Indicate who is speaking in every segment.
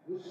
Speaker 1: Good.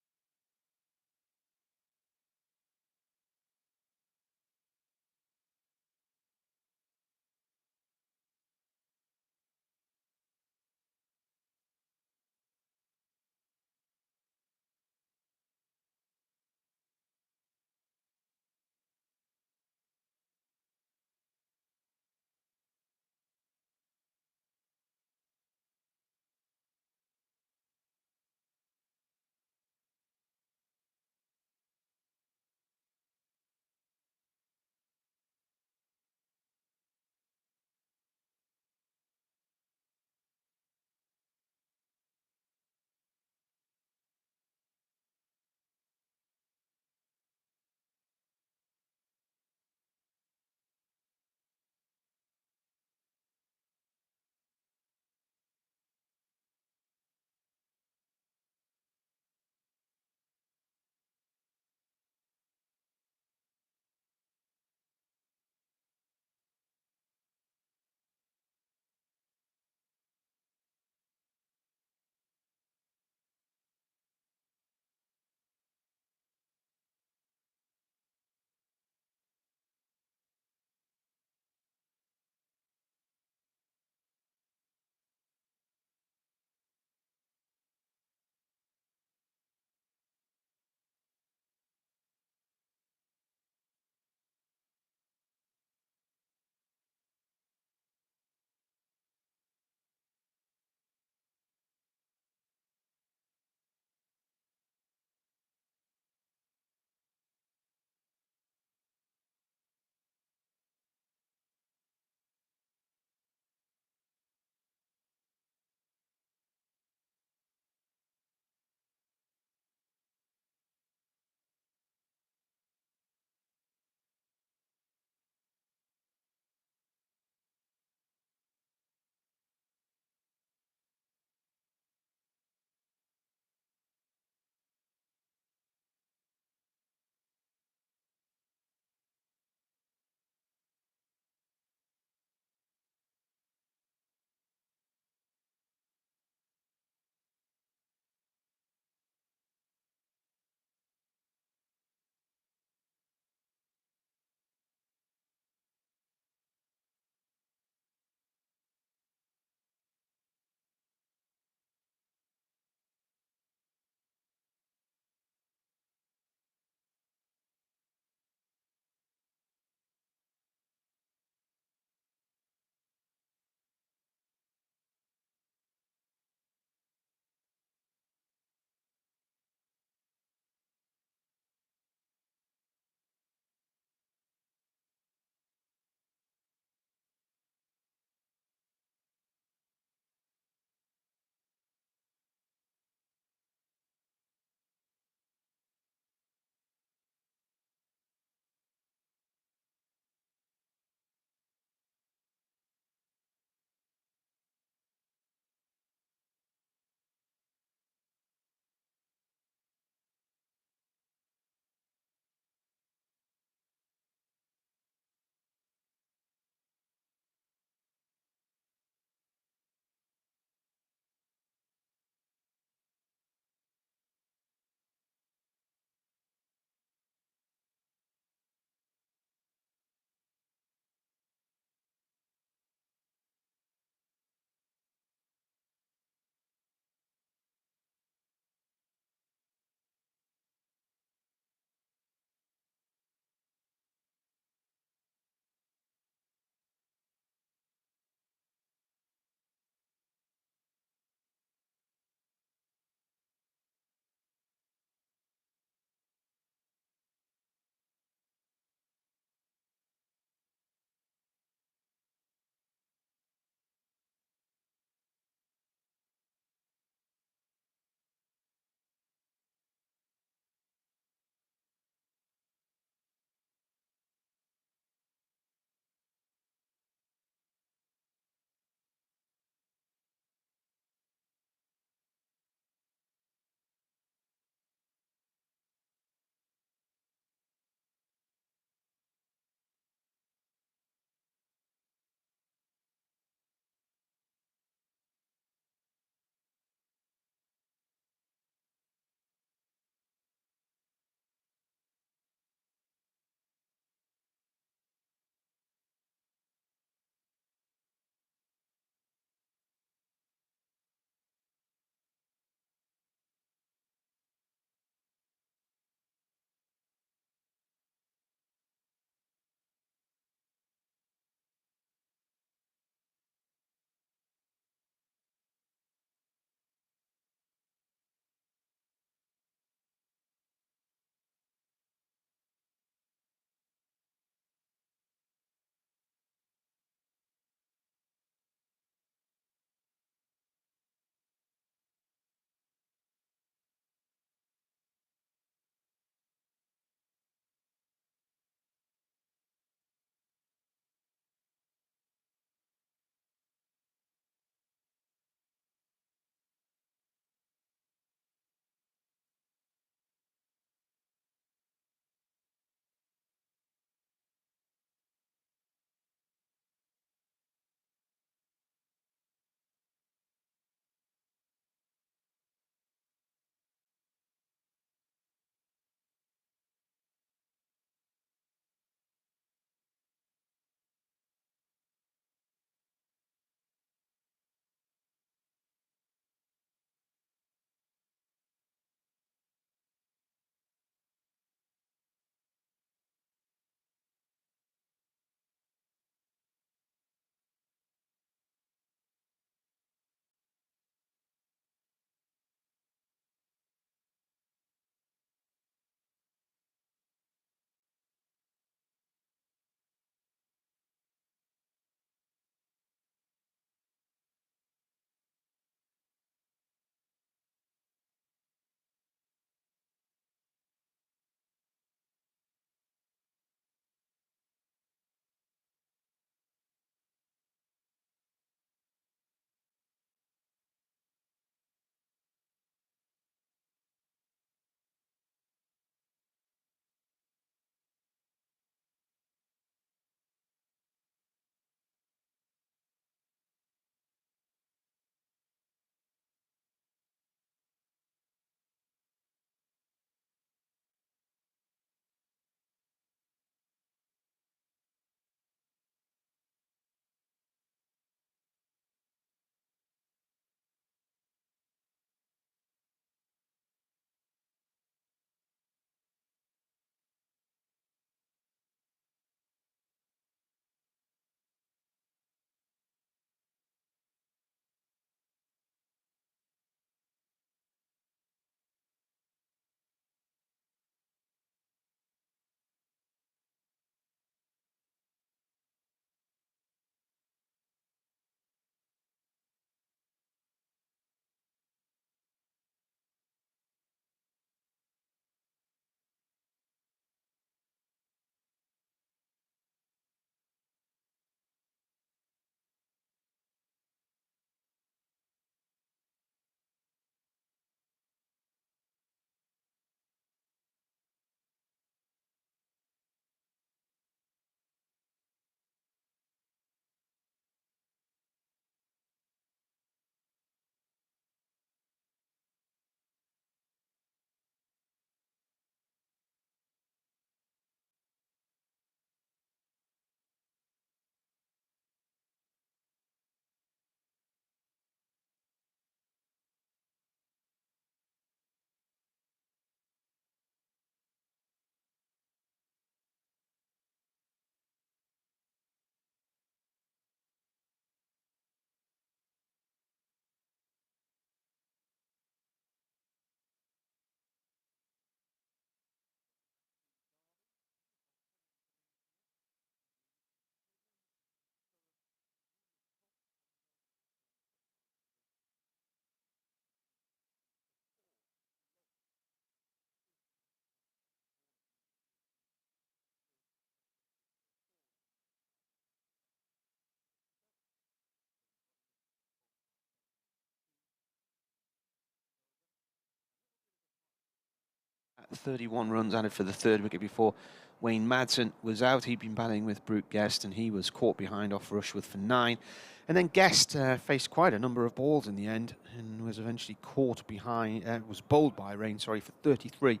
Speaker 1: 31 runs added for the third wicket before Wayne Madsen was out. He'd been batting with Brute Guest, and he was caught behind off Rushworth for 9. And then Guest faced quite a number of balls in the end and was eventually caught behind, was bowled by rain, sorry, for 33.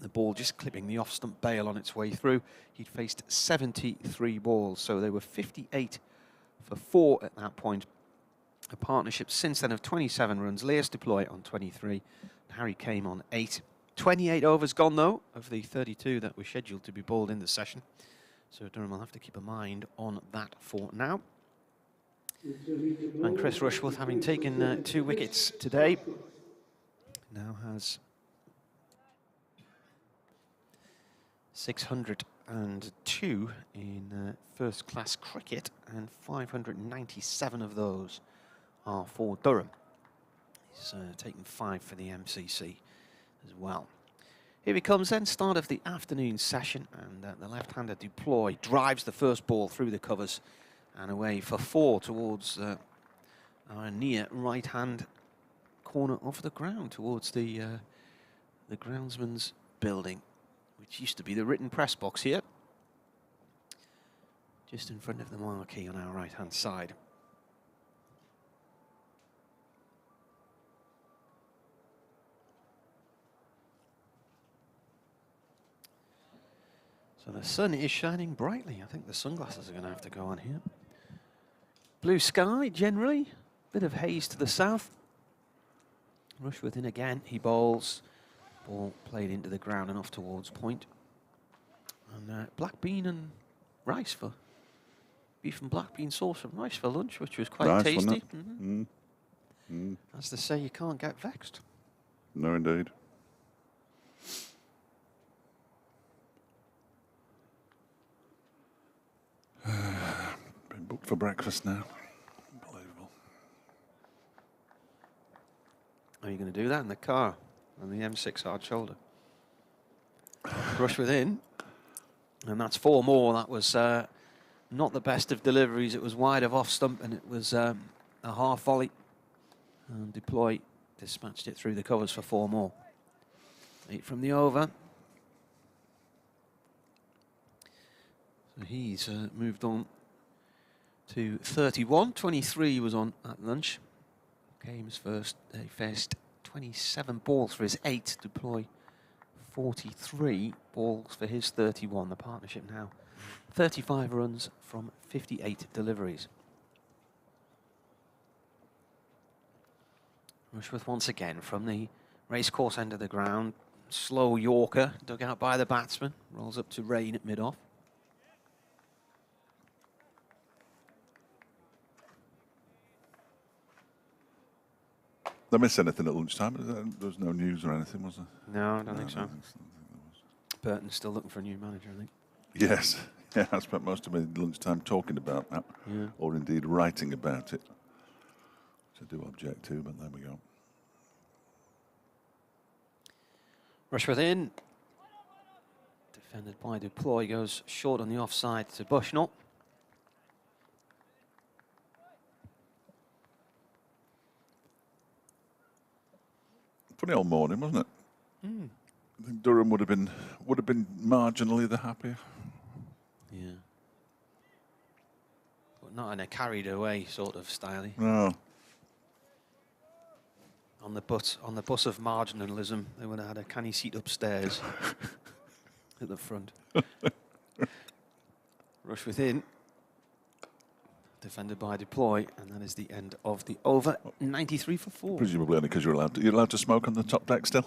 Speaker 1: The ball just clipping the off-stump bail on its way through. He'd faced 73 balls, so they were 58 for 4 at that point. A partnership since then of 27 runs. Leas Deploy on 23, and Harry Kame on 8. 28 overs gone, though, of the 32 that were scheduled to be bowled in the session. So Durham will have to keep a mind on that for now. And Chris Rushworth, having taken 2 wickets today, now has 602 in first-class cricket, and 597 of those are for Durham. He's taken 5 for the MCC as well. Here he comes then, start of the afternoon session, and the left-hander Deploy drives the first ball through the covers and away for 4 towards our near right-hand corner of the ground, towards the groundsman's building, which used to be the written press box here, just in front of the marquee on our right-hand side. So the sun is shining brightly. I think the sunglasses are going to have to go on here. Blue sky, generally. Bit of haze to the south. Rushworth in again. He bowls. Ball played into the ground and off towards point. And black bean and rice for beef and black bean sauce and rice for lunch, which was quite tasty. As they say, you can't get vexed.
Speaker 2: No, indeed. Been booked for breakfast now. Unbelievable.
Speaker 1: Are you going to do that in the car on the M6 hard shoulder? Rushworth in, and that's 4 more. That was not the best of deliveries. It was wide of off stump, and it was a half volley. And Deploy dispatched it through the covers for 4 more. 8 from the over. So he's moved on to 31. 23 was on at lunch. Kame's first. They faced 27 balls for his 8. Deploy 43 balls for his 31. The partnership now 35 runs from 58 deliveries. Rushworth once again from the racecourse end of the ground. Slow Yorker dug out by the batsman. Rolls up to rain at mid-off.
Speaker 2: Did I miss anything at lunchtime? There was no news or anything, was there?
Speaker 1: No, I don't think so. Burton's still looking for a new manager, I think.
Speaker 2: Yes. Yeah, I spent most of my lunchtime talking about that, or indeed writing about it, which I do object to, but there we go.
Speaker 1: Rushworth in. Defended by Deploy, goes short on the offside to Bushnell.
Speaker 2: Funny old morning, wasn't it? I think Durham would have been marginally the happier.
Speaker 1: Yeah. But not in a carried away sort of style.
Speaker 2: No.
Speaker 1: On the bus of marginalism, they would have had a canny seat upstairs at the front. Rushworth in. Defended by Deploy, and that is the end of the over. 93 for 4.
Speaker 2: Presumably only because you're allowed to smoke on the top deck still.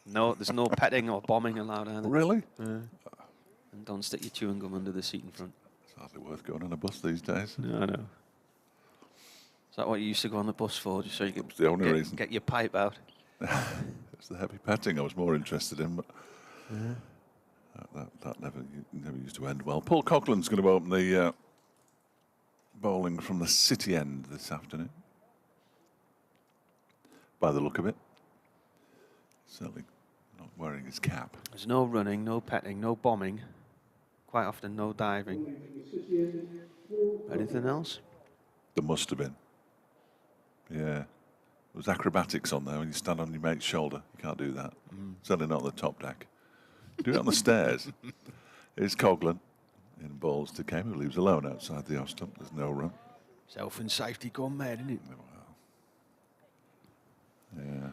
Speaker 1: No, there's no petting or bombing allowed either.
Speaker 2: Really?
Speaker 1: And don't stick your chewing gum under the seat in front.
Speaker 2: It's hardly worth going on a bus these days.
Speaker 1: No, I know. Is that what you used to go on the bus for, just so you could
Speaker 2: the only reason.
Speaker 1: Get your pipe out?
Speaker 2: It's the heavy petting I was more interested in, but that never used to end well. Paul Coughlin's going to open the bowling from the City end this afternoon, by the look of it. Certainly not wearing his cap.
Speaker 1: There's no running, no petting, no bombing. Quite often no diving. Anything else?
Speaker 2: There must have been. Yeah. There's acrobatics on there when you stand on your mate's shoulder. You can't do that. Certainly not on the top deck. Do it on the stairs. Here's Coghlan in balls to Kame, who leaves alone outside the off stump. There's no run.
Speaker 1: Self and safety gone mad, isn't it?
Speaker 2: Yeah.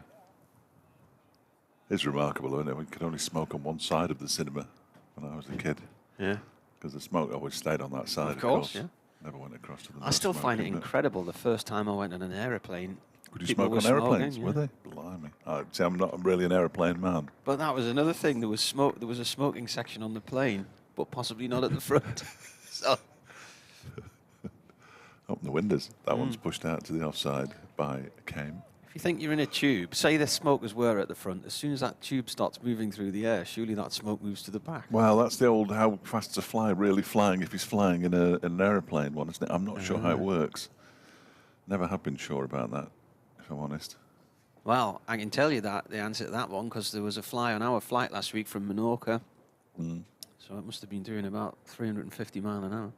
Speaker 2: It's remarkable, isn't it? We could only smoke on one side of the cinema when I was a kid.
Speaker 1: Yeah.
Speaker 2: Because the smoke always stayed on that side,
Speaker 1: Of course, yeah.
Speaker 2: Never went across to the
Speaker 1: I still find it
Speaker 2: smoking bit.
Speaker 1: incredible. The first time I went on an aeroplane,
Speaker 2: Could you
Speaker 1: people
Speaker 2: smoke
Speaker 1: were
Speaker 2: on aeroplanes?
Speaker 1: smoking,
Speaker 2: Were
Speaker 1: yeah.
Speaker 2: they? Blimey. I'd say I'm not really an aeroplane man.
Speaker 1: But that was another thing. There was smoke. There was a smoking section on the plane, but possibly not at the front. So
Speaker 2: Open the windows. That one's pushed out to the offside by Kame.
Speaker 1: if you think you're in a tube, say the smokers were at the front, as soon as that tube starts moving through the air, surely that smoke moves to the back.
Speaker 2: Well, that's the old how fast to fly, really flying if he's flying in an aeroplane one, isn't it? I'm not sure how it works. Never have been sure about that, if I'm honest.
Speaker 1: Well, I can tell you that the answer to that one, because there was a fly on our flight last week from Menorca. So it must have been doing about 350 miles an hour.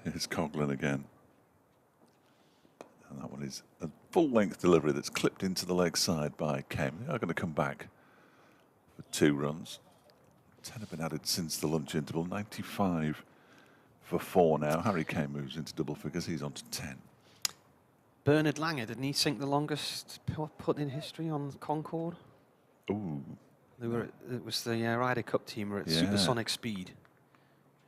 Speaker 2: Here's Coghlan again. And that one is a full-length delivery that's clipped into the leg side by Kame. They are going to come back for 2 runs. 10 have been added since the lunch interval. 95 for 4 now. Harry Kame moves into double figures. He's on to 10.
Speaker 1: Bernard Langer, didn't he sink the longest putt in history on Concorde?
Speaker 2: Ooh.
Speaker 1: It was the Ryder Cup team were at supersonic speed.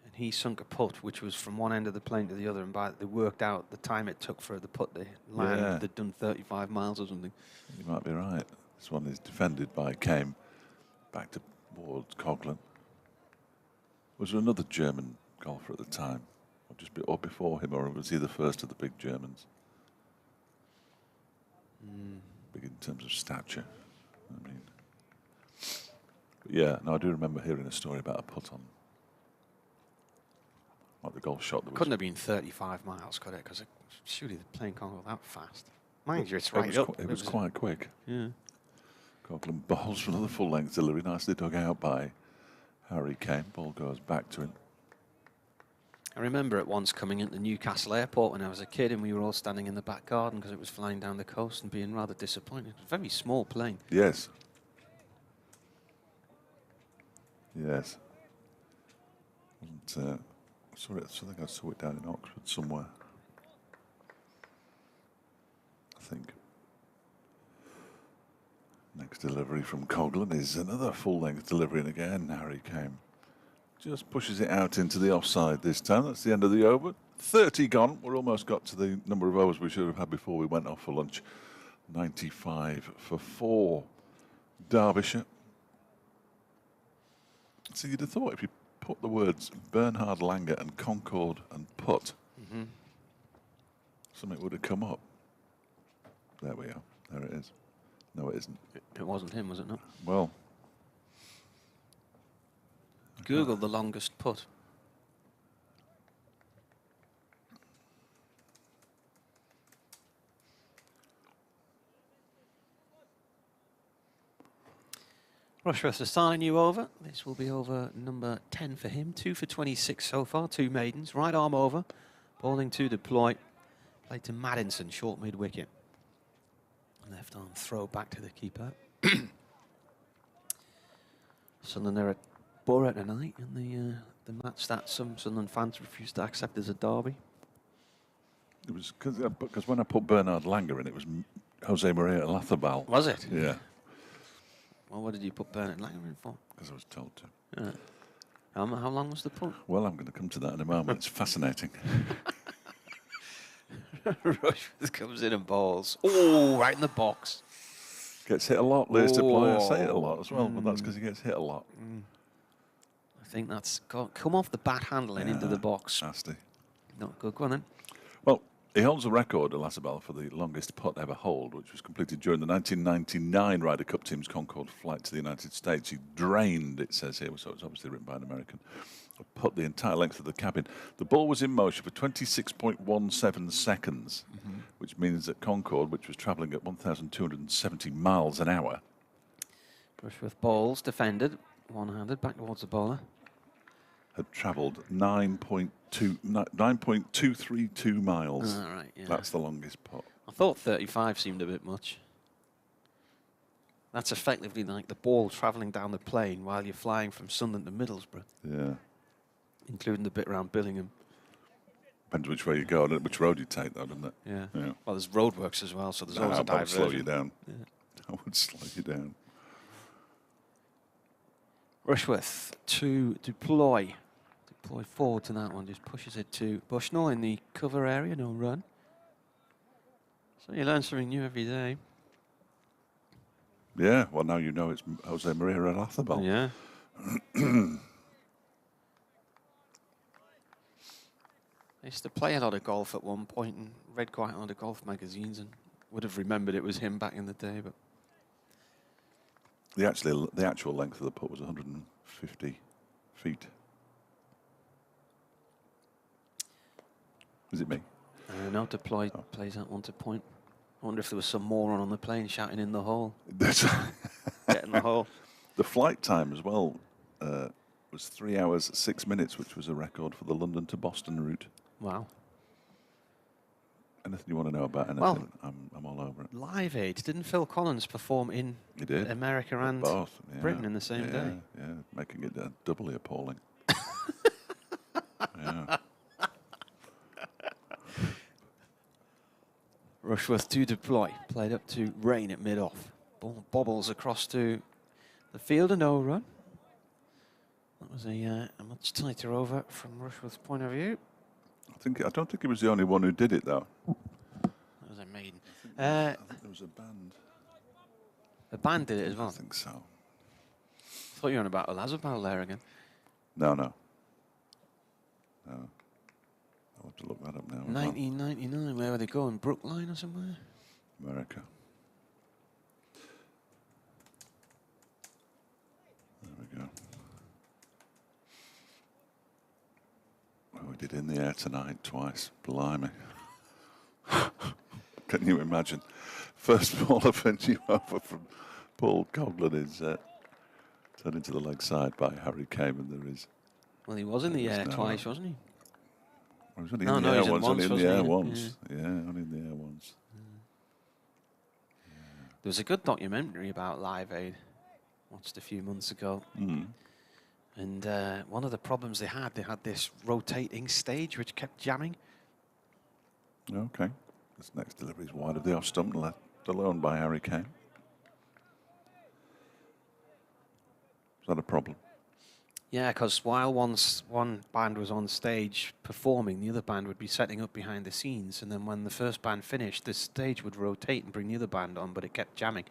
Speaker 1: And he sunk a putt, which was from one end of the plane to the other. And they worked out the time it took for the putt to land.
Speaker 2: Yeah.
Speaker 1: They'd done 35 miles or something.
Speaker 2: You might be right. This one is defended by Kame. Back towards Coghlan. Was there another German golfer at the time? Or before him, or was he the first of the big Germans? Big in terms of stature, I mean. But yeah, no, I do remember hearing a story about a putt on, like the golf shot. That
Speaker 1: Couldn't have been 35 miles, could it? Because surely the plane can't go that fast. Mind you, it's right up.
Speaker 2: It was quite quick.
Speaker 1: Yeah.
Speaker 2: Coghlan bowls for another full-length delivery, nicely dug out by Harry Kame. Ball goes back to him.
Speaker 1: I remember it once coming into Newcastle Airport when I was a kid, and we were all standing in the back garden because it was flying down the coast and being rather disappointed. It was a very small plane.
Speaker 2: Yes. Yes. I think I saw it down in Oxford somewhere. I think. Next delivery from Coghlan is another full-length delivery, and again Harry Kame just pushes it out into the offside this time. That's the end of the over. 30 gone. We're almost got to the number of overs we should have had before we went off for lunch. 95 for 4. Derbyshire. So you'd have thought if you put the words Bernhard Langer and Concorde and putt, something would have come up. There we are. There it is. No, it isn't.
Speaker 1: It wasn't him, was it not?
Speaker 2: Well.
Speaker 1: Google the longest putt. Rushworth is starting you over. This will be over number 10 for him. 2 for 26 so far. 2 maidens. Right arm over. Bowling to deploy. Played to Maddinson, short mid-wicket. Left arm throw back to the keeper. Sunderland, they're at Borough tonight, and the match that some Sunderland fans refused to accept as a derby.
Speaker 2: It was because when I put Bernhard Langer in, it was Jose Maria Lathabal.
Speaker 1: Was it?
Speaker 2: Yeah.
Speaker 1: Well, what did you put Bernard Langer in for?
Speaker 2: Because I was told to.
Speaker 1: Yeah. How long was the putt?
Speaker 2: Well, I'm going to come to that in a moment. It's fascinating.
Speaker 1: Rushworth comes in and bowls. Oh, right in the box.
Speaker 2: Gets hit a lot, Lewis to play. I say it a lot as well, but that's because he gets hit a lot.
Speaker 1: I think that's come off the bat handle and into the box.
Speaker 2: Nasty.
Speaker 1: Not good. Go on then.
Speaker 2: Well, he holds the record, Lathabal, for the longest putt ever holed, which was completed during the 1999 Ryder Cup team's Concorde flight to the United States. He drained, it says here, so it's obviously written by an American, put the entire length of the cabin. The ball was in motion for 26.17 seconds, which means that Concorde, which was travelling at 1,270 miles an hour.
Speaker 1: Rushworth bowls, defended, one-handed, back towards the bowler.
Speaker 2: had travelled 9.232 miles.
Speaker 1: Oh, right, yeah.
Speaker 2: That's the longest putt.
Speaker 1: I thought 35 seemed a bit much. That's effectively like the ball travelling down the plane while you're flying from Sunderland to Middlesbrough.
Speaker 2: Yeah.
Speaker 1: Including the bit around Billingham.
Speaker 2: Depends which way you go and which road you take, though, doesn't it?
Speaker 1: Yeah.
Speaker 2: Yeah.
Speaker 1: Well, there's roadworks as well, so there's always a
Speaker 2: that would
Speaker 1: diversion.
Speaker 2: slow you down.
Speaker 1: Yeah.
Speaker 2: That would slow you down.
Speaker 1: Rushworth to deploy. Deploy forward to that one. Just pushes it to Bushnell in the cover area. No run. So you learn something new every day.
Speaker 2: Yeah, well, now you know it's Jose Maria Arrazabal.
Speaker 1: Yeah. I used to play a lot of golf at one point and read quite a lot of golf magazines and would have remembered it was him back in the day. But
Speaker 2: the actual length of the putt was 150 feet. Is it me?
Speaker 1: no, deploy plays that one to point. I wonder if there was some moron on the plane shouting in the hole. Get in the hole.
Speaker 2: The flight time as well was 3 hours 6 minutes, which was a record for the London to Boston route.
Speaker 1: Wow.
Speaker 2: Anything you want to know about anything,
Speaker 1: Well,
Speaker 2: I'm all over it.
Speaker 1: Live Aid. Didn't Phil Collins perform in
Speaker 2: He did.
Speaker 1: America and
Speaker 2: Both,
Speaker 1: Britain in the same day?
Speaker 2: Yeah, making it doubly appalling. Yeah.
Speaker 1: Rushworth to deploy. Played up to Rain at mid-off. Ball bobbles across to the field, and no run. That was a much tighter over from Rushworth's point of view.
Speaker 2: I don't think he was the only one who did it, though.
Speaker 1: That was a maiden.
Speaker 2: I think there was a band.
Speaker 1: The band did it as well.
Speaker 2: I think so.
Speaker 1: I thought you were on about Olazabal there again.
Speaker 2: No. I'll have to look that up now.
Speaker 1: 1999, where were they going? Brookline or somewhere?
Speaker 2: America. There we go. Well, we did In the Air Tonight twice. Blimey. Can you imagine? First ball offensive over from Paul Coughlin is turned into the leg side by Harry Kame, and there is.
Speaker 1: Well, he was in the air twice, wasn't he?
Speaker 2: Well, he was only in the air once. Only in the air once. Yeah, only in the air once.
Speaker 1: There was a good documentary about Live Aid, watched a few months ago. And one of the problems they had this rotating stage which kept jamming.
Speaker 2: Okay. This next delivery is wide of the off stump, left alone by Harry Kane. Is that a problem?
Speaker 1: Yeah, because while one band was on stage performing, the other band would be setting up behind the scenes, and then when the first band finished, the stage would rotate and bring the other band on, but it kept jamming.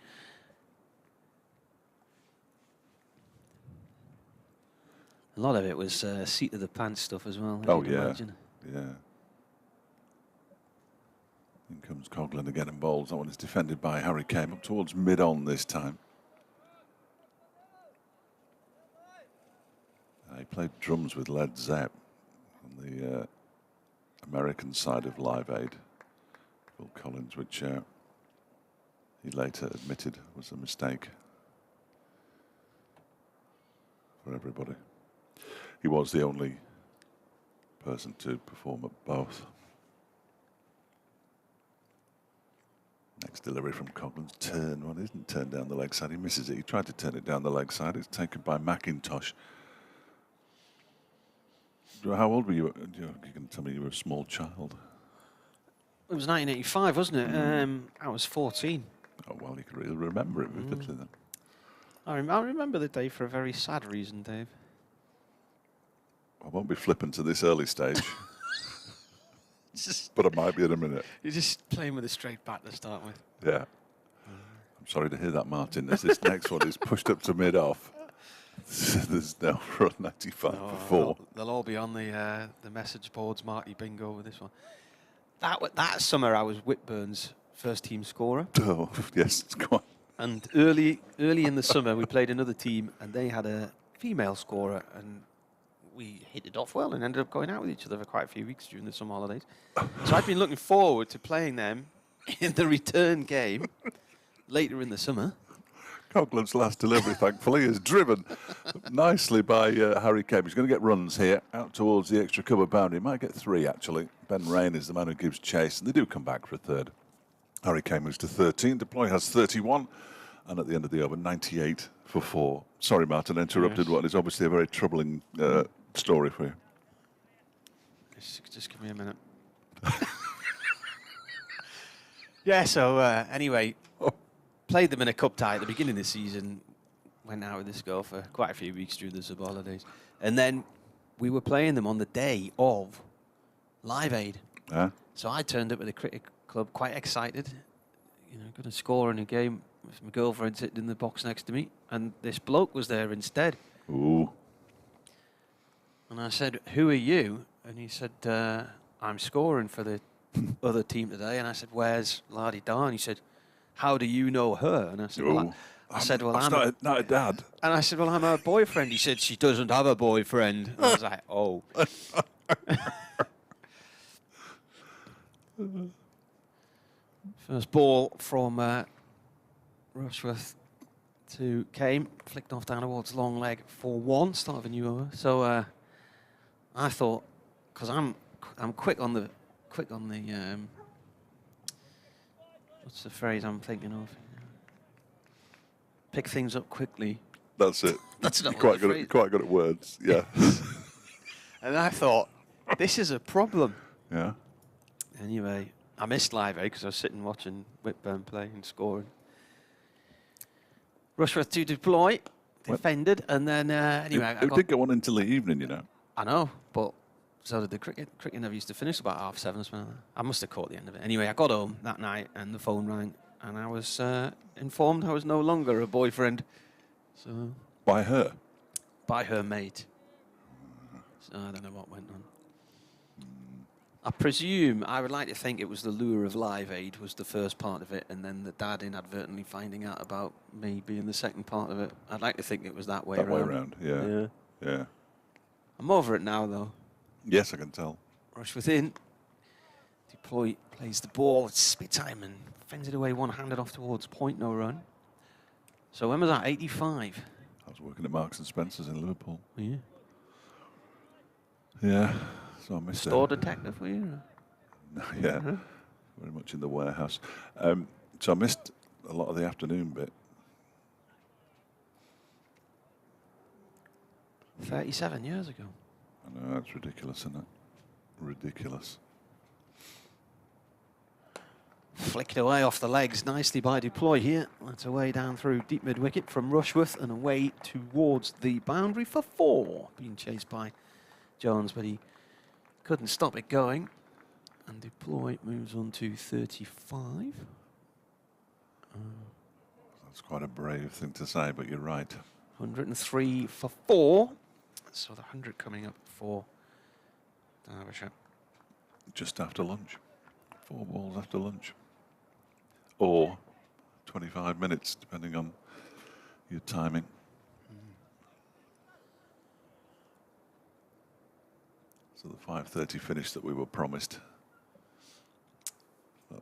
Speaker 1: A lot of it was seat of the pants stuff as well.
Speaker 2: Oh, yeah. Yeah. In comes Coughlin again and bowls. That one is defended by Harry Kane up towards mid-on this time. He played drums with Led Zepp on the American side of Live Aid. Phil Collins, which he later admitted was a mistake for everybody. He was the only person to perform at both. Next delivery from Coughlin's turn. Well, it isn't turned down the leg side. He misses it. He tried to turn it down the leg side. It's taken by McIntosh. How old were you? You can tell me you were a small child.
Speaker 1: It was 1985, wasn't it? I was 14.
Speaker 2: Oh, well, you can really remember it vividly then.
Speaker 1: I remember the day for a very sad reason, Dave.
Speaker 2: I won't be flippant to this early stage, but I might be in a minute.
Speaker 1: You're just playing with a straight bat to start with.
Speaker 2: Yeah. I'm sorry to hear that, Martin. As this next one is pushed up to mid-off. There's now run 95 for 4.
Speaker 1: They'll all be on the message boards, Marty Bingo, with this one. That summer, I was Whitburn's first team scorer.
Speaker 2: Oh, yes, it's gone.
Speaker 1: And early in the summer, we played another team, and they had a female scorer, and we hit it off well and ended up going out with each other for quite a few weeks during the summer holidays. So I've been looking forward to playing them in the return game later in the summer.
Speaker 2: Coughlin's last delivery, thankfully, is driven nicely by Harry Kame. He's going to get runs here out towards the extra cover boundary. He might get 3, actually. Ben Rain is the man who gives chase, and they do come back for a third. Harry Kame moves to 13. Deploy has 31, and at the end of the over, 98 for 4. Sorry, Martin, I interrupted what is obviously a very troubling story for you.
Speaker 1: Just give me a minute. Yeah, so anyway, played them in a cup tie at the beginning of the season, went out with this girl for quite a few weeks through the sub holidays. And then we were playing them on the day of Live Aid. So I turned up at the cricket club quite excited, you know, going to score in a game with my girlfriend sitting in the box next to me. And this bloke was there instead.
Speaker 2: Ooh.
Speaker 1: And I said, "Who are you?" And he said, "I'm scoring for the other team today." And I said, "Where's Lardy Da?" And he said, "How do you know her?" And I said, "Well, I'm
Speaker 2: not a dad."
Speaker 1: And I said, "Well, I'm her boyfriend." He said, "She doesn't have a boyfriend." And I was like, "Oh." First ball from Rushworth to Kame, flicked off down towards long leg for 1, start of a new over. So I thought, because I'm quick on the what's the phrase I'm thinking of? Pick things up quickly.
Speaker 2: That's it.
Speaker 1: That's not
Speaker 2: quite good at words. Yeah.
Speaker 1: And I thought, this is a problem.
Speaker 2: Yeah.
Speaker 1: Anyway, I missed Live Aid because I was sitting watching Whitburn play and scoring. Rushworth to deploy, defended, and then anyway.
Speaker 2: It did go on until the evening, you know.
Speaker 1: I know, but so did the cricket. Cricket never used to finish about 7:30 or something like that. I must have caught the end of it. Anyway, I got home that night and the phone rang, and I was informed I was no longer a boyfriend. So
Speaker 2: By her?
Speaker 1: By her mate. So I don't know what went on. I presume, I would like to think it was the lure of Live Aid was the first part of it, and then the dad inadvertently finding out about me being the second part of it. I'd like to think it was that way around.
Speaker 2: That way around, yeah. Yeah.
Speaker 1: I'm over it now, though.
Speaker 2: Yes, I can tell.
Speaker 1: Rushworth in. Deploy plays the ball. It's spit time and fends it away one-handed off towards point, no run. So when was that? 85?
Speaker 2: I was working at Marks and Spencer's in Liverpool.
Speaker 1: Yeah.
Speaker 2: Yeah. So I missed
Speaker 1: Store detective, were you?
Speaker 2: Yeah. Very much in the warehouse. So I missed a lot of the afternoon bit.
Speaker 1: 37 years ago.
Speaker 2: I know, that's ridiculous, isn't it? Ridiculous.
Speaker 1: Flicked away off the legs nicely by Deploy here. That's away down through deep mid-wicket from Rushworth and away towards the boundary for 4. Being chased by Jones, but he couldn't stop it going. And Deploy moves on to 35.
Speaker 2: That's quite a brave thing to say, but you're right.
Speaker 1: 103 for 4. So the 100 coming up for Derbyshire.
Speaker 2: Just after lunch. 4 balls after lunch. Or 25 minutes, depending on your timing. So the 5:30 finish that we were promised.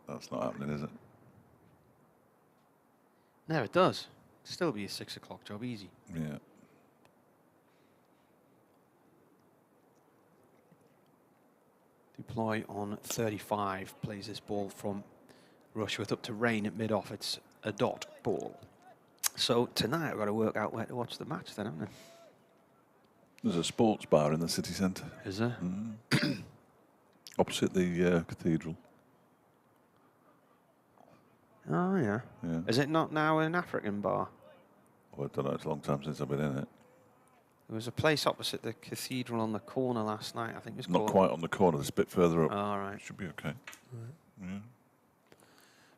Speaker 2: That's not happening, is it?
Speaker 1: No, it does. Still be a 6 o'clock job, easy.
Speaker 2: Yeah.
Speaker 1: Deploy on 35, plays this ball from Rushworth up to Rain at mid-off. It's a dot ball. So tonight I've got to work out where to watch the match then, haven't I?
Speaker 2: There's a sports bar in the city centre.
Speaker 1: Is there?
Speaker 2: Opposite the cathedral.
Speaker 1: Oh, yeah.
Speaker 2: Yeah.
Speaker 1: Is it not now an African bar?
Speaker 2: Well, I don't know, it's a long time since I've been in it.
Speaker 1: There was a place opposite the cathedral on the corner last night, I think it was
Speaker 2: Not
Speaker 1: called.
Speaker 2: quite on the corner, it's a bit further up.
Speaker 1: All right.
Speaker 2: Should be okay. Yeah.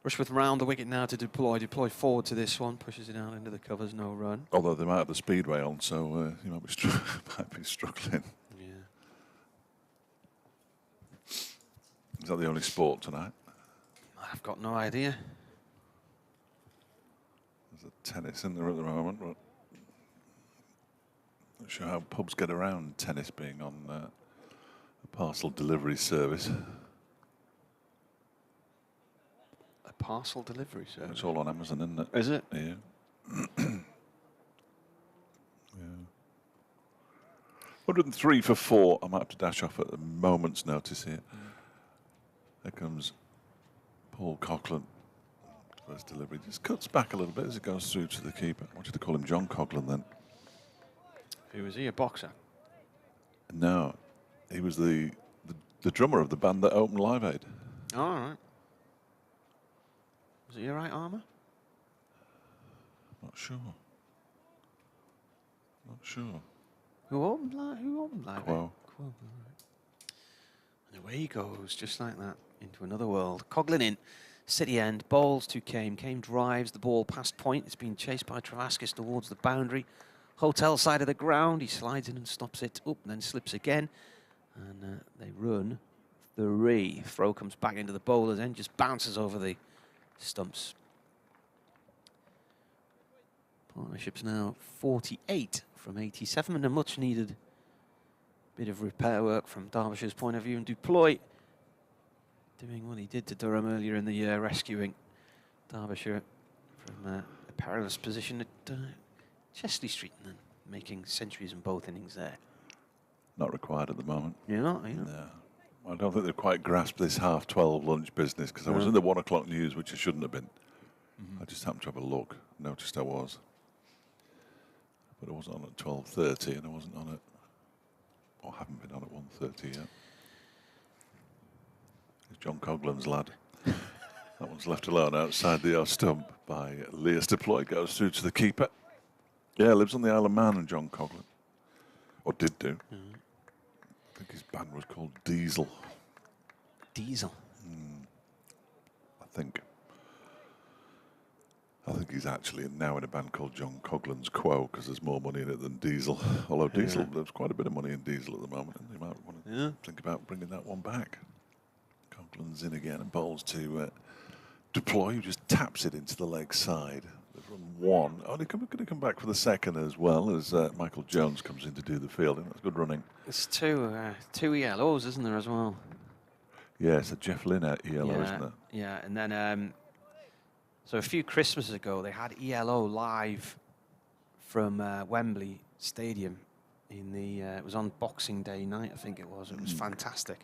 Speaker 1: Rushworth round the wicket now to Deploy. Deploy forward to this one, pushes it out into the covers, no run.
Speaker 2: Although they might have the speedway on, so you might be struggling.
Speaker 1: Yeah.
Speaker 2: Is that the only sport tonight?
Speaker 1: I've got no idea.
Speaker 2: There's a tennis in there at the moment. But not sure how pubs get around tennis being on a parcel delivery service.
Speaker 1: A parcel delivery service?
Speaker 2: It's all on Amazon, isn't it?
Speaker 1: Is it?
Speaker 2: Yeah. $103 for 4. I might have to dash off at a moment's notice here. There comes Paul Coughlin. First delivery just cuts back a little bit as it goes through to the keeper. I wanted to call him John Coughlin then.
Speaker 1: Who was he, a boxer?
Speaker 2: No, he was the drummer of the band that opened Live Aid.
Speaker 1: Oh, all right. Was it your right armour?
Speaker 2: Not sure. Not sure.
Speaker 1: Who opened Live Aid?
Speaker 2: Quo.
Speaker 1: All right. And away he goes, just like that, into another world. Coughlin in. City end, bowls to Kame. Kame drives the ball past point. It's being chased by Travaskis towards the boundary. Hotel side of the ground. He slides in and stops it up and then slips again. And they run 3. Throw comes back into the bowler's end, just bounces over the stumps. Partnership's now 48 from 87 and a much needed bit of repair work from Derbyshire's point of view. And Duploy doing what he did to Durham earlier in the year, rescuing Derbyshire from a perilous position at Chesley Street and then making centuries in both innings there.
Speaker 2: Not required at the moment.
Speaker 1: You're not?
Speaker 2: No. I don't think they've quite grasped this half-12 lunch business because I was in the 1 o'clock news, which I shouldn't have been. I just happened to have a look, noticed I was. But I wasn't on at 12:30 and I wasn't on at, or haven't been on at 1:30 yet. It's John Coughlin's lad. That one's left alone outside the stump by Leas Deploy. Goes through to the keeper. Yeah, lives on the Isle of Man, and John Coughlin. Or did do. I think his band was called Diesel.
Speaker 1: Diesel?
Speaker 2: I think he's actually now in a band called John Coughlin's Quo because there's more money in it than Diesel. Although Diesel, there's quite a bit of money in Diesel at the moment, and you might want to think about bringing that one back. Coughlin's in again and bowls to Deploy, who just taps it into the leg side. They've run 1. Oh, they're going to come back for the second as well as Michael Jones comes in to do the fielding. That's good running.
Speaker 1: It's two ELOs, isn't there, as well?
Speaker 2: Yeah, it's a Jeff Lynn ELO, isn't it?
Speaker 1: Yeah, and then so a few Christmases ago they had ELO live from Wembley Stadium in the it was on Boxing Day night, I think it was. It was fantastic,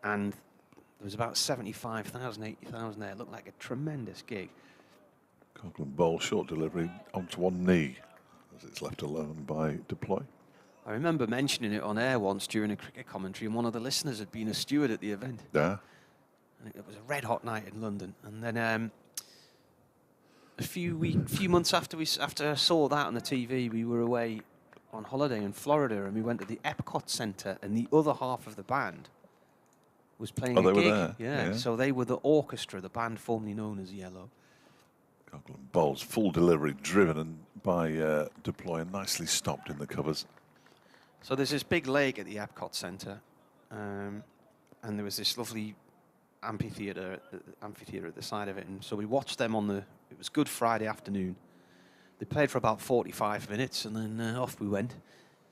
Speaker 1: and there was about 75,000, 80,000 there. It looked like a tremendous gig.
Speaker 2: Coughlin bowl, short delivery onto one knee as it's left alone by Deploy.
Speaker 1: I remember mentioning it on air once during a cricket commentary, and one of the listeners had been a steward at the event.
Speaker 2: Yeah.
Speaker 1: And it was a red hot night in London. And then a few months after I saw that on the TV, we were away on holiday in Florida, and we went to the Epcot Center, and the other half of the band was playing a
Speaker 2: they
Speaker 1: gig.
Speaker 2: were there?
Speaker 1: Yeah,
Speaker 2: Yeah.
Speaker 1: so they were the orchestra, the band formerly known as Yellow.
Speaker 2: Coughlin bowls, full delivery, driven and by Deploy and nicely stopped in the covers.
Speaker 1: So there's this big lake at the Epcot Center, and there was this lovely amphitheater at the side of it, and so we watched them it was Good Friday afternoon. They played for about 45 minutes, and then off we went.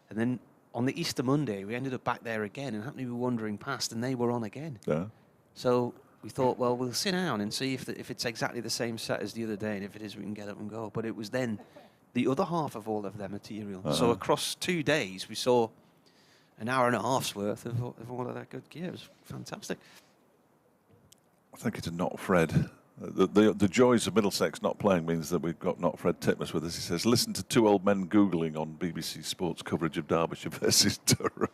Speaker 1: And then on the Easter Monday, we ended up back there again, and happened to be wandering past, and they were on again.
Speaker 2: Yeah.
Speaker 1: So we thought, well, we'll sit down and see if it's exactly the same set as the other day, and if it is, we can get up and go. But it was then the other half of all of their material. So across 2 days, we saw an hour and a half's worth of all of that good gear. It was fantastic.
Speaker 2: I think it's a not Fred. The joys of Middlesex not playing means that we've got not Fred Titmus with us. He says, listen to 2 old men Googling on BBC Sports coverage of Derbyshire versus Durham.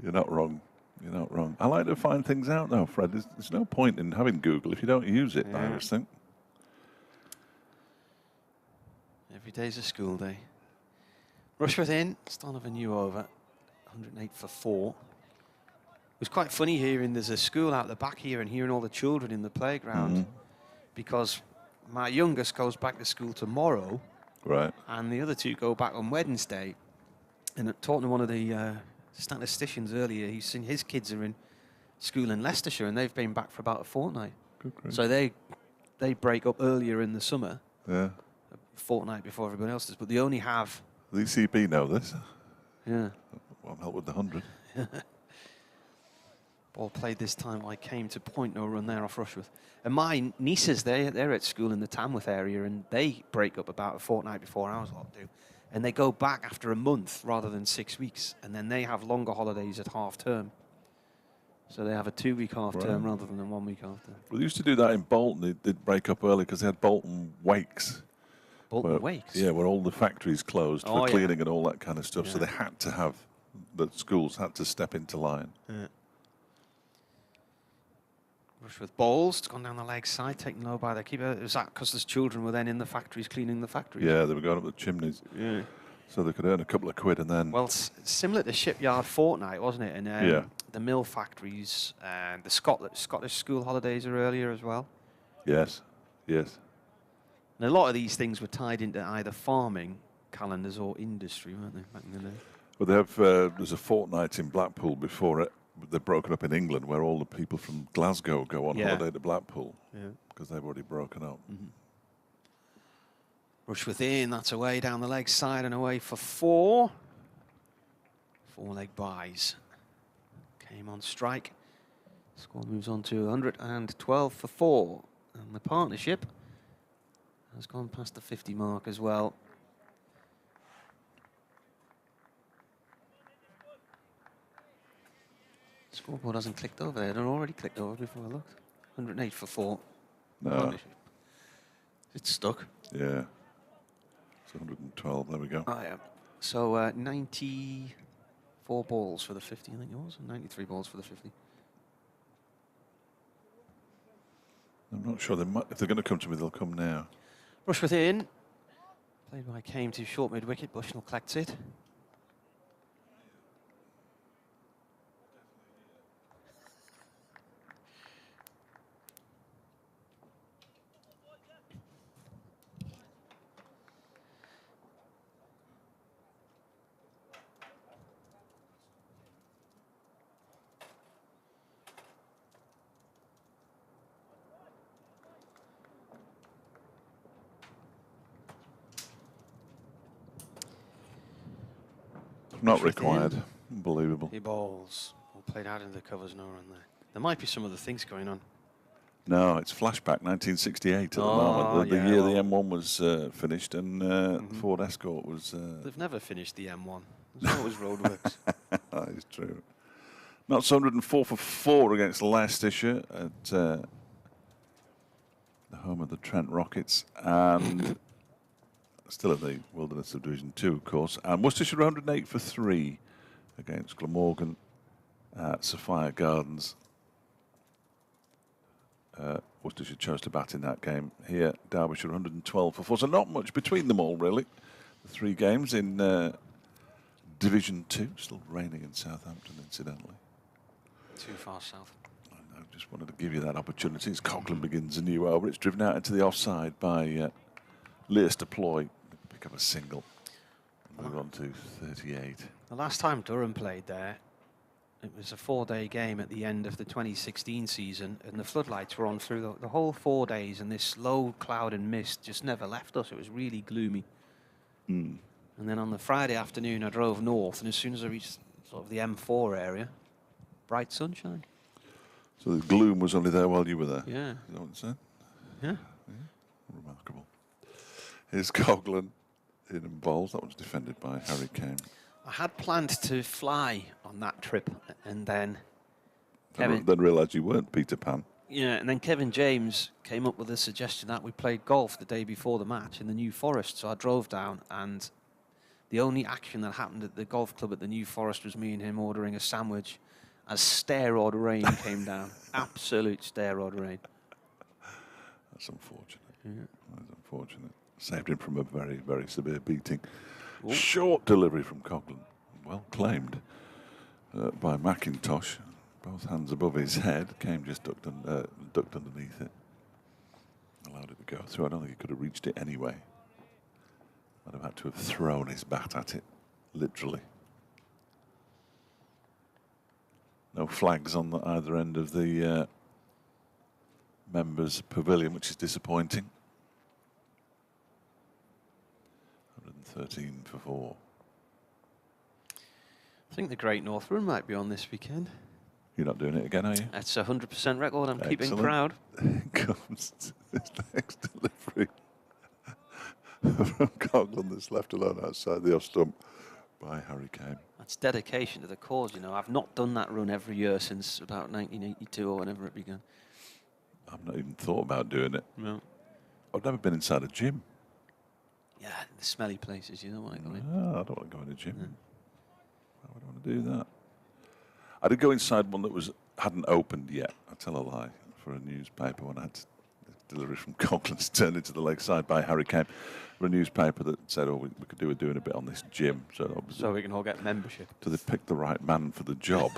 Speaker 2: You're not wrong. You're not wrong. I like to find things out, though, Fred. There's no point in having Google if you don't use it, I just think.
Speaker 1: Every day's a school day. Rushworth in, Stanover new over, 108 for 4. It was quite funny hearing there's a school out the back here and hearing all the children in the playground because my youngest goes back to school tomorrow,
Speaker 2: Right.
Speaker 1: and the other 2 go back on Wednesday. And talking to one of the statisticians earlier, he's seen his kids are in school in Leicestershire and they've been back for about a fortnight.
Speaker 2: Good.
Speaker 1: So they break up earlier in the summer,
Speaker 2: Yeah.
Speaker 1: a fortnight before everybody else does, but they only have...
Speaker 2: The ECB know this.
Speaker 1: Yeah.
Speaker 2: Won't help with the 100.
Speaker 1: Ball played this time. I came to point, no run there off Rushworth. And my nieces, they're at school in the Tamworth area, and they break up about a fortnight before ours lot do. And they go back after a month rather than 6 weeks. And then they have longer holidays at half term. So they have a 2-week half term rather than a 1-week half term.
Speaker 2: Well, they used to do that in Bolton. They'd break up early because they had Bolton Wakes.
Speaker 1: Bolton Wakes?
Speaker 2: Yeah, where all the factories closed for cleaning and all that kind of stuff. Yeah. So they had to have, the schools had to step into line.
Speaker 1: Yeah. Rushworth balls, it's gone down the leg side, taken low by the keeper. Is that because the children were then in the factories cleaning the factories?
Speaker 2: Yeah, they were going up the chimneys.
Speaker 1: Yeah.
Speaker 2: So they could earn a couple of quid and then...
Speaker 1: Well, similar to Shipyard Fortnight, wasn't it? And the mill factories and the Scottish school holidays are earlier as well.
Speaker 2: Yes, yes.
Speaker 1: And a lot of these things were tied into either farming calendars or industry, weren't they, back in the day?
Speaker 2: Well, they have, there's a fortnight in Blackpool before it. They're broken up in England, where all the people from Glasgow go on holiday to Blackpool because they've already broken up.
Speaker 1: Mm-hmm. Rushworth in, that's away down the leg side and away for 4. 4-leg buys. Came on strike. Score moves on to 112 for 4. And the partnership has gone past the 50 mark as well. Scoreboard hasn't clicked over there. It had already clicked over before I looked. 108 for 4.
Speaker 2: No.
Speaker 1: It's stuck.
Speaker 2: Yeah. It's 112. There we go.
Speaker 1: Oh, yeah. So 94 balls for the 50, I think it was. And 93 balls for the 50.
Speaker 2: I'm not sure. They might, if they're going to come to me, they'll come now.
Speaker 1: Rushworth in. Played by Came to short mid-wicket. Bushnell collects it.
Speaker 2: Not required. Unbelievable.
Speaker 1: He balls. All played out into the covers, no run there. There might be some other things going on.
Speaker 2: No, it's flashback 1968 at the moment. The year the M1 was finished and Ford Escort was...
Speaker 1: They've never finished the M1. There's always roadworks.
Speaker 2: That is true. Notts 104 for 4 against Leicestershire at the home of the Trent Rockets. And... still at the Wilderness of Division 2, of course. And Worcestershire 108 for 3 against Glamorgan at Sophia Gardens. Worcestershire chose to bat in that game. Here, Derbyshire 112 for 4. So not much between them all, really. The 3 games in Division 2. Still raining in Southampton, incidentally.
Speaker 1: Too far south.
Speaker 2: I just wanted to give you that opportunity. As Coghlan begins a new over. It's driven out into the offside by Leicester Ploy. Pick up a single. Move on to 38.
Speaker 1: The last time Durham played there, it was a 4-day game at the end of the 2016 season, and the floodlights were on through the whole 4 days, and this low cloud and mist just never left us. It was really gloomy. And then on the Friday afternoon, I drove north, and as soon as I reached sort of the M4 area, bright sunshine.
Speaker 2: So the gloom was only there while you were there?
Speaker 1: Yeah.
Speaker 2: Is that what it said?
Speaker 1: Yeah.
Speaker 2: Remarkable. Here's Coghlan in bowls. That was defended by Harry Kane.
Speaker 1: I had planned to fly on that trip, and then
Speaker 2: Then realised you weren't Peter Pan.
Speaker 1: Yeah, and then Kevin James came up with a suggestion that we played golf the day before the match in the New Forest. So I drove down, and the only action that happened at the golf club at the New Forest was me and him ordering a sandwich as stare-rod rain came down. Absolute stare-rod rain.
Speaker 2: That's unfortunate.
Speaker 1: Yeah.
Speaker 2: That's unfortunate. Saved him from a very, very severe beating. Ooh. Short delivery from Coghlan. Well claimed by McIntosh. Both hands above his head. Came just ducked underneath it. Allowed it to go through. I don't think he could have reached it anyway. I'd have had to have thrown his bat at it, literally. No flags on either end of the members' pavilion, which is disappointing. 113 for 4.
Speaker 1: I think the Great North Run might be on this weekend.
Speaker 2: You're not doing it again, are you?
Speaker 1: That's a 100% record. I'm keeping
Speaker 2: Excellent.
Speaker 1: proud.
Speaker 2: Comes this next delivery from Coughlin that's left alone outside the off stump by Harry Kane.
Speaker 1: That's dedication to the cause, you know. I've not done that run every year since about 1982 or whenever it began.
Speaker 2: I've not even thought about doing it.
Speaker 1: No.
Speaker 2: I've never been inside a gym.
Speaker 1: Yeah, the smelly places, you don't want to go in.
Speaker 2: No, I don't want to go in a gym. Why would I want to do that? I did go inside one that hadn't opened yet. I tell a lie, for a newspaper when I had delivery from Coughlin's turned into the lakeside by Harry Kane, for a newspaper that said, "Oh, we could do with doing a bit on this gym." So
Speaker 1: we can all get membership.
Speaker 2: So they picked the right man for the job.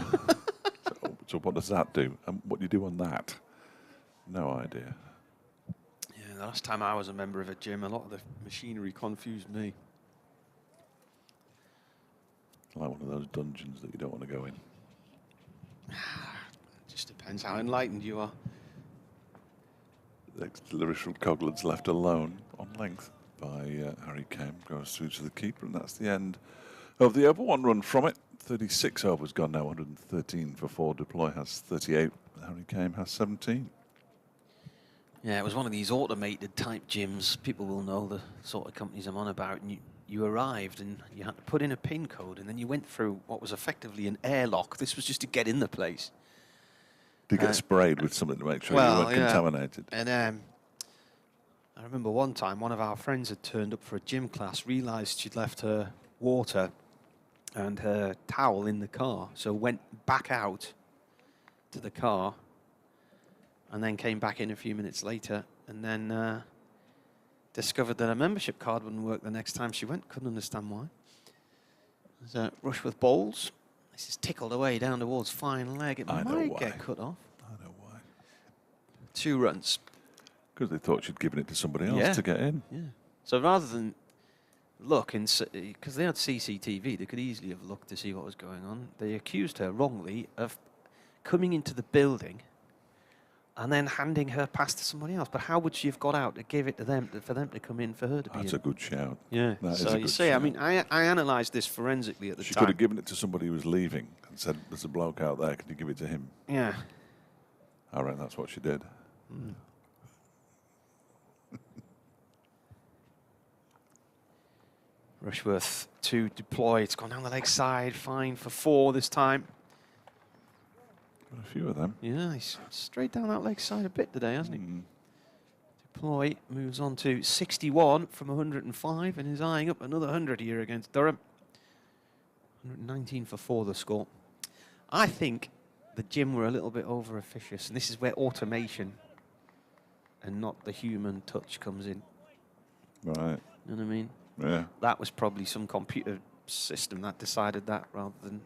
Speaker 2: so what does that do? And what do you do on that? No idea.
Speaker 1: Yeah, the last time I was a member of a gym, a lot of the machinery confused me.
Speaker 2: Like one of those dungeons that you don't want to go in.
Speaker 1: Just depends how enlightened you are.
Speaker 2: The delivery from Coughlin's left alone on length by Harry Kane goes through to the keeper, and that's the end of the over. One run from it. 36 overs gone now. 113 for 4. Deploy has 38. Harry Kane has 17.
Speaker 1: Yeah, it was one of these automated type gyms. People will know the sort of companies I'm on about. And you arrived and you had to put in a PIN code, and then you went through what was effectively an airlock. This was just to get in the place.
Speaker 2: To get sprayed with something to make sure you weren't contaminated.
Speaker 1: And I remember one time one of our friends had turned up for a gym class, realised she'd left her water and her towel in the car, so went back out to the car and then came back in a few minutes later and then discovered that her membership card wouldn't work the next time she went. Couldn't understand why. There's Rushworth Bowls. This is tickled away down towards fine leg. It might get cut off.
Speaker 2: I know why.
Speaker 1: 2 runs.
Speaker 2: Because they thought she'd given it to somebody else to get in.
Speaker 1: Yeah. So rather than look, because they had CCTV, they could easily have looked to see what was going on. They accused her wrongly of coming into the building and then handing her pass to somebody else. But how would she have got out to give it to them, for them to come in for her to be in?
Speaker 2: That's a good shout.
Speaker 1: Yeah. So you see, I mean, I analysed this forensically at the time.
Speaker 2: She could have given it to somebody who was leaving and said, "There's a bloke out there, can you give it to him?"
Speaker 1: Yeah.
Speaker 2: I reckon that's what she did.
Speaker 1: Mm. Rushworth to deploy. It's gone down the leg side. Fine for 4 this time.
Speaker 2: Got a few of them.
Speaker 1: Yeah, he's straight down that leg side a bit today, hasn't he? Deploy moves on to 61 from 105 and is eyeing up another 100 here against Durham. 119 for 4 the score. I think the gym were a little bit over officious, and this is where automation and not the human touch comes in.
Speaker 2: Right.
Speaker 1: You know what I mean?
Speaker 2: Yeah.
Speaker 1: That was probably some computer system that decided that rather than...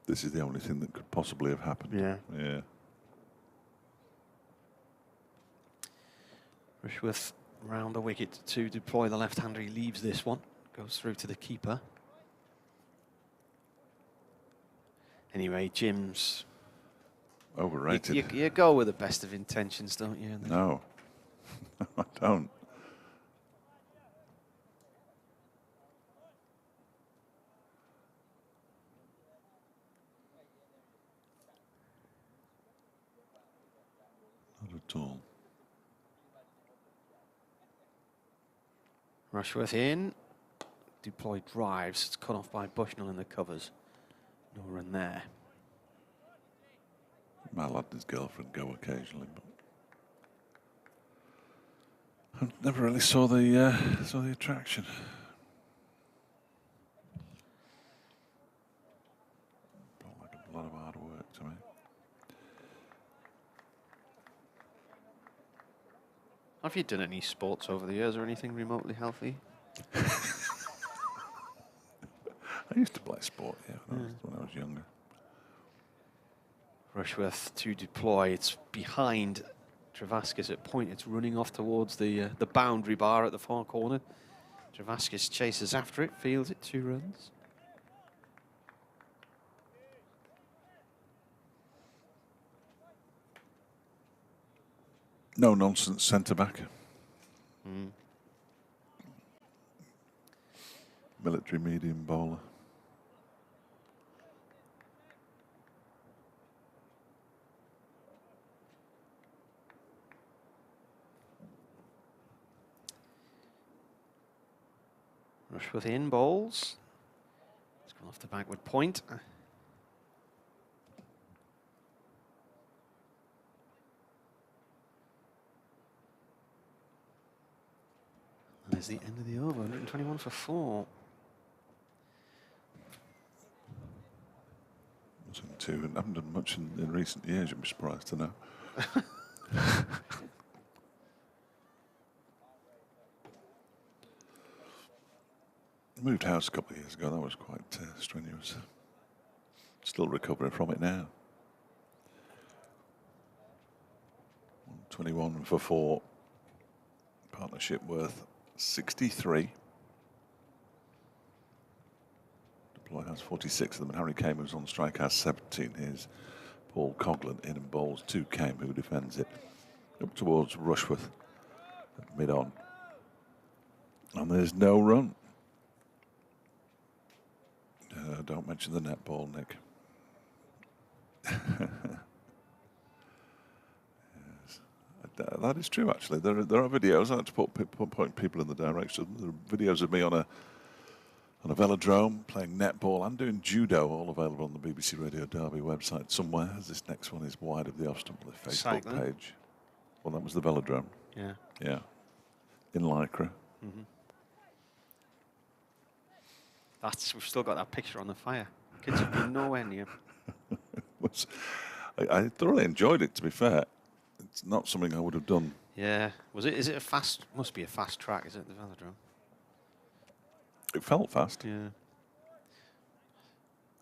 Speaker 2: This is the only thing that could possibly have happened.
Speaker 1: Yeah.
Speaker 2: Yeah.
Speaker 1: Rushworth round the wicket to deploy the left-hander. He leaves this one, goes through to the keeper. Anyway, Jim's...
Speaker 2: Overrated.
Speaker 1: You go with the best of intentions, don't you?
Speaker 2: No. No, I don't. Not at all.
Speaker 1: Rushworth in. Deploy drives. It's cut off by Bushnell in the covers. No run there.
Speaker 2: My lad and his girlfriend go occasionally, but I never really saw the attraction. Felt like a lot of hard work to me.
Speaker 1: Have you done any sports over the years or anything remotely healthy?
Speaker 2: I used to play sport, yeah, when I was younger.
Speaker 1: Rushworth to deploy. It's behind Travaskis at point. It's running off towards the boundary bar at the far corner. Travaskis chases after it, fields it, 2 runs.
Speaker 2: No nonsense centre back. Military medium bowler.
Speaker 1: Rushworth in bowls. It's gone off the backward point. And there's the end of the over, 121 for 4.
Speaker 2: Two, and haven't done much in recent years, you'd be surprised to know. Moved house a couple of years ago, that was quite strenuous. Still recovering from it now. 121 for 4. Partnership worth 63. Deploy has 46 of them, and Harry Kame, who's on strike, has 17. Here's Paul Coghlan in and bowls to Kame, who defends it. Up towards Rushworth at mid-on. And there's no run. Don't mention the net ball, Nick. Yes. That is true, actually. There are videos. I like to point people in the direction. There are videos of me on a velodrome playing netball and doing judo, all available on the BBC Radio Derby website somewhere. This next one is wide of the off stump of the Facebook
Speaker 1: Cycling.
Speaker 2: page. Well, that was the velodrome.
Speaker 1: Yeah.
Speaker 2: Yeah. In Lycra.
Speaker 1: Mm-hmm. We've still got that picture on the fire. Kids have been nowhere near.
Speaker 2: I thoroughly enjoyed it, to be fair. It's not something I would have done.
Speaker 1: Yeah. Is it a fast? Must be a fast track, is it, the velodrome?
Speaker 2: It felt fast.
Speaker 1: Yeah.
Speaker 2: And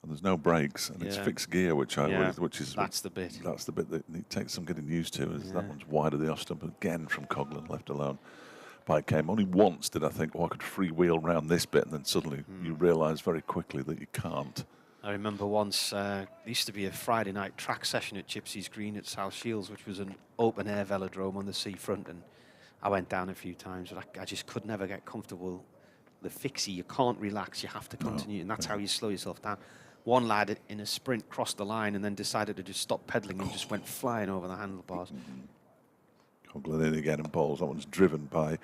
Speaker 2: there's no brakes, and it's fixed gear, which is
Speaker 1: that's the bit.
Speaker 2: That's the bit that it takes some getting used to. Is
Speaker 1: Yeah.
Speaker 2: that one's wide of the off stump again from Coghlan, left alone by Kame. Only once did I think, oh, I could freewheel round this bit, and then suddenly you realise very quickly that you can't.
Speaker 1: I remember once, there used to be a Friday night track session at Gypsy's Green at South Shields, which was an open-air velodrome on the seafront, and I went down a few times, but I just could never get comfortable. The fixie, you can't relax, you have to continue, and that's how you slow yourself down. One lad in a sprint crossed the line and then decided to just stop pedalling and just went flying over the handlebars.
Speaker 2: Coghlan in again and bowls. That one's driven by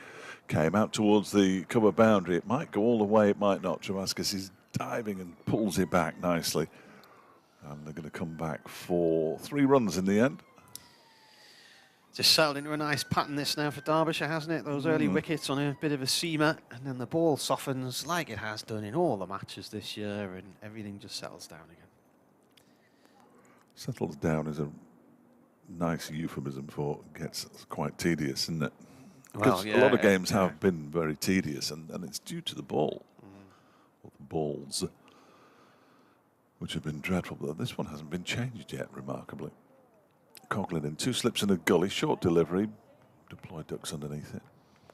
Speaker 2: Kame out towards the cover boundary. It might go all the way, it might not. Tremascus is diving and pulls it back nicely. And they're going to come back for 3 runs in the end.
Speaker 1: Just settled into a nice pattern this now for Derbyshire, hasn't it? Those early wickets on a bit of a seamer, and then the ball softens like it has done in all the matches this year, and everything just settles down again.
Speaker 2: Settles down is a nice euphemism for gets quite tedious, isn't it? Because a lot of games have been very tedious, and it's due to the ball, or the balls, which have been dreadful. But this one hasn't been changed yet, remarkably. Coghlan in 2 slips in a gully, short delivery, deploy ducks underneath it.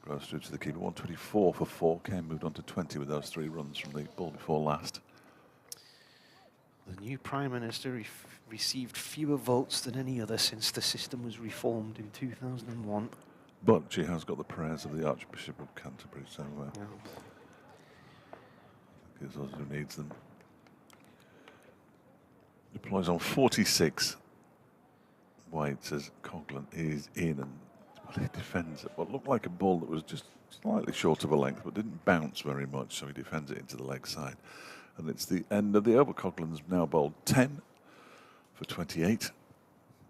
Speaker 2: Goes through to the keeper, 124 for 4. Kame moved on to 20 with those 3 runs from the ball before last.
Speaker 1: The new Prime Minister received fewer votes than any other since the system was reformed in 2001.
Speaker 2: But she has got the prayers of the Archbishop of Canterbury, so gives us who needs them. Deploys on 46. Waits as Coghlan is in, and he defends it. What looked like a ball that was just slightly short of a length, but didn't bounce very much, so he defends it into the leg side. And it's the end of the over. Coghlan's now bowled 10 for 28.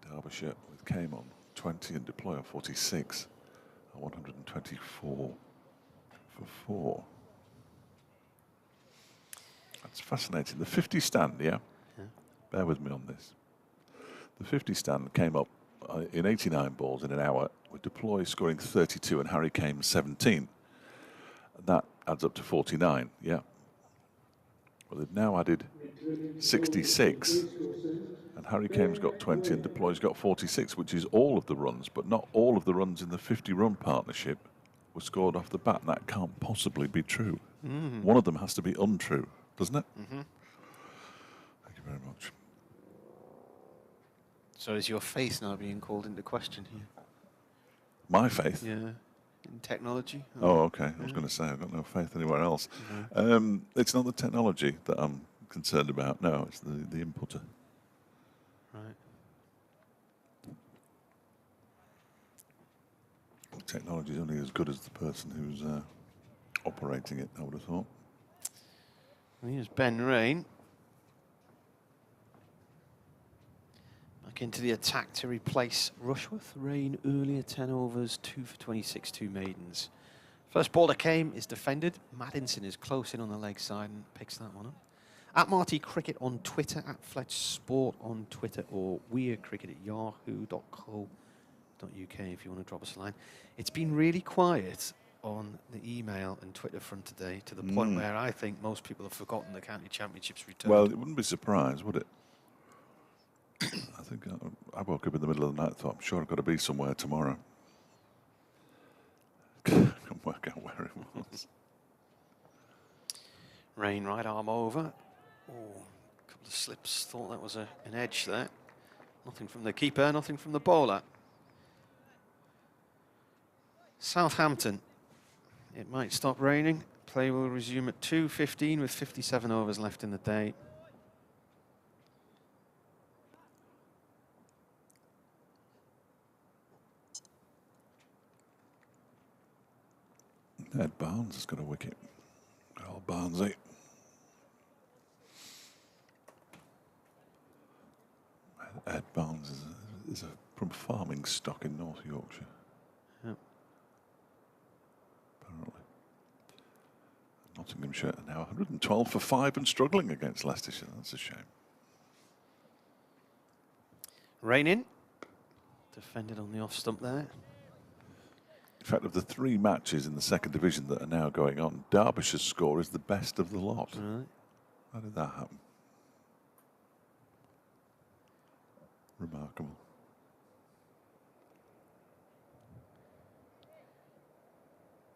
Speaker 2: Derbyshire with Kame on 20 and deploy on 46. 124 for 4. That's fascinating. The 50 stand, yeah? Bear with me on this. The 50 stand came up in 89 balls in an hour, with deploy scoring 32 and Harry Kame 17. That adds up to 49, yeah. Well, they've now added 66, and Harry Kame's got 20 and deploy's got 46, which is all of the runs, but not all of the runs in the 50-run partnership were scored off the bat, and that can't possibly be true. One of them has to be untrue, doesn't it? Thank you very much.
Speaker 1: So is your faith now being called into question here?
Speaker 2: My faith?
Speaker 1: Yeah. In technology?
Speaker 2: Oh, okay. I was going to say, I've got no faith anywhere else. It's not the technology that I'm concerned about. No, it's the inputter.
Speaker 1: Right.
Speaker 2: Technology is only as good as the person who's operating it, I would have thought.
Speaker 1: Here's Ben Rain. Back into the attack to replace Rushworth. Rain earlier 10 overs, 2 for 26, 2 maidens. First ball that came is defended. Maddinson is close in on the leg side and picks that one up. At Marty Cricket on Twitter, at Fletch Sport on Twitter, or weirdcricket@yahoo.co.uk if you want to drop us a line. It's been really quiet on the email and Twitter front today, to the point where I think most people have forgotten the county championships returned.
Speaker 2: Well, it wouldn't be surprised, would it? I think I woke up in the middle of the night and thought, I'm sure I've got to be somewhere tomorrow. Can't work out where it was.
Speaker 1: Rain right arm over. Oh, a couple of slips. Thought that was an edge there. Nothing from the keeper, nothing from the bowler. Southampton. It might stop raining. Play will resume at 2:15 with 57 overs left in the day.
Speaker 2: Ed Barnes has got a wicket. Oh, Barnesy. Ed Barnes is from farming stock in North Yorkshire.
Speaker 1: Yep.
Speaker 2: Apparently. Nottinghamshire are now 112 for 5 and struggling against Leicestershire. That's a shame.
Speaker 1: Rain in. Defended on the off stump there.
Speaker 2: In fact, of the 3 matches in the second division that are now going on, Derbyshire's score is the best of the lot.
Speaker 1: Right.
Speaker 2: How did that happen? Remarkable.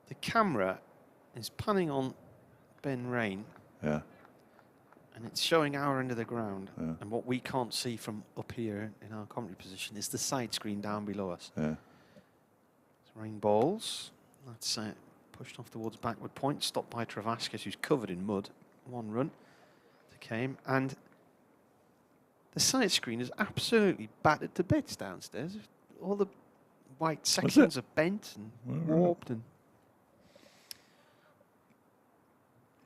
Speaker 1: The camera is panning on Ben Rain.
Speaker 2: Yeah.
Speaker 1: And it's showing our end of the ground.
Speaker 2: Yeah.
Speaker 1: And what we can't see from up here in our commentary position is the side screen down below us.
Speaker 2: Yeah.
Speaker 1: Rain balls. That's pushed off towards backward point. Stopped by Travaskis, who's covered in mud. 1 run to Came. And the side screen is absolutely battered to bits downstairs. All the white sections are bent and warped. And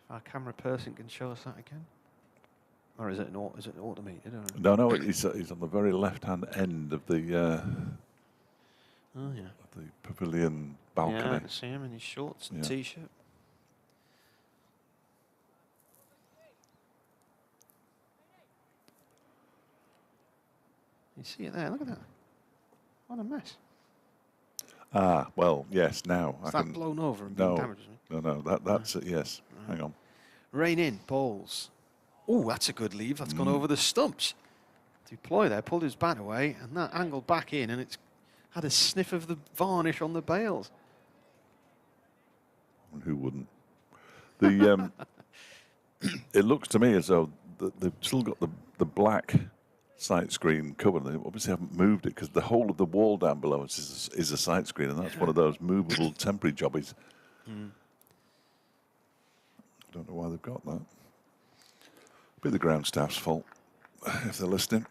Speaker 1: if our camera person can show us that again. Or is it automated? Or?
Speaker 2: No, he's on the very left-hand end of the
Speaker 1: Oh, yeah.
Speaker 2: the pavilion balcony.
Speaker 1: Yeah, I can see him in his shorts and T-shirt. You see it there? Look at that. What a mess.
Speaker 2: Ah, well, yes, now.
Speaker 1: Is that blown over and been damaged?
Speaker 2: No, that's it, yes. Right. Hang on.
Speaker 1: Rain in, balls. Oh, that's a good leave. That's gone over the stumps. Deploy there, pulled his bat away, and that angled back in, and it's had a sniff of the varnish on the bails.
Speaker 2: Who wouldn't? The it looks to me as though they've still got the black sight screen covered. They obviously haven't moved it because the whole of the wall down below us is a sight screen, and that's one of those movable temporary jobbies. I don't know why they've got that. Be the ground staff's fault if they're listening.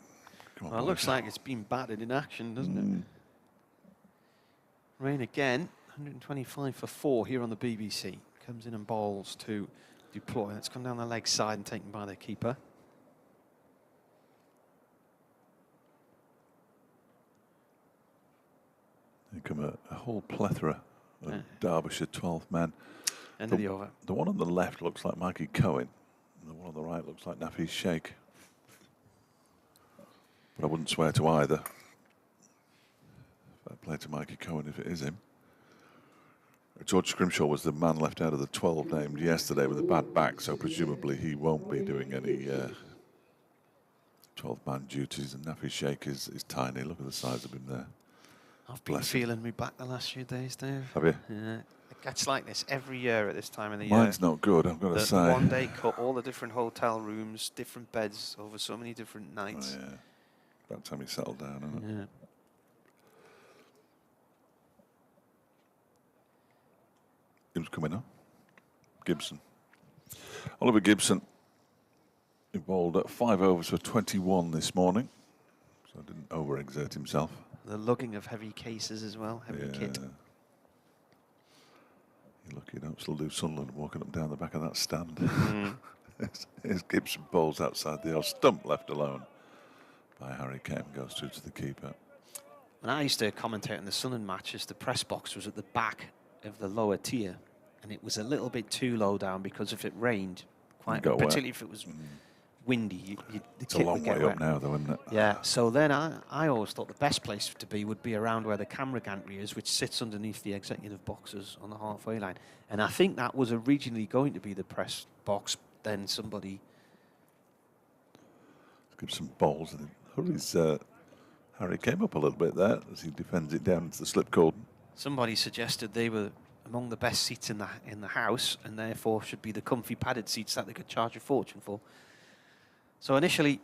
Speaker 1: Well, it looks like it's been battered in action, doesn't it? Rain again, 125 for 4 here on the BBC. Comes in and bowls to deploy. That's come down the leg side and taken by the keeper.
Speaker 2: Here come a whole plethora of Derbyshire 12th men.
Speaker 1: End of the over.
Speaker 2: The one on the left looks like Mikey Cohen. And the one on the right looks like Nafi Sheikh. But I wouldn't swear to either. Fair play to Mikey Cohen if it is him. George Scrimshaw was the man left out of the 12 named yesterday with a bad back, so presumably he won't be doing any 12-man duties. And Nafi Sheikh is tiny. Look at the size of him there.
Speaker 1: I've been feeling me back the last few days, Dave.
Speaker 2: Have you?
Speaker 1: Yeah. It gets like this every year at this time of the year.
Speaker 2: Mine's not good, I've got to say.
Speaker 1: The one-day cut, all the different hotel rooms, different beds over so many different nights.
Speaker 2: Oh, yeah. About time he settled down, isn't it?
Speaker 1: Yeah.
Speaker 2: Who's coming up? Gibson. Oliver Gibson bowled at 5 overs for 21 this morning, so didn't overexert himself.
Speaker 1: The lugging of heavy cases as well, heavy kit.
Speaker 2: You're lucky you don't still do Sunderland walking up and down the back of that stand. Here's Gibson bowls outside the stump, left alone by Harry Kane, goes through to the keeper.
Speaker 1: When I used to commentate in the Sunderland matches, the press box was at the back of the lower tier, and it was a little bit too low down because if it rained, particularly if it was windy, the
Speaker 2: it's a
Speaker 1: kit
Speaker 2: long
Speaker 1: would get
Speaker 2: way
Speaker 1: wet.
Speaker 2: up now, though, isn't it?
Speaker 1: Yeah, so then I always thought the best place to be would be around where the camera gantry is, which sits underneath the executive boxes on the halfway line. And I think that was originally going to be the press box. Then somebody...
Speaker 2: Give some balls. Harry came up a little bit there as he defends it down into the slip cordon.
Speaker 1: Somebody suggested they were among the best seats in the house, and therefore should be the comfy padded seats that they could charge a fortune for. So initially,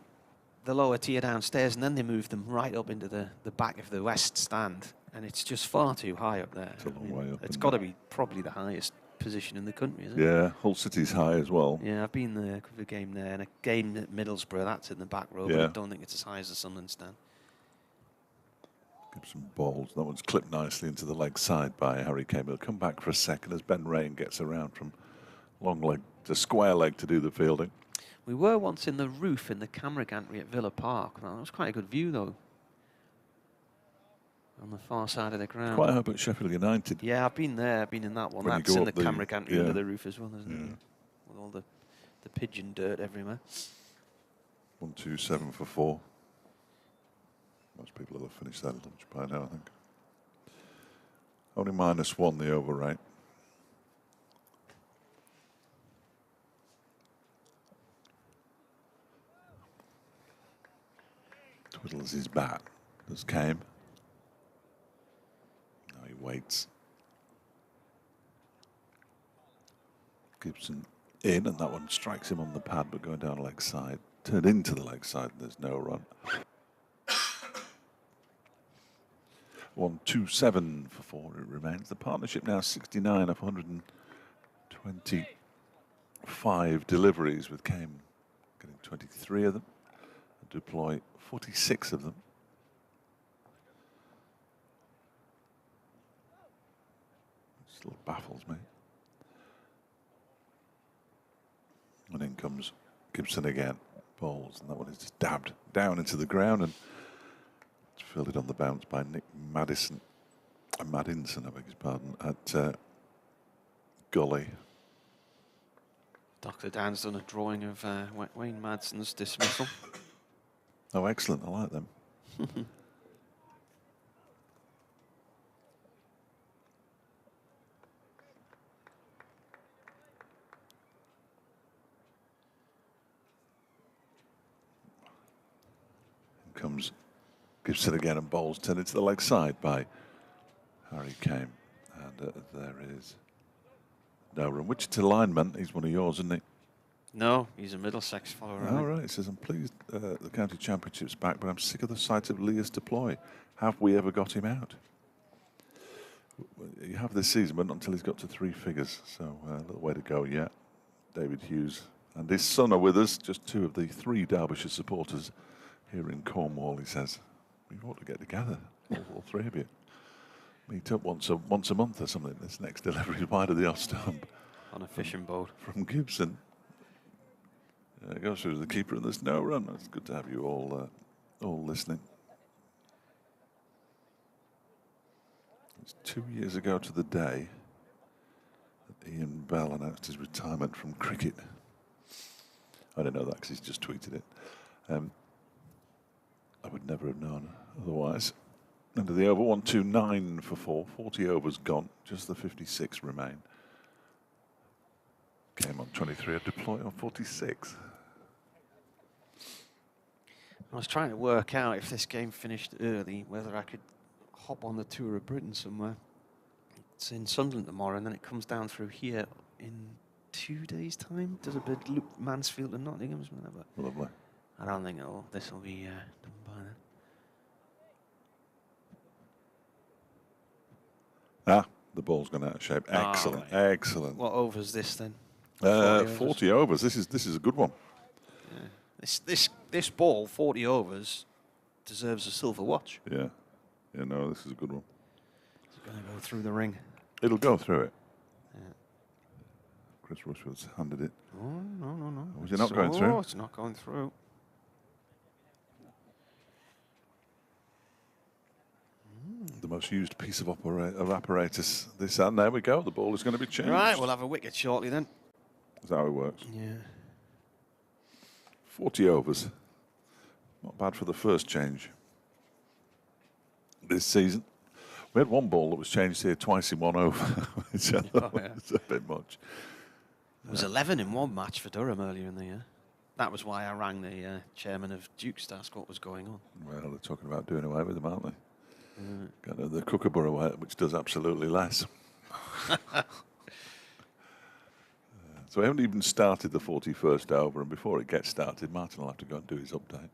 Speaker 1: the lower tier downstairs, and then they moved them right up into the back of the west stand, and it's just far too high up there.
Speaker 2: It's a long way up.
Speaker 1: It's got to be probably the highest position in the country, isn't it?
Speaker 2: Yeah, Hull City's high as well.
Speaker 1: Yeah, I've been there, covered a game there, and a game at Middlesbrough, that's in the back row, but I don't think it's as high as the Sunderland stand.
Speaker 2: Give some balls. That one's clipped nicely into the leg side by Harry Kane. He'll come back for a second as Ben Rain gets around from long leg to square leg to do the fielding.
Speaker 1: We were once in the roof in the camera gantry at Villa Park. Well, that was quite a good view, though, on the far side of the ground.
Speaker 2: Quite up at Sheffield United.
Speaker 1: Yeah, I've been there. I've been in that one.
Speaker 2: When
Speaker 1: That's in the camera gantry under the roof as well, isn't it? With all the pigeon dirt everywhere.
Speaker 2: 1-2-7 for 4. Most people will have finished that lunch by now, I think. Only -1 the over rate. Twiddles his bat. Does Kame. Now he waits. Gibson in, and that one strikes him on the pad, but going down leg side. Turned into the leg side, and there's no run. 1-2-7 for 4 it remains. The partnership now 69 of 125 deliveries, with Kame getting 23 of them and Deploy 46 of them. Still baffles me. And in comes Gibson again. Bowls, and that one is just dabbed down into the ground and fielded on the bounce by Nick Madinson, I beg his pardon, at Gully.
Speaker 1: Dr. Dan's done a drawing of Wayne Madsen's dismissal.
Speaker 2: Oh, excellent. I like them. In comes Gibson again, and bowls turned into the leg side by Harry Kame. And there is no run. Wichita lineman, he's one of yours, isn't he?
Speaker 1: No, he's a Middlesex follower.
Speaker 2: All right, he says, I'm pleased the county championship's back, but I'm sick of the sight of Leah's deploy. Have we ever got him out? You have this season, but not until he's got to 3 figures. So a little way to go yet. David Hughes and his son are with us, just 2 of the 3 Derbyshire supporters here in Cornwall, he says. We ought to get together, all 3 of you. Meet up once a month or something. This next delivery is wide of the off stump.
Speaker 1: On a fishing boat.
Speaker 2: From Gibson. It goes through the keeper, and there's no run. It's good to have you all listening. It's 2 years ago to the day that Ian Bell announced his retirement from cricket. I don't know that because he's just tweeted it. I would never have known otherwise. Under the over, 1-2-9 for 4. 40 overs gone. Just the 56 remain. Came on 23, a deploy on 46.
Speaker 1: I was trying to work out if this game finished early, whether I could hop on the Tour of Britain somewhere. It's in Sunderland tomorrow, and then it comes down through here in 2 days' time. Does a bit loop Mansfield and Nottingham, something like that.
Speaker 2: Lovely.
Speaker 1: I don't think this will be done by then.
Speaker 2: The ball's gone out of shape. Excellent,
Speaker 1: right.
Speaker 2: Excellent.
Speaker 1: What over is this then?
Speaker 2: 40 overs. This is a good one.
Speaker 1: Yeah. This ball, 40 overs, deserves a silver watch.
Speaker 2: Yeah. Yeah, no, this is a good one.
Speaker 1: It's going to go through the ring.
Speaker 2: It'll go through it.
Speaker 1: Yeah.
Speaker 2: Chris Rushford's handed it.
Speaker 1: Oh, no.
Speaker 2: Was it not going through?
Speaker 1: It's not going through.
Speaker 2: The most used piece of apparatus this and there we go. The ball is going to be changed.
Speaker 1: Right, we'll have a wicket shortly then.
Speaker 2: That's how it works.
Speaker 1: Yeah.
Speaker 2: 40 overs. Not bad for the first change this season. We had one ball that was changed here twice in 1 over, which I thought was a bit much.
Speaker 1: It was 11 in one match for Durham earlier in the year. That was why I rang the chairman of Dukes to ask what was going on.
Speaker 2: Well, they're talking about doing away with them, aren't they? Got the Kookaburra way, which does absolutely less. So we haven't even started the 41st over, and before it gets started, Martin will have to go and do his update.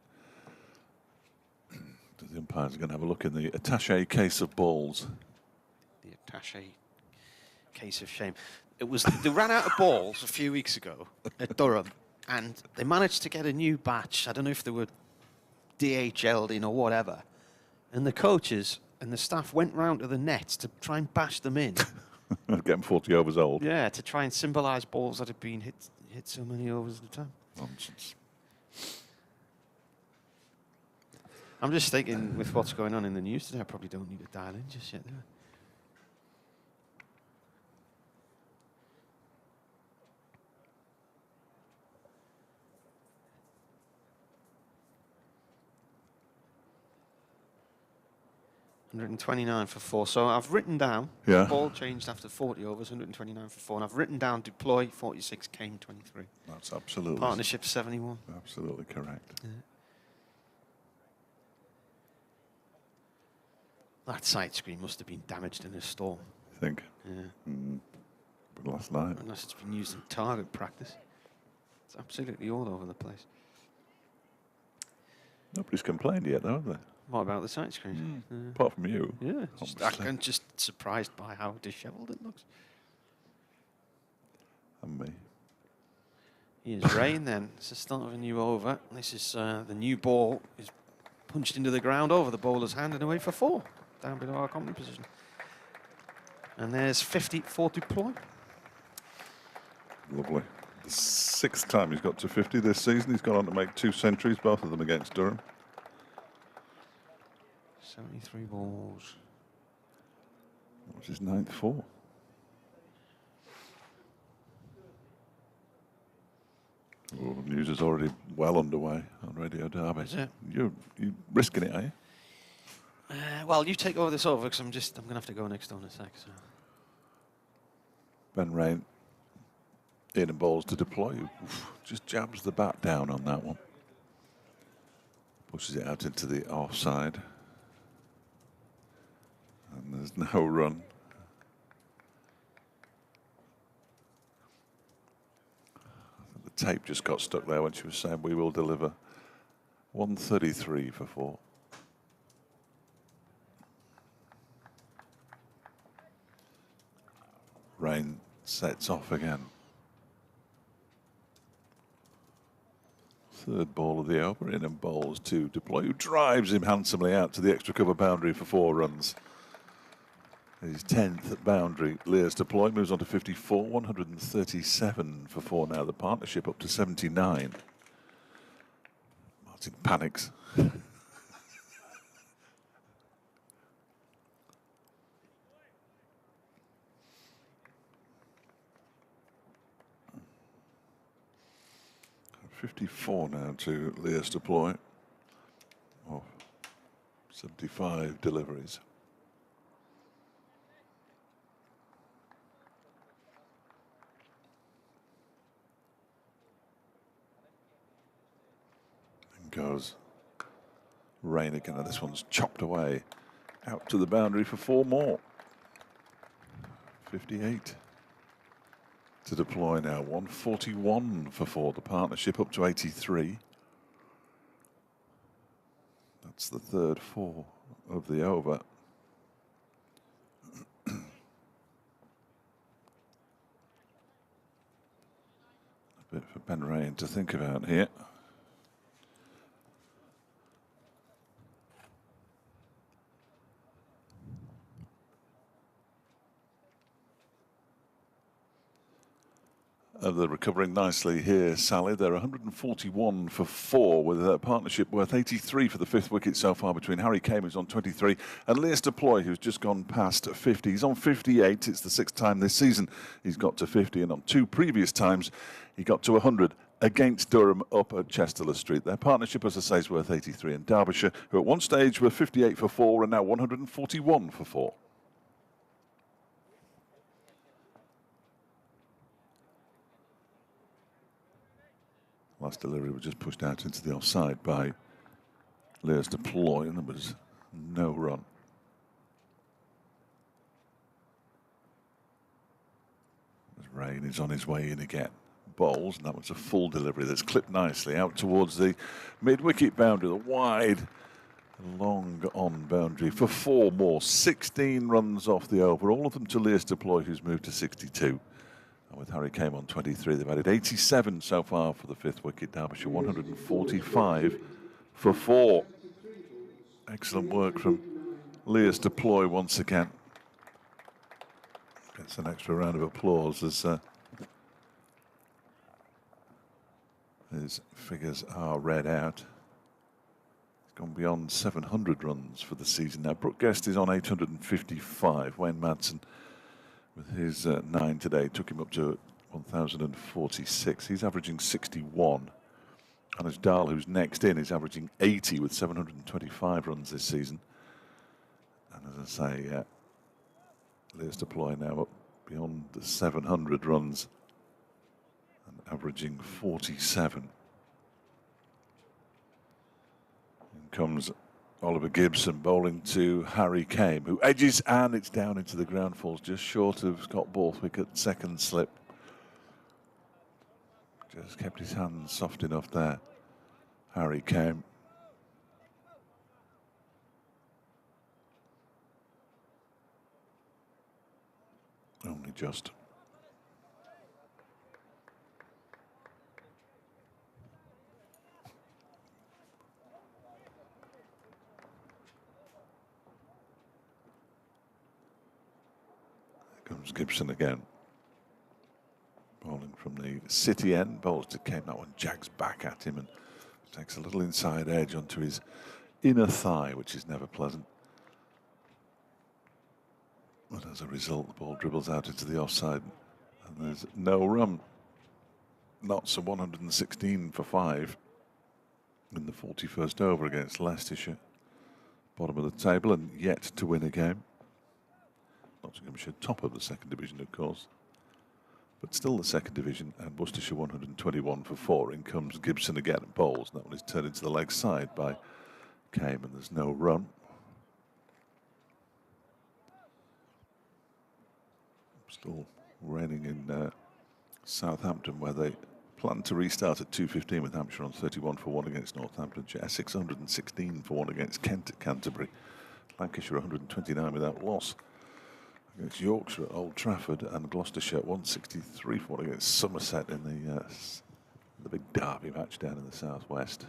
Speaker 2: The umpires are going to have a look in the attaché case of balls.
Speaker 1: The attaché case of shame. It was they ran out of balls a few weeks ago at Durham, and they managed to get a new batch. I don't know if they were DHL'd in or whatever. And the coaches and the staff went round to the nets to try and bash them in.
Speaker 2: Getting 40 overs old.
Speaker 1: Yeah, to try and symbolise balls that had been hit so many overs at a time.
Speaker 2: Nonsense.
Speaker 1: I'm just thinking, with what's going on in the news today, I probably don't need to dial in just yet, do I? 129 for 4. So I've written down, ball changed after 40 overs, 129 for 4. And I've written down deploy 46, came 23.
Speaker 2: That's absolutely.
Speaker 1: Partnership 71.
Speaker 2: Absolutely correct.
Speaker 1: Yeah. That side screen must have been damaged in a storm.
Speaker 2: You think?
Speaker 1: Yeah.
Speaker 2: But last night.
Speaker 1: Unless it's been used in target practice. It's absolutely all over the place.
Speaker 2: Nobody's complained yet, though, have they?
Speaker 1: What about the side screen?
Speaker 2: Apart from you.
Speaker 1: Yeah, I'm just surprised by how dishevelled it looks.
Speaker 2: And me.
Speaker 1: Here's rain then. It's the start of a new over. This is the new ball is punched into the ground over the bowler's hand and away for 4. Down below our comedy position. And there's 50 for deploy.
Speaker 2: Lovely. The 6th time he's got to 50 this season. He's gone on to make 2 centuries, both of them against Durham.
Speaker 1: 73 balls.
Speaker 2: That was his 9th 4. Oh, the news is already well underway on Radio Derby.
Speaker 1: Is it?
Speaker 2: You're risking it, are you?
Speaker 1: Well, you take over this over because I'm going to have to go next door in a sec. So.
Speaker 2: Ben Rain in and balls to deploy. Oof, just jabs the bat down on that one. Pushes it out into the offside. And there's no run. The tape just got stuck there when she was saying we will deliver. 133 for 4. Rain sets off again. 3rd ball of the over, in and bowls to deploy, who drives him handsomely out to the extra cover boundary for 4 runs. His 10th boundary. Lear's deploy moves on to 54, 137 for 4 now. The partnership up to 79. Martin panics. $54 now to Lear's deploy. Oh, 75 deliveries. Goes Rain again, and this one's chopped away out to the boundary for 4 more. 58 to deploy now. 141 for 4. The partnership up to 83. That's the 3rd 4 of the over. A bit for Ben Rain to think about here. They're recovering nicely here, Sally. They're 141 for 4 with a partnership worth 83 for the 5th wicket so far between Harry Kane, who's on 23, and Lewis Deploy, who's just gone past 50. He's on 58. It's the 6th time this season he's got to 50, and on 2 previous times he got to 100 against Durham up at Chester Street. Their partnership, as I say, is worth 83. And Derbyshire, who at one stage were 58 for 4, are now 141 for 4. Last delivery was just pushed out into the offside by Lewis Deploy, and there was no run. As Rain is on his way in again. Bowls, and that was a full delivery that's clipped nicely out towards the mid-wicket boundary, the wide, long on boundary for 4 more. 16 runs off the over, all of them to Lewis Deploy, who's moved to 62. And with Harry Kane on 23, they've added 87 so far for the 5th wicket. Derbyshire 145 for 4. Excellent work from Lewis Deploy once again. Gets an extra round of applause as his figures are read out. He's gone beyond 700 runs for the season now. Brooke Guest is on 855. Wayne Madsen, with his 9 today, took him up to 1,046. He's averaging 61. Anuj Dahl, who's next in, is averaging 80 with 725 runs this season. And as I say, Lewis Deploy now up beyond the 700 runs and averaging 47. In comes Oliver Gibson bowling to Harry Kane, who edges, and it's down into the ground, falls just short of Scott Borthwick at second slip. Just kept his hands soft enough there, Harry Kane. Only just. Comes Gibson again. Bowling from the city end, bowls to Kane. That one jags back at him and takes a little inside edge onto his inner thigh, which is never pleasant. But as a result, the ball dribbles out into the offside, and there's no run. Notts are 116 for 5 in the 41st over against Leicestershire. Bottom of the table and yet to win a game. Nottinghamshire top of the 2nd division, of course, but still the 2nd division, and Worcestershire 121 for 4. In comes Gibson again at bowls, and that one is turned into the leg side by Kane, and there's no run. Still raining in Southampton, where they plan to restart at 2:15 with Hampshire on 31 for 1 against Northamptonshire. Essex 116 for 1 against Kent at Canterbury. Lancashire 129 without loss against Yorkshire at Old Trafford, and Gloucestershire 163 for 1 against Somerset in the big derby match down in the southwest.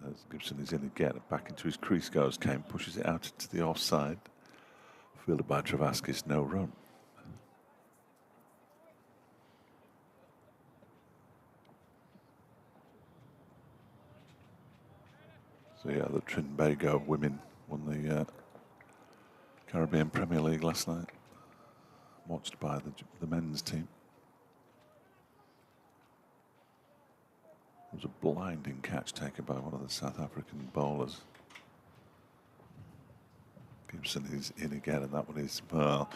Speaker 2: As Gibson is in again, back into his crease goes Kane, pushes it out to the offside. Fielded by Travaskis, no run. So yeah, the Trinbago women won the Caribbean Premier League last night, watched by the men's team. It was a blinding catch taken by one of the South African bowlers. Gibson is in again, and that one is, well,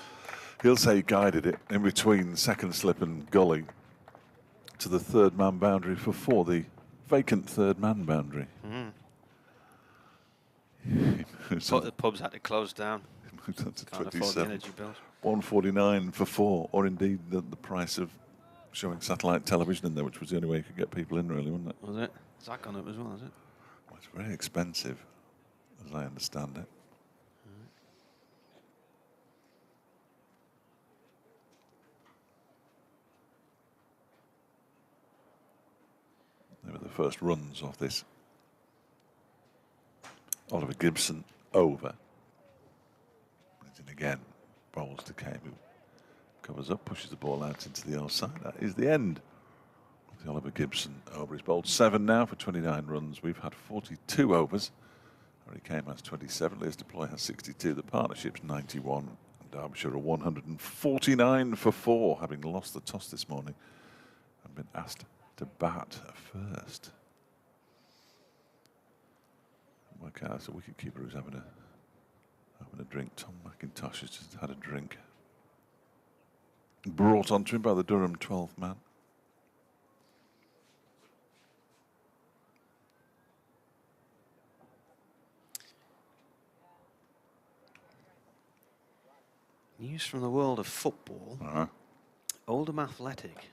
Speaker 2: he'll say he guided it in between second slip and gully to the 3rd man boundary for 4, the vacant 3rd man boundary.
Speaker 1: The pubs had to close down.
Speaker 2: That's
Speaker 1: Can't afford the energy bills.
Speaker 2: 149 for 4, or indeed the price of showing satellite television in there, which was the only way you could get people in, really, wasn't it?
Speaker 1: Was it? Zach on it as well, is it?
Speaker 2: Well, it's very expensive, as I understand it. They were the first runs off this Oliver Gibson over. He's in again, bowls to Kane, who Covers up, pushes the ball out into the outside. That is the end. The Oliver Gibson over. He's bowled 7 now for 29 runs. We've had 42 overs. Harry Kane has 27. Liz Deploy has 62. The partnership's 91. And Derbyshire are 149 for 4, having lost the toss this morning and been asked to bat first. Work out as a wicketkeeper who's having a drink. Tom McIntosh has just had a drink. Brought onto him by the Durham 12th man.
Speaker 1: News from the world of football. Oldham Athletic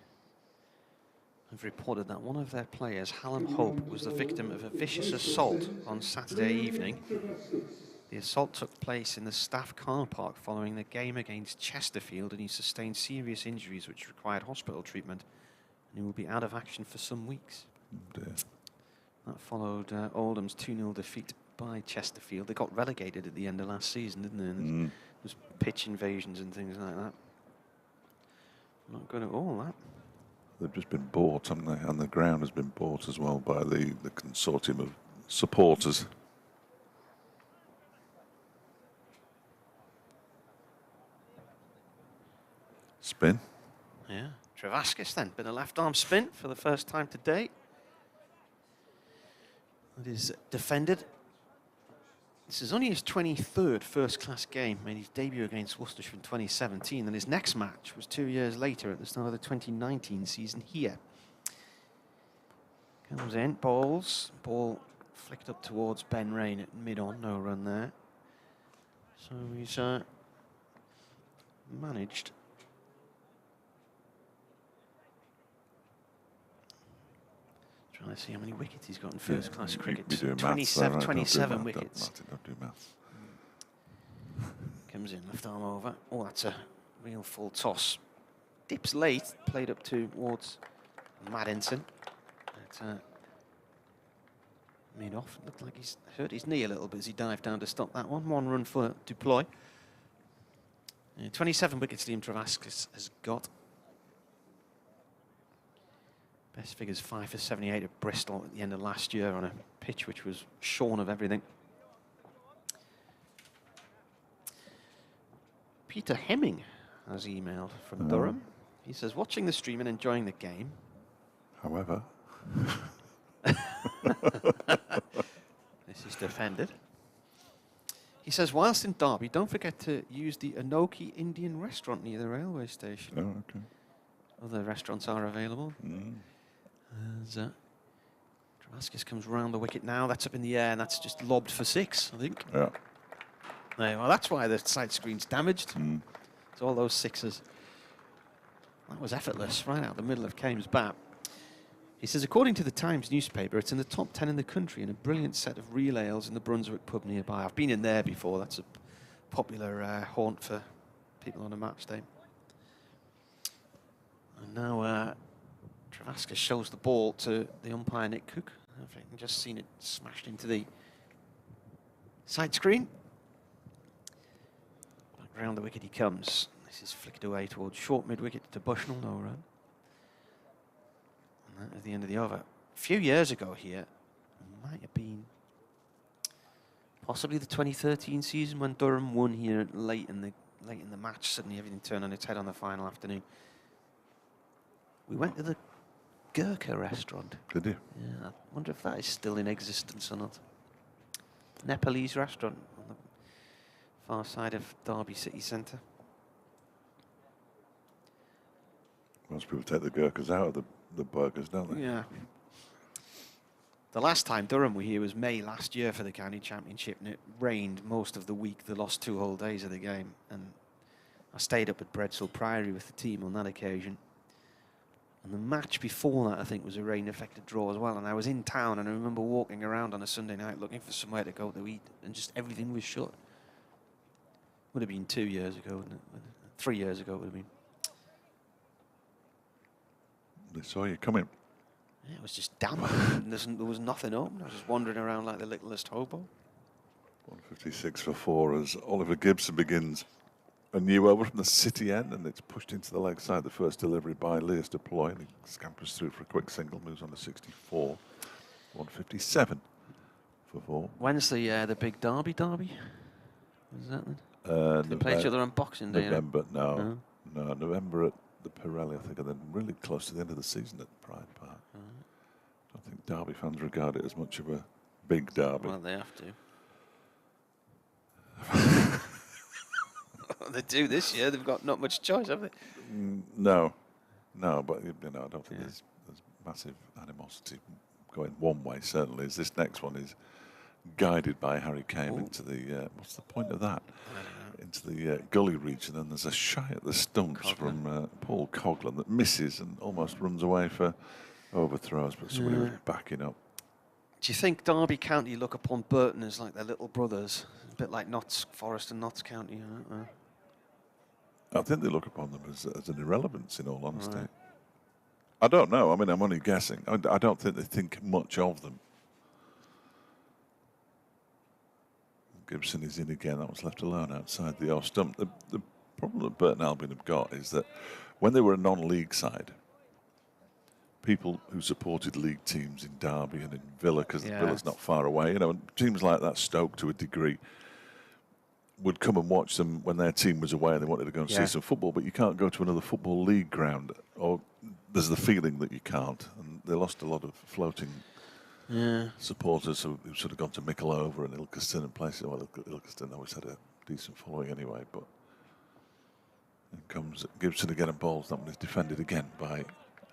Speaker 1: have reported that one of their players, Hallam Hope, was the victim of a vicious assault on Saturday evening. The assault took place in the staff car park following the game against Chesterfield, and he sustained serious injuries which required hospital treatment, and he will be out of action for some weeks. That followed Oldham's 2-0 defeat by Chesterfield. They got relegated at the end of last season, didn't they? And there was pitch invasions and things like that. Not good at all, that.
Speaker 2: They've just been bought, haven't they? And the ground has been bought as well by the consortium of supporters. Spin.
Speaker 1: Yeah, Travaskis then, been a left-arm spin for the first time today. It is defended. This is only his 23rd first-class game, made his debut against Worcestershire in 2017, and his next match was 2 years later at the start of the 2019 season here. Comes in, bowls, ball flicked up towards Ben Rain at mid-on, no run there. So he's managed. Trying to see how many wickets he's got in first-class cricket. 27 wickets.
Speaker 2: Don't do maths.
Speaker 1: Comes in, left arm over. Oh, that's a real full toss. Dips late, played up towards Maddinson. Mid-off. Looked like he's hurt his knee a little bit as he dived down to stop that one. 1 run for Deploy. 27 wickets Liam Travaskis has got. Best figures 5 for 78 at Bristol at the end of last year on a pitch which was shorn of everything. Peter Hemming has emailed from Durham. He says, watching the stream and enjoying the game.
Speaker 2: However.
Speaker 1: This is defended. He says, whilst in Derby, don't forget to use the Anoki Indian restaurant near the railway station.
Speaker 2: Oh, okay.
Speaker 1: Other restaurants are available. As Travaskis comes round the wicket now. That's up in the air, and that's just lobbed for 6, I think.
Speaker 2: Yeah.
Speaker 1: Well, that's why the side screen's damaged. It's all those 6s. That was effortless, right out the middle of Kane's bat. He says, according to the Times newspaper, it's in the top 10 in the country and a brilliant set of real ales in the Brunswick pub nearby. I've been in there before. That's a popular haunt for people on a match day. And now Travaskis shows the ball to the umpire, Nick Cook. I've just seen it smashed into the side screen. Back round the wicket he comes. This is flicked away towards short mid-wicket to Bushnell, no run. And that is the end of the over. A few years ago here, might have been possibly the 2013 season when Durham won here late in the match. Suddenly everything turned on its head on the final afternoon. We went to the Gurkha restaurant.
Speaker 2: Did you?
Speaker 1: Yeah, I wonder if that is still in existence or not. Nepalese restaurant on the far side of Derby city centre.
Speaker 2: Most people take the Gurkhas out of the burgers, don't they?
Speaker 1: Yeah. The last time Durham were here was May last year for the county championship, and it rained most of the week. They lost 2 whole days of the game, and I stayed up at Bredsall Priory with the team on that occasion. And the match before that, I think, was a rain-affected draw as well. And I was in town, and I remember walking around on a Sunday night looking for somewhere to go to eat, and just everything was shut. Would have been 2 years ago, wouldn't it? 3 years ago, it would have been.
Speaker 2: They saw you coming.
Speaker 1: Yeah, it was just damp. There was nothing open. I was just wandering around like the littlest hobo.
Speaker 2: 156 for 4 as Oliver Gibson begins a new over from the city end, and it's pushed into the leg side. The first delivery by Leas Deploy, and he scampers through for a quick single, moves on to 64, 157 for 4.
Speaker 1: When's the big Derby? Is that then? They play each other on Boxing Day.
Speaker 2: November, no, November at the Pirelli, I think, and then really close to the end of the season at Pride Park. I don't think Derby fans regard it as much of a big derby.
Speaker 1: Well, they have to. They do this year. They've got not much choice, have they?
Speaker 2: No, but I don't think there's massive animosity going one way. Certainly, as this next one is guided by Harry Kane into the. What's the point of that? Into the gully region, and there's a shy at the stumps from Paul Coughlin that misses and almost runs away for overthrows, but somebody was backing up.
Speaker 1: Do you think Derby County look upon Burton as like their little brothers, a bit like Notts Forest and Notts County?
Speaker 2: I think they look upon them as an irrelevance, in all honesty. Right. I don't know. I mean, I'm only guessing. I don't think they think much of them. Gibson is in again. That was left alone outside the off stump. The problem that Burton Albion have got is that when they were a non-league side, people who supported league teams in Derby and in Villa, because Villa's not far away, teams like that, Stoke to a degree, would come and watch them when their team was away and they wanted to go and see some football, but you can't go to another football league ground, or there's the feeling that you can't. And they lost a lot of floating supporters who sort of gone to Mickleover and Ilkeston and places. Well, Ilkeston always had a decent following anyway, but in comes Gibson again and bowls. That one is defended again by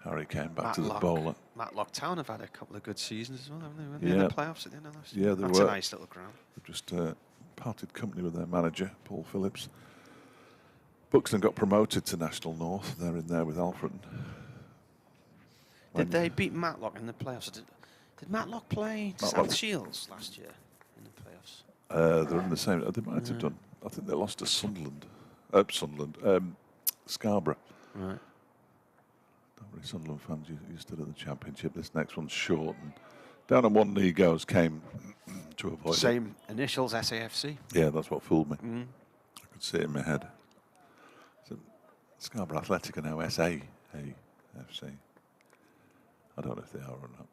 Speaker 2: Harry Kane back to the bowler.
Speaker 1: Matlock Town have had a couple of good seasons as well, haven't they? In the playoffs at the end of last year.
Speaker 2: Yeah,
Speaker 1: That's a nice little ground.
Speaker 2: They've just parted company with their manager, Paul Phillips. Buxton got promoted to National North. They're in there with Alfreton.
Speaker 1: Did they beat Matlock in the playoffs? Did Matlock play South Shields last year in the playoffs?
Speaker 2: They're in the same. They might have done. I think they lost to Sunderland. Scarborough.
Speaker 1: Right.
Speaker 2: Don't really Sunderland fans. You stood at the Championship. This next one's short. And down on one knee goes Kane to avoid
Speaker 1: Same initials, SAFC.
Speaker 2: Yeah, that's what fooled me. I could see it in my head. So Scarborough Athletic are now SAFC. I don't know if they are or not.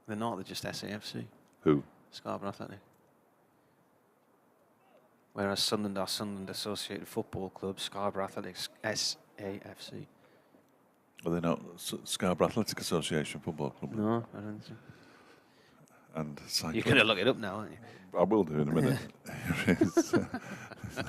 Speaker 1: They're not, they're just SAFC.
Speaker 2: Who?
Speaker 1: Scarborough Athletic. Whereas Sunderland are Sunderland Associated Football Club, Scarborough Athletics SAFC.
Speaker 2: Are they not Scarborough Athletic Association Football Club?
Speaker 1: No, I don't think so.
Speaker 2: And cycling.
Speaker 1: You're going to look it up now, aren't you?
Speaker 2: I will do in a minute. Here is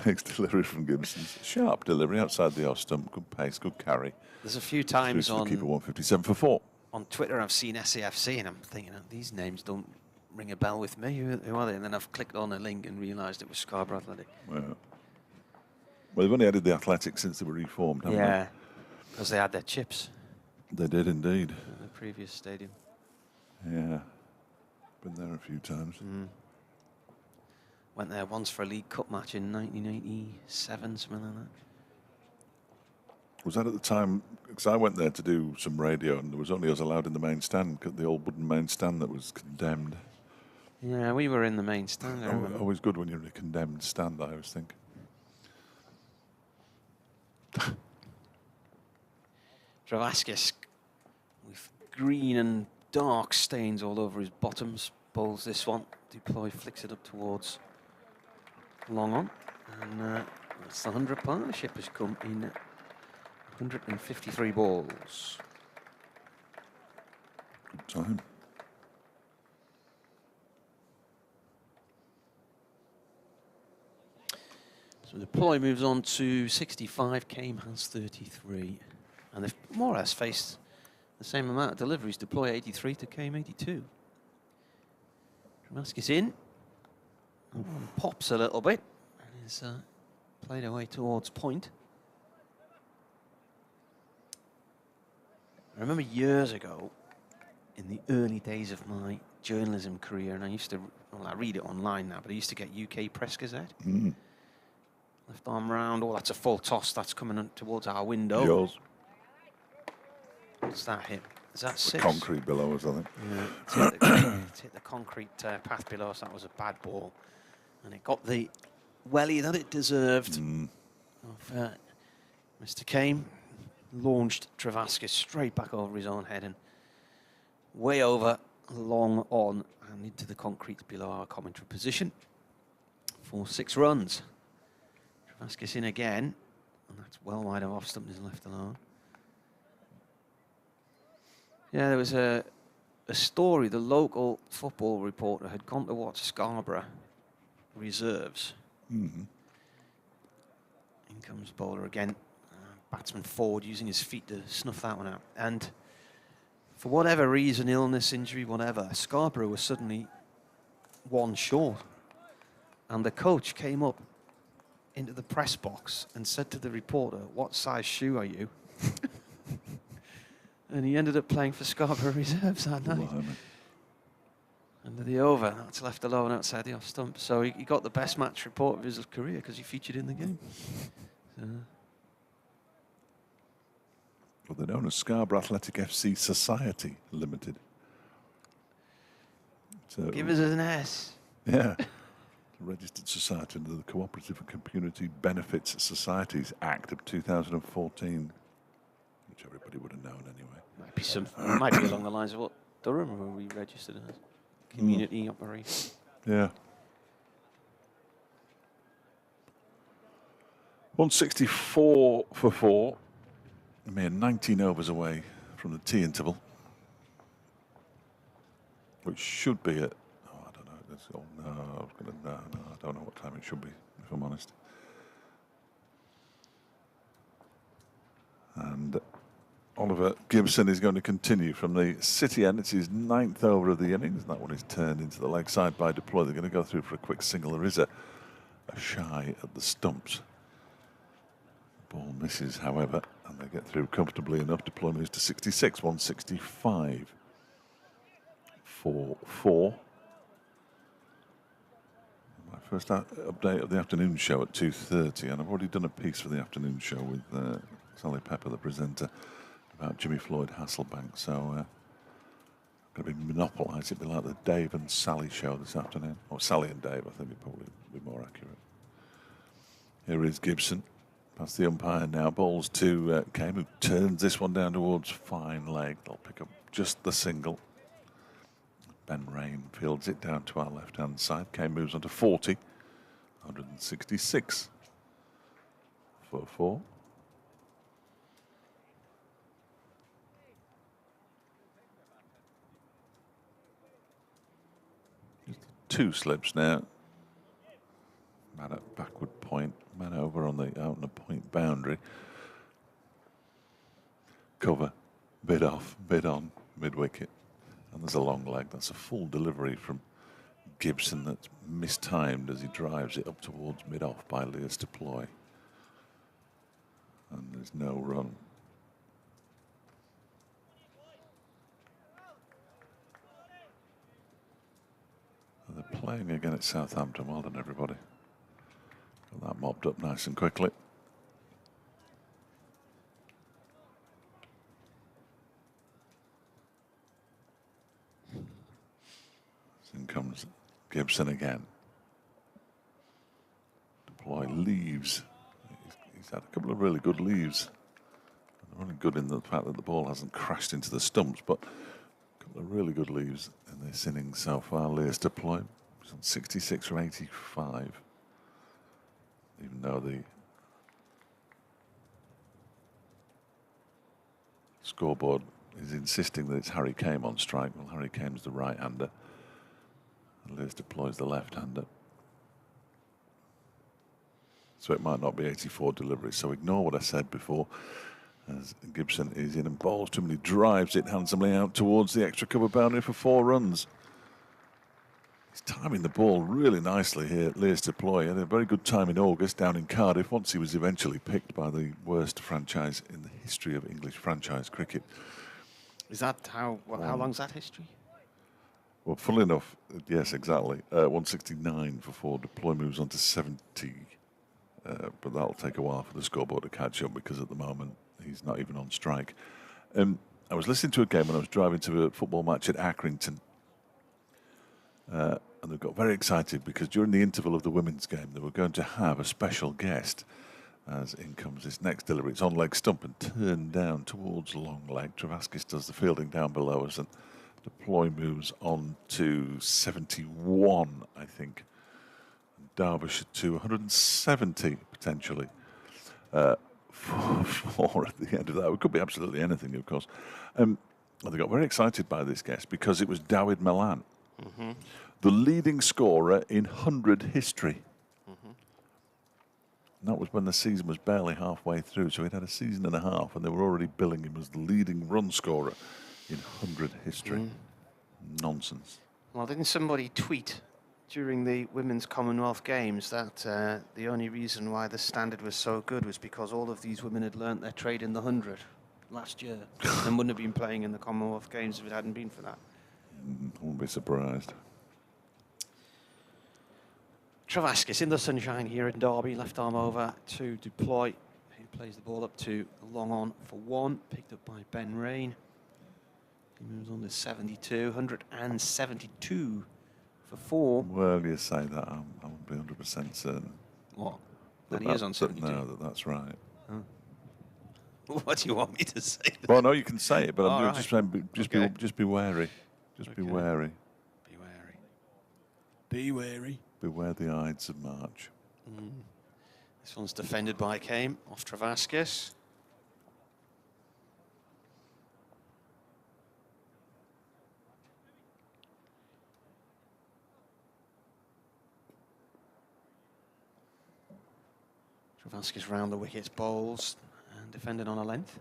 Speaker 2: next delivery from Gibson's. Sharp delivery outside the off stump. Good pace, good carry.
Speaker 1: There's a few times on
Speaker 2: keeper 157 for 4.
Speaker 1: On Twitter I've seen SAFC and I'm thinking, these names don't ring a bell with me. Who are they? And then I've clicked on a link and realised it was Scarborough Athletic.
Speaker 2: Well, they've only added the Athletics since they were reformed, haven't they?
Speaker 1: Because they had their chips.
Speaker 2: They did indeed.
Speaker 1: At the previous stadium.
Speaker 2: Yeah. Been there a few times.
Speaker 1: Went there once for a League Cup match in 1987, something like that.
Speaker 2: Was that at the time? Because I went there to do some radio and there was only us allowed in the main stand, the old wooden main stand that was condemned.
Speaker 1: Yeah, we were in the main stand, I remember.
Speaker 2: Always good when you're in a condemned stand, I always think.
Speaker 1: Travaskis with green and dark stains all over his bottoms bowls this one. Deploy flicks it up towards long on. And that's the 100 partnership has come in 153 balls.
Speaker 2: Good time.
Speaker 1: So Deploy moves on to 65. Kame has 33. And they've more or less faced the same amount of deliveries. Deploy 83 to Kame 82. Travaskis in. Pops a little bit. And is played away towards point. I remember years ago, in the early days of my journalism career, and I used to, well, I read it online now, but I used to get UK Press Gazette. Left arm round, that's a full toss, that's coming on towards our window.
Speaker 2: Yours.
Speaker 1: What's that hit? Is that 6?
Speaker 2: The concrete below us, I think.
Speaker 1: Yeah, it's hit the concrete path below us. That was a bad ball. And it got the welly that it deserved. Of, Mr. Kane launched Travaskis straight back over his own head and way over, long on, and into the concrete below our commentary position for 6 runs. Travaskis in again, and that's well wide of off stump, is left alone. Yeah, there was a story. The local football reporter had gone to watch Scarborough reserves. In comes bowler again. Batsman forward using his feet to snuff that one out. And for whatever reason, illness, injury, whatever, Scarborough was suddenly 1 short. And the coach came up into the press box and said to the reporter, "What size shoe are you?" And he ended up playing for Scarborough reserves that night. Under the over, that's left alone outside the off stump. So he got the best match report of his career because he featured in the game.
Speaker 2: Well, they're known as Scarborough Athletic FC Society Limited. So,
Speaker 1: give us an S.
Speaker 2: Yeah. A registered society under the Cooperative and Community Benefits Societies Act of 2014, which everybody would have known anyway.
Speaker 1: Might be along the lines of what Durham were we registered as. Community operation.
Speaker 2: Yeah. 164 for 4. A mere 19 overs away from the tea interval, which should be at, I don't know. I don't know what time it should be, if I'm honest. And Oliver Gibson is going to continue from the city end. It's his 9th over of the innings. That one is turned into the leg side by Deploy. They're going to go through for a quick single. There is a shy at the stumps. The ball misses, however, and they get through comfortably enough. Deploy moves to 66, 165 for 4. My first update of the afternoon show at 2:30, and I've already done a piece for the afternoon show with Sally Pepper, the presenter, about Jimmy Floyd Hasselbank. So I'm going to be monopolised. It'll be like the Dave and Sally show this afternoon. Or Sally and Dave, I think would probably be more accurate. Here is Gibson. Past the umpire now. Balls to Kane, who turns this one down towards fine leg. They'll pick up just the single. Ben Rain fields it down to our left-hand side. Kane moves on to 40. 166 for 4. Just 2 slips now. Man at backward point. Man over on the out on the point boundary. Cover. Bid off. Bid on. Mid-wicket. And there's a long leg. That's a full delivery from Gibson that's mistimed as he drives it up towards mid-off by Leas Deploy. And there's no run. And they're playing again at Southampton. Well done, everybody. Got that mopped up nice and quickly. In comes Gibson again. Deploy leaves. He's had a couple of really good leaves. They're only good in the fact that the ball hasn't crashed into the stumps, but a couple of really good leaves in this innings so far. Leas Deploy. He's on 66 or 85. Even though the scoreboard is insisting that it's Harry Kane on strike. Well, Harry Kane's the right-hander. And Leas Deploys the left-hander. So it might not be 84 deliveries. So ignore what I said before. As Gibson is in and bowls to him, and he drives it handsomely out towards the extra cover boundary for 4 runs. He's timing the ball really nicely here at Leas Deploy. He had a very good time in August down in Cardiff, once he was eventually picked by the worst franchise in the history of English franchise cricket.
Speaker 1: Is that how long's that history?
Speaker 2: Well, funnily enough, yes, exactly. 169 for 4. Deploy moves on to 70. But that'll take a while for the scoreboard to catch up because at the moment he's not even on strike. I was listening to a game when I was driving to a football match at Accrington. And and they got very excited because during the interval of the women's game, they were going to have a special guest. As in comes this next delivery. It's on leg stump and turned down towards long leg. Travaskis does the fielding down below us, and Deploy moves on to 71, I think. Derbyshire to 170, potentially. For at the end of that. It could be absolutely anything, of course. They got very excited by this guest because it was Dawid Malan, the leading scorer in 100 history. And that was when the season was barely halfway through, so he'd had a season and a half, and they were already billing him as the leading run scorer in 100 history. Nonsense.
Speaker 1: Well, didn't somebody tweet during the Women's Commonwealth Games that the only reason why the standard was so good was because all of these women had learnt their trade in the 100 last year and wouldn't have been playing in the Commonwealth Games if it hadn't been for that?
Speaker 2: I wouldn't be surprised.
Speaker 1: Travaskis in the sunshine here in Derby, left arm over to Deploy. He plays the ball up to long on for one, picked up by Ben Rain. He moves on to 72, 172 for four.
Speaker 2: Well, you say that, I wouldn't be 100% certain.
Speaker 1: What? That he is on 72?
Speaker 2: No, that's right.
Speaker 1: Oh. What do you want me to say?
Speaker 2: Well, no, you can say it, but I'm
Speaker 1: right.
Speaker 2: just saying, just be wary. Just be wary.
Speaker 1: Be wary. Be wary.
Speaker 2: Beware the Ides of March.
Speaker 1: This one's defended by Kame, off Travaskis. Travaskis round the wickets, bowls, and defended on a length.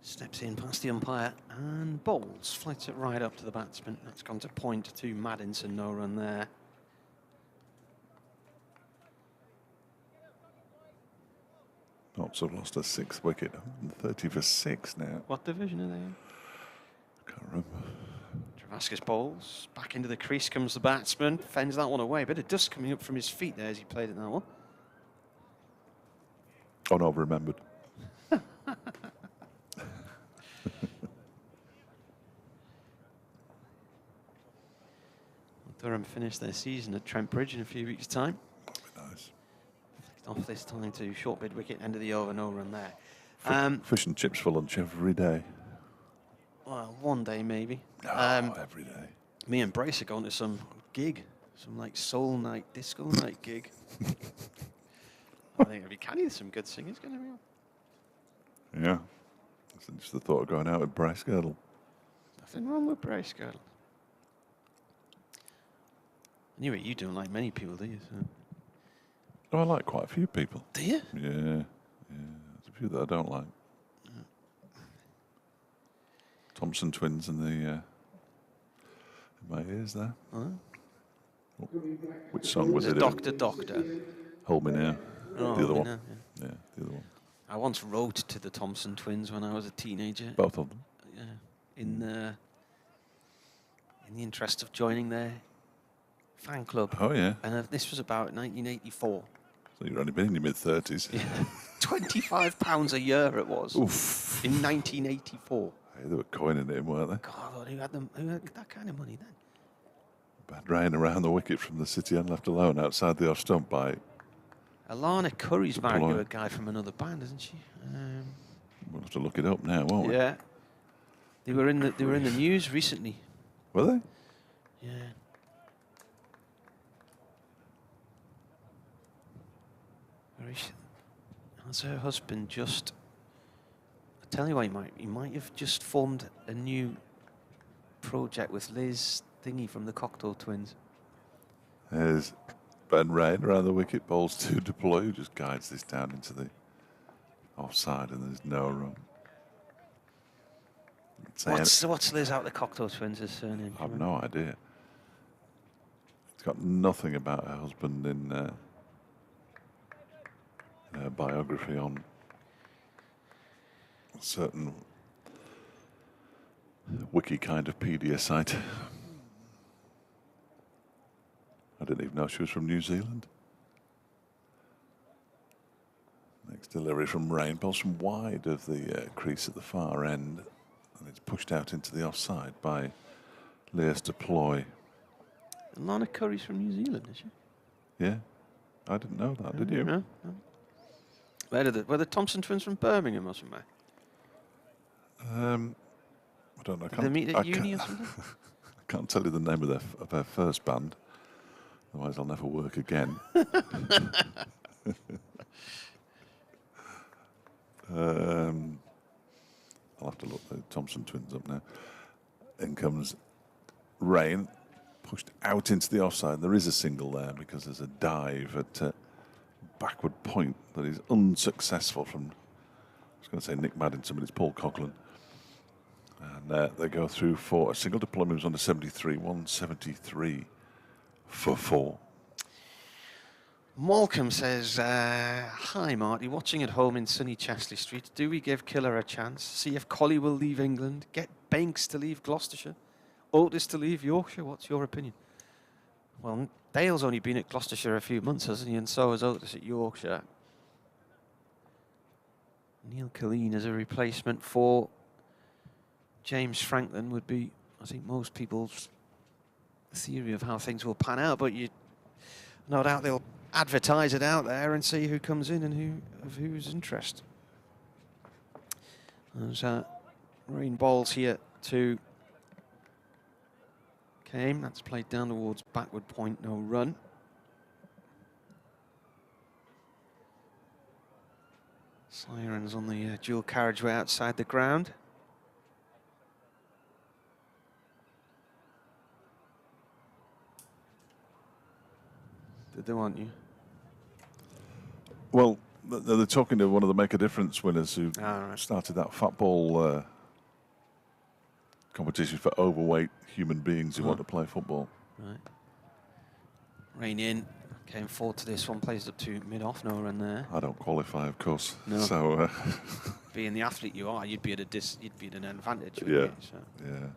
Speaker 1: Steps in past the umpire and bowls, flights it right up to the batsman. That's gone to point to Maddinson, no run there.
Speaker 2: Notts have lost a sixth wicket, 30 for 6 now.
Speaker 1: What division are they in?
Speaker 2: I can't remember.
Speaker 1: Travaskis bowls, back into the crease comes the batsman, fends that one away. Bit of dust coming up from his feet there as he played at that one.
Speaker 2: Oh no, I've remembered.
Speaker 1: Durham finished their season at Trent Bridge in a few weeks' time.
Speaker 2: That'd be nice.
Speaker 1: Off this time to short mid wicket, end of the over, no run there.
Speaker 2: Fish and chips for lunch every day.
Speaker 1: Well, one day maybe.
Speaker 2: No, every day.
Speaker 1: Me and Bryce are going to some gig, some like soul night, disco night gig. I think it'll be canny. There's some good singers going to be on.
Speaker 2: Yeah. Just the thought of going out with Bryce Girdle.
Speaker 1: Nothing wrong with Bryce Girdle. Anyway, you don't like many people, do you? So.
Speaker 2: Oh, I like quite a few people.
Speaker 1: Do you?
Speaker 2: Yeah. There's a few that I don't like. Thompson twins in my ears there. Which song was it?
Speaker 1: Doctor.
Speaker 2: Hold Me Now.
Speaker 1: Oh,
Speaker 2: the other one.
Speaker 1: Now,
Speaker 2: Yeah, the other one.
Speaker 1: I once wrote to the Thompson twins when I was a teenager.
Speaker 2: Both of them.
Speaker 1: Yeah. In the interest of joining their fan club.
Speaker 2: Oh, yeah.
Speaker 1: And this was about 1984.
Speaker 2: So you've only been in your mid-30s.
Speaker 1: Yeah. £25 a year it was.
Speaker 2: Oof.
Speaker 1: In 1984.
Speaker 2: Hey, they were coining it in, weren't they?
Speaker 1: God, who had that kind of money then?
Speaker 2: Bad rain around the wicket from the city and left alone outside the off stump by...
Speaker 1: Alana Curry's married to a guy from another band, isn't she?
Speaker 2: We'll have to look it up now, won't we?
Speaker 1: Yeah. They were in the news recently.
Speaker 2: Were they?
Speaker 1: Yeah. Has her husband just... I tell you what, he might have just formed a new project with Liz Thingy from the Cocktail Twins.
Speaker 2: There's Ben Rain around the wicket, bowls to Deploy, who just guides this down into the offside, and there's no run.
Speaker 1: What's Liz out the Cocktail Twins' surname?
Speaker 2: I have no idea. It's got nothing about her husband in her biography on a certain wiki kind of pedia site. I didn't even know she was from New Zealand. Next delivery from Rain. Ball's from wide of the crease at the far end. And it's pushed out into the offside by Leas de Ploy.
Speaker 1: Lana Curry's from New Zealand, is she?
Speaker 2: Yeah. I didn't know that, did you?
Speaker 1: No. Were the Thompson twins from Birmingham or something?
Speaker 2: I don't know.
Speaker 1: Did they meet at uni or something?
Speaker 2: I can't tell you the name of their first band. Otherwise, I'll never work again. I'll have to look the Thompson twins up now. In comes Rain, pushed out into the offside. There is a single there because there's a dive at backward point that is unsuccessful from, I was going to say Nick Maddington, but it's Paul Coughlin. And they go through for a single deployment was under 73, 173 for 4.
Speaker 1: Malcolm says, hi Marty, watching at home in sunny Chesley Street. Do we give Killer a chance? See if Colley will leave England. Get Banks to leave Gloucestershire. Otis to leave Yorkshire. What's your opinion? Well, Dale's only been at Gloucestershire a few months, hasn't he? And so has Otis at Yorkshire. Neil Killeen as a replacement for James Franklin would be, I think, most people's theory of how things will pan out. But you, no doubt they'll advertise it out there and see who comes in and whose interest. There's Rain balls here to Kame. That's played down towards backward point, no run. Sirens on the dual carriageway outside the ground. Did they want you?
Speaker 2: Well, they're talking to one of the Make a Difference winners who started that fat ball competition for overweight human beings who want to play football.
Speaker 1: Right. Rain in, came forward to this one, plays up to mid-off, no run there.
Speaker 2: I don't qualify, of course.
Speaker 1: No.
Speaker 2: So,
Speaker 1: being the athlete you are, you'd be at an advantage.
Speaker 2: Yeah.
Speaker 1: You? So.
Speaker 2: Yeah.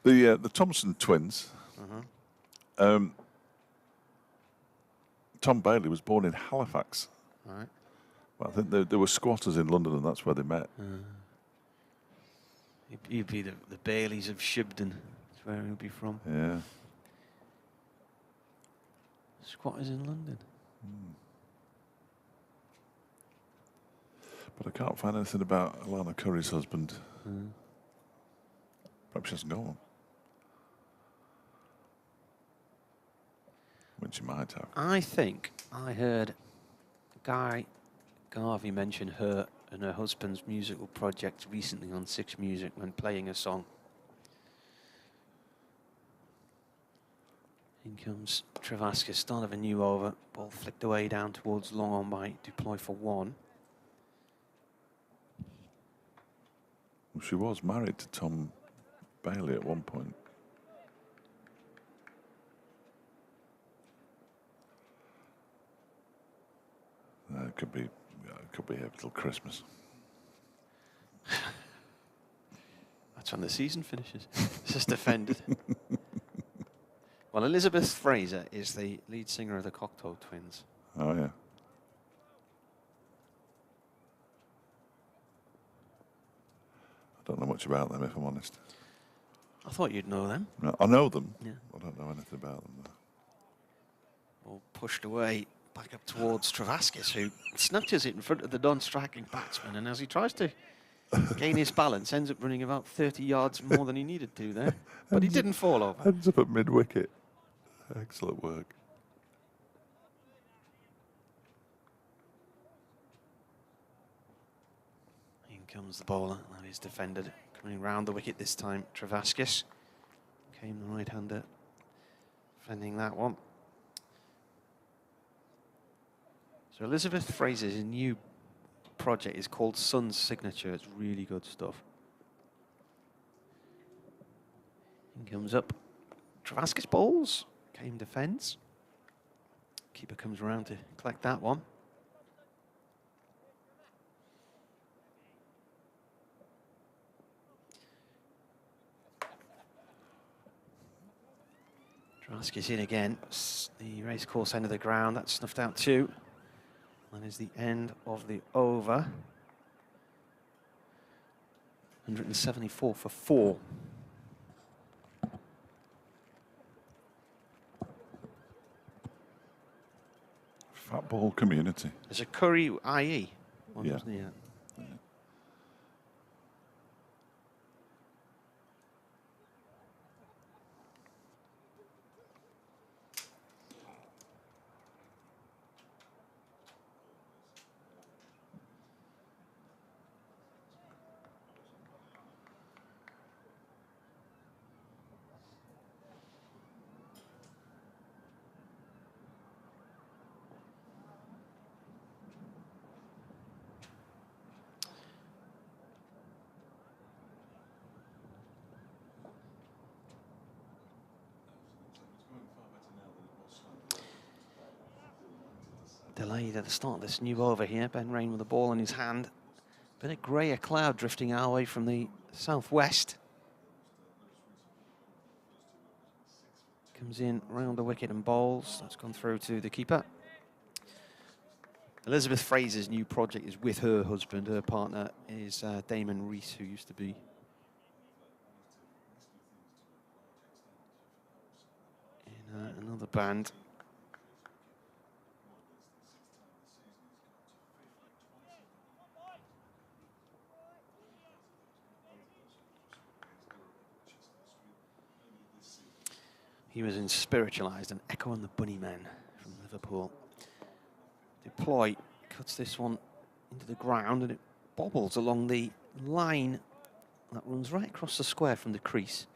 Speaker 2: The Thompson twins. Tom Bailey was born in Halifax.
Speaker 1: Right.
Speaker 2: Well, I think they were squatters in London, and that's where they met.
Speaker 1: You'd be the Baileys of Shibden. That's where he'll be from.
Speaker 2: Yeah.
Speaker 1: Squatters in London.
Speaker 2: But I can't find anything about Alana Curry's husband. Perhaps she hasn't got one. When she might have.
Speaker 1: I think I heard Guy Garvey mention her and her husband's musical project recently on Six Music when playing a song. In comes Travascus, start of a new over. Ball flicked away down towards long on by Deploy for 1.
Speaker 2: Well, she was married to Tom Bailey at one point. It could be here till Christmas.
Speaker 1: That's when the season finishes. It's just defended. Well, Elizabeth Fraser is the lead singer of the Cocteau Twins.
Speaker 2: Oh, yeah. I don't know much about them, if I'm honest.
Speaker 1: I thought you'd know them.
Speaker 2: No, I know them.
Speaker 1: Yeah.
Speaker 2: I don't know anything about them.
Speaker 1: All pushed away back up towards Travascus, who snatches it in front of the non-striking batsman, and as he tries to gain his balance, ends up running about 30 yards more than he needed to there. But he didn't fall over.
Speaker 2: Ends up at mid-wicket. Excellent work.
Speaker 1: In comes the bowler. That is defended. Coming round the wicket this time, Travascus. Came the right-hander, defending that one. So Elizabeth Fraser's new project is called Sun's Signature. It's really good stuff. In comes up. Travascus bowls. Came defends. Keeper comes around to collect that one. Travasky's in again. The racecourse end of the ground. That's snuffed out too. That is the end of the over. 174 for 4.
Speaker 2: Fat ball community.
Speaker 1: There's a Curry IE one,
Speaker 2: Yeah.
Speaker 1: wasn't he? Yeah. Delayed at the start of this new over here. Ben Rain with the ball in his hand. Bit of greyer cloud drifting our way from the southwest. Comes in round the wicket and bowls. That's gone through to the keeper. Elizabeth Fraser's new project is with her husband. Her partner is Damon Rees, who used to be in another band. He was in Spiritualised and Echo and the Bunnymen from Liverpool. Deploy cuts this one into the ground and it bobbles along the line that runs right across the square from the crease,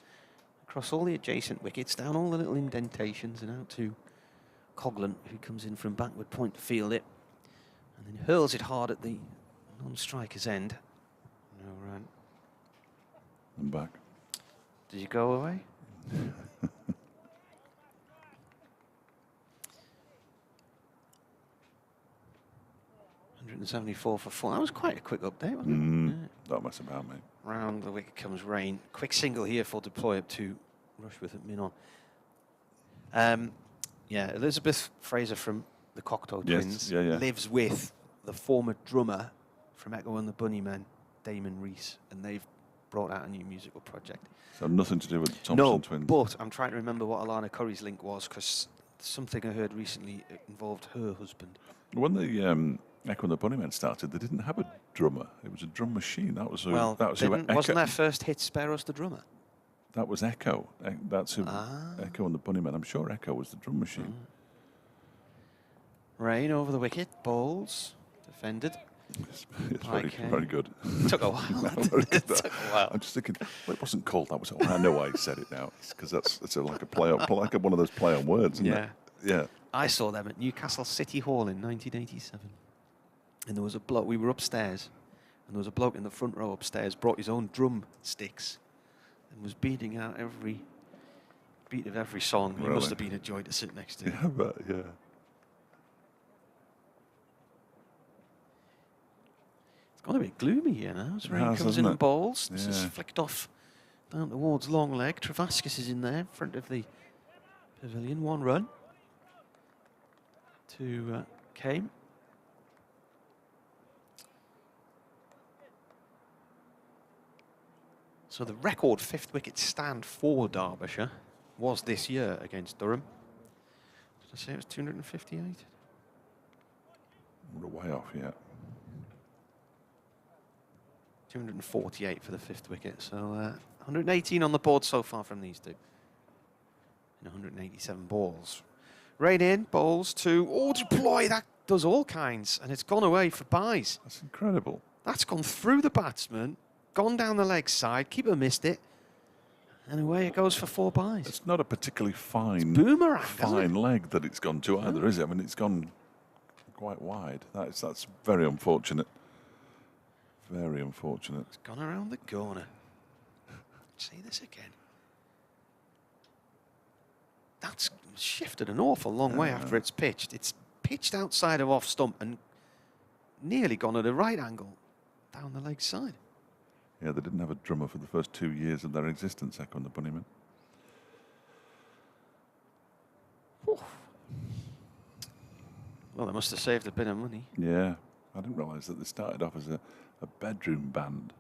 Speaker 1: across all the adjacent wickets, down all the little indentations and out to Coghlan, who comes in from backward point to field it, and then hurls it hard at the non-striker's end. No run.
Speaker 2: I'm back.
Speaker 1: Did you go away? 174 for 4. That was quite a quick update, wasn't it? Yeah.
Speaker 2: That must have been, mate.
Speaker 1: Round the wicket comes Rain. Quick single here for Deploy up to Rushworth at Minon. Yeah, Elizabeth Fraser from the Cocteau Twins lives with the former drummer from Echo and the Bunnymen, Damon Rees, and they've brought out a new musical project.
Speaker 2: So nothing to do with the Thompson Twins?
Speaker 1: No, but I'm trying to remember what Alana Curry's link was, because something I heard recently involved her husband.
Speaker 2: When the Echo and the Bunnymen started, they didn't have a drummer. It was a drum machine. That was who,
Speaker 1: wasn't their first hit Spare Us the Drummer?
Speaker 2: That was Echo. That's who Echo and the Bunnymen. I'm sure Echo was the drum machine.
Speaker 1: Rain over the wicket, bowls, defended.
Speaker 2: It's very good.
Speaker 1: Took a while. It took a while.
Speaker 2: I'm just thinking, well, it wasn't called that. Was it? I know why he said it now. Because it's like a play on, like one of those play on words, isn't it? Yeah.
Speaker 1: I saw them at Newcastle City Hall in 1987. And there was a bloke, we were upstairs, and there was a bloke in the front row upstairs, brought his own drum sticks and was beating out every beat of every song. Really? It must have been a joy to sit next to him.
Speaker 2: Yeah, but yeah.
Speaker 1: It's got a bit gloomy here now. As Rain comes in and bowls.
Speaker 2: Yeah.
Speaker 1: This is flicked off down towards long leg. Travascus is in there in front of the pavilion. 1 run to Kame. So the record 5th wicket stand for Derbyshire was this year against Durham. Did I say it was 258?
Speaker 2: We're way off yet.
Speaker 1: 248 for the 5th wicket. So 118 on the board so far from these two. And 187 balls. Rain in, bowls to, Deploy, that does all kinds. And it's gone away for byes.
Speaker 2: That's incredible.
Speaker 1: That's gone through the batsman, gone down the leg side, keeper missed it, and away it goes for 4 byes.
Speaker 2: It's not a particularly fine
Speaker 1: boomerang,
Speaker 2: leg that it's gone to either, is it? I mean, it's gone quite wide. That's very unfortunate. Very unfortunate.
Speaker 1: It's gone around the corner. See this again. That's shifted an awful long way after it's pitched. It's pitched outside of off stump and nearly gone at a right angle down the leg side.
Speaker 2: Yeah, they didn't have a drummer for the first 2 years of their existence, Echo and the Bunnymen.
Speaker 1: Ooh. Well, they must have saved a bit of money.
Speaker 2: Yeah, I didn't realise that they started off as a bedroom band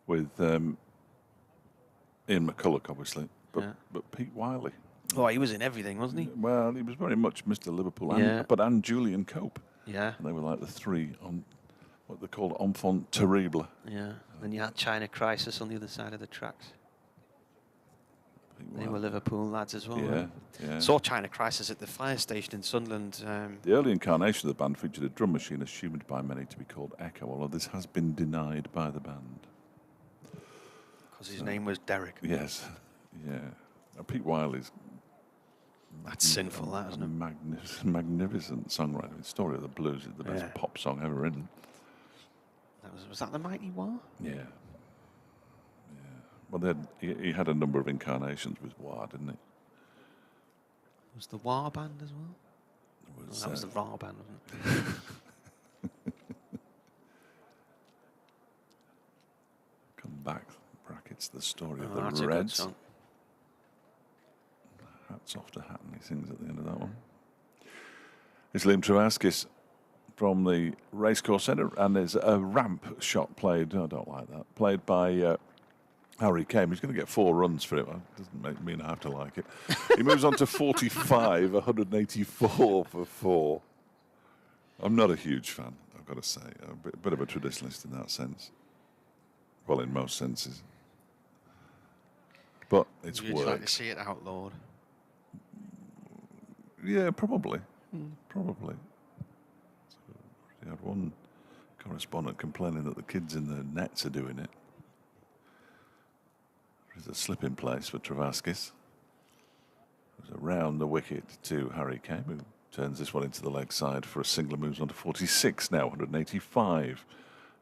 Speaker 2: with Ian McCulloch, obviously, but Pete Wiley.
Speaker 1: Oh, he was in everything, wasn't he?
Speaker 2: Well, he was very much Mr. Liverpool, and Julian Cope.
Speaker 1: Yeah.
Speaker 2: And they were like the three on what they called enfant terrible.
Speaker 1: Yeah. Then you had China Crisis on the other side of the tracks. They were Liverpool lads as well.
Speaker 2: Yeah, yeah.
Speaker 1: Saw China Crisis at the fire station in Sunderland.
Speaker 2: The early incarnation of the band featured a drum machine assumed by many to be called Echo, although this has been denied by the band.
Speaker 1: Because his name was Derek.
Speaker 2: Yes, yeah. Pete Wiley's...
Speaker 1: That's sinful, that, isn't it?
Speaker 2: Magnificent songwriter. Story of the Blues is the best pop song ever written.
Speaker 1: Was that the Mighty War?
Speaker 2: Yeah. Well, he had a number of incarnations with Wah, didn't he?
Speaker 1: Was the Wah band as well? That was the Ra band, wasn't it?
Speaker 2: Come back, brackets, the story of
Speaker 1: that's
Speaker 2: the
Speaker 1: a good
Speaker 2: Reds.
Speaker 1: song.
Speaker 2: Hats off to Hatton, he sings at the end of that one. It's Liam Travaskis from the Racecourse Centre, and there's a ramp shot played, I don't like that, played by Harry Kane. He's going to get 4 runs for it. Well, doesn't mean I have to like it. He moves on to 45, 184 for 4. I'm not a huge fan, I've got to say. A bit of a traditionalist in that sense. Well, in most senses. But it's
Speaker 1: Would you like to see it outlawed?
Speaker 2: Yeah, probably. Probably. So we had one correspondent complaining that the kids in the nets are doing it. There's a slip in place for Travaskis. There's around the wicket to Harry Kane, who turns this one into the leg side for a single, moves on to 46 now, 185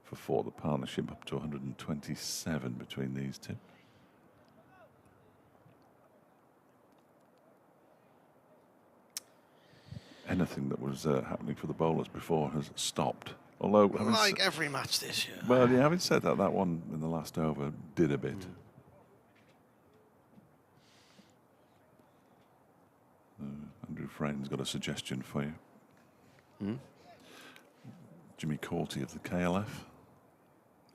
Speaker 2: for 4. The partnership up to 127 between these two. Anything that was happening for the bowlers before has stopped. Although,
Speaker 1: like every match this year.
Speaker 2: Well, yeah, having said that, that one in the last over did a bit. Andrew Frayn's got a suggestion for you. Jimmy Courty of the KLF.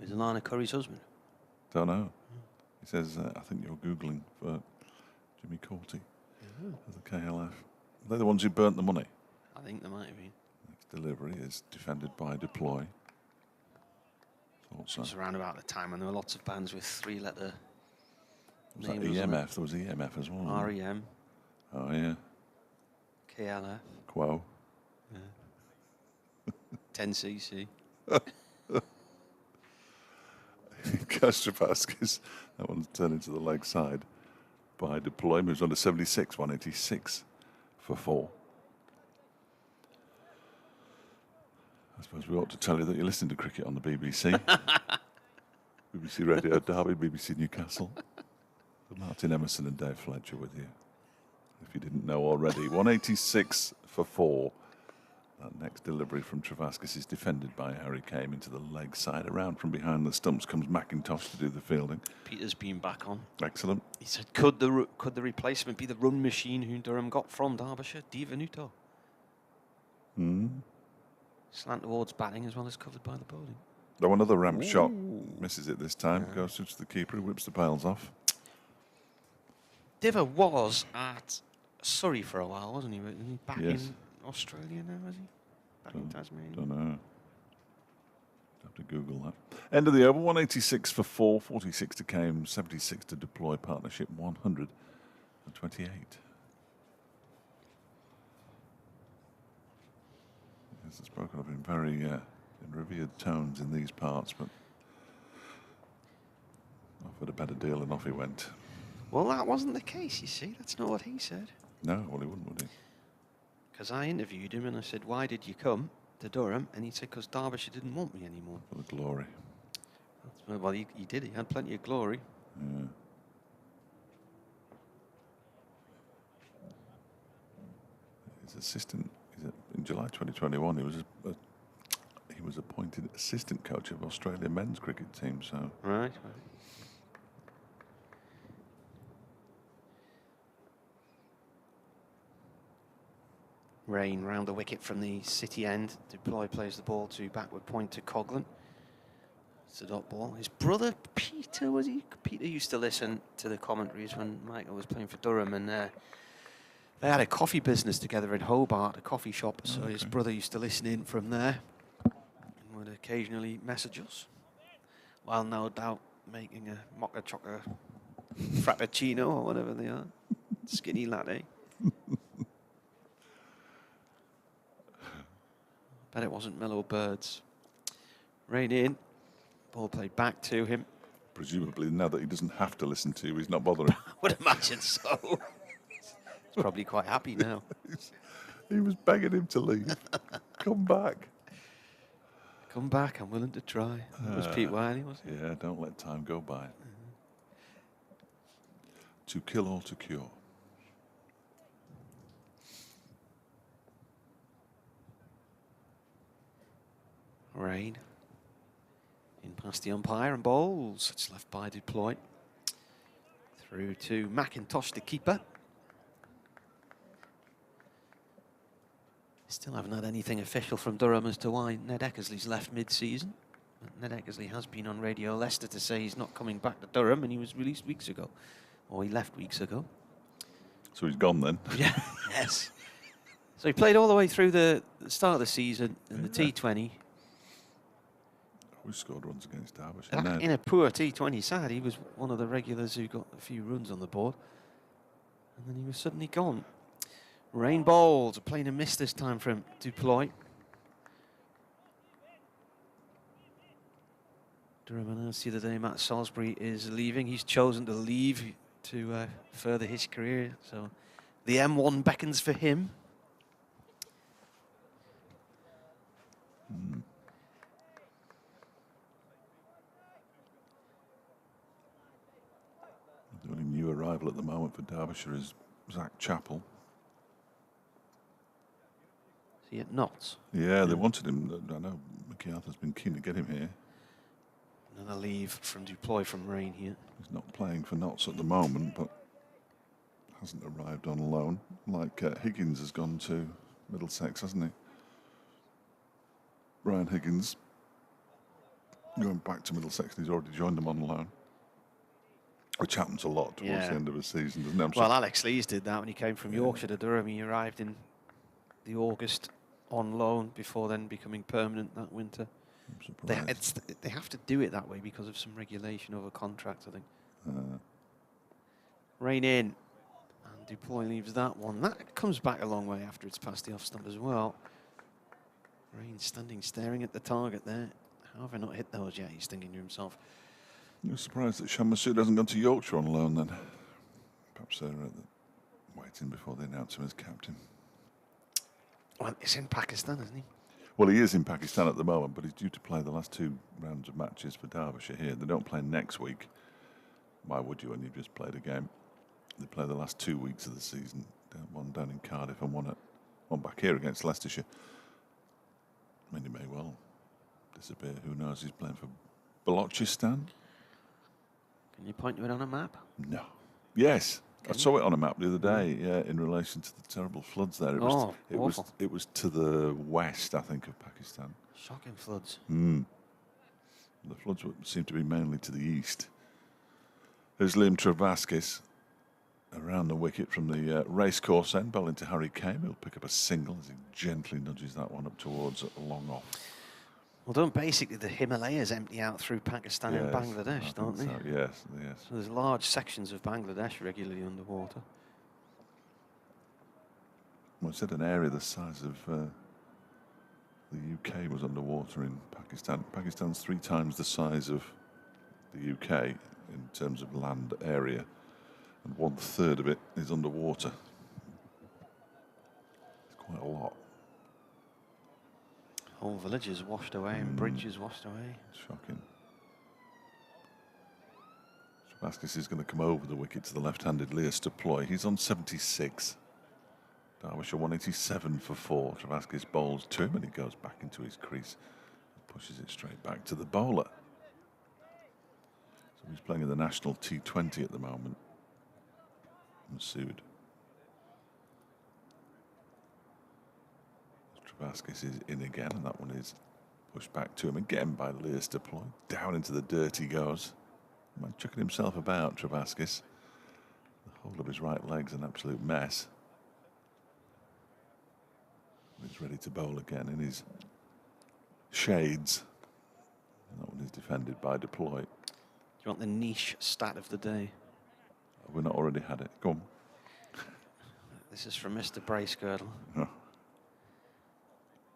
Speaker 1: Is Alana Curry's husband?
Speaker 2: Don't know. He says, I think you're Googling for Jimmy Courty of the KLF. They're the ones who burnt the money.
Speaker 1: I think they might have been.
Speaker 2: Next delivery is defended by Deploy.
Speaker 1: It was around about the time when there were lots of bands with 3-letter
Speaker 2: names. Was that EMF? There was EMF as well.
Speaker 1: REM.
Speaker 2: Oh, yeah.
Speaker 1: KLF.
Speaker 2: Quo.
Speaker 1: Yeah. 10cc.
Speaker 2: Kastrapaskis. That one's turned into the leg side by Deploy. Moves on to 76, 186 for 4. I suppose we ought to tell you that you're listening to cricket on the BBC. BBC Radio Derby, BBC Newcastle. Martin Emerson and Dave Fletcher with you. If you didn't know already. 186 for 4. That next delivery from Travaskis is defended by Harry Kane into the leg side. Around from behind the stumps comes McIntosh to do the fielding.
Speaker 1: Peter's been back on.
Speaker 2: Excellent.
Speaker 1: He said, could the replacement be the run machine who Durham got from Derbyshire, Divenuto? Slant towards batting as well as covered by the bowling.
Speaker 2: Though another ramp shot misses it this time. Goes through to the keeper who whips the bails off.
Speaker 1: Diver was at Surrey for a while, wasn't he? Back in Australia now, is he? Back in Tasmania?
Speaker 2: Don't know. Have to Google that. End of the over, 186 for 4, 46 to Kane, 76 to Deploy. Partnership 128. Yes, it's broken up in very in revered tones in these parts, but offered a better deal and off he went.
Speaker 1: Well, that wasn't the case, you see. That's not what he said.
Speaker 2: No, well, he wouldn't, would he?
Speaker 1: Because I interviewed him and I said, why did you come to Durham? And he said, because Derbyshire didn't want me anymore.
Speaker 2: For the glory.
Speaker 1: Well, he did. He had plenty of glory.
Speaker 2: Yeah. His assistant, in July 2021, he was appointed assistant coach of Australia men's cricket team. So
Speaker 1: Right. Rain round the wicket from the City end. Deploy plays the ball to backward point to Coghlan. It's a dot ball. His brother Peter, was he? Peter used to listen to the commentaries when Michael was playing for Durham, and they had a coffee business together in Hobart, a coffee shop. So his brother used to listen in from there and would occasionally message us, while no doubt making a mocha chocolate frappuccino or whatever they are, skinny latte. Bet it wasn't Mellow Birds. Rain in. Ball played back to him.
Speaker 2: Presumably now that he doesn't have to listen to you, he's not bothering.
Speaker 1: I would imagine so. He's probably quite happy now.
Speaker 2: He was begging him to leave. Come back.
Speaker 1: Come back, I'm willing to try. That was Pete Wiley, wasn't it?
Speaker 2: Yeah, don't let time go by. To kill or to cure.
Speaker 1: Rain. In past the umpire and bowls. It's left by Deploy. Through to McIntosh, the keeper. Still haven't had anything official from Durham as to why Ned Eckersley's left mid-season. Ned Eckersley has been on Radio Leicester to say he's not coming back to Durham, and he was released weeks ago. Or he left weeks ago.
Speaker 2: So he's gone then?
Speaker 1: Yeah, yes. So he played all the way through the start of the season in the T20.
Speaker 2: We scored runs against Derbyshire.
Speaker 1: In a poor T20 side, he was one of the regulars who got a few runs on the board. And then he was suddenly gone. Rain bowls, playing a miss this time from Deploy. Durham announced the other day Matt Salisbury is leaving. He's chosen to leave to further his career. So the M1 beckons for him.
Speaker 2: The only new arrival at the moment for Derbyshire is Zach Chappell.
Speaker 1: Is he at Notts?
Speaker 2: Yeah, they wanted him. I know Mickey Arthur's been keen to get him here.
Speaker 1: Another leave from Deploy from Rain here.
Speaker 2: He's not playing for Notts at the moment, but hasn't arrived on loan. Like Higgins has gone to Middlesex, hasn't he? Ryan Higgins going back to Middlesex, and he's already joined them on loan. Which happens a lot towards the end of a season, doesn't it?
Speaker 1: Well, Alex Lees did that when he came from Yorkshire to Durham. He arrived in the August on loan before then becoming permanent that winter. They have to do it that way because of some regulation over contracts, I think. Rain in. And Deploy leaves that one. That comes back a long way after it's past the off stump as well. Rain standing, staring at the target there. How have I not hit those yet? He's thinking to himself.
Speaker 2: You're surprised that Shan Masood hasn't gone to Yorkshire on loan then. Perhaps they're waiting before they announce him as captain.
Speaker 1: Well, he's in Pakistan, isn't he?
Speaker 2: Well, he is in Pakistan at the moment, but he's due to play the last 2 rounds of matches for Derbyshire here. They don't play next week. Why would you when you've just played a game? They play the last 2 weeks of the season. One down in Cardiff and one back here against Leicestershire. I mean, he may well disappear. Who knows? He's playing for Balochistan.
Speaker 1: Can you point to it on a map?
Speaker 2: No. Yes. I saw it on a map the other day, in relation to the terrible floods there. It was to the west, I think, of Pakistan.
Speaker 1: Shocking floods.
Speaker 2: The floods seem to be mainly to the east. There's Liam Travaskis around the wicket from the racecourse end, bowling to Harry Kame. He'll pick up a single as he gently nudges that one up towards a long off.
Speaker 1: Well, don't basically the Himalayas empty out through Pakistan and Bangladesh, don't they?
Speaker 2: So. Yes.
Speaker 1: So there's large sections of Bangladesh regularly underwater.
Speaker 2: Well, it said an area the size of the UK was underwater in Pakistan. Pakistan's 3 times the size of the UK in terms of land area, and 1/3 of it is underwater. It's quite a lot.
Speaker 1: Whole villages washed away and bridges washed away.
Speaker 2: Shocking. Travaskis is going to come over the wicket to the left-handed Leas Deploy. He's on 76. Derbyshire 187 for 4. Travaskis bowls to him and he goes back into his crease and pushes it straight back to the bowler. So he's playing in the national T20 at the moment. Masood. Travaskis is in again, and that one is pushed back to him again by Lewis Deploy. Down into the dirt he goes. Man chucking himself about, Travaskis. The whole of his right leg's an absolute mess. He's ready to bowl again in his shades. And that one is defended by Deploy.
Speaker 1: Do you want the niche stat of the day?
Speaker 2: Have we not already had it? Go on.
Speaker 1: This is from Mr. Bracegirdle.
Speaker 2: Oh.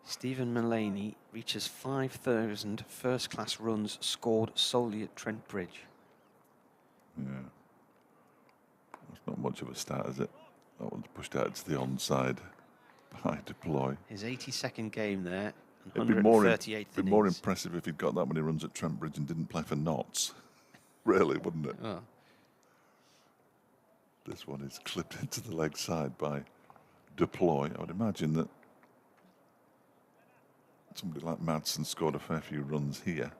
Speaker 1: Stephen Mullaney reaches 5,000 first-class runs scored solely at Trent Bridge.
Speaker 2: Yeah. That's not much of a stat, is it? That one's pushed out to the onside by Deploy.
Speaker 1: His 82nd game there,
Speaker 2: It'd
Speaker 1: 138th
Speaker 2: be more impressive if he'd got that many runs at Trent Bridge and didn't play for Notts. Really, wouldn't it?
Speaker 1: Oh.
Speaker 2: This one is clipped into the leg side by Deploy. I would imagine that somebody like Madsen scored a fair few runs here.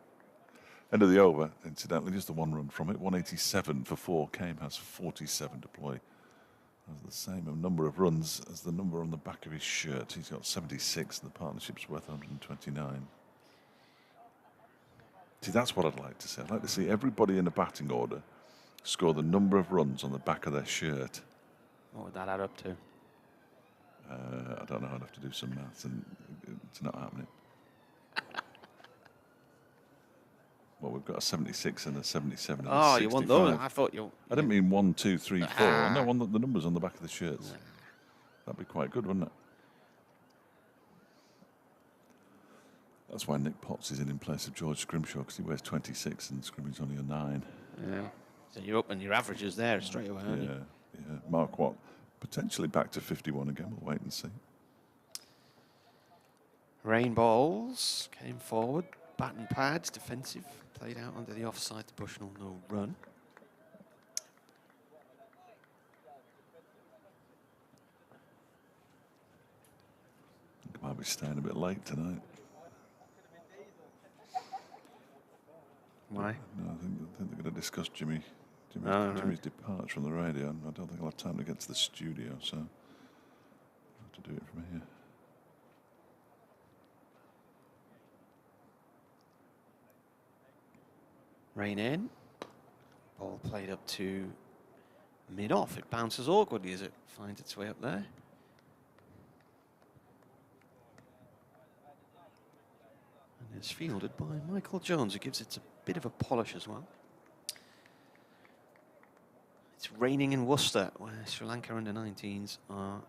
Speaker 2: End of the over, incidentally, just the one run from it. 187 for 4. Kame has 47. Deploy has the same number of runs as the number on the back of his shirt. He's got 76 and the partnership's worth 129. See, that's what I'd like to see. I'd like to see everybody in the batting order score the number of runs on the back of their shirt.
Speaker 1: What would that add up to?
Speaker 2: I don't know. I'd have to do some maths, and it's not happening. Well, we've got a 76 and a 77 and
Speaker 1: Oh,
Speaker 2: a 65.
Speaker 1: you want those? I thought you...
Speaker 2: I didn't mean 1, 2, 3, 4. No, on the numbers on the back of the shirts. That'd be quite good, wouldn't it? That's why Nick Potts is in place of George Scrimshaw, because he wears 26 and Scrim's only a 9.
Speaker 1: Yeah. So you're up and your averages there straight away, aren't you?
Speaker 2: Yeah. Mark Watt potentially back to 51 again. We'll wait and see.
Speaker 1: Rain balls came forward. Bat and pads, defensive. Played out under the offside to Bushnell, no run.
Speaker 2: I think I might be staying a bit late tonight.
Speaker 1: Why?
Speaker 2: No, I think they're going to discuss Jimmy's departure from the radio. And I don't think I'll have time to get to the studio, so I'll have to do it from here.
Speaker 1: Rain in. Ball played up to mid-off. It bounces awkwardly as it finds its way up there. And it's fielded by Michael Jones, who gives it a bit of a polish as well. It's raining in Worcester, where Sri Lanka under-19s are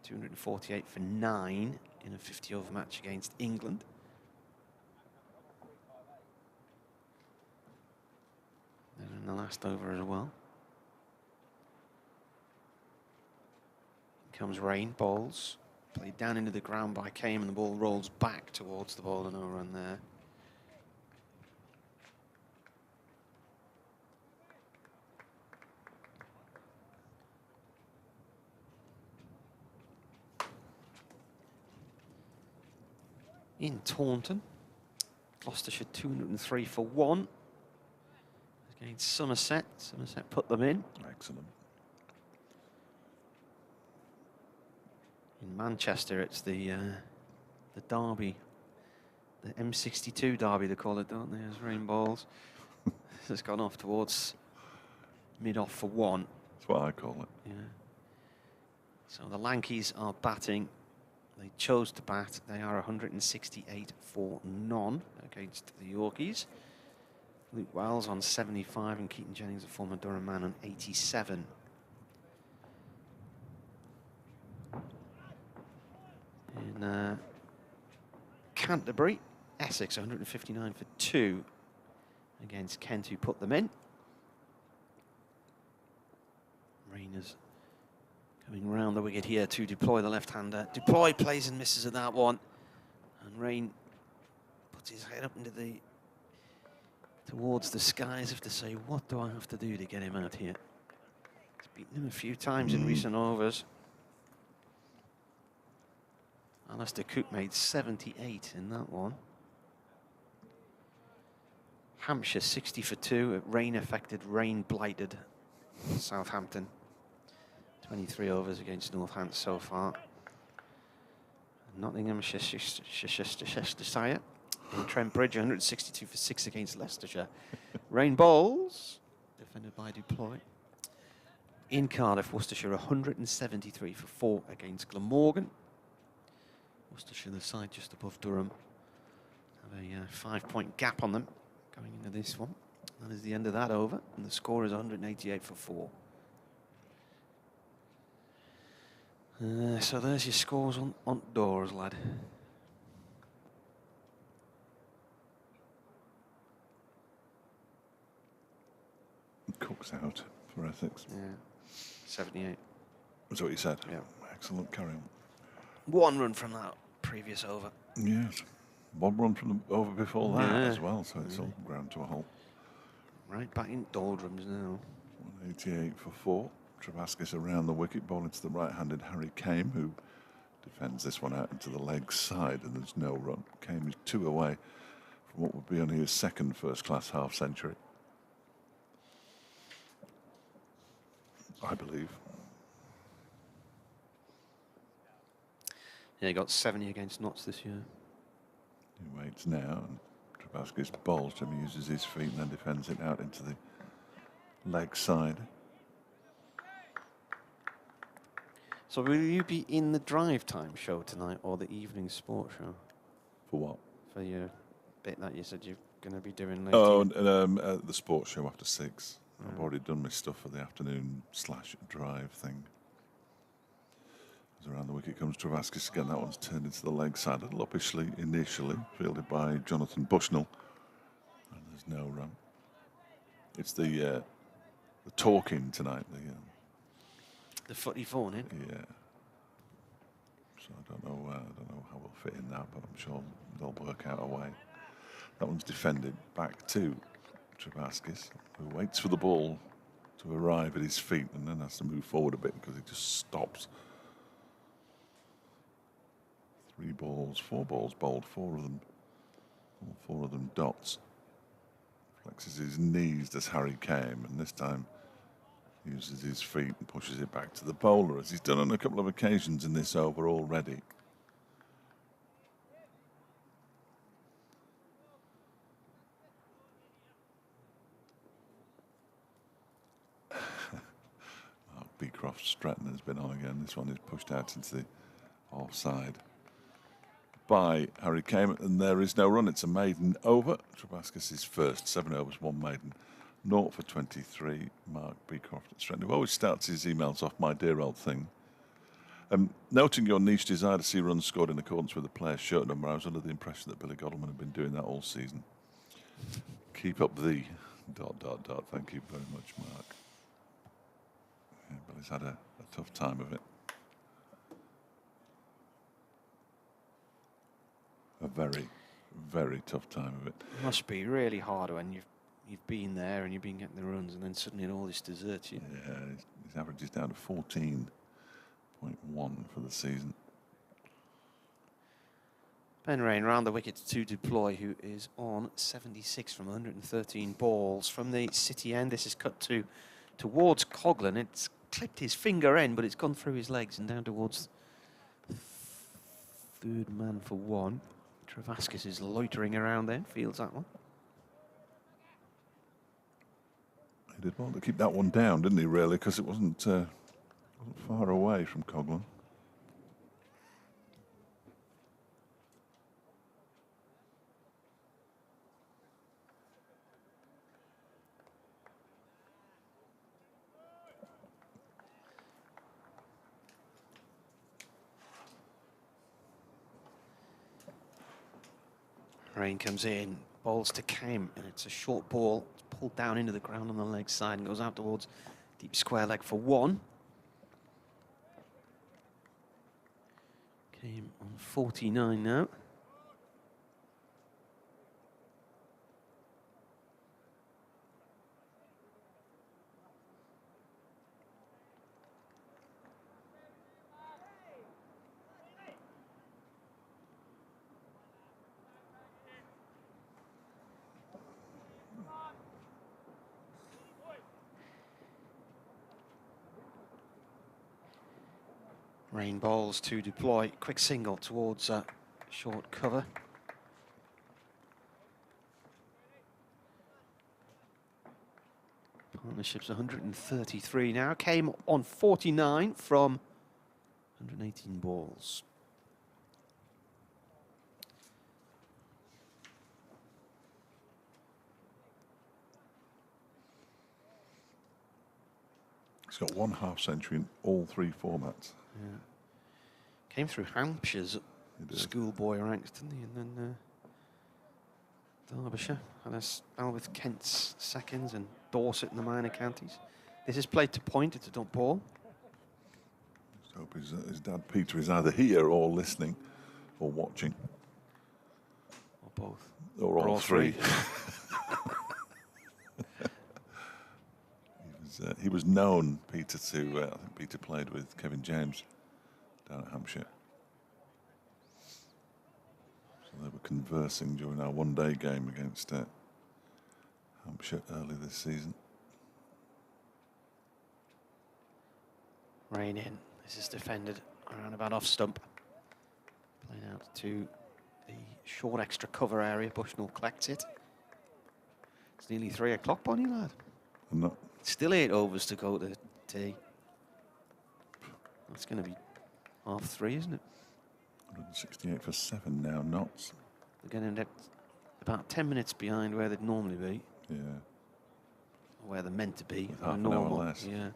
Speaker 1: 248 for 9 in a 50-over match against England. And in the last over as well. Comes rain, balls. Played down into the ground by Kame, and the ball rolls back towards the ball, and no run there. In Taunton, Gloucestershire 203 for 1. Against Somerset. Somerset put them in.
Speaker 2: Excellent.
Speaker 1: In Manchester, it's the derby, the M62 derby they call it, don't they? As rain balls. It's gone off towards mid-off for 1.
Speaker 2: That's what I call it.
Speaker 1: Yeah. So the Lankies are batting. They chose to bat. They are 168 for none against the Yorkies. Luke Wiles on 75 and Keaton Jennings, a former Durham man, on 87. In Canterbury, Essex 159 for 2 against Kent, who put them in. Rainers coming round the wicket here to deploy the left-hander. Deploy plays and misses at that one. And Rain puts his head up into towards the sky as if to say, what do I have to do to get him out here? He's beaten him a few times in recent overs. Alistair Cook made 78 in that one. Hampshire 60 for 2. Rain affected, rain blighted Southampton. 23 overs against Northants so far. Nottinghamshire in Trent Bridge, 162 for 6 against Leicestershire. Rain Bowls, defended by Duploy. In Cardiff, Worcestershire 173 for 4 against Glamorgan. Worcestershire, the side just above Durham, have a 5-point gap on them going into this one. That is the end of that over, and the score is 188 for 4. So there's your scores on doors, lad.
Speaker 2: Cook's out for Essex.
Speaker 1: Yeah, 78.
Speaker 2: That's what you said?
Speaker 1: Yeah.
Speaker 2: Excellent, carry on.
Speaker 1: 1 run from that previous over.
Speaker 2: Yes. 1 run from the over before that
Speaker 1: Yeah.
Speaker 2: as well, so it's all ground to a halt.
Speaker 1: Right back in doldrums now.
Speaker 2: 188 for 4. Travaskis around the wicket, bowling to the right-handed Harry Kame, who defends this one out into the leg side, and there's no run. Kame is 2 away from what would be only his second first-class half-century, I believe.
Speaker 1: Yeah, he got 70 against Notts this year.
Speaker 2: He waits now, and Travaskis bowls to him, uses his feet, and then defends it out into the leg side.
Speaker 1: So will you be in the drive time show tonight or the evening sport show?
Speaker 2: For what?
Speaker 1: For your bit that you said you're going to be doing later.
Speaker 2: Oh, and, the sports show after 6. I've already done my stuff for the afternoon/drive thing. As around the wicket comes Travaskis again. That one's turned into the leg side. A little uppishly initially, fielded by Jonathan Bushnell. And there's no run. It's the talking tonight.
Speaker 1: The footy phone in.
Speaker 2: Yeah. So I don't know how we'll fit in that, but I'm sure they'll work out a way. That one's defended back to Travaskis, who waits for the ball to arrive at his feet and then has to move forward a bit because he just stops. 4 balls bowled, 4 of them dots. Flexes his knees as Harry Kame, and this time uses his feet and pushes it back to the bowler, as he's done on a couple of occasions in this over already. Beecroft Stratton has been on again. This one is pushed out into the offside by Harry Kame, and there is no run. It's a maiden over. Travaskis' first 7 overs, 1 maiden. 0 for 23. Mark Beecroft at Stratton, who always starts his emails off, my dear old thing. Noting your niche desire to see runs scored in accordance with the player's shirt number, I was under the impression that Billy Godalman had been doing that all season. Keep up the ... Thank you very much, Mark. Yeah, Billy's had a tough time of it. A very, very tough time of it.
Speaker 1: It must be really hard when you've been there and you've been getting the runs, and then suddenly all this deserts you.
Speaker 2: Yeah, his average is down to 14.1 for the season.
Speaker 1: Ben Rain round the wicket to Duploy, who is on 76 from 113 balls. From the city end, this is cut towards Coghlan. It's clipped his finger end, but it's gone through his legs and down towards third man for 1. Travaskis is loitering around there, fields that one.
Speaker 2: He did want to keep that one down, didn't he, really, because it wasn't far away from Coghlan.
Speaker 1: Rain comes in, bowls to Kame, and it's a short ball. It's pulled down into the ground on the leg side and goes out towards deep square leg for 1. Kame on 49 now. Rain bowls to deploy. Quick single towards short cover. Partnership's 133 now. Came on 49 from 118 balls.
Speaker 2: He's got 1 half-century in all 3 formats.
Speaker 1: Yeah. Came through Hampshire's schoolboy ranks, didn't he? And then Derbyshire had a spell with Kent's seconds and Dorset in the minor counties. This is played to point. It's a dot ball.
Speaker 2: Just hope his dad Peter is either here or listening or watching.
Speaker 1: Or both.
Speaker 2: Or all three. He was known, Peter, to, I think Peter played with Kevin James down at Hampshire. So they were conversing during our one-day game against Hampshire early this season.
Speaker 1: Rain in. This is defended around about off stump. Playing out to the short extra cover area. Bushnell collects it. It's nearly 3 o'clock, Bonnie lad.
Speaker 2: No.
Speaker 1: Still 8 overs to go to tea. That's going to be 3:30, isn't it?
Speaker 2: 168 for 7 now, knots.
Speaker 1: They're going to end up about 10 minutes behind where they'd normally be.
Speaker 2: Yeah.
Speaker 1: Or where they're meant to be.
Speaker 2: Half an hour less.
Speaker 1: Yeah.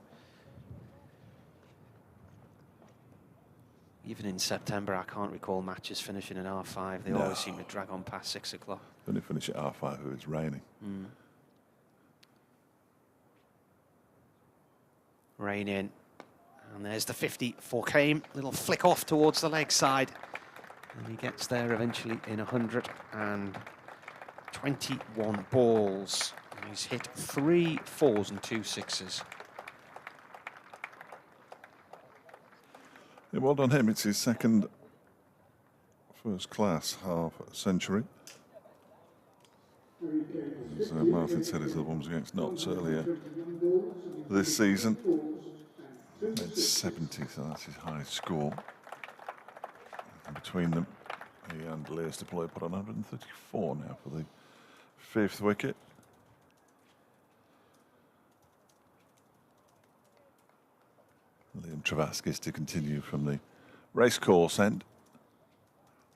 Speaker 1: Even in September, I can't recall matches finishing at half-5. They always seem to drag on past 6 o'clock.
Speaker 2: When they finish at half-5, it's raining.
Speaker 1: Mm. Rain in. And there's the 50 for Kame. Little flick off towards the leg side. And he gets there eventually in 121 balls. And he's hit 3 4s and 2 6s.
Speaker 2: Yeah, well done him. It's his second first-class half-century. As Martin said, his other one was against Notts earlier this season. Made 70, so that's his highest score. And between them, he and Leas Deploy put on 134 now for the 5th wicket. Liam Travaskis to continue from the racecourse end.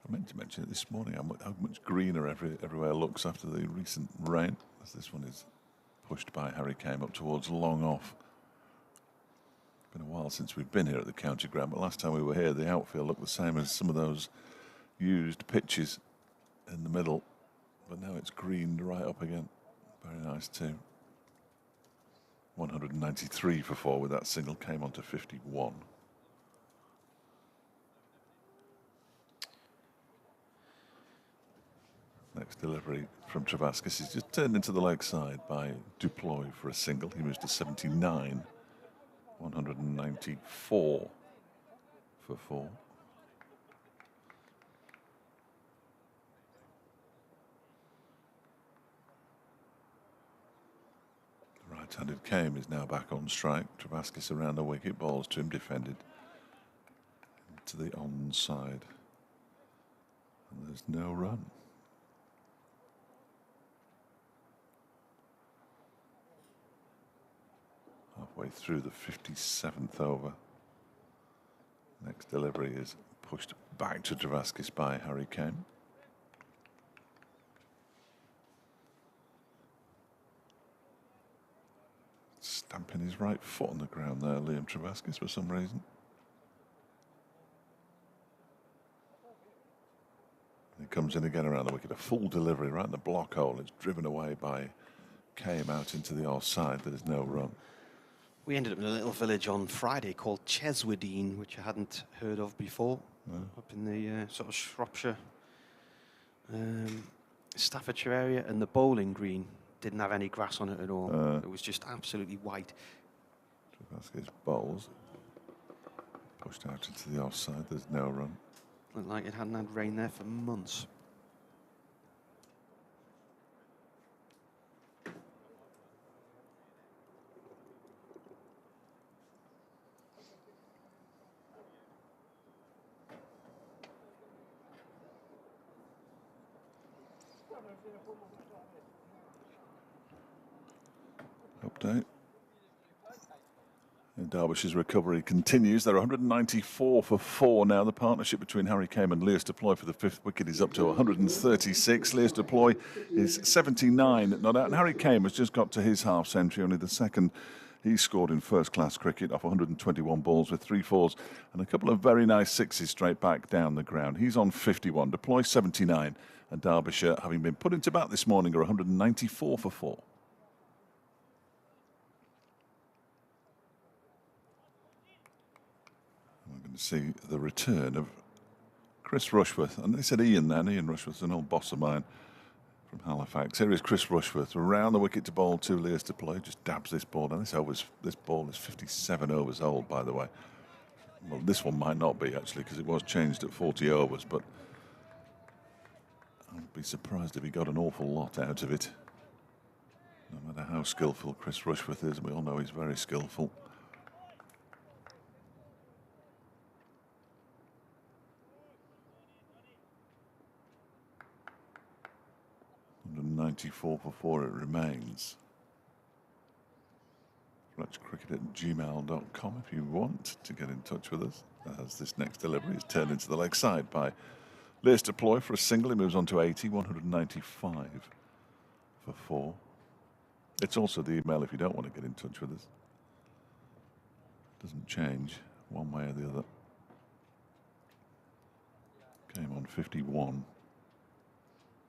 Speaker 2: I meant to mention it this morning, how much greener everywhere looks after the recent rain, as this one is pushed by Harry Kame up towards long off. It's been a while since we've been here at the county ground, but last time we were here, the outfield looked the same as some of those used pitches in the middle, but now it's greened right up again. Very nice too. 193 for 4 with that single, came on to 51. Next delivery from Travaskis is just turned into the leg side by Duploy for a single. He moves to 79. 194 for 4. The right-handed Kame is now back on strike. Travaskis around the wicket, balls to him, defended to the onside. And there's no run. Halfway through the 57th over. Next delivery is pushed back to Travaskis by Harry Kame. Stamping his right foot on the ground there, Liam Travaskis, for some reason. He comes in again around the wicket, a full delivery right in the block hole. It's driven away by Kame out into the offside. There's no run.
Speaker 1: We ended up in a little village on Friday called Cheswardine, which I hadn't heard of before, up in the sort of Shropshire, Staffordshire area, and the bowling green didn't have any grass on it at all. It was just absolutely white.
Speaker 2: Travaskis bowls. Pushed out into the offside, there's no run.
Speaker 1: Looked like it hadn't had rain there for months.
Speaker 2: Update. And Derbyshire's recovery continues. They're 194 for 4 now. The partnership between Harry Kame and Lewis Deploy for the 5th wicket is up to 136. Lewis Deploy is 79 not out. And Harry Kame has just got to his half century, only the second he's scored in first-class cricket off 121 balls with 3 fours and a couple of very nice sixes straight back down the ground. He's on 51. Deploy 79. And Derbyshire, having been put into bat this morning, are 194 for 4. We're going to see the return of Chris Rushworth. And they said Ian then. Ian Rushworth's an old boss of mine from Halifax. Here is Chris Rushworth around the wicket to bowl to Lewis Deploy. Just dabs this ball down. This ball is 57 overs old, by the way. Well, this one might not be, actually, because it was changed at 40 overs. But I'd be surprised if he got an awful lot out of it. No matter how skillful Chris Rushworth is, and we all know he's very skillful. 94 for 4 it remains. FletchCricket@gmail.com if you want to get in touch with us. As this next delivery is turned into the leg side by Lewis Deploy for a single. He moves on to 80, 195 for 4. It's also the email if you don't want to get in touch with us. It doesn't change one way or the other. Came on 51.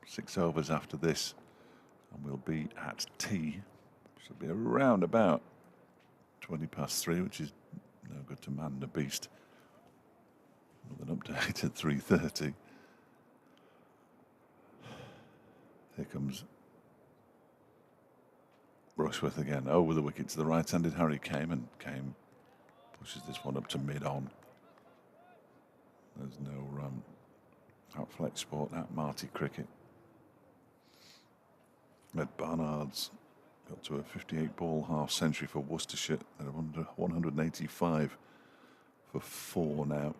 Speaker 2: 6 overs after this, and we'll be at tea. Which will be around about 20 past 3, which is no good to man the beast. With an update at 3:30. Here comes Rushworth again over the wicket to the right-handed Harry Kame, and Kame pushes this one up to mid-on. There's no out Flex Sport, out Marty Cricket. Ed Barnard's got to a 58-ball half-century for Worcestershire. They're under 185 for 4 now.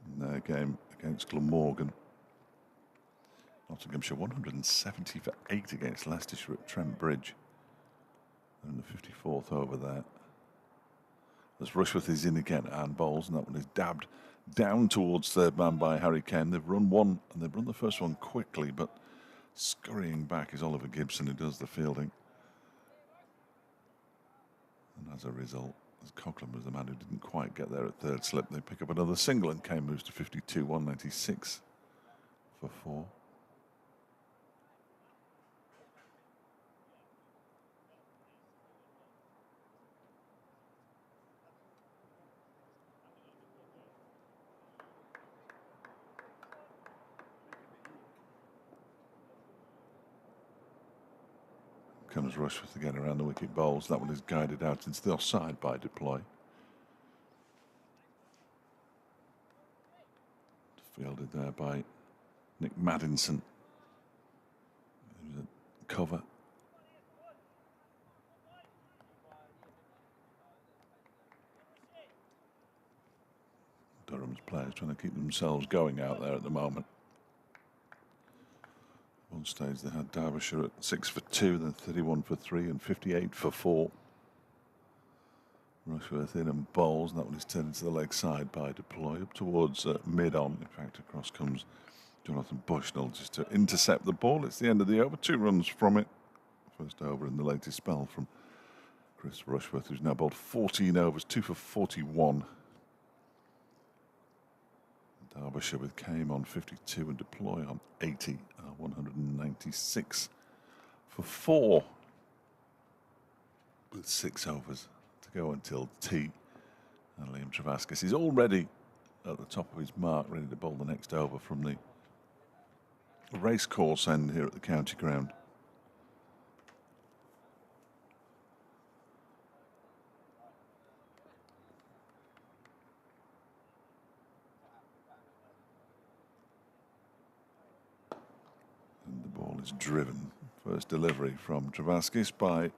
Speaker 2: In their game against Glamorgan. Nottinghamshire 170 for 8 against Leicestershire at Trent Bridge. They're in the 54th over there. As Rushworth is in again and bowls, and that one is dabbed down towards third man by Harry Kane. They've run one, and they've run the first one quickly, but scurrying back is Oliver Gibson, who does the fielding. And as a result, as Coughlin was the man who didn't quite get there at third slip, they pick up another single, and Kane moves to 52, 196 for 4. Comes Rushworth again around the wicket bowls. That one is guided out into the offside by Deploy. Fielded there by Nick Maddinson. There's a cover. Durham's players trying to keep themselves going out there at the moment. One stage they had Derbyshire at 6 for 2, then 31 for 3 and 58 for 4. Rushworth in and bowls, and that one is turned into the leg side by Deploy up towards mid-on. In fact, across comes Jonathan Bushnell just to intercept the ball. It's the end of the over, 2 runs from it. First over in the latest spell from Chris Rushworth, who's now bowled 14 overs, 2 for 41. Derbyshire with Kame on 52 and Deploy on 80, 196 for 4. With 6 overs to go until tea. And Liam Travaskis is already at the top of his mark, ready to bowl the next over from the racecourse end here at the county ground. Driven. First delivery from Travaskis by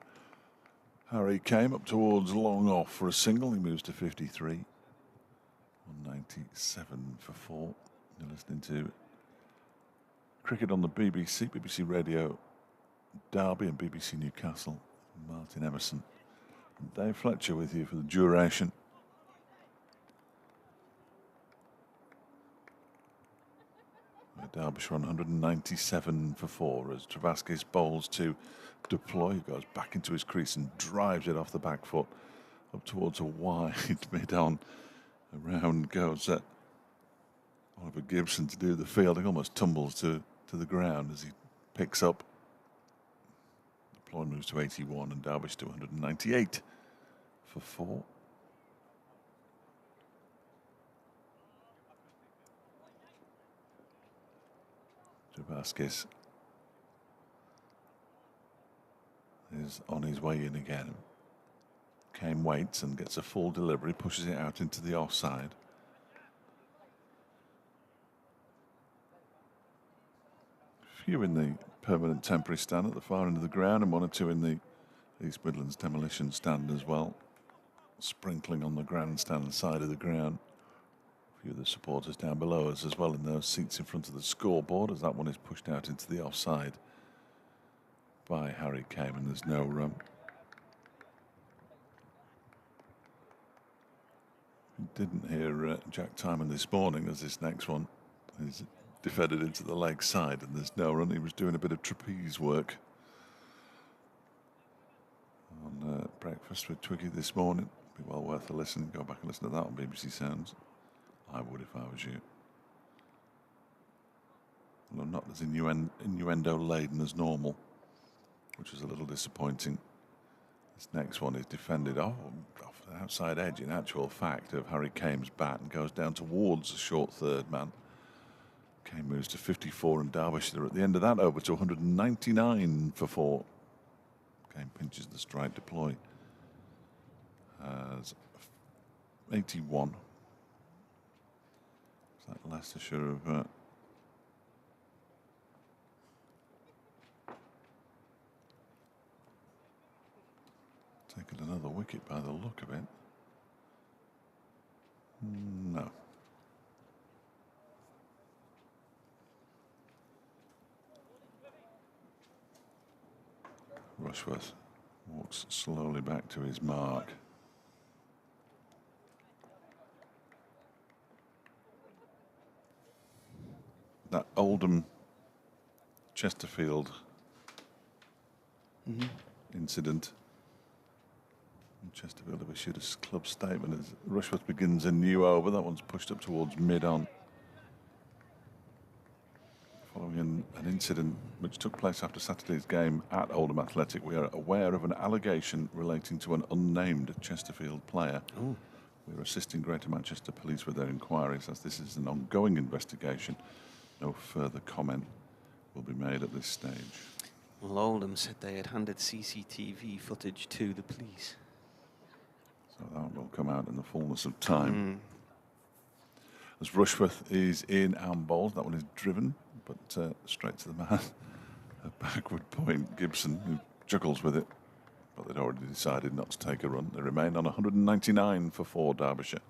Speaker 2: Harry Kame up towards long off for a single. He moves to 53. 197 for 4. You're listening to Cricket on the BBC, BBC Radio Derby and BBC Newcastle. Martin Emerson and Dave Fletcher with you for the duration. Derbyshire on 197 for 4 as Travaskis bowls to deploy. He goes back into his crease and drives it off the back foot up towards a wide mid-on. Around goes Oliver Gibson to do the fielding. Almost tumbles to the ground as he picks up. Deploy moves to 81 and Derbyshire to 198 for 4. Travaskis is on his way in again. Kane waits and gets a full delivery, pushes it out into the offside. A few in the permanent temporary stand at the far end of the ground and 1 or 2 in the East Midlands demolition stand as well. Sprinkling on the grandstand side of the ground. A few of the supporters down below us as well in those seats in front of the scoreboard as that one is pushed out into the offside by Harry Kane and there's no run. Didn't hear Jack Timon this morning as this next one is defended into the leg side and there's no run. He was doing a bit of trapeze work on breakfast with Twiggy this morning. Be well worth a listen. Go back and listen to that on BBC Sounds. I would if I was you. Well, not as innuendo laden as normal, which is a little disappointing. This next one is defended off the outside edge, in actual fact, of Harry Kane's bat and goes down towards the short third man. Kane moves to 54 and Derbyshire at the end of that over to 199 for 4. Kane pinches the strike deploy. Has 81. Is that Leicestershire have taken another wicket by the look of it? No. Rushworth walks slowly back to his mark. That Oldham Chesterfield incident. Chesterfield have issued a club statement as Rushworth begins a new over. That one's pushed up towards mid-on. Following an incident which took place after Saturday's game at Oldham Athletic, we are aware of an allegation relating to an unnamed Chesterfield player.
Speaker 1: Ooh.
Speaker 2: We are assisting Greater Manchester Police with their inquiries as this is an ongoing investigation. No further comment will be made at this stage.
Speaker 1: Well, Oldham said they had handed CCTV footage to the police.
Speaker 2: So that will come out in the fullness of time. As Rushworth is in and bowls, that one is driven, but straight to the man. A backward point, Gibson, who juggles with it, but they'd already decided not to take a run. They remain on 199 for 4, Derbyshire.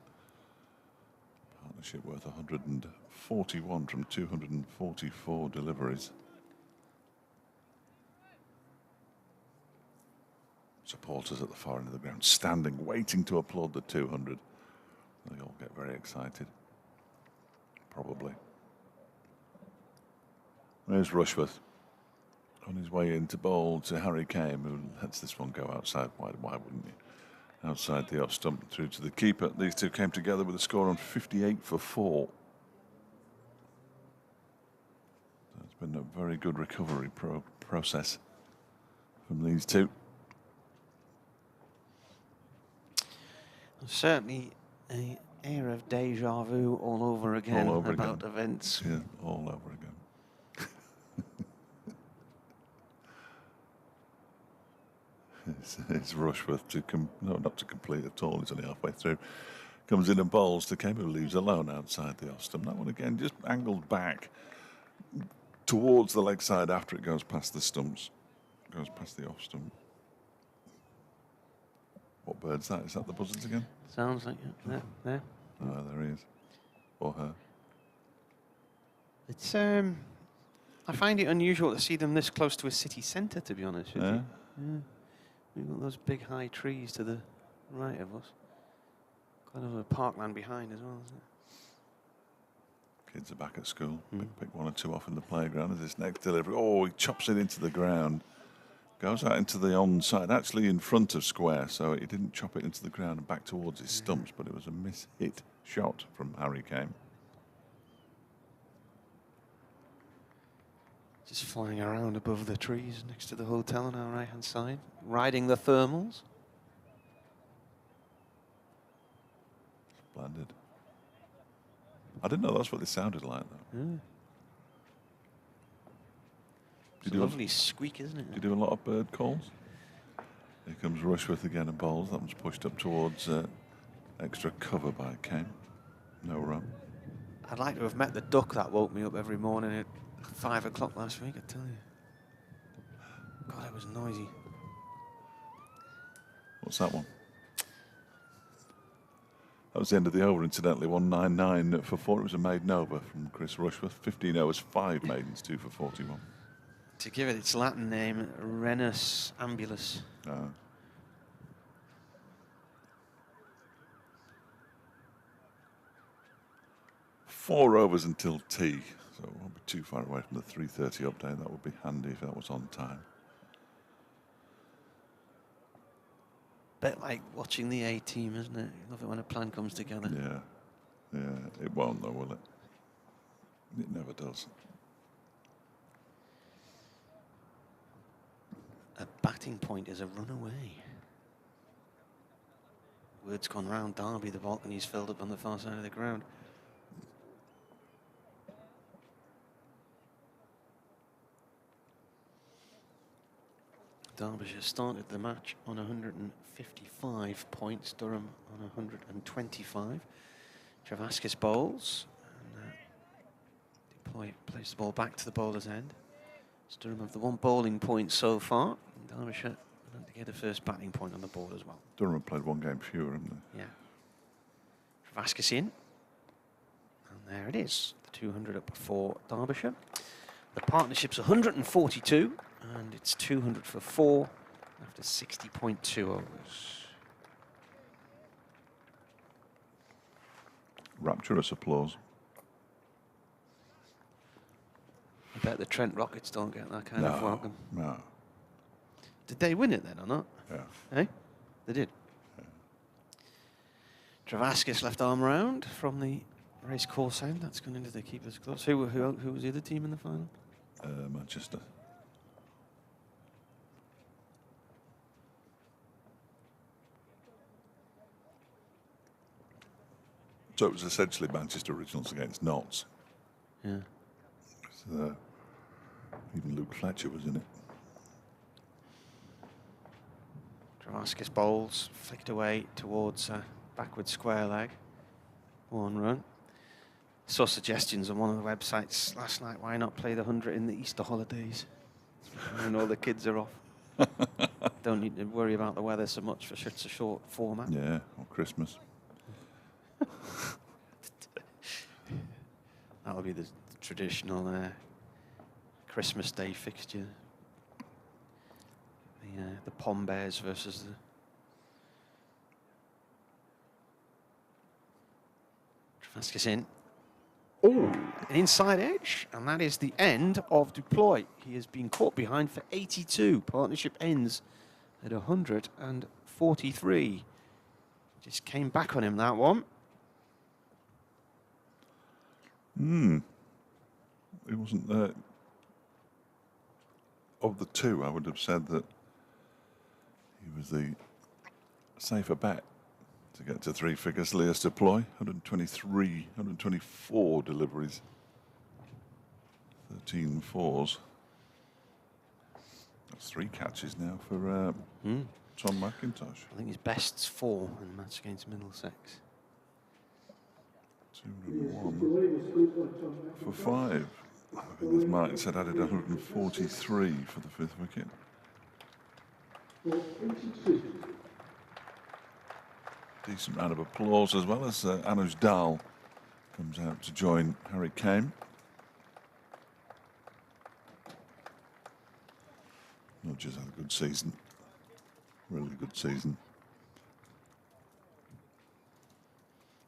Speaker 2: Partnership worth 141 from 244 deliveries. Supporters at the far end of the ground standing, waiting to applaud the 200. They all get very excited. Probably. There's Rushworth on his way into bowl to Harry Kane, who lets this one go outside. Why wouldn't you? Outside the off stump through to the keeper. These two came together with a score on 58 for 4. So it's been a very good recovery process from these two.
Speaker 1: Certainly an air of deja vu all over again about events.
Speaker 2: Yeah, all over again. It's Rushworth not to complete at all. He's only halfway through. Comes in and bowls to Kane, who leaves alone outside the off stump. That one again just angled back towards the leg side after it goes past the stumps. Goes past the off stump. What bird's that? Is that the buzzards again?
Speaker 1: Sounds like it. There.
Speaker 2: Oh, there he is. Or her.
Speaker 1: It's I find it unusual to see them this close to a city centre, to be honest with
Speaker 2: Yeah.
Speaker 1: you. Yeah. We've got those big high trees to the right of us. Kind of a parkland behind as well, isn't it?
Speaker 2: Kids are back at school. Pick one or two off in the playground as this next delivery. Oh, he chops it into the ground. Goes out into the onside, actually in front of square, so he didn't chop it into the ground and back towards his stumps, but it was a miss-hit shot from Harry Kane.
Speaker 1: Just flying around above the trees next to the hotel on our right-hand side, riding the thermals.
Speaker 2: Splendid. I didn't know that's what they sounded like, though.
Speaker 1: Yeah. It's a lovely squeak, isn't it?
Speaker 2: Do you do a lot of bird calls? Here comes Rushworth again and bowls. That one's pushed up towards extra cover by Kane. No run.
Speaker 1: I'd like to have met the duck that woke me up every morning at 5 o'clock last week, I tell you. God, it was noisy.
Speaker 2: What's that one? That was the end of the over, incidentally. 199 for 4. It was a maiden over from Chris Rushworth. 15 overs, 5 maidens, 2 for 41.
Speaker 1: To give it its Latin name, Renus ambulus.
Speaker 2: 4 overs until tea, so it won't be too far away from the 3:30 update. That would be handy if that was on time.
Speaker 1: Bit like watching the A team, isn't it? You love it when a plan comes together.
Speaker 2: Yeah, it won't though, will it? It never does.
Speaker 1: A batting point is a run away. Word's gone round Derby, the balcony's filled up on the far side of the ground. Derbyshire started the match on 155 points, Durham on 125. Travaskis bowls and plays the ball back to the bowler's end. Durham have the 1 bowling point so far. Derbyshire want to get a first batting point on the board as well.
Speaker 2: Durham have played 1 game fewer, haven't they?
Speaker 1: Yeah. Travaskis in. And there it is. The 200 up for Derbyshire. The partnership's 142. And it's 200 for 4 after 60.2 overs.
Speaker 2: Rapturous applause.
Speaker 1: I bet the Trent Rockets don't get that kind of welcome.
Speaker 2: No.
Speaker 1: Did they win it then or not?
Speaker 2: Yeah.
Speaker 1: Eh? They did.
Speaker 2: Yeah.
Speaker 1: Travaskis left arm round from the race course end. That's gone into the keeper's gloves. Who was the other team in the final?
Speaker 2: Manchester. So it was essentially Manchester Originals against Notts.
Speaker 1: Yeah.
Speaker 2: So, even Luke Fletcher was in it.
Speaker 1: Travaskis bowls, flicked away towards backward square leg. 1 run. Saw suggestions on one of the websites last night, why not play the 100 in the Easter holidays? When all the kids are off. Don't need to worry about the weather so much for such a short format.
Speaker 2: Yeah, or Christmas.
Speaker 1: That'll be the traditional Christmas Day fixture. The Pom Bears versus the Travaskis in. Oh, an inside edge, and that is the end of Duploy. He has been caught behind for 82. Partnership ends at 143. Just came back on him, that one.
Speaker 2: It wasn't there. Of the 2, I would have said that he was the safer bet to get to 3 figures. Leas Deploy, 124 deliveries, 13 fours. That's 3 catches now for Tom McIntosh.
Speaker 1: I think his best's 4 in the match against Middlesex.
Speaker 2: 201 for 5. I think, as Martin said, added 143 for the 5th wicket. Decent round of applause as well as Anuj Dal comes out to join Harry Kane. Rogers had a good season. Really good season.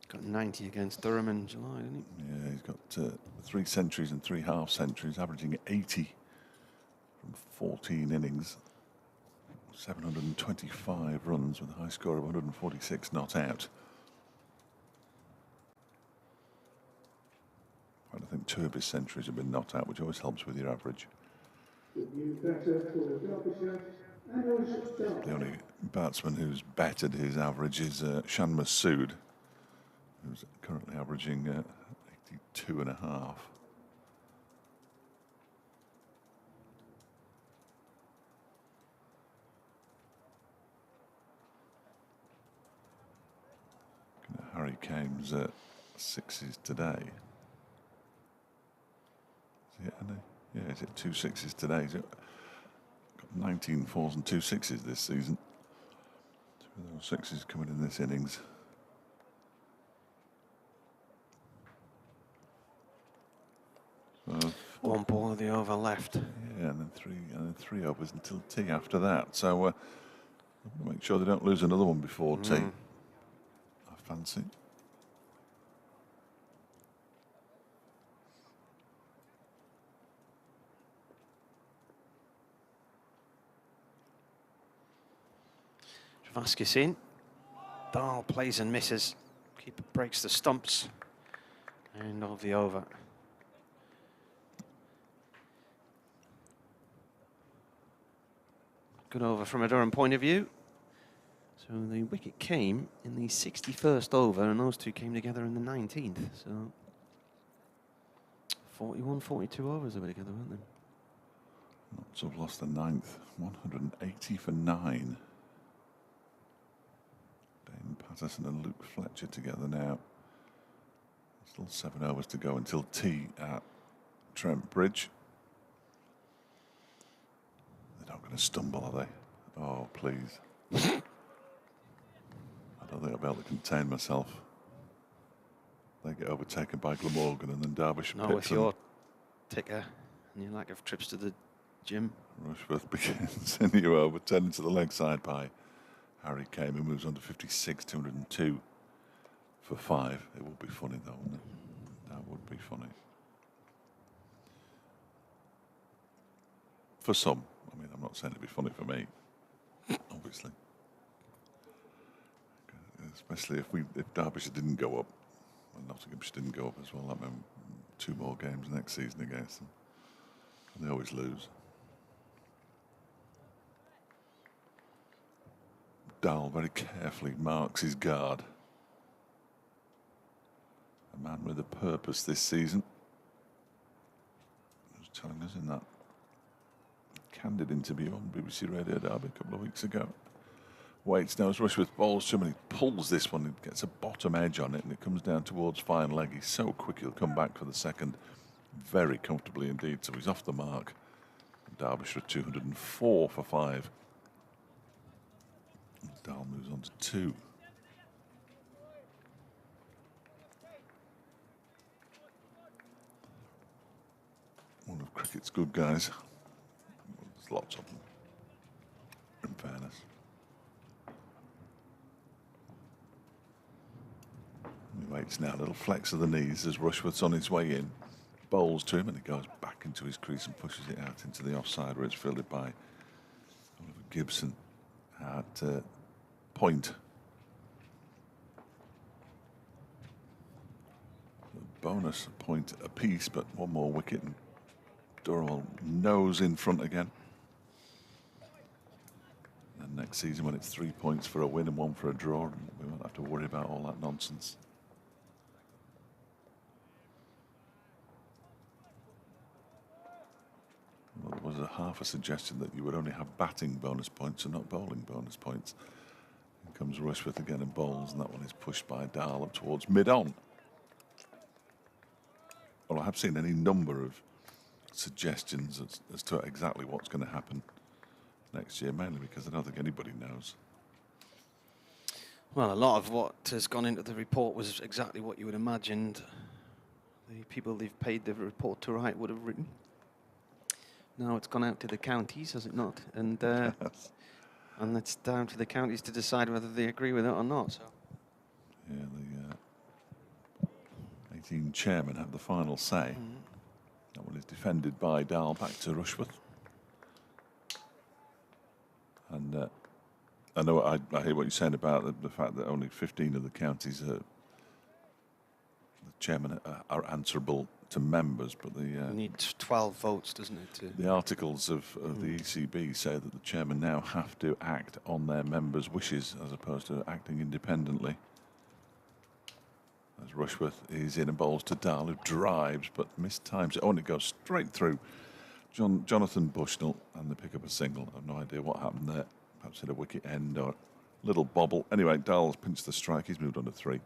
Speaker 1: Got 90 against Durham in July, didn't he?
Speaker 2: Yeah, he's got 3 centuries and 3 half centuries, averaging 80 from 14 innings. 725 runs with a high score of 146 not out. I think 2 of his centuries have been not out, which always helps with your average. The only batsman who's battered his average is Shan Masood, who's currently averaging 82.5. Harry Kame's 6s today. Yeah, is it 2 6s today? He's got 19 4s and 2 6s this season. 2 of those 6s coming in this innings. So
Speaker 1: 1 ball of the over left.
Speaker 2: Yeah, and then 3 overs until tea after that. So I want to make sure they don't lose another one before tea. I fancy.
Speaker 1: Travaskis in. Dahl plays and misses. Keeper breaks the stumps. End of the over. Good over from a Durham point of view. So the wicket came in the 61st over, and those two came together in the 19th. So 41, 42 overs they were together, weren't they?
Speaker 2: Knots have lost the 9th. 180 for 9. Dane Patterson and Luke Fletcher together now. Still 7 overs to go until tea at Trent Bridge. They're not going to stumble, are they? Oh, please. I don't think I'll be able to contain myself. They get overtaken by Glamorgan and then Derbyshire.
Speaker 1: No, with your ticker and your lack of trips to the gym.
Speaker 2: Rushworth begins in you over 10 into the leg side by Harry Kame, who moves on to 56, 202 for 5. It would be funny though, wouldn't it? That would be funny. For some. I mean, I'm not saying it'd be funny for me, obviously. Especially if Derbyshire didn't go up, and Nottinghamshire didn't go up as well. That meant 2 more games next season against them. And they always lose. Dahl very carefully marks his guard. A man with a purpose this season. He was telling us in that candid interview on BBC Radio Derby a couple of weeks ago. Waits now as Rushworth bowls to him and he pulls this one, it gets a bottom edge on it and it comes down towards fine leg. He's so quick he'll come back for the second very comfortably indeed. So he's off the mark. Derbyshire 204 for 5. Dahl moves on to 2. One of cricket's good guys. There's lots of them, in fairness. He waits now, a little flex of the knees as Rushworth's on his way in. Bowls to him and he goes back into his crease and pushes it out into the offside where it's fielded by Oliver Gibson at point. A bonus point apiece, but 1 more wicket and Durham will nose in front again. And next season when it's 3 points for a win and 1 for a draw, we won't have to worry about all that nonsense. Well, there was a half a suggestion that you would only have batting bonus points and not bowling bonus points. Here comes Rushworth again and bowls, and that one is pushed by Dahl up towards mid-on. Well, I have seen any number of suggestions as to exactly what's going to happen next year, mainly because I don't think anybody knows.
Speaker 1: Well, a lot of what has gone into the report was exactly what you would imagined the people they've paid the report to write would have written. now it's gone out to the counties, has it not? And
Speaker 2: Yes.
Speaker 1: and it's down to the counties to decide whether they agree with it or not. So.
Speaker 2: Yeah, the 18 chairmen have the final say. That one is defended by Dahl, back to Rushworth. And I know I hear what you're saying about the fact that only 15 of the counties, the chairmen are answerable to members, but
Speaker 1: You need 12 votes, doesn't it?
Speaker 2: the articles of the ECB say that the chairman now have to act on their members' wishes as opposed to acting independently. As Rushworth is in and bowls to Dahl, who drives but mistimes it. Oh, and it goes straight through Jonathan Bushnell, and they pick up a single. I've no idea what happened there. Perhaps hit a wicket end or a little bobble. Anyway, Dahl's pinched the strike. He's moved on to 3.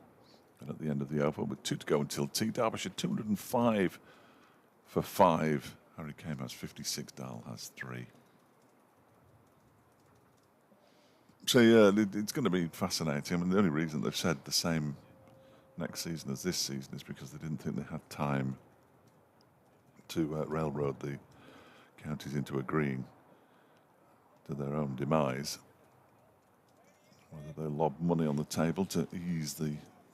Speaker 2: And at the end of the over, with 2 to go until tea, Derbyshire 205 for 5. Harry Kane has 56. Dahl has 3. So yeah, it's going to be fascinating. I mean, the only reason they've said the same next season as this season is because they didn't think they had time to railroad the counties into agreeing to their own demise. Whether they lob money on the table to ease the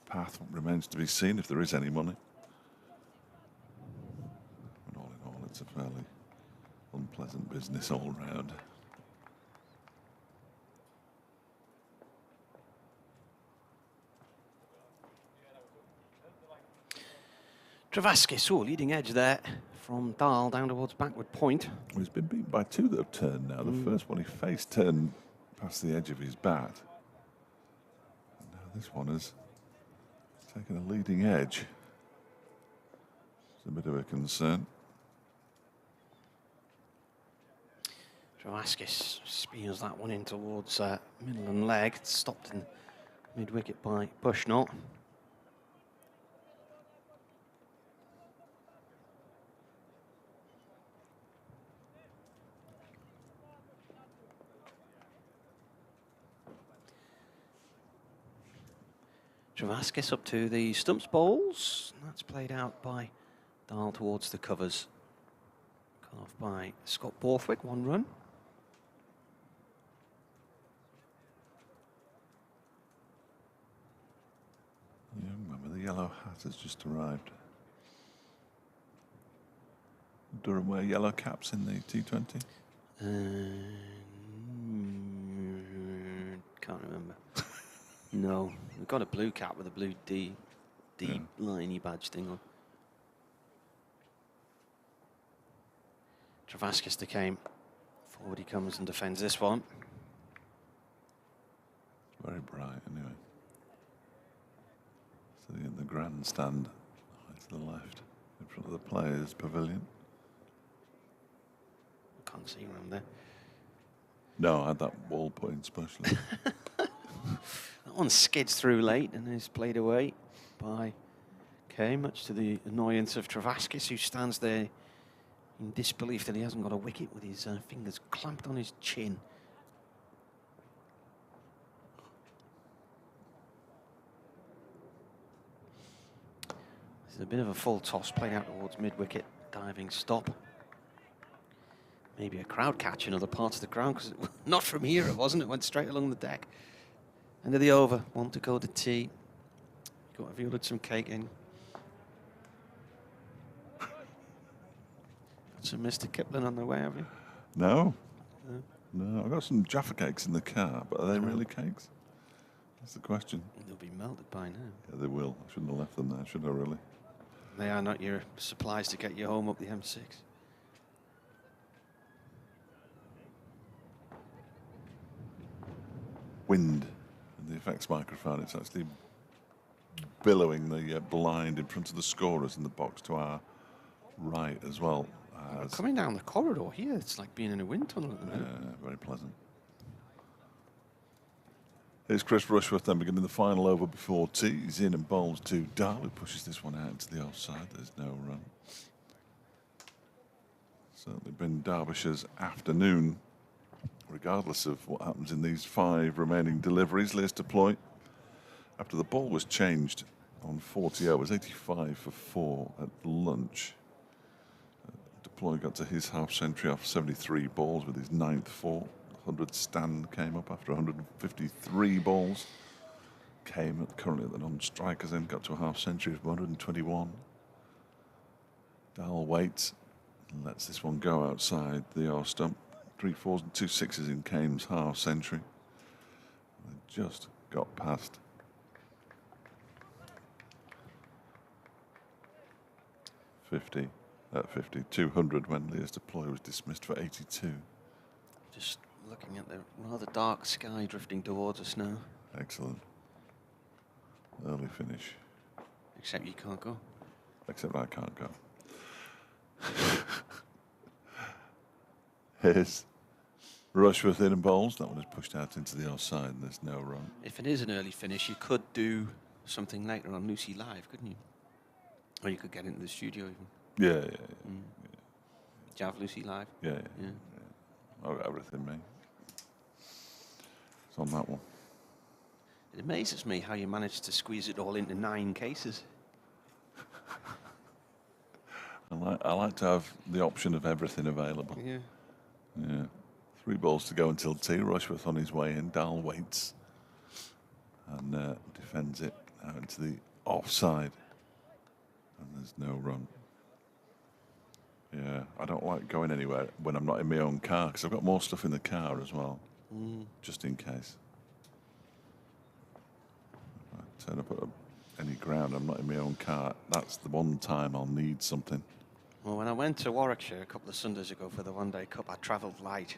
Speaker 2: path remains to be seen, if there is any money. And all in all, it's a fairly unpleasant business all round.
Speaker 1: Travaskis, leading edge there from Dahl down towards backward point.
Speaker 2: Well, he's been beaten by 2 that have turned now. The first one he faced turned past the edge of his bat. And now this one has taken a leading edge. It's a bit of a concern.
Speaker 1: Travaskis spears that one in towards middle and leg. It's stopped in mid-wicket by Bushnell. Travaskis up to the stumps bowls. That's played out by Dahl towards the covers. Cut off by Scott Borthwick, 1 run.
Speaker 2: The young man with the yellow hat has just arrived. Durham wear yellow caps in the T20?
Speaker 1: Can't remember. No, we've got a blue cap with a blue D liney badge thing on. Travaskis to came. Forward he comes and defends this one.
Speaker 2: Very bright, anyway. So the grandstand to the left, in front of the players' pavilion.
Speaker 1: Can't see around there.
Speaker 2: No, I had that wall put in specially.
Speaker 1: That one skids through late and is played away by Kay, much to the annoyance of Travaskis, who stands there in disbelief that he hasn't got a wicket with his fingers clamped on his chin. This is a bit of a full toss played out towards mid-wicket, diving stop. Maybe a crowd catch in other parts of the ground, because not from here it wasn't, it went straight along the deck. End of the over, 1 to go to tea. Have you ordered some cake in? Got some Mr. Kipling on the way, have you?
Speaker 2: No. No, I've got some Jaffa cakes in the car, but are they really cakes? That's the question.
Speaker 1: They'll be melted by now.
Speaker 2: Yeah, they will. I shouldn't have left them there, should I really?
Speaker 1: They are not your supplies to get you home up the M6.
Speaker 2: Wind in the effects microphone. It's actually billowing the blind in front of the scorers in the box to our right as well.
Speaker 1: Coming down the corridor here, it's like being in a wind tunnel at the minute.
Speaker 2: Yeah, very pleasant. Here's Chris Rushworth then beginning the final over before tea. He's in and bowls to Dahl, who pushes this one out into the offside. There's no run. Certainly been Derbyshire's afternoon, regardless of what happens in these 5 remaining deliveries. Lears to Ploy, after the ball was changed on 40 overs, 85 for 4 at lunch. deploy got to his half century off 73 balls with his 9th 400 stand came up after 153 balls. Came currently at the non-strikers end, got to a half century of 121. Dahl waits and lets this one go outside the R stump. 3 4s and 2 6s in Kane's half century. They just got past. 50, 200 when Leah's deploy was dismissed for 82.
Speaker 1: Just looking at the rather dark sky drifting towards us now.
Speaker 2: Excellent. Early finish.
Speaker 1: Except you can't go.
Speaker 2: Except I can't go. Here's Rushworth in and bowls. That one is pushed out into the offside and there's no run.
Speaker 1: If it is an early finish, you could do something later on Lucy Live, couldn't you? Or you could get into the studio even.
Speaker 2: Yeah.
Speaker 1: Do you have Lucy Live?
Speaker 2: Yeah. I've got everything, mate. It's on that one.
Speaker 1: It amazes me how you managed to squeeze it all into 9 cases.
Speaker 2: I like to have the option of everything available. Yeah. 3 balls to go until tea. Rushworth on his way in. Dahl waits and defends it out into the offside. And there's no run. Yeah, I don't like going anywhere when I'm not in my own car because I've got more stuff in the car as well, just in case. If I turn up at any ground, I'm not in my own car. That's the one time I'll need something.
Speaker 1: Well, when I went to Warwickshire a couple of Sundays ago for the One Day Cup, I travelled light,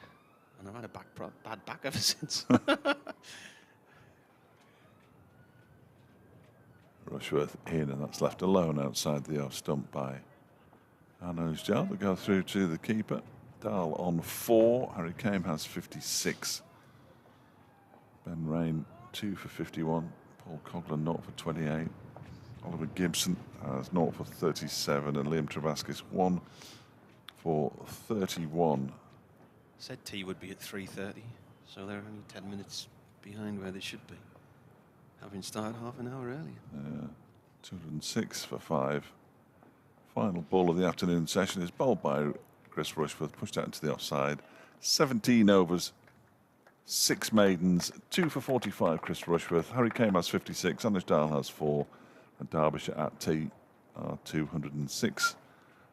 Speaker 1: and I've had a bad back ever since.
Speaker 2: Rushworth in, and that's left alone outside the off stump by Arno's job. They go through to the keeper. Dahl on 4. Harry Kane has 56. Ben Rain 2 for 51. Paul Coughlin 0 for 28. Oliver Gibson has 0 for 37, and Liam Travaskis 1 for 31.
Speaker 1: Said tea would be at 3:30, so they're only 10 minutes behind where they should be, having started half an hour earlier.
Speaker 2: 206 for 5. Final ball of the afternoon session is bowled by Chris Rushworth, pushed out into the offside. 17 overs, 6 maidens, 2 for 45. Chris Rushworth. Harry Kane has 56. Anish Dahl has 4. And Derbyshire at tea are 206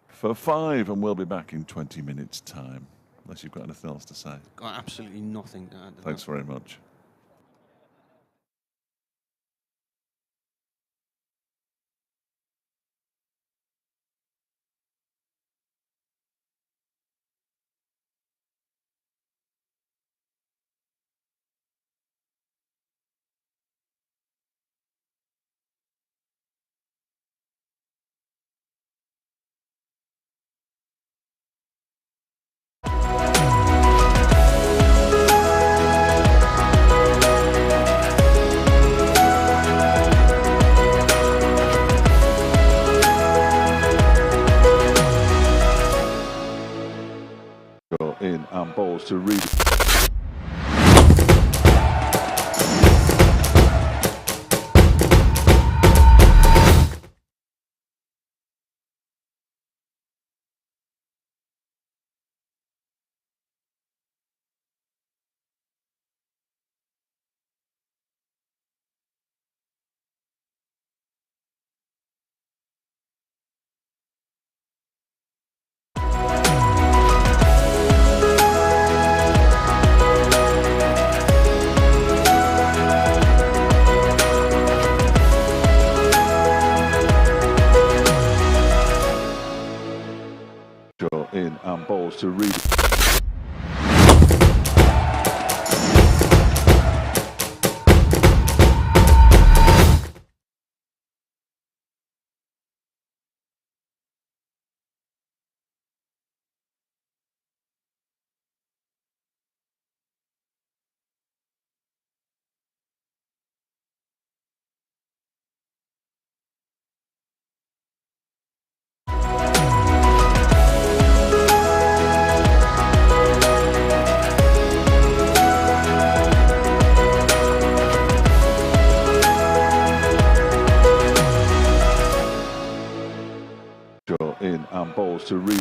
Speaker 2: for 5. And we'll be back in 20 minutes' time. Unless you've got anything else to say.
Speaker 1: Got absolutely nothing to add to
Speaker 2: Thanks
Speaker 1: that.
Speaker 2: very much. In and balls to Reed. In and balls to Reed. In and balls to Reed.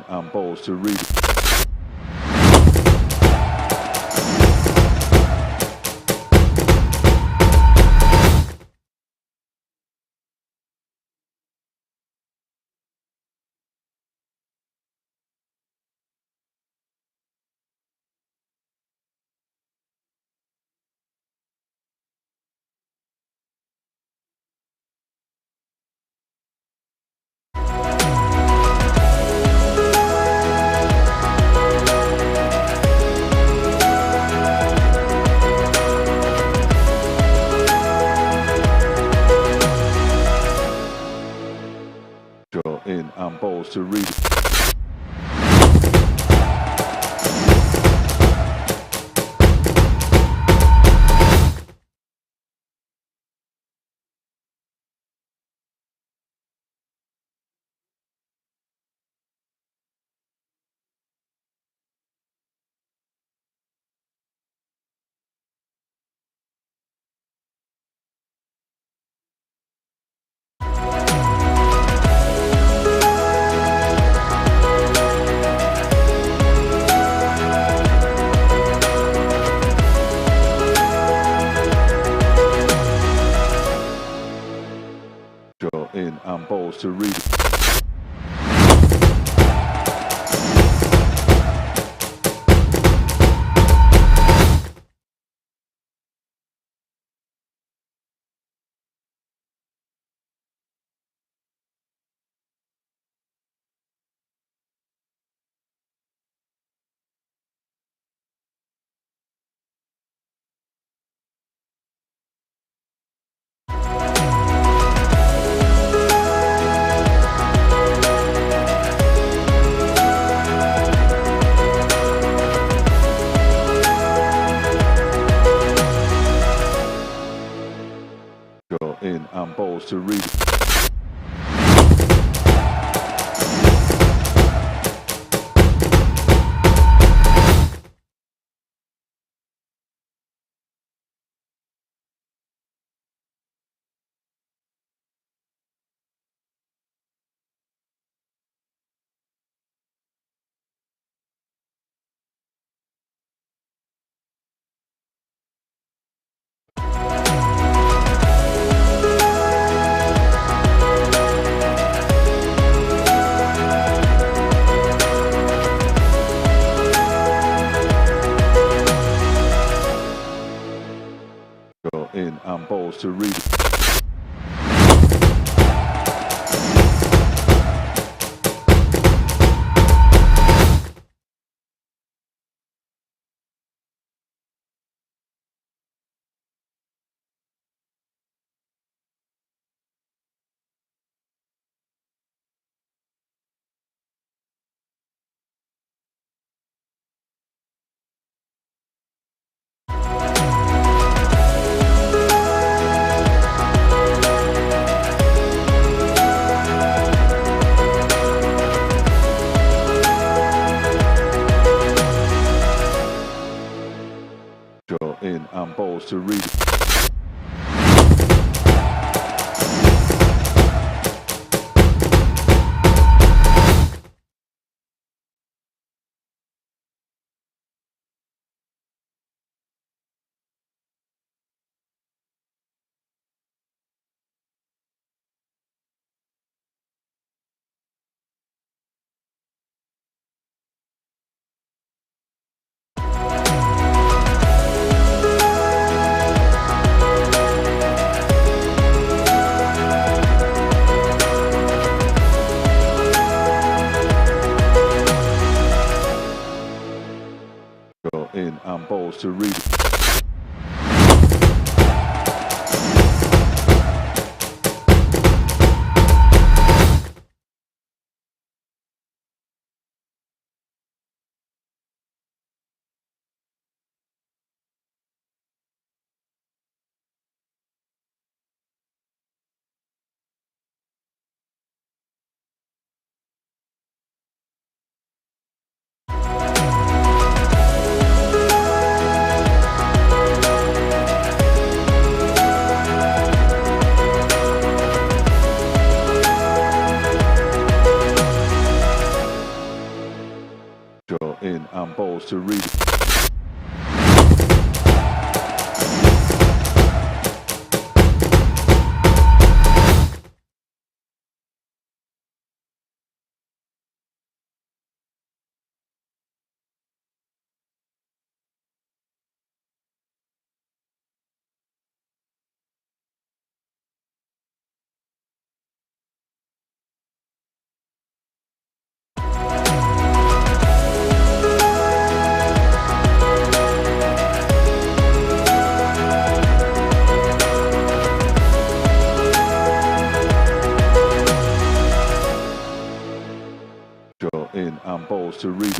Speaker 2: and balls to Reed. In and balls to Reed. In and balls to Reed. In and balls to Reed. In and balls to Reed. In and balls to Reed. In and balls to Reed. in and balls to Reed. In and balls to Reed.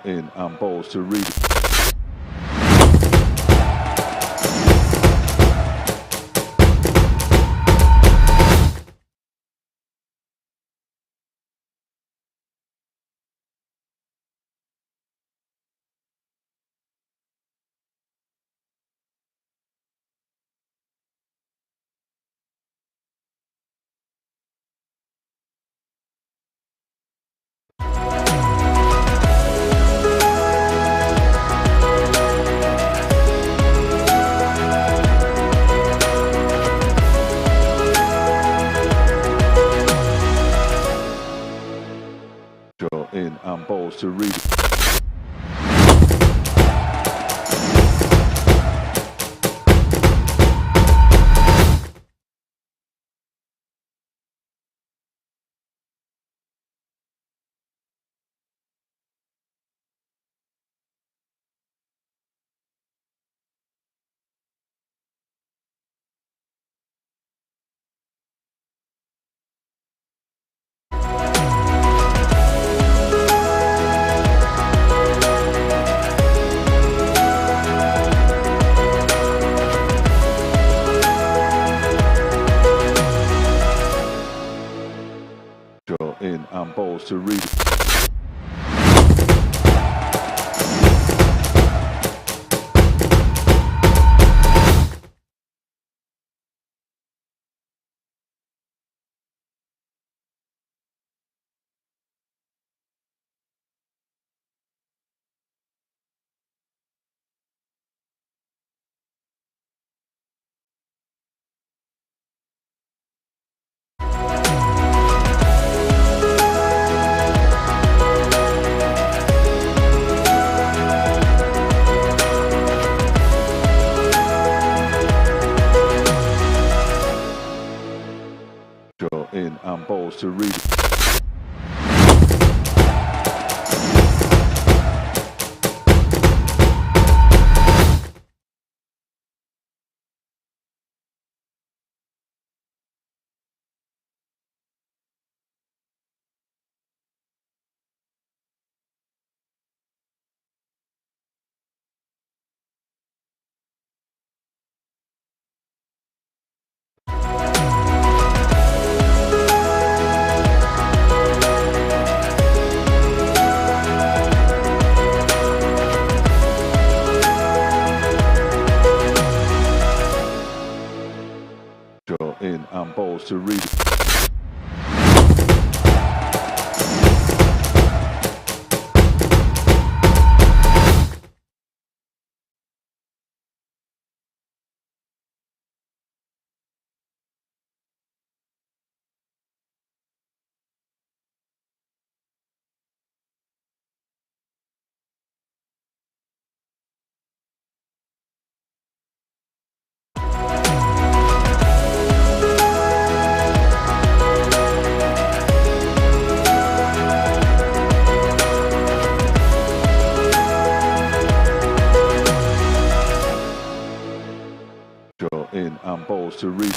Speaker 2: In and balls to Reed. In and balls to Reed. In and balls to Reed. In and balls to Reed. In and balls to Reed. balls to read.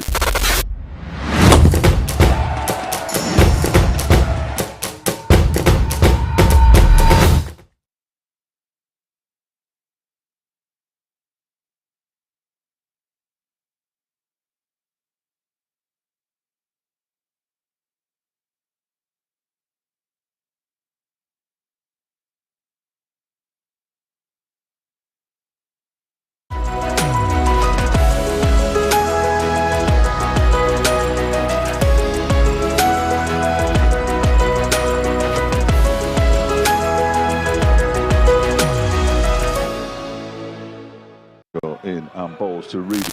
Speaker 2: Go in and balls to read.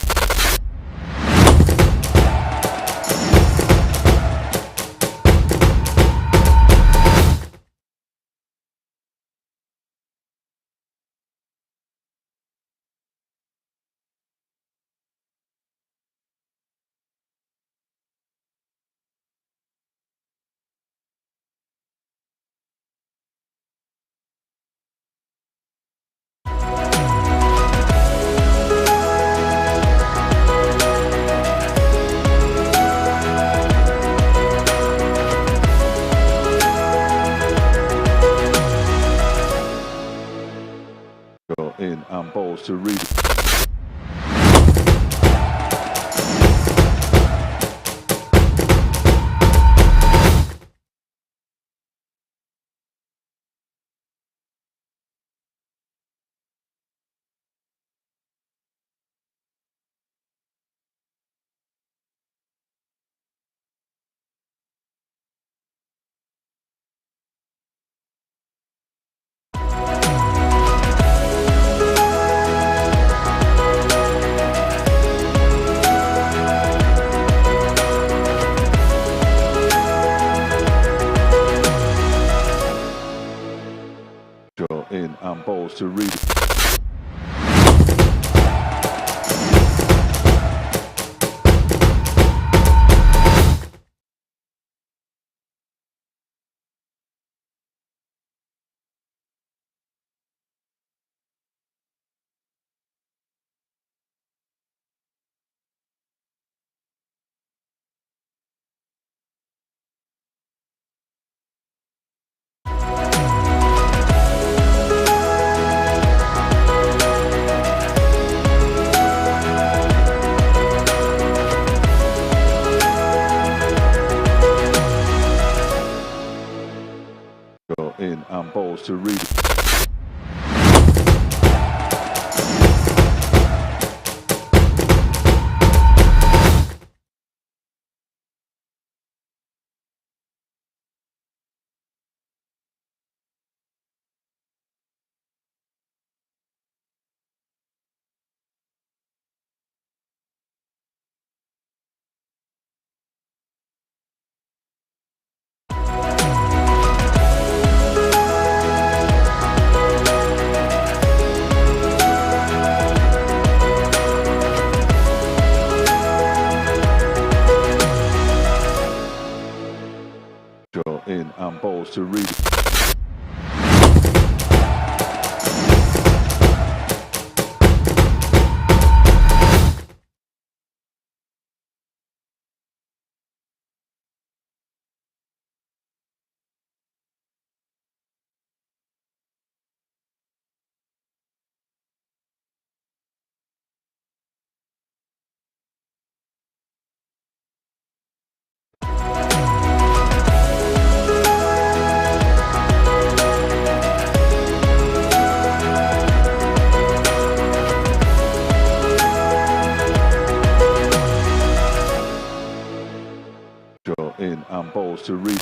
Speaker 2: Go in and balls to read. Go in and balls to read. Go in and balls to read. Go in and balls to read. Go in and balls to read.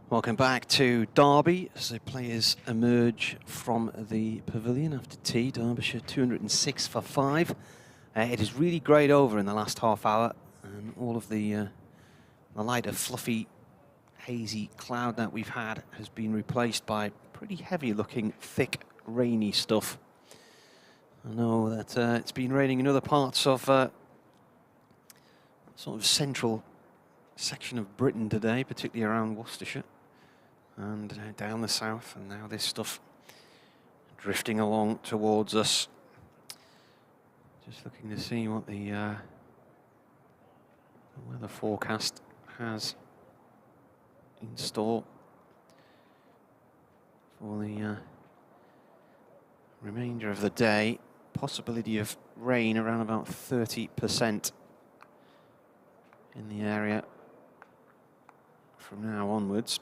Speaker 1: Welcome back to Derby as the players emerge from the pavilion after tea. Derbyshire 206 for 5. It is really greyed over in the last half hour, and all of the lighter, fluffy, hazy cloud that we've had has been replaced by pretty heavy-looking, thick, rainy stuff. I know that it's been raining in other parts of sort of central section of Britain today, particularly around Worcestershire and down the south, and now this stuff drifting along towards us. Just looking to see what the weather forecast has in store for the remainder of the day. Possibility of rain around about 30% in the area from now onwards.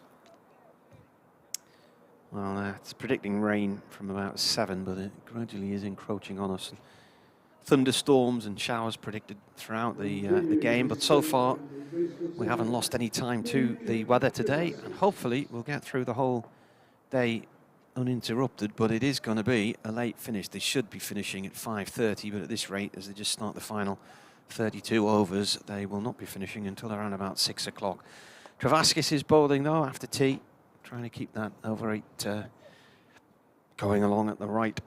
Speaker 1: Well, it's predicting rain from about 7, but it gradually is encroaching on us. Thunderstorms and showers predicted throughout the game, but so far we haven't lost any time to the weather today, and hopefully we'll get through the whole day uninterrupted. But it is going to be a late finish. They should be finishing at 5:30, but at this rate, as they just start the final 32 overs, they will not be finishing until around about 6 o'clock. Travaskis is bowling though after tea, trying to keep that over 8 going along at the right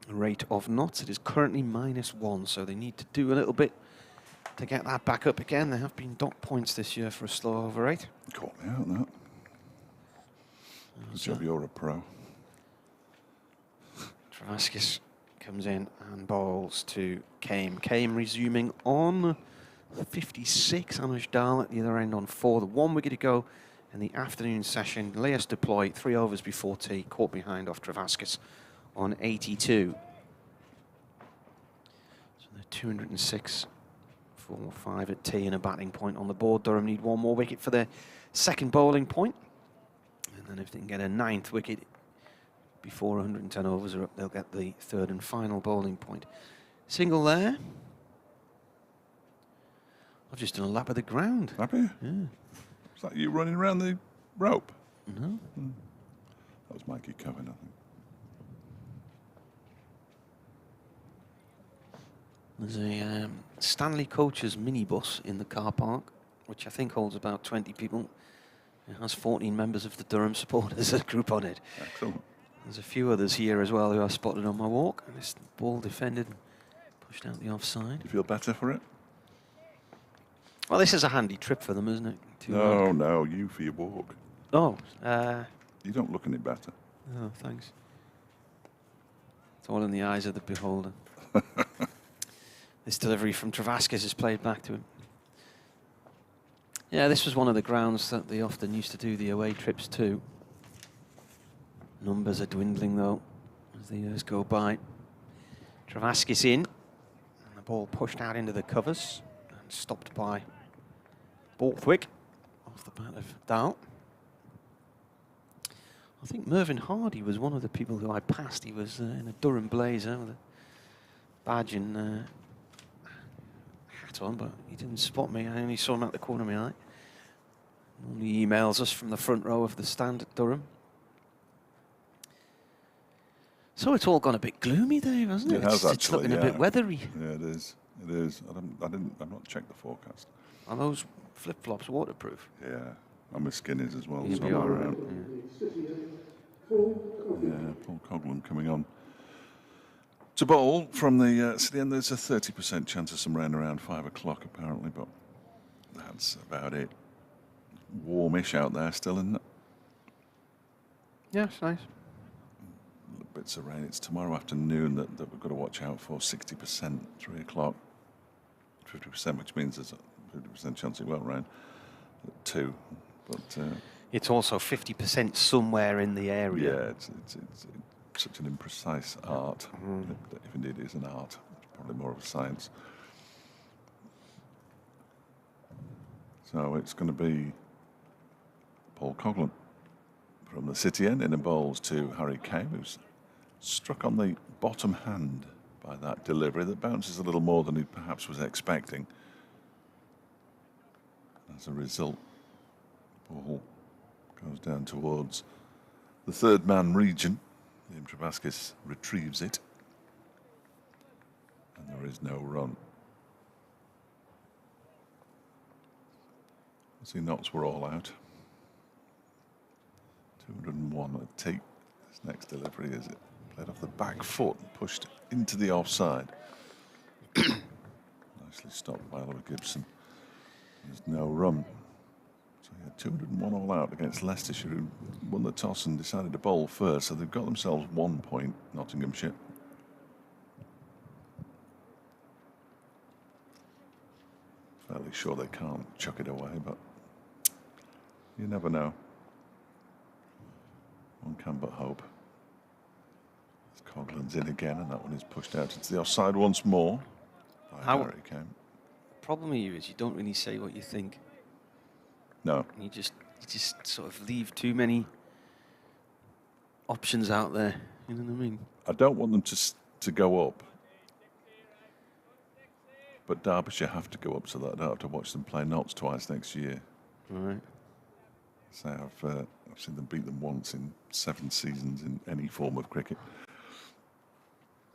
Speaker 1: rate of knots. It is currently -1, so they need to do a little bit to get that back up again. There have been dot points this year for a slow over 8.
Speaker 2: Caught me out, that. Good job, you're a pro.
Speaker 1: Travaskis comes in and bowls to Kame. Kame resuming on 56. Anuj Dal at the other end on 4. The 1 wicket to go in the afternoon session. Leas deploy 3 overs before tea, caught behind off Travaskis on 82. So they're 206 for 5 at tea and a batting point on the board. Durham need 1 more wicket for their second bowling point. And then if they can get a 9th wicket before 110 overs are up, they'll get the 3rd and final bowling point. Single there. I've just done a lap of the ground.
Speaker 2: Have you?
Speaker 1: Yeah.
Speaker 2: Is that you running around the rope?
Speaker 1: No.
Speaker 2: That was Mikey Cohen, I think.
Speaker 1: There's a Stanley Coaches minibus in the car park, which I think holds about 20 people. It has 14 members of the Durham supporters group on it.
Speaker 2: Excellent.
Speaker 1: There's a few others here as well who I spotted on my walk. And this ball defended and pushed out the offside.
Speaker 2: Do you feel better for it?
Speaker 1: Well, this is a handy trip for them, isn't it?
Speaker 2: No, you for your walk.
Speaker 1: Oh.
Speaker 2: You don't look any better.
Speaker 1: Oh, thanks. It's all in the eyes of the beholder. This delivery from Travaskis is played back to him. Yeah, this was one of the grounds that they often used to do the away trips to. Numbers are dwindling, though, as the years go by. Travaskis in, and the ball pushed out into the covers and stopped by Borthwick off the bat of Dahl. I think Mervyn Hardy was one of the people who I passed. He was in a Durham blazer with a badge and hat on, but he didn't spot me. I only saw him out the corner of my eye. Normally emails us from the front row of the stand at Durham. So it's all gone a bit gloomy, Dave, hasn't it?
Speaker 2: It has,
Speaker 1: it's looking a bit weathery.
Speaker 2: Yeah, it is. It is. I've not checked the forecast.
Speaker 1: Are those flip-flops waterproof?
Speaker 2: Yeah, and my skin is as well.
Speaker 1: You'll
Speaker 2: So
Speaker 1: be all right.
Speaker 2: Yeah, Paul Coghlan coming on to bowl from the city end. There's a 30% chance of some rain around 5 o'clock apparently, but that's about it. Warmish out there still, isn't it?
Speaker 1: Yeah, it's nice.
Speaker 2: Bits of rain. It's tomorrow afternoon that we've got to watch out for. 60%, 3 o'clock. 50%, which means there's a 50% chance it won't rain at 2. But
Speaker 1: It's also 50% somewhere in the area.
Speaker 2: yeah, it's such an imprecise art. If indeed it is an art, it's probably more of a science. So it's going to be Paul Coghlan from the city end in and bowls to Harry Kame, who's struck on the bottom hand by that delivery that bounces a little more than he perhaps was expecting. As a result, ball Goes down towards the third man region. Liam Travaskis retrieves it. And there is no run. See, knots were all out. 201 at Tate. His next delivery is it played off the back foot and pushed into the offside. Nicely stopped by Oliver Gibson. There's no run. So he had 201 all out against Leicestershire, who won the toss and decided to bowl first. So they've got themselves 1 point, Nottinghamshire. Fairly sure they can't chuck it away, but you never know. One can but hope. Coughlin's in again, and that one is pushed out into the offside once more.
Speaker 1: How problem with you is you don't really say what you think.
Speaker 2: No.
Speaker 1: You just sort of leave too many options out there. You know what I mean?
Speaker 2: I don't want them to go up, but Derbyshire have to go up so that I don't have to watch them play Notts twice next year.
Speaker 1: Right.
Speaker 2: So I've seen them beat them once in 7 seasons in any form of cricket.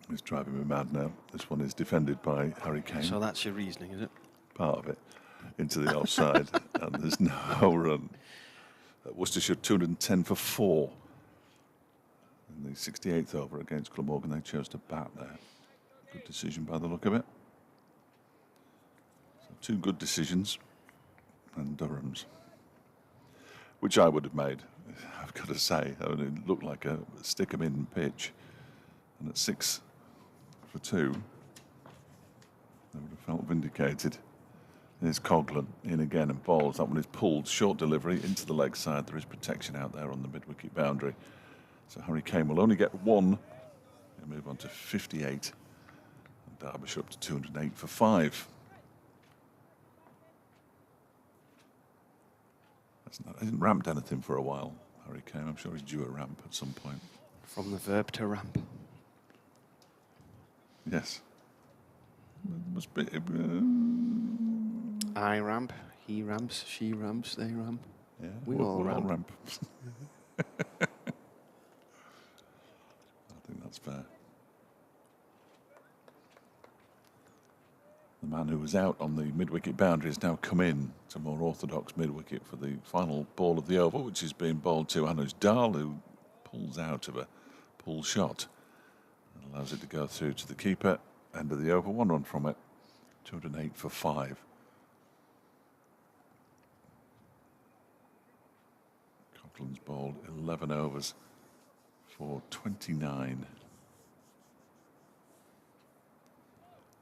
Speaker 2: It's driving me mad now. This one is defended by Harry Kane.
Speaker 1: So that's your reasoning, is it?
Speaker 2: Part of it. Into the offside, and there's no run. Worcestershire 210 for 4. In the 68th over against Glamorgan, they chose to bat there. Good decision by the look of it. So 2 good decisions, and Durham's, which I would have made, I've got to say. I mean, it looked like a stick 'em in pitch, and at 6 for 2, they would have felt vindicated. There's Coughlin in again and bowls. That one is pulled, short delivery into the leg side. There is protection out there on the mid-wicket boundary. So Harry Kane will only get 1. He'll move on to 58. And Derbyshire up to 208 for 5. He hasn't ramped anything for a while, Harry Kane. I'm sure he's due a ramp at some point.
Speaker 1: From the verb to ramp.
Speaker 2: Yes. It must be.
Speaker 1: I ramp, he ramps, she ramps, they ramp.
Speaker 2: Yeah,
Speaker 1: we all ramp.
Speaker 2: I think that's fair. The man who was out on the mid-wicket boundary has now come in to more orthodox mid-wicket for the final ball of the over, which is being bowled to Anuj Dal, who pulls out of a pull shot and allows it to go through to the keeper. End of the over, 1 run from it, 208 for 5. Coughlin's bowled 11 overs for 29.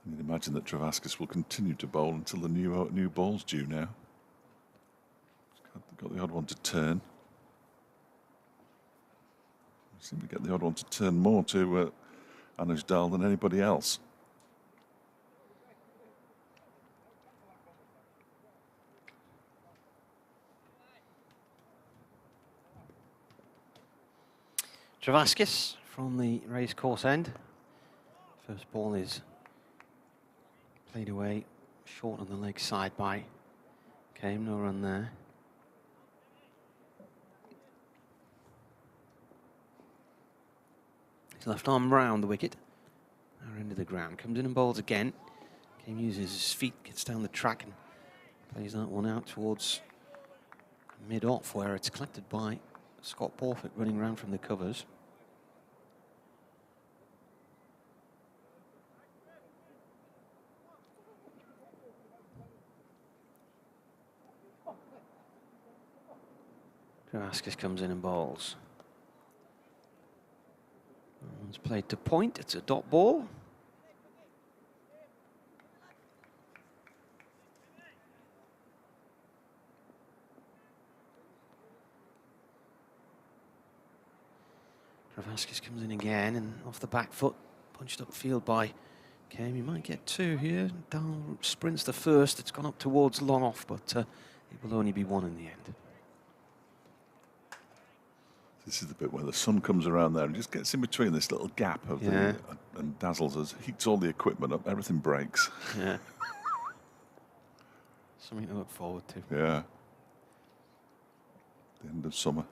Speaker 2: You'd imagine that Travaskis will continue to bowl until the new ball's due now. He's got the odd one to turn. Seem to get the odd one to turn more to Anuj Dal than anybody else.
Speaker 1: Travaskis from the racecourse end. First ball is played away short on the leg side by Kane. No run there. His left arm round the wicket. Our end of the ground. Comes in and bowls again. Kane uses his feet, gets down the track and plays that one out towards mid-off where it's collected by Scott Borthwick running round from the covers. Travaskis comes in and bowls. One's played to point. It's a dot ball. Travaskis comes in again and off the back foot, punched upfield by Kane. He might get 2 here. Dal sprints the first. It's gone up towards long off, but it will only be 1 in the end.
Speaker 2: This is the bit where the sun comes around there and just gets in between this little gap of and dazzles us, heats all the equipment up, everything breaks.
Speaker 1: Yeah. Something to look forward to.
Speaker 2: Yeah. The end of summer.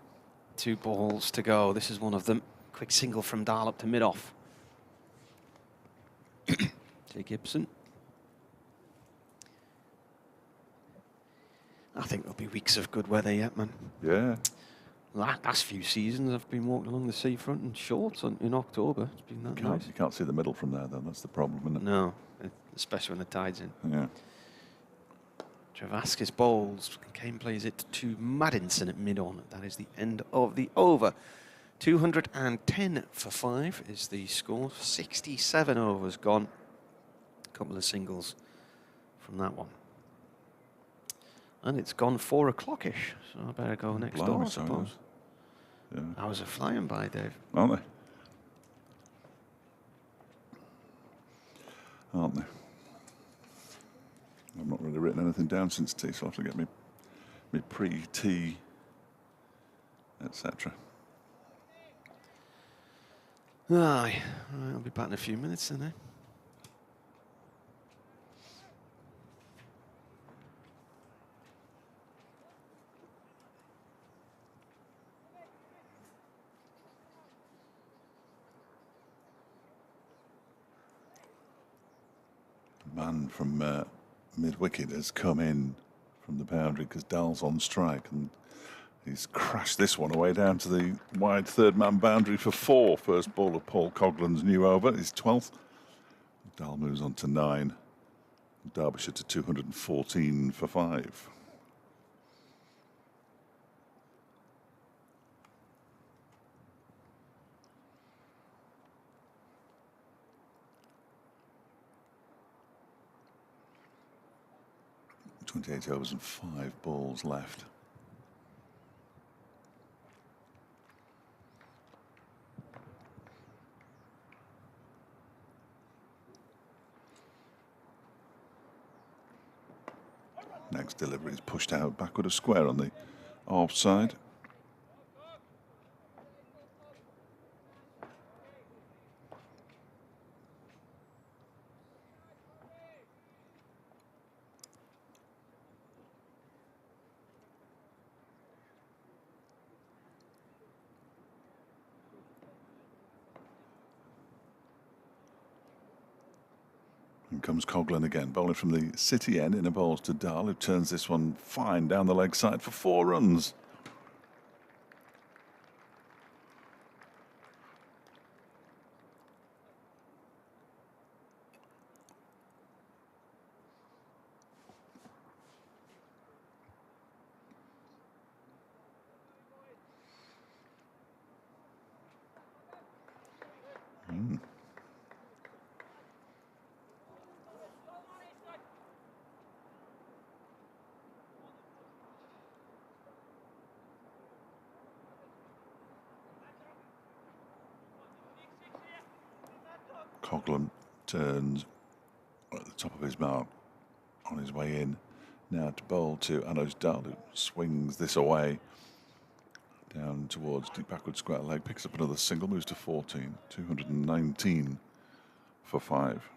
Speaker 1: 2 balls to go. This is one of them. Quick single from Dahl up to mid-off. To Gibson. I think there'll be weeks of good weather yet, man.
Speaker 2: Yeah.
Speaker 1: Last few seasons I've been walking along the seafront in shorts in October. It's been that nice.
Speaker 2: You can't see the middle from there, though. That's the problem, isn't it?
Speaker 1: No, especially when the tide's in.
Speaker 2: Yeah.
Speaker 1: Travaskis bowls. Kane plays it to Maddinson at mid-on. That is the end of the over. 210 for 5 is the score. 67 overs gone. A couple of singles from that one. And it's gone 4 o'clock-ish, so I better go next door, I suppose.
Speaker 2: Yeah.
Speaker 1: Hours are flying by, Dave.
Speaker 2: Aren't they? Aren't they? I've not really written anything down since tea, so I'll have to get me pre-tea, etc.
Speaker 1: Aye. Right, I'll be back in a few minutes then, eh?
Speaker 2: Man from mid-wicket has come in from the boundary because Dahl's on strike, and he's crashed this one away down to the wide third-man boundary for 4. First ball of Paul Coughlan's new over, his 12th. Dahl moves on to 9. Derbyshire to 214 for 5. .28 overs and 5 balls left. Next delivery is pushed out backward of square on the offside. And comes Coughlan again, bowling from the city end in a bowls to Dahl, who turns this one fine down the leg side for 4 runs. Coughlan turns at the top of his mark on his way in. Now to bowl to Anuj Dahl, who swings this away down towards deep backward square leg, picks up another single, moves to 14, 219 for 5.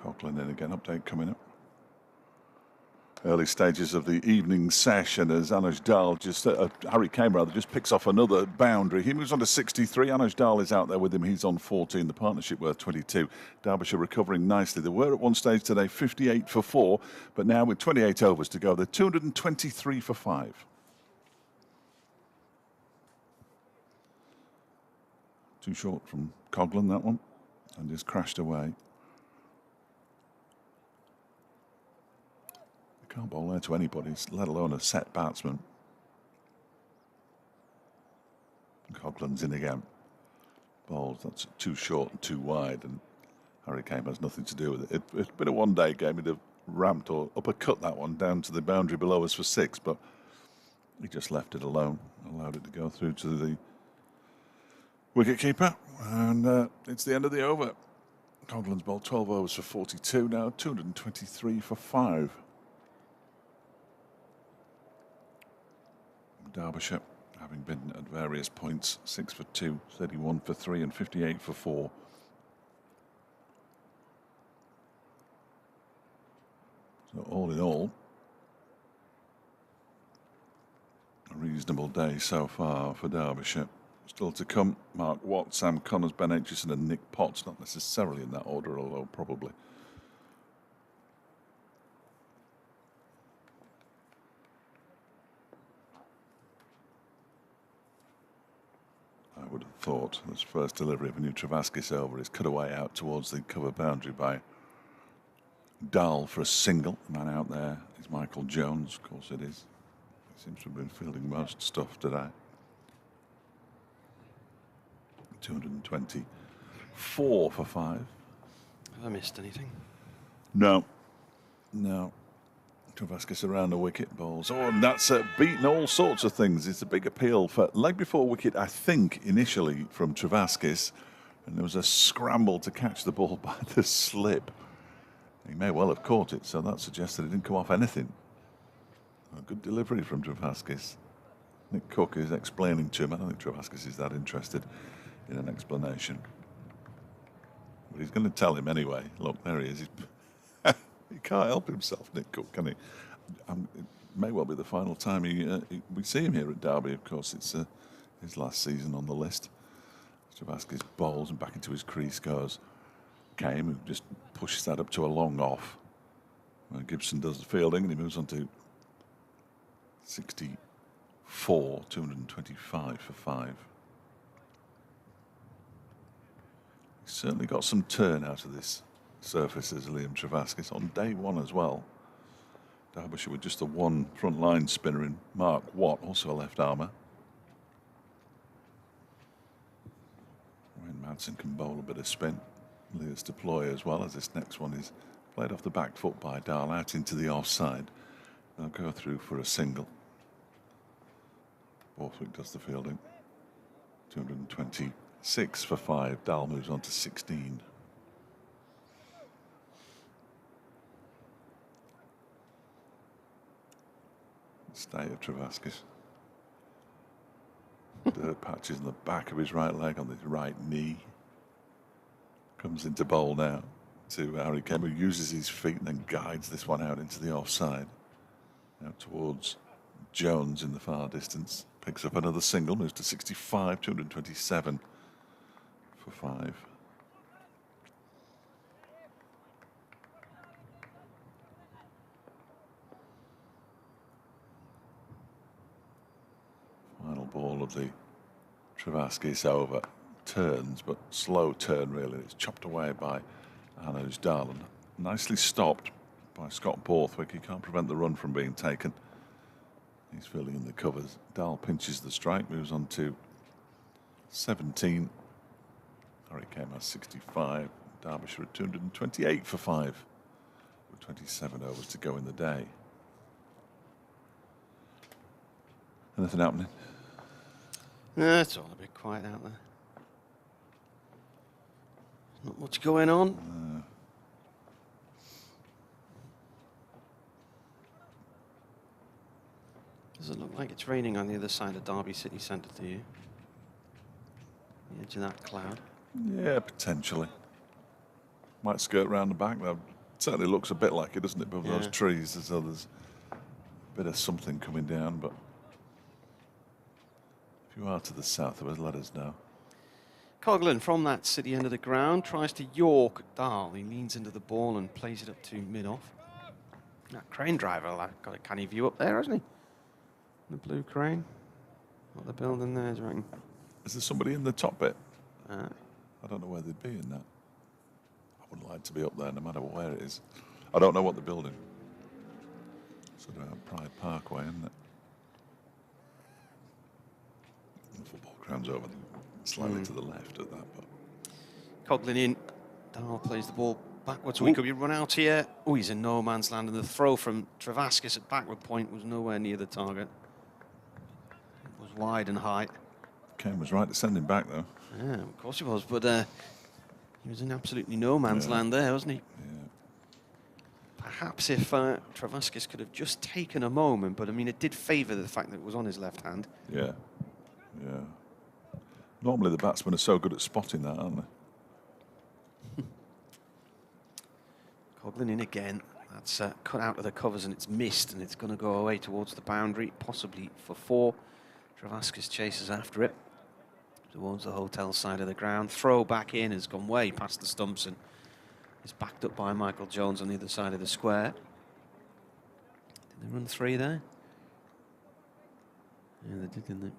Speaker 2: Coughlan in again, update coming up. Early stages of the evening session as Anuj Dahl Harry Kane rather, just picks off another boundary. He moves on to 63. Anuj Dahl is out there with him. He's on 14. The partnership worth 22. Derbyshire recovering nicely. They were at one stage today 58 for 4, but now with 28 overs to go, they're 223 for 5. Too short from Coughlan, that one, and just crashed away. Can't bowl there to anybody, let alone a set batsman. Coughlan's in again. Bowls, that's too short and too wide, and Harry Kane has nothing to do with it. It's been a one-day game. He'd have ramped or uppercut that one down to the boundary below us for 6, but he just left it alone, allowed it to go through to the wicket-keeper, and it's the end of the over. Coughlan's bowled 12 overs for 42 now, 223 for 5. Derbyshire, having been at various points 6 for 2, 31 for 3 and 58 for 4. So all in all, a reasonable day so far for Derbyshire. Still to come, Mark Watt, Sam Connors, Ben Aitchison and Nick Potts, not necessarily in that order, although probably. I would have thought this first delivery of a new Travaskis over is cut away out towards the cover boundary by Dahl for a single. The man out there is Michael Jones, of course it is. He seems to have been fielding most stuff today. 224 for 5.
Speaker 1: Have I missed anything?
Speaker 2: No. Travaskis around the wicket, balls. Oh, and that's beaten all sorts of things. It's a big appeal for leg before wicket, I think, initially from Travaskis. And there was a scramble to catch the ball by the slip. He may well have caught it, so that suggests that it didn't come off anything. A good delivery from Travaskis. Nick Cook is explaining to him. I don't think Travaskis is that interested in an explanation. But he's going to tell him anyway. Look, there he is. He can't help himself, Nick Cook, can he? It may well be the final time we see him here at Derby, of course. It's his last season on the list. Travaskis bowls and back into his crease goes Kame, who just pushes that up to a long off. Gibson does the fielding and he moves on to 64, 225 for 5. He's certainly got some turn out of this surface as Liam Travaskis on day one as well. Derbyshire with just the one front line spinner in Mark Watt, also a left armour. Wayne Madsen can bowl a bit of spin. Leah's deploy as well, as this next one is played off the back foot by Dahl out into the offside. They'll go through for a single. Borthwick does the fielding. 226 for 5. Dahl moves on to 16. Stay of Travaskis. Dirt patches in the back of his right leg on his right knee. Comes into bowl now to Harry Kemp, who uses his feet and then guides this one out into the offside. Out towards Jones in the far distance. Picks up another single, moves to 65, 227 for 5. Final ball of the Travaskis over. Turns, but slow turn really. It's chopped away by Arno's Dahl. Nicely stopped by Scott Borthwick. He can't prevent the run from being taken. He's filling in the covers. Dahl pinches the strike, moves on to 17. Harry Kame has 65. Derbyshire at 228 for 5. With 27 overs to go in the day. Anything happening?
Speaker 1: It's all a bit quiet out there. Not much going on. Does it look like it's raining on the other side of Derby City Centre to you? The edge of that cloud.
Speaker 2: Yeah, potentially. Might skirt round the back. That certainly looks a bit like it, doesn't it, above those trees? As though there's a bit of something coming down, but if you are to the south of us, let us know.
Speaker 1: Coghlan from that city end of the ground tries to York Dahl. He leans into the ball and plays it up to mid-off. That crane driver got a canny view up there, hasn't he? The blue crane. What they're building there, do you reckon?
Speaker 2: Is there somebody in the top bit? I don't know where they'd be in that. I wouldn't like to be up there no matter where it is. I don't know what they're building. Sort of Pride Parkway, isn't it? The football ground's over slightly to the left of that. But
Speaker 1: Coghlan in. Dahl plays the ball backwards. We could be run out here. Oh, he's in no man's land, and the throw from Travaskis at backward point was nowhere near the target. It was wide and high.
Speaker 2: Kane was right to send him back, though.
Speaker 1: Yeah, of course he was, but he was in absolutely no man's land there, wasn't he?
Speaker 2: Yeah.
Speaker 1: Perhaps if Travaskis could have just taken a moment, but I mean, it did favour the fact that it was on his left hand.
Speaker 2: Yeah, yeah. Normally the batsmen are so good at spotting that, aren't they?
Speaker 1: Coughlin in again. That's cut out of the covers and it's missed, and it's going to go away towards the boundary, possibly for 4. Travaskis chases after it towards the hotel side of the ground. Throw back in has gone way past the stumps and is backed up by Michael Jones on the other side of the square. Did they run 3 there? Yeah, they did, didn't they?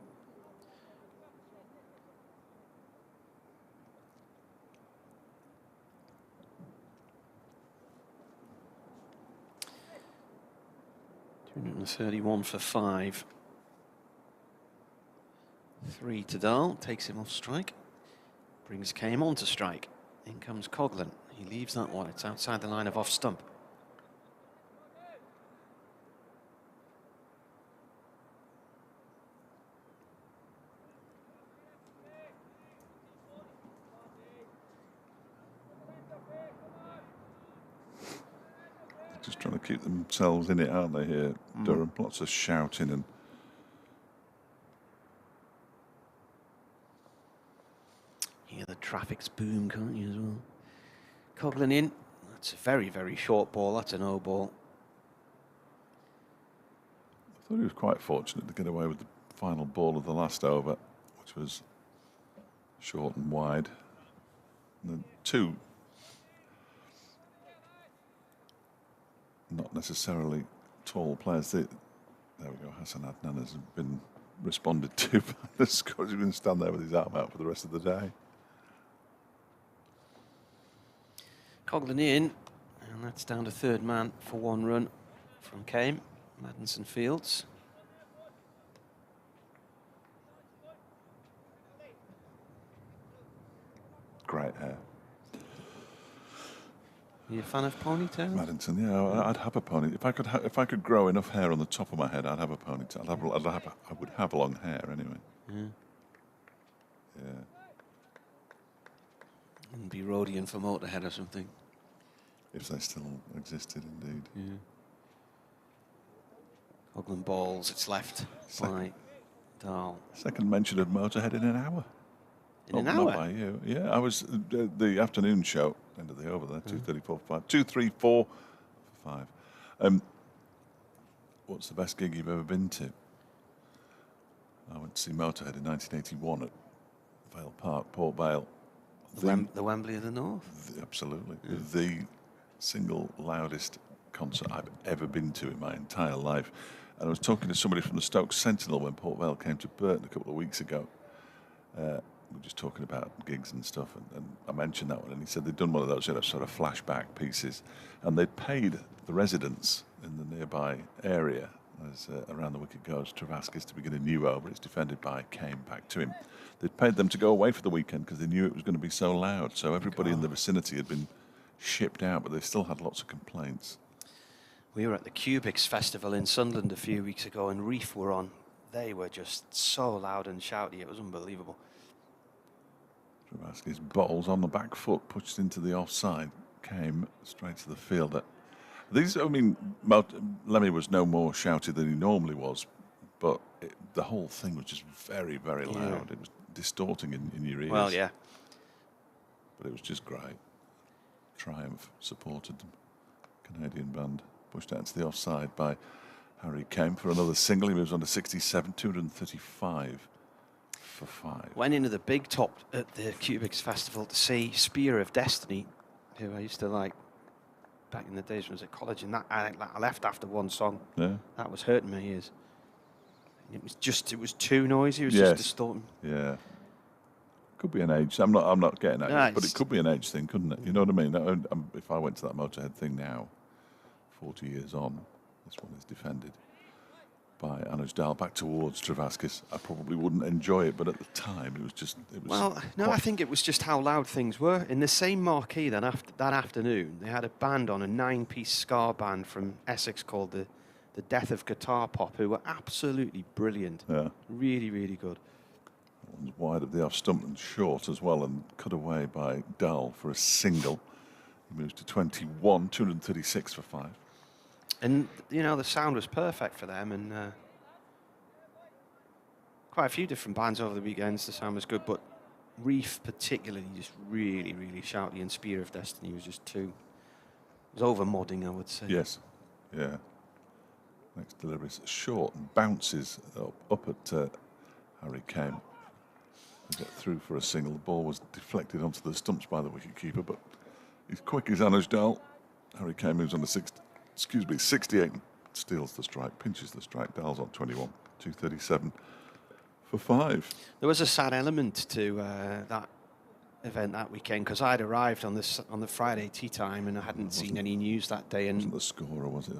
Speaker 1: .231 for 5. 3 to Dahl, takes him off strike. Brings Kame on to strike. In comes Coughlin. He leaves that one. It's outside the line of off stump.
Speaker 2: Just trying to keep themselves in it, aren't they, here, Durham? Lots of shouting and...
Speaker 1: Hear the traffic's boom, can't you, as well? Coughlin in. That's a very, very short ball. That's a no ball.
Speaker 2: I thought he was quite fortunate to get away with the final ball of the last over, which was short and wide. And the 2... not necessarily tall players. There we go. Hassan Adnan has been responded to by the score. He's going to stand there with his arm out for the rest of the day.
Speaker 1: Coughlin in, and that's down to third man for 1 run from Kame, Maddinson Fields.
Speaker 2: Great hair.
Speaker 1: Are you a fan of ponytails?
Speaker 2: Maddinson, yeah, I'd have a pony. If I could grow enough hair on the top of my head, I'd have a ponytail. I would have long hair anyway.
Speaker 1: Yeah.
Speaker 2: Yeah.
Speaker 1: And be Rodian for Motorhead or something.
Speaker 2: If they still existed, indeed.
Speaker 1: Yeah. Coughlin balls, it's left by Dahl.
Speaker 2: Second mention of Motorhead in an hour.
Speaker 1: In an hour?
Speaker 2: Not by you. Yeah, I was the afternoon show, end of the over there, 2:34 for 5. 2:34 for 5. What's the best gig you've ever been to? I went to see Motorhead in 1981 at Vale Park, Port Vale.
Speaker 1: The Wembley of the North?
Speaker 2: Absolutely. Yeah. The single loudest concert I've ever been to in my entire life. And I was talking to somebody from the Stoke Sentinel when Port Vale came to Burton a couple of weeks ago. We were just talking about gigs and stuff, and I mentioned that one, and he said they'd done one of those sort of flashback pieces, and they'd paid the residents in the nearby area, as Around the Wicket goes, Travaskis to begin a new over. It's defended by Kame back to him. They'd paid them to go away for the weekend because they knew it was going to be so loud, so everybody in the vicinity had been shipped out, but they still had lots of complaints.
Speaker 1: We were at the Cubics Festival in Sunderland a few weeks ago, and Reef were on. They were just so loud and shouty, it was unbelievable.
Speaker 2: Travaskis bowls on the back foot, pushed into the offside, Came straight to the fielder. Lemmy was no more shouted than he normally was, but the whole thing was just very, very loud. It was distorting in your ears.
Speaker 1: Well, yeah.
Speaker 2: But it was just great. Triumph supported them. Canadian band pushed out to the offside by Harry Kame for another single. He moves on to 67, 235 for 5.
Speaker 1: Went into the big top at the Cubics Festival to see Spear of Destiny, who I used to like back in the days when I was at college, and I left after one song.
Speaker 2: Yeah.
Speaker 1: That was hurting my ears. It was too noisy. It was just distorting.
Speaker 2: Yeah. Could be an age. I'm not getting at it, but it could be an age thing, couldn't it? You know what I mean? If I went to that Motorhead thing now, 40 years on, this one is defended by Anuj Dahl back towards Travaskis. I probably wouldn't enjoy it, but at the time it was.
Speaker 1: Well, no, I think it was just how loud things were. In the same marquee that afternoon, they had a band on, a 9-piece ska band from Essex called the Death of Guitar Pop, who were absolutely brilliant.
Speaker 2: Yeah.
Speaker 1: Really, really good.
Speaker 2: One's wide of the off stump and short as well, and cut away by Dahl for a single. He moves to 21, 236 for 5.
Speaker 1: And, you know, the sound was perfect for them, and quite a few different bands over the weekends, the sound was good, but Reef particularly just really, really shouty, and Spear of Destiny was just too... It was over-modding, I would say.
Speaker 2: Yes, yeah. Next delivery is short and bounces up at Harry Kane. To get through for a single. The ball was deflected onto the stumps by the wicket-keeper, but he's quick as Anujdal. Harry Kane moves on to 68, steals the strike, pinches the strike, Dal's on 21, 237 for 5.
Speaker 1: There was a sad element to that event that weekend, because I'd arrived on the Friday tea time and I hadn't seen any news that day. And
Speaker 2: wasn't the score, or was it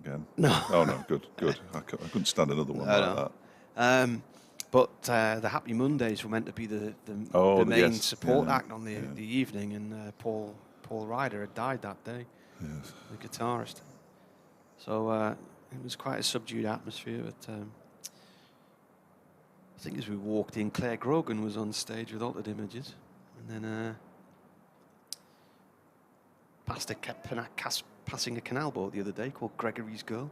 Speaker 2: again?
Speaker 1: No.
Speaker 2: Oh no, good. I couldn't stand another one like that.
Speaker 1: But the Happy Mondays were meant to be the main support act on the evening, and Paul Ryder had died that day, the guitarist. So it was quite a subdued atmosphere. But I think as we walked in, Claire Grogan was on stage with Altered Images, and then Pastor kept passing a canal boat the other day called Gregory's Girl.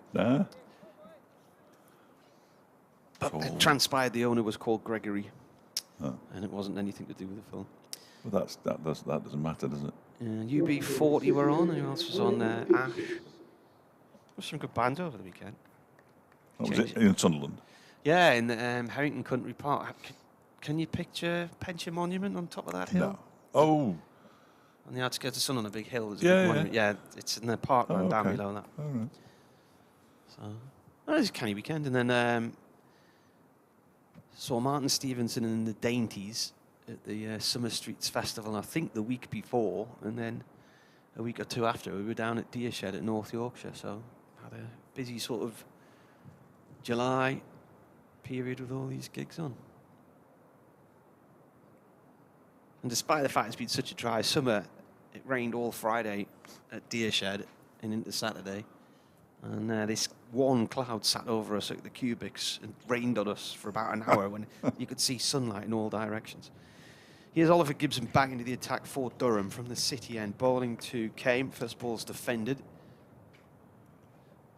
Speaker 1: But it transpired the owner was called Gregory, and it wasn't anything to do with the film.
Speaker 2: Well, that doesn't matter, does it?
Speaker 1: UB40 were on. Who else was on there? Ash. There was some good bands over the weekend.
Speaker 2: Oh, was it in Sunderland?
Speaker 1: Yeah, in Harrington Country Park. Can you picture Pension Monument on top of that hill?
Speaker 2: No. Oh.
Speaker 1: On the outskirts of Sunderland, a big hill. There's a
Speaker 2: Yeah,
Speaker 1: big monument. Yeah, it's in the parkland down below that.
Speaker 2: All right.
Speaker 1: So, well, it was a canny weekend. And then saw Martin Stevenson and the Dainties at the Summer Streets Festival, I think the week before, and then a week or two after we were down at Derbyshire at North Yorkshire, so had a busy sort of July period with all these gigs on. And despite the fact it's been such a dry summer, it rained all Friday at Derbyshire and into Saturday. And this one cloud sat over us at the cubics and rained on us for about an hour when you could see sunlight in all directions. Here's Oliver Gibson back into the attack for Durham from the city end. Bowling to Kame. First ball's defended.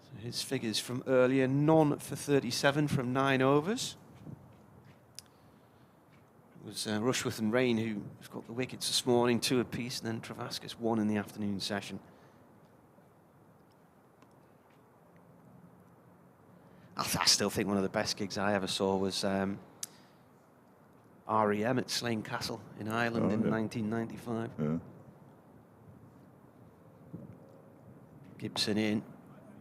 Speaker 1: So his figures from earlier, none for 37 from 9 overs. It was Rushworth and Rain who got the wickets this morning, 2 apiece, and then Travascus 1 in the afternoon session. I still think one of the best gigs I ever saw was REM at Slane Castle in Ireland in 1995.
Speaker 2: Yeah.
Speaker 1: Gibson in,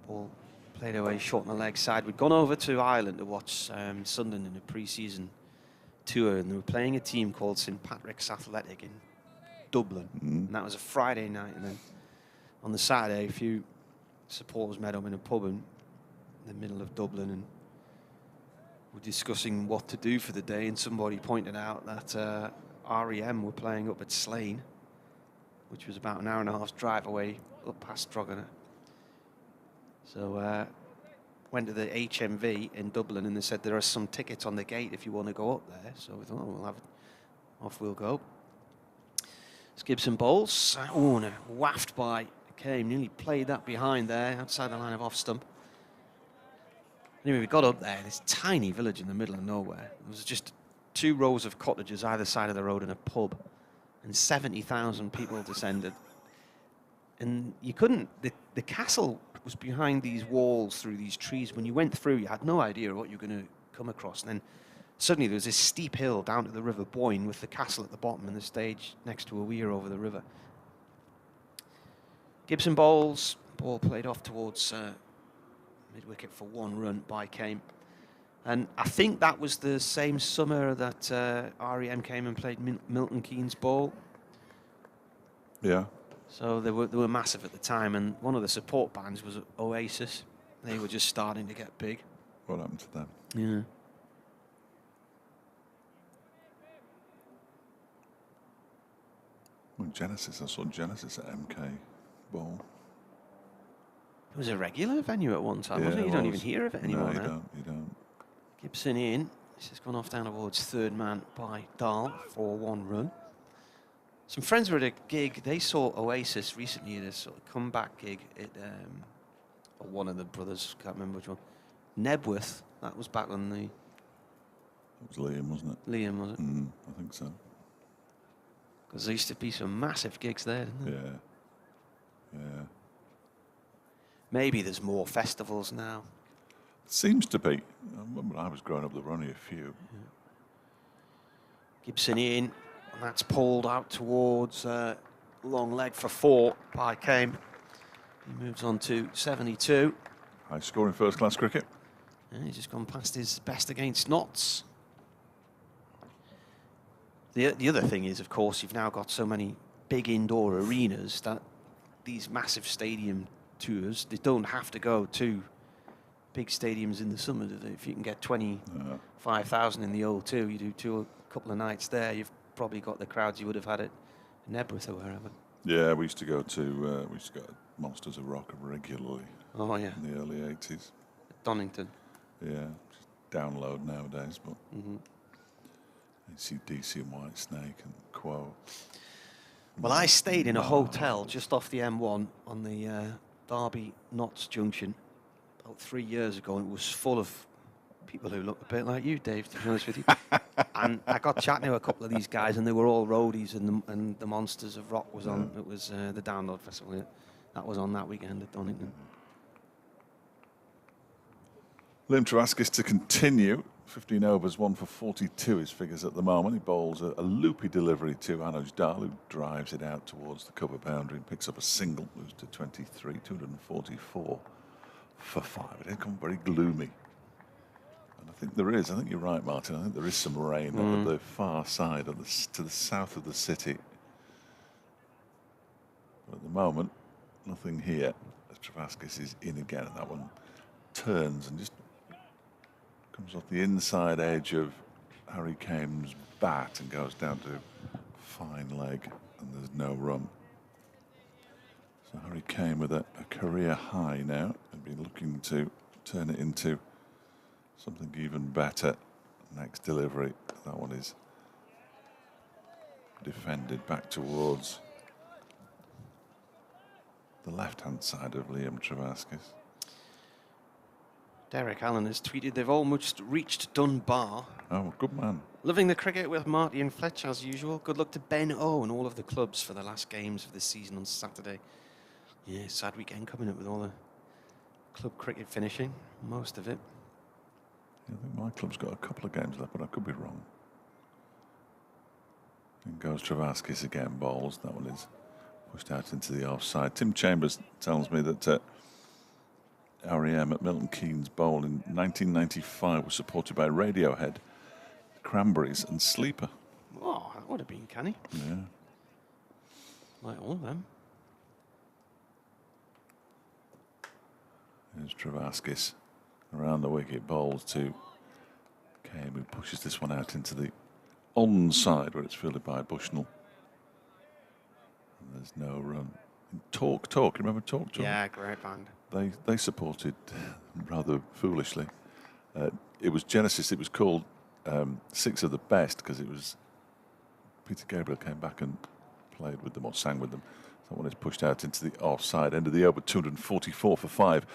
Speaker 1: ball played away short on the leg side. We'd gone over to Ireland to watch Sunderland in a pre-season tour, and they were playing a team called St Patrick's Athletic in Dublin, and that was a Friday night. And then on the Saturday, a few supporters met up in a pub in the middle of Dublin, and we're discussing what to do for the day, and somebody pointed out that REM were playing up at Slane, which was about an hour and a half's drive away up past Drogheda. So went to the HMV in Dublin, and they said there are some tickets on the gate if you want to go up there. So we thought, oh, we'll have it. Off we'll go. It's Gibson bowls. Oh, and a waft by Kame. Nearly played that behind there, outside the line of off stump. Anyway, we got up there, this tiny village in the middle of nowhere. There was just 2 rows of cottages either side of the road and a pub, and 70,000 people descended. And you couldn't, the castle was behind these walls through these trees. When you went through, you had no idea what you were going to come across. And then suddenly there was this steep hill down to the River Boyne with the castle at the bottom and the stage next to a weir over the river. Gibson bowls, ball played off towards mid-wicket for 1 run by Kame. And I think that was the same summer that REM came and played Milton Keynes ball.
Speaker 2: Yeah.
Speaker 1: So they were massive at the time, and one of the support bands was Oasis. They were just starting to get big.
Speaker 2: What happened to them?
Speaker 1: Yeah.
Speaker 2: Well, Genesis, I saw Genesis at MK Bowl.
Speaker 1: It was a regular venue at one time, wasn't it? You don't even hear of it anymore now.
Speaker 2: You don't.
Speaker 1: Gibson in. This has gone off down towards 3rd man by Dahl for 1 run. Some friends were at a gig. They saw Oasis recently at a sort of comeback gig at or one of the brothers, can't remember which one. Nebworth, that was back on the...
Speaker 2: It was Liam, wasn't it?
Speaker 1: Liam, was it?
Speaker 2: I think so.
Speaker 1: Because there used to be some massive gigs there, didn't there?
Speaker 2: Yeah. Yeah.
Speaker 1: Maybe there's more festivals now.
Speaker 2: Seems to be. I remember when I was growing up, there were only a few.
Speaker 1: Yeah. Gibson in, and that's pulled out towards long leg for 4 by Kame. He moves on to 72.
Speaker 2: High score in first-class cricket.
Speaker 1: And he's just gone past his best against Notts. The other thing is, of course, you've now got so many big indoor arenas that these massive stadium tours, they don't have to go to big stadiums in the summer. If you can get 25,000 in the O2, you do a couple of nights there, you've probably got the crowds you would have had at Nebworth or wherever.
Speaker 2: Yeah, we used to go to Monsters of Rock regularly.
Speaker 1: Oh yeah,
Speaker 2: in the early 80s.
Speaker 1: Donington.
Speaker 2: Yeah, just download nowadays, but AC/DC and White Snake and Quo.
Speaker 1: Well, I stayed in a hotel just off the M1 on the Derby Notts junction about 3 years ago, and it was full of people who looked a bit like you, Dave, to be honest with you. And I got chatting to a couple of these guys, and they were all roadies, and the Monsters of Rock was on. It was the Download Festival. Yeah. That was on that weekend at Donington.
Speaker 2: Liam Travaskis to continue. 15 overs, 1 for 42 his figures at the moment. He bowls a loopy delivery to Anuj Dal, who drives it out towards the cover boundary and picks up a single, moves to 23, 244 for 5. It did come very gloomy. And I think you're right, Martin, I think there is some rain at the far side, to the south of the city. But at the moment, nothing here. As Travaskis is in again, and that one turns and just comes off the inside edge of Harry Kame's bat and goes down to fine leg, and there's no run. So Harry Kame with a career high now, and be looking to turn it into something even better. Next delivery, that one is defended back towards the left-hand side of Liam Travaskis.
Speaker 1: Derek Allen has tweeted they've almost reached Dunbar.
Speaker 2: Oh, good man.
Speaker 1: Loving the cricket with Marty and Fletch as usual. Good luck to Ben O and all of the clubs for the last games of the season on Saturday. Yeah, sad weekend coming up with all the club cricket finishing, most of it.
Speaker 2: Yeah, I think my club's got a couple of games left, but I could be wrong. In goes Travaskis again, bowls. That one is pushed out into the offside. Tim Chambers tells me that REM at Milton Keynes Bowl in 1995 was supported by Radiohead, Cranberries and Sleeper.
Speaker 1: Oh, that would have been canny.
Speaker 2: Yeah.
Speaker 1: Like all of them.
Speaker 2: There's Travaskis around the wicket, bowls to Kame, who pushes this one out into the onside where it's fielded by Bushnell. And there's no run. Talk, remember Talk?
Speaker 1: Yeah, great band.
Speaker 2: They supported rather foolishly. It was Genesis. It was called Six of the Best because it was Peter Gabriel came back and played with them or sang with them. That one is pushed out into the offside end of the over, 244 for 5.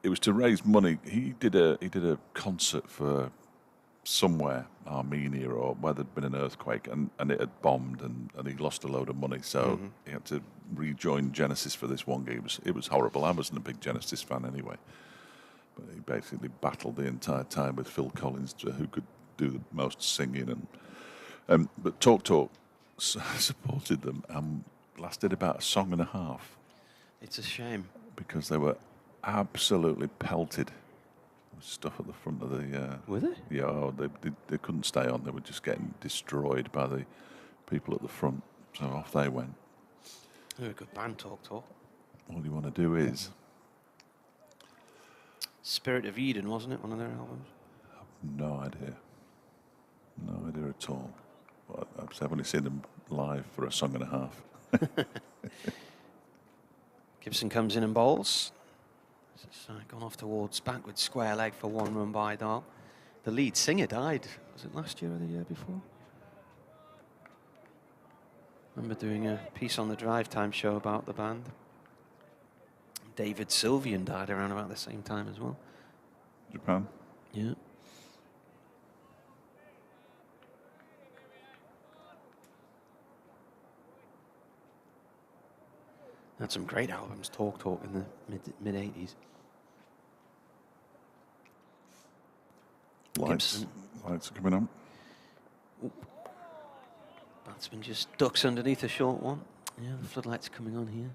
Speaker 2: It was to raise money. He did a concert for somewhere, Armenia or where there'd been an earthquake, and it had bombed, and he lost a load of money, so he had to rejoin Genesis for this one gig. It was horrible. I wasn't a big Genesis fan anyway, but he basically battled the entire time with Phil Collins, who could do the most singing, and but Talk supported them and lasted about a song and a half.
Speaker 1: It's a shame
Speaker 2: because they were absolutely pelted. Stuff at the front of the...
Speaker 1: Were they?
Speaker 2: Yeah, they couldn't stay on. They were just getting destroyed by the people at the front. So off they went.
Speaker 1: They're a good band, Talk. All
Speaker 2: you want to do is...
Speaker 1: Spirit of Eden, wasn't it, one of their albums?
Speaker 2: No idea. No idea at all. Well, I've only seen them live for a song and a half.
Speaker 1: Gibson comes in and bowls. It's gone off towards backward square leg for 1 run by Dahl. The lead singer died. Was it last year or the year before? I remember doing a piece on the Drive Time show about the band. David Sylvian died around about the same time as well.
Speaker 2: Japan.
Speaker 1: Yeah. Had some great albums, Talk in the mid 80s.
Speaker 2: Lights are coming on.
Speaker 1: Batsman just ducks underneath a short one. Yeah, the floodlights coming on here.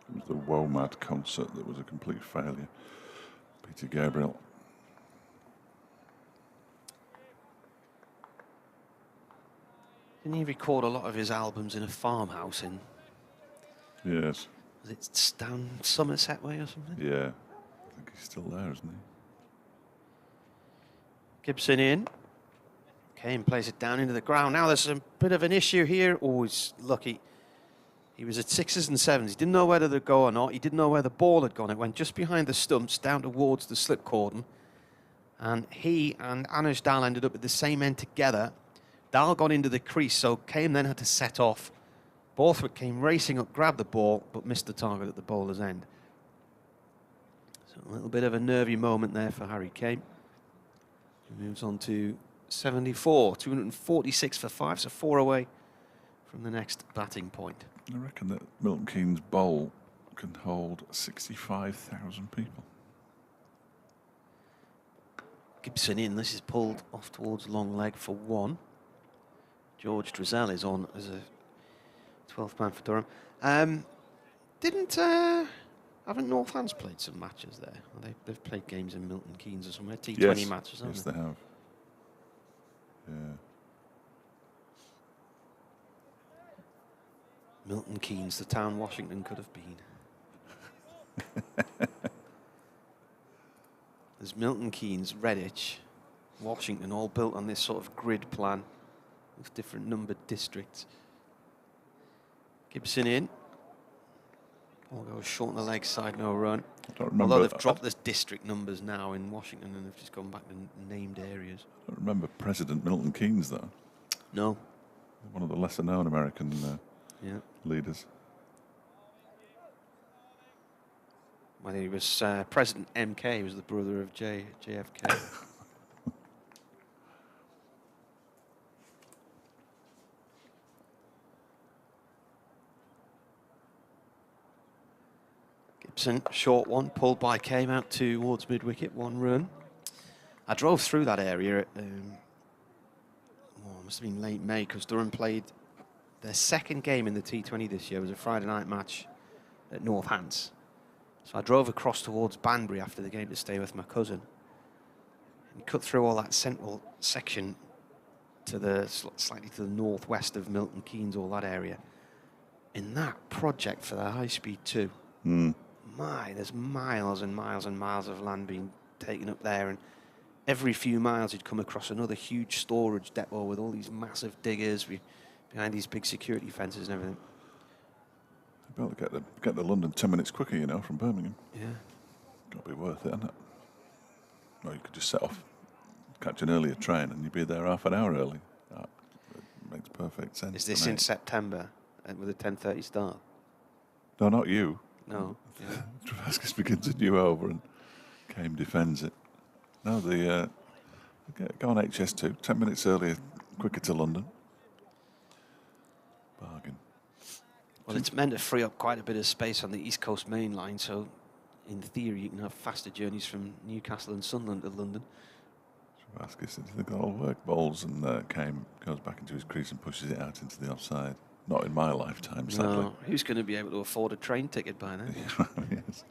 Speaker 2: It was the WOMAD concert that was a complete failure. Peter Gabriel.
Speaker 1: Didn't he record a lot of his albums in a farmhouse in...
Speaker 2: Yes.
Speaker 1: Was it down Somerset Way or something?
Speaker 2: Yeah. I think he's still there, isn't he?
Speaker 1: Gibson in. Kane plays it down into the ground. Now there's a bit of an issue here. Oh, he's lucky. He was at 6s and 7s. He didn't know whether they'd go or not. He didn't know where the ball had gone. It went just behind the stumps, down towards the slip cordon. And he and Anush Dal ended up at the same end together. Dal got into the crease, so Kane then had to set off. Borthwick came racing up, grabbed the ball, but missed the target at the bowler's end. So a little bit of a nervy moment there for Harry Kane. He moves on to 74, 246 for 5, so 4 away from the next batting point.
Speaker 2: I reckon that Milton Keynes bowl can hold 65,000 people.
Speaker 1: Gibson in. This is pulled off towards long leg for 1. George Drizzell is on as a 12th man for Durham. Haven't Northants played some matches there? Well, they've played games in Milton Keynes or somewhere, T20 matches, haven't
Speaker 2: yes,
Speaker 1: they?
Speaker 2: they have. Yeah.
Speaker 1: Milton Keynes, the town Washington could have been. There's Milton Keynes, Redditch, Washington, all built on this sort of grid plan with different numbered districts. Gibson in. Ball goes short on the leg side, no run.
Speaker 2: I don't remember.
Speaker 1: Although they've dropped the district numbers now in Washington and they've just gone back to named areas.
Speaker 2: I don't remember President Milton Keynes, though.
Speaker 1: No.
Speaker 2: One of the lesser-known American leaders.
Speaker 1: Well, he was President MK, he was the brother of JFK. Gibson, short one, pulled by Kame out towards mid-wicket, 1 run. I drove through that area at, it must have been late May, because Durham played their second game in the T20 this year. It was a Friday night match at Northants. So I drove across towards Banbury after the game to stay with my cousin. And cut through all that central section to the slightly to the northwest of Milton Keynes, all that area. In that project for the high-speed 2, there's miles and miles and miles of land being taken up there, and every few miles you'd come across another huge storage depot with all these massive diggers behind these big security fences and everything.
Speaker 2: You'd be able to get to London 10 minutes quicker, you know, from Birmingham.
Speaker 1: Yeah.
Speaker 2: Got to be worth it, isn't it? Or you could just set off, catch an earlier train, and you'd be there half an hour early. That makes perfect sense.
Speaker 1: Is this in September with a 10:30 start?
Speaker 2: No, not you.
Speaker 1: No. Yeah.
Speaker 2: Travaskis begins a new over and Kame defends it. No, go on HS2, 10 minutes earlier, quicker to London. Bargain.
Speaker 1: Well, it's meant to free up quite a bit of space on the East Coast main line, so in theory you can have faster journeys from Newcastle and Sunderland to London.
Speaker 2: Travaskis, I think that'll work. Bowls and Kame goes back into his crease and pushes it out into the offside. Not in my lifetime, sadly.
Speaker 1: No, who's going to be able to afford a train ticket by then?
Speaker 2: Yes.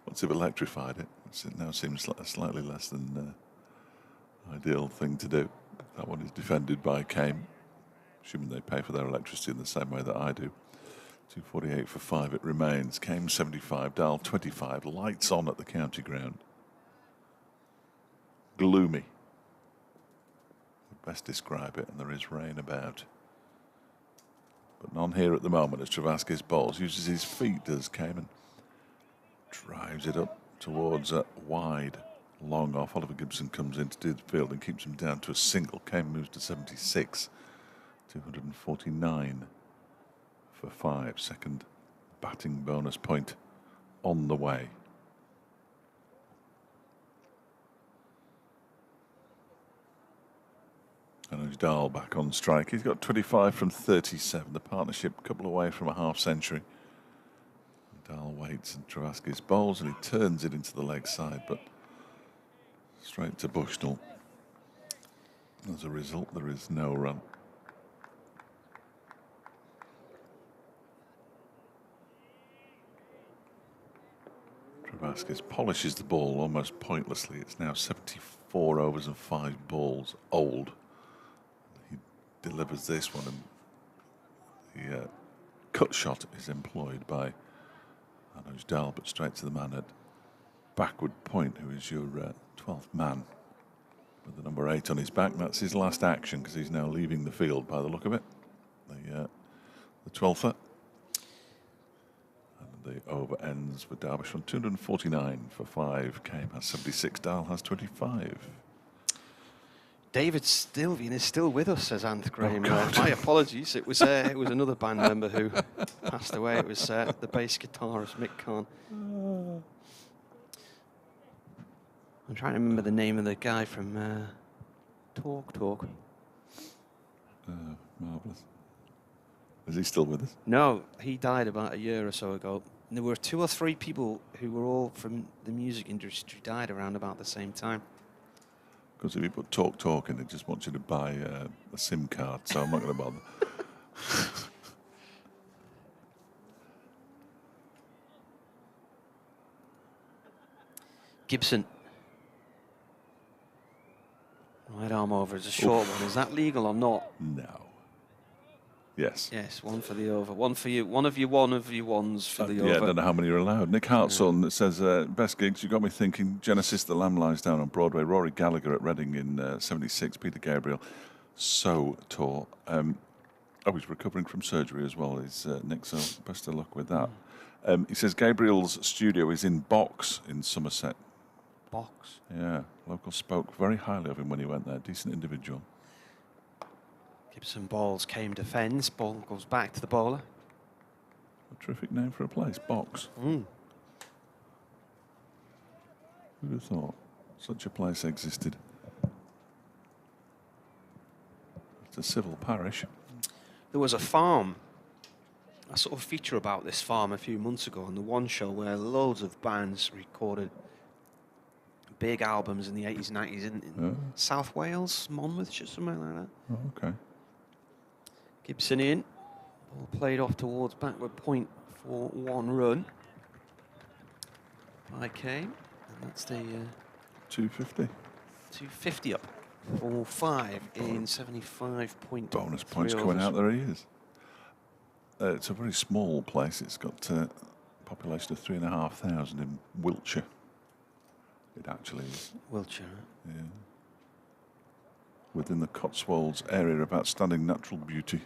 Speaker 2: Once they've electrified it, it now seems like a slightly less than ideal thing to do. That one is defended by Kame, assuming they pay for their electricity in the same way that I do. 248 for 5 it remains. Kame 75, Dal 25. Lights on at the county ground. Gloomy. Best describe it, and there is rain about. But none here at the moment as Travaskis bowls. Uses his feet, does Kame, and drives it up towards wide, long off. Oliver Gibson comes in to do the field and keeps him down to a single. Kame moves to 76. 249 for 5. Second batting bonus point on the way. And Dahl back on strike. He's got 25 from 37. The partnership a couple away from a half century. Dahl waits and Travaskis bowls and he turns it into the leg side, but straight to Bushnell. As a result, there is no run. Travaskis polishes the ball almost pointlessly. It's now 74 overs and 5 balls old. He delivers this one, and the cut shot is employed by Anuj Dahl, but straight to the man at backward point, who is your 12th man. With the number 8 on his back, that's his last action because he's now leaving the field by the look of it. The 12th. And the over ends for Derbyshire on 249 for 5. Kame has 76, Dahl has 25.
Speaker 1: David Stilvian is still with us, says Anth Graham. My apologies. It was another band member who passed away. It was the bass guitarist Mick Kahn. I'm trying to remember the name of the guy from Talk.
Speaker 2: Marvellous. Is he still with us?
Speaker 1: No, he died about a year or so ago. And there were 2 or 3 people who were all from the music industry died around about the same time.
Speaker 2: Because if you put Talk in, it just wants you to buy a SIM card, so I'm not going to bother.
Speaker 1: Gibson. Right arm over is a short one. Is that legal or not?
Speaker 2: No. Yes.
Speaker 1: Yes, one for the over. One for you. One of your ones for the over.
Speaker 2: Yeah, I don't know how many are allowed. Nick Hartson that says, best gigs, you got me thinking Genesis, The Lamb Lies Down on Broadway, Rory Gallagher at Reading in 76, Peter Gabriel, So Tall. He's recovering from surgery as well, is Nick, so best of luck with that. He says Gabriel's studio is in Box in Somerset.
Speaker 1: Box?
Speaker 2: Yeah, local spoke very highly of him when he went there. Decent individual.
Speaker 1: Gibson balls, Kame defends. Ball goes back to the bowler.
Speaker 2: A terrific name for a place, Box. Who'd have thought such a place existed? It's a civil parish.
Speaker 1: There was a farm, a sort of feature about this farm a few months ago on the One Show where loads of bands recorded big albums in the 80s, 90s in South Wales, Monmouthshire, something like that.
Speaker 2: Oh, okay.
Speaker 1: Gibson in. Ball played off towards backward point for 1 run. By Kame. And that's the
Speaker 2: 250.
Speaker 1: 250 up for 5 in 75.3
Speaker 2: bonus points coming out, there he is. It's a very small place. It's got a population of 3,500 in Wiltshire. It actually is.
Speaker 1: Wiltshire.
Speaker 2: Yeah. Within the Cotswolds area of outstanding natural beauty.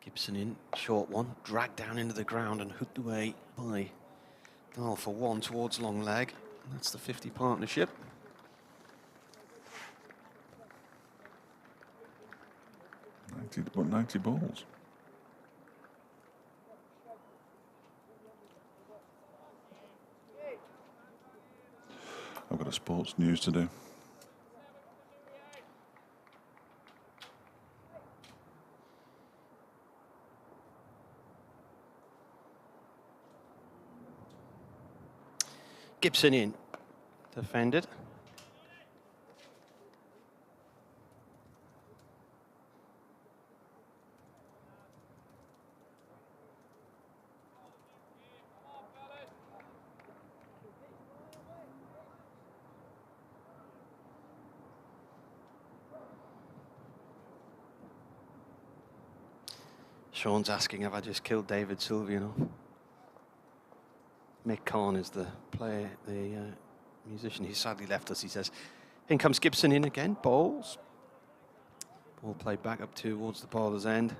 Speaker 1: Gibson in, short one, dragged down into the ground and hooked away by Dahl for 1 towards long leg. And that's the 50 partnership.
Speaker 2: About 90 balls. I've got a sports news to do.
Speaker 1: Gibson in, defended. Sean's asking, have I just killed David Sylvian off? Mick Kahn is the player, the musician. He sadly left us, he says. In comes Gibson in again, bowls. Ball played back up towards the bowler's end.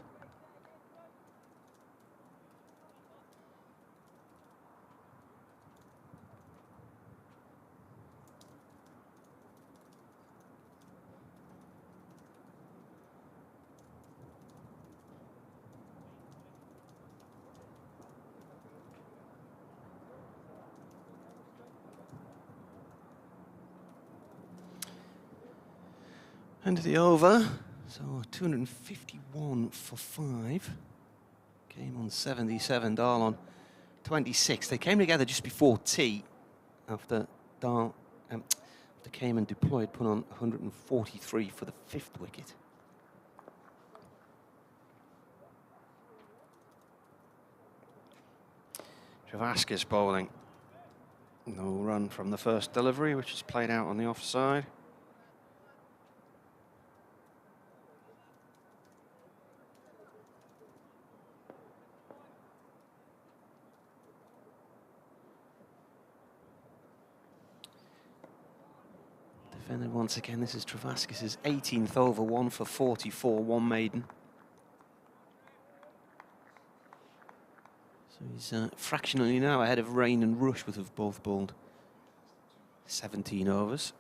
Speaker 1: End of the over. So 251 for 5. Came on 77, Dahl on 26. They came together just before tea after Dahl, after Cayman deployed, put on 143 for the 5th wicket. Travascus bowling. No run from the first delivery, which is played out on the offside. Defended once again. This is Travascus' 18th over, 1 for 44, 1 maiden. So he's fractionally now ahead of Rain and Rushworth, who've both bowled 17 overs.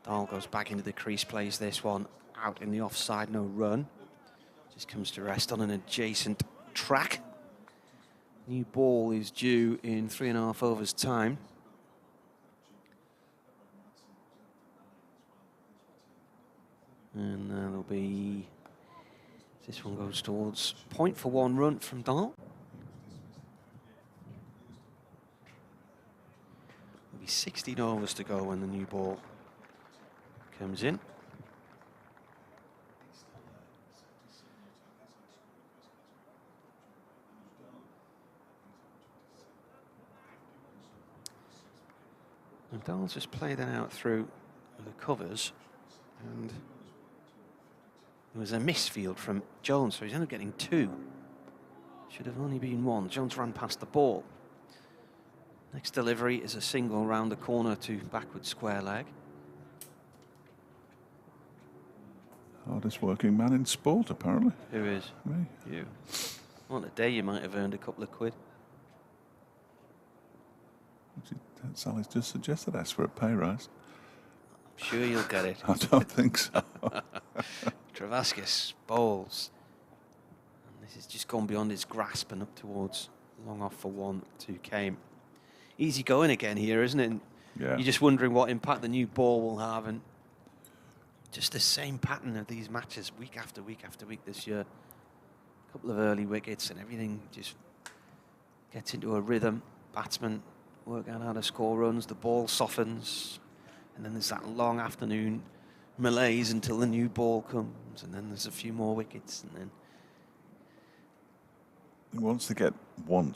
Speaker 1: Dahl goes back into the crease, plays this one out in the offside, no run. Just comes to rest on an adjacent track. New ball is due in 3.5 overs' time. And there'll be, this one goes towards point for 1 run from Dahl. There'll be 16 overs to go when the new ball comes in. And Dahl's just played that out through the covers, and there was a misfield from Jones, so he's ended up getting 2. Should have only been 1. Jones ran past the ball. Next delivery is a single round the corner to backward square leg.
Speaker 2: Hardest working man in sport, apparently.
Speaker 1: Who is?
Speaker 2: Me.
Speaker 1: You. On a day you might have earned a couple of quid.
Speaker 2: Sally's just suggested ask for a pay rise.
Speaker 1: I'm sure you'll get it.
Speaker 2: I don't think so.
Speaker 1: Travascus bowls. And this has just gone beyond his grasp and up towards long off for 1 to Came. Easy going again here, isn't it?
Speaker 2: Yeah.
Speaker 1: You're just wondering what impact the new ball will have, and just the same pattern of these matches week after week after week this year. A couple of early wickets and everything just gets into a rhythm. Batsmen work out how to score runs, the ball softens, and then there's that long afternoon malaise until the new ball comes, and then there's a few more wickets, and then
Speaker 2: once they get one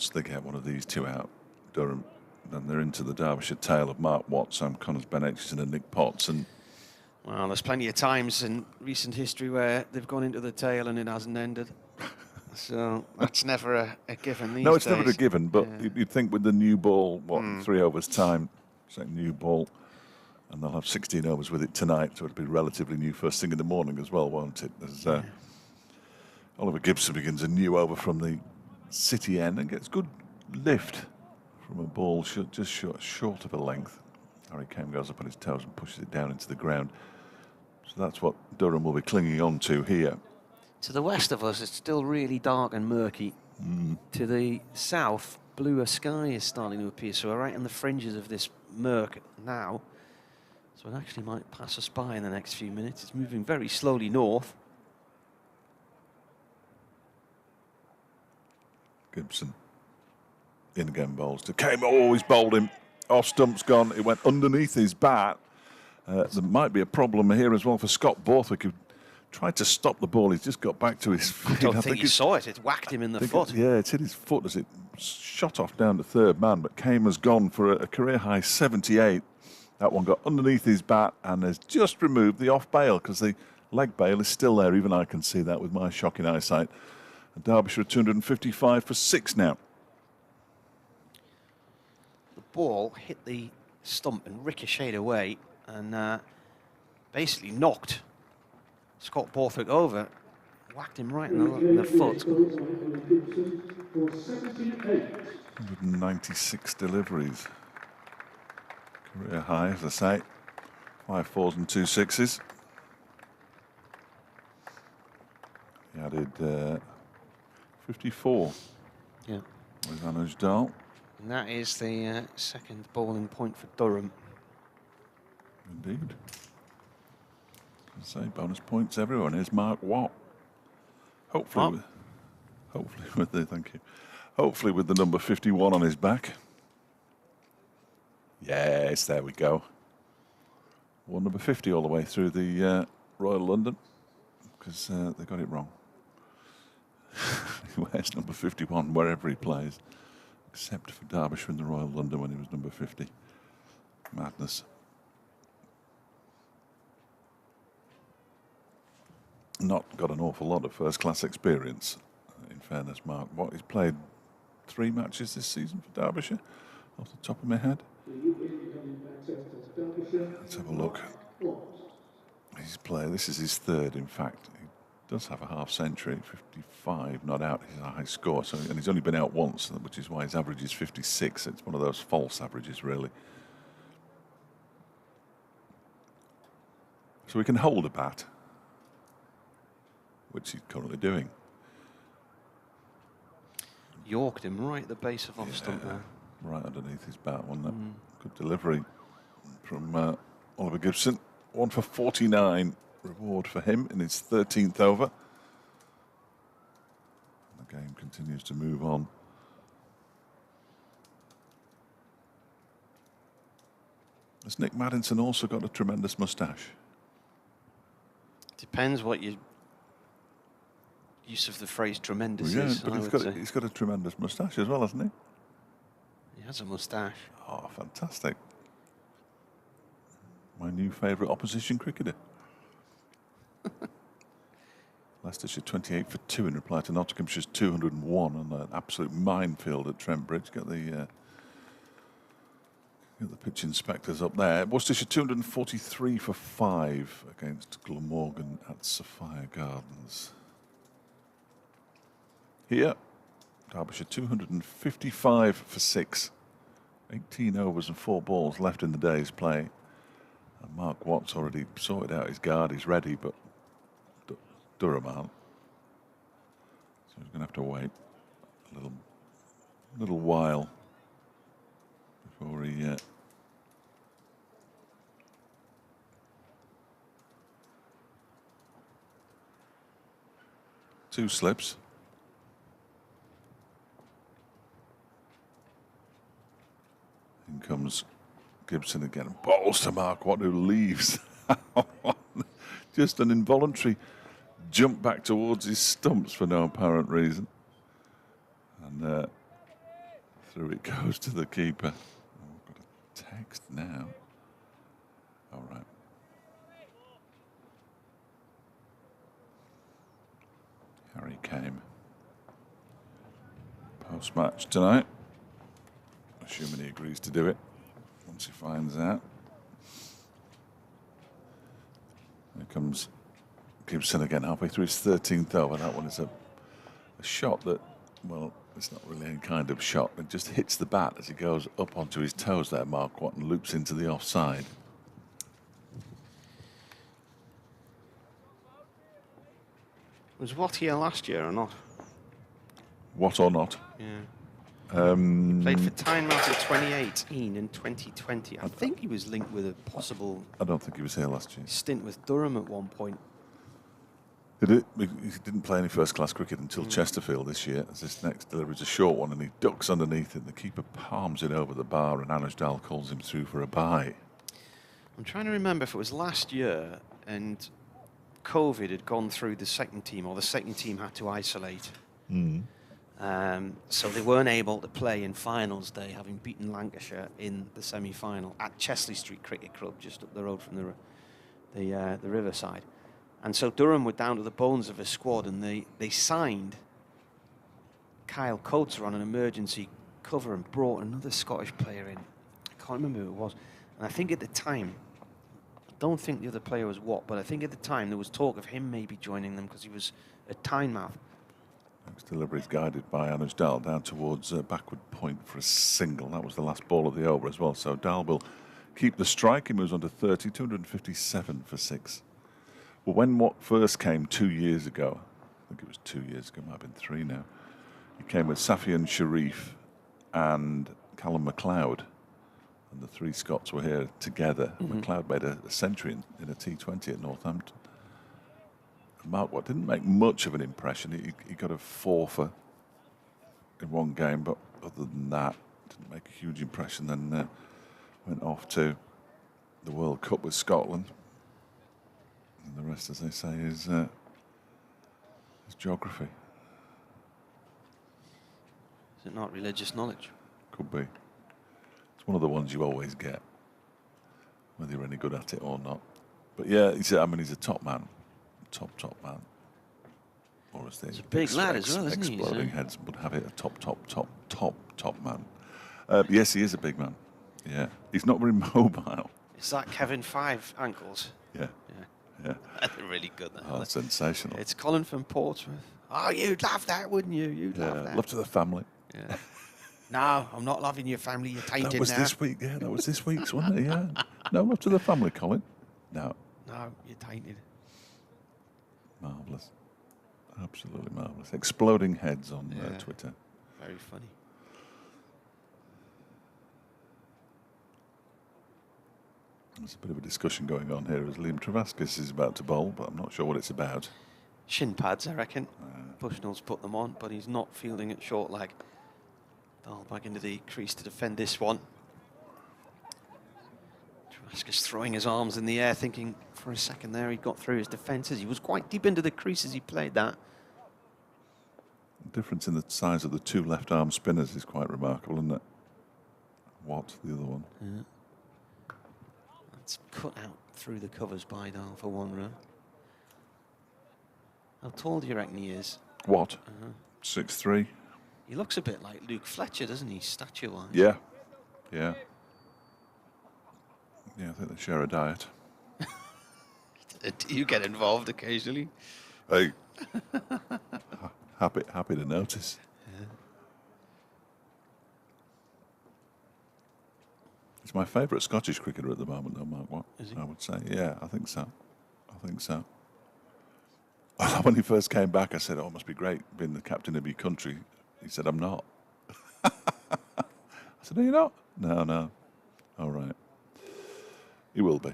Speaker 2: of these two out, Durham, then they're into the Derbyshire tale of Mark Watts, Sam Connors, Ben Aitchison and Nick Potts. And
Speaker 1: well, there's plenty of times in recent history where they've gone into the tail and it hasn't ended. So that's never a given these days.
Speaker 2: No, it's never a given, but
Speaker 1: yeah.
Speaker 2: you'd think with the new ball, in 3 overs' time, say new ball, and they'll have 16 overs with it tonight, so it'll be relatively new first thing in the morning as well, won't it? There's Oliver Gibson begins a new over from the city end and gets good lift from a ball just short of a length. Harry Kane goes up on his toes and pushes it down into the ground. So that's what Durham will be clinging on to here.
Speaker 1: To the west of us, it's still really dark and murky. To the south, bluer sky is starting to appear, so we're right on the fringes of this murk now. So it actually might pass us by in the next few minutes. It's moving very slowly north.
Speaker 2: Gibson in again, bowls to Kame. Oh, he's bowled him. Off stump's gone. It went underneath his bat. There might be a problem here as well for Scott Borthwick, who tried to stop the ball. He's just got back to his feet.
Speaker 1: I don't think he saw it. It whacked him in the foot.
Speaker 2: It's hit his foot as it shot off down to third man. But Kame has gone for a career high 78. That one got underneath his bat and has just removed the off bail, because the leg bail is still there. Even I can see that with my shocking eyesight. And Derbyshire 255 for 6 now.
Speaker 1: The ball hit the stump and ricocheted away and basically knocked Scott Borthwick over, whacked him right in the foot.
Speaker 2: 196 deliveries. Career high, as I say. 5 4s and 2 6s. He added 54.
Speaker 1: Yeah.
Speaker 2: With Anuj Dahl.
Speaker 1: And that is the second bowling point for Durham.
Speaker 2: Indeed. Say bonus points everyone. Here's Mark Watt. Hopefully with the number 51 on his back. Yes, there we go. Won number 50 all the way through the Royal London because they got it wrong. He wears number 51 wherever he plays, except for Derbyshire and the Royal London when he was number 50. Madness. Not got an awful lot of first-class experience, in fairness, Mark. What, he's played 3 matches this season for Derbyshire, off the top of my head. Let's have a look. He's played, this is his 3rd, in fact. He does have a half century, 55, not out, he's a high score, so, and he's only been out once, which is why his average is 56. It's one of those false averages, really. So he can hold a bat, which he's currently doing.
Speaker 1: Yorked him right at the base of off stump there.
Speaker 2: Right underneath his bat, wasn't it? Good delivery from Oliver Gibson. 1 for 49 reward for him in his 13th over. The game continues to move on. Has Nick Maddinson also got a tremendous moustache?
Speaker 1: Depends what your use of the phrase tremendous is.
Speaker 2: But he's got a tremendous moustache as well, hasn't he?
Speaker 1: He has a moustache.
Speaker 2: Oh, fantastic. My new favourite opposition cricketer. Leicestershire 28 for 2 in reply to Nottinghamshire's 201 on an absolute minefield at Trent Bridge. Get the pitch inspectors up there. Worcestershire 243 for 5 against Glamorgan at Sophia Gardens. Here, Derbyshire 255 for 6. 18 overs and 4 balls left in the day's play. And Mark Watt's already sorted out his guard. He's ready, but Durham aren't. So he's going to have to wait a little while before he... 2 slips. In comes Gibson again. Balls to Mark Watt, who leaves. Just an involuntary jump back towards his stumps for no apparent reason. And through it goes to the keeper. Oh, I've got a text now. All right. Harry came. Post-match tonight. Assuming he agrees to do it once he finds out. Here comes Gibson again, halfway through his 13th over. That one is a shot that, well, it's not really any kind of shot. It just hits the bat as he goes up onto his toes there, Mark Watt, and loops into the offside.
Speaker 1: Was Watt here last year or not?
Speaker 2: What or not?
Speaker 1: Yeah. Played for Tynemouth in 2018 and 2020. I think he was linked with a possible...
Speaker 2: I don't think he was here last year.
Speaker 1: ...stint with Durham at one point.
Speaker 2: He didn't play any first-class cricket until Chesterfield this year, as this next delivery is a short one, and he ducks underneath it. The keeper palms it over the bar, and Anuj Dal calls him through for a bye.
Speaker 1: I'm trying to remember if it was last year and COVID had gone through the second team, or the second team had to isolate. So they weren't able to play in finals day, having beaten Lancashire in the semi-final at Chesley Street Cricket Club, just up the road from the riverside. And so Durham were down to the bones of a squad, and they signed Kyle Coates on an emergency cover and brought another Scottish player in. I can't remember who it was. And I think at the time, I don't think the other player was Watt, but I think at the time there was talk of him maybe joining them because he was at Tynemouth.
Speaker 2: Next delivery is guided by Anuj Dal down towards backward point for a single. That was the last ball of the over as well. So Dal will keep the strike. He moves on to 30, 257 for 6. Well, when Watt first came 2 years ago, I think it was 2 years ago, might have been 3 now, he came with Safian Sharif and Callum MacLeod. And the 3 Scots were here together. MacLeod made a century in a T20 at Northampton. Mark Watt didn't make much of an impression. He got a 4 in one game, but other than that, didn't make a huge impression. Then went off to the World Cup with Scotland. And the rest, as they say, is geography.
Speaker 1: Is it not religious knowledge?
Speaker 2: Could be. It's one of the ones you always get, whether you're any good at it or not. But yeah, he's a top man. Top man. Or as
Speaker 1: he's a big lad as well, isn't he?
Speaker 2: Exploding heads would have it, a top man. Yes, he is a big man. Yeah. He's not very mobile.
Speaker 1: Is that Kevin 5 ankles?
Speaker 2: Yeah.
Speaker 1: They're really good.
Speaker 2: Oh, sensational.
Speaker 1: It's Colin from Portsmouth. Oh, you'd love that, wouldn't you? You'd love that.
Speaker 2: Love to the family.
Speaker 1: Yeah. No, I'm not loving your family. You're tainted now.
Speaker 2: That was this week. Yeah, that was this week's, wasn't it? Yeah. No, love to the family, Colin. No.
Speaker 1: No, you're tainted.
Speaker 2: Marvellous. Absolutely marvellous. Exploding heads on Twitter.
Speaker 1: Very funny.
Speaker 2: There's a bit of a discussion going on here as Liam Travaskis is about to bowl, but I'm not sure what it's about.
Speaker 1: Shin pads, I reckon. Bushnell's put them on, but he's not fielding at short leg. Dahl back into the crease to defend this one. Travaskis throwing his arms in the air, thinking for a second there he got through his defences. He was quite deep into the crease as he played that.
Speaker 2: The difference in the size of the two left-arm spinners is quite remarkable, isn't it? Watt, the other one.
Speaker 1: Yeah. That's cut out through the covers by Dahl for 1 run. How tall do you reckon he is?
Speaker 2: What? 6'3".
Speaker 1: He looks a bit like Luke Fletcher, doesn't he, stature-wise?
Speaker 2: Yeah. I think they share a diet.
Speaker 1: Do you get involved occasionally?
Speaker 2: Hey, happy to notice.
Speaker 1: Yeah.
Speaker 2: He's my favourite Scottish cricketer at the moment, though, Mark Watt.
Speaker 1: Is he?
Speaker 2: I would say, yeah, I think so. When he first came back, I said, "Oh, it must be great being the captain of your country." He said, "I'm not." I said, "No, you're not." No. All right. He will be.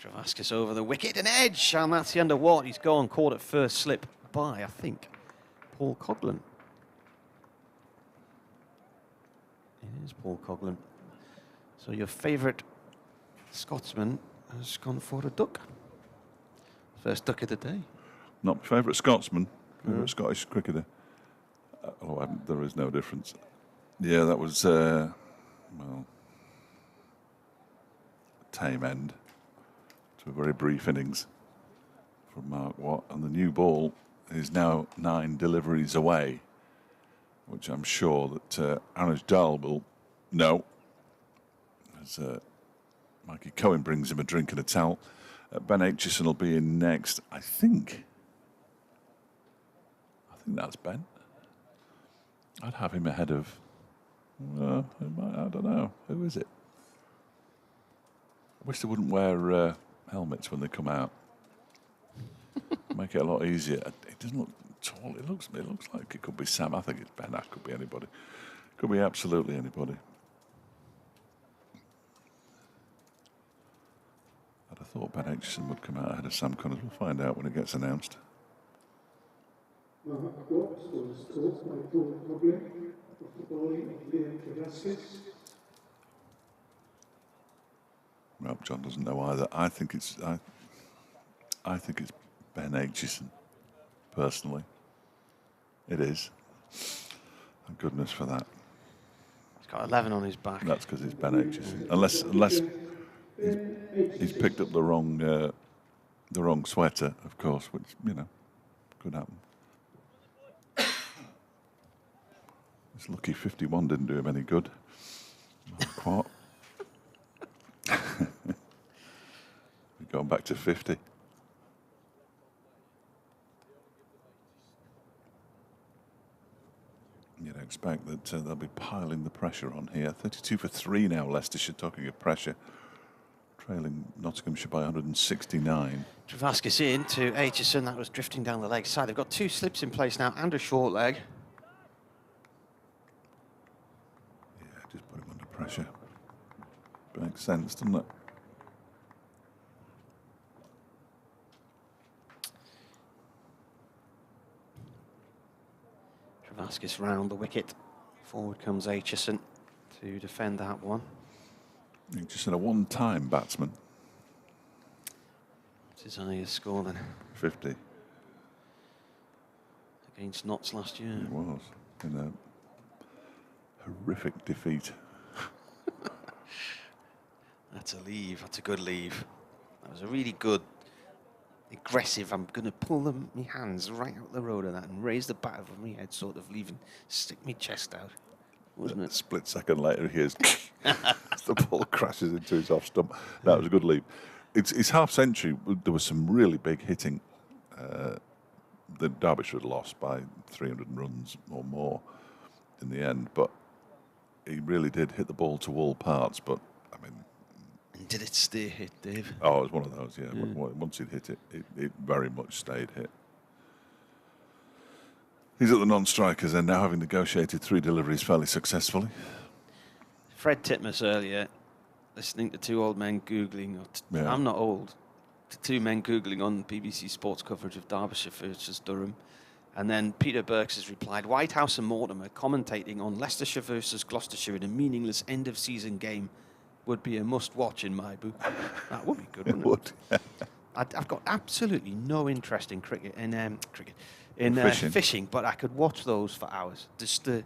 Speaker 1: Travaskis over the wicket and edge, and that's the end of Watt. He's gone, caught at first slip by, I think, Paul Coghlan. It is Paul Coghlan. So your favourite Scotsman has gone for a duck. First duck of the day.
Speaker 2: Not my favourite Scotsman, favourite Scottish cricketer. There is no difference. Yeah, that was, tame end to a very brief innings from Mark Watt. And the new ball is now 9 deliveries away, which I'm sure that Anuj Dahl will know. As Mikey Cohen brings him a drink and a towel. Ben Aitchison will be in next. I think that's Ben. I'd have him ahead of, I don't know. Who is it? I wish they wouldn't wear helmets when they come out. Make it a lot easier. It doesn't look tall. It looks like it could be Sam. I think it's Ben. That could be anybody. Could be absolutely anybody. I'd have thought Ben Aitchison would come out ahead of Sam Connors. We'll find out when it gets announced. Well, John doesn't know either. I think it's Ben Aitchison, personally. It is. Thank goodness for that.
Speaker 1: He's got 11 on his back.
Speaker 2: That's because it's Ben Aitchison. Unless he's picked up the wrong sweater, of course, which could happen. This lucky 51 didn't do him any good. What? We're going back to 50. You'd expect that they'll be piling the pressure on here. 32 for 3 now, Leicestershire, talking of pressure. Trailing Nottinghamshire by 169.
Speaker 1: Travaskis in to Aitchison. That was drifting down the leg side. They've got 2 slips in place now and a short leg.
Speaker 2: Yeah, just put him under pressure. Makes sense, doesn't it?
Speaker 1: Travaskis round the wicket. Forward comes Aitchison to defend that one.
Speaker 2: Just a one-time batsman.
Speaker 1: What's his highest score then?
Speaker 2: 50.
Speaker 1: Against Notts last year.
Speaker 2: It was. In a horrific defeat.
Speaker 1: That's a leave. That's a good leave. That was a really good, aggressive, I'm going to pull my hands right out the road of that and raise the bat over my head sort of leave and stick my chest out. Wasn't it?
Speaker 2: A split second later, he hears the ball crashes into his off stump. That was a good leave. It's half century. There was some really big hitting. The Derbyshire had lost by 300 runs or more in the end, but he really did hit the ball to all parts. But I mean,
Speaker 1: and did it stay hit, Dave?
Speaker 2: Oh, it was one of those. Yeah, once he'd hit it, it very much stayed hit. He's at the non-strikers and now having negotiated 3 deliveries fairly successfully.
Speaker 1: Fred Titmus earlier, listening to 2 old men Googling. I'm not old. To 2 men Googling on BBC Sports coverage of Derbyshire versus Durham. And then Peter Burks has replied, Whitehouse and Mortimer commentating on Leicestershire versus Gloucestershire in a meaningless end-of-season game would be a must-watch in my book. That would be good, wouldn't it?
Speaker 2: Would.
Speaker 1: I've got absolutely no interest in fishing, but I could watch those for hours. Just the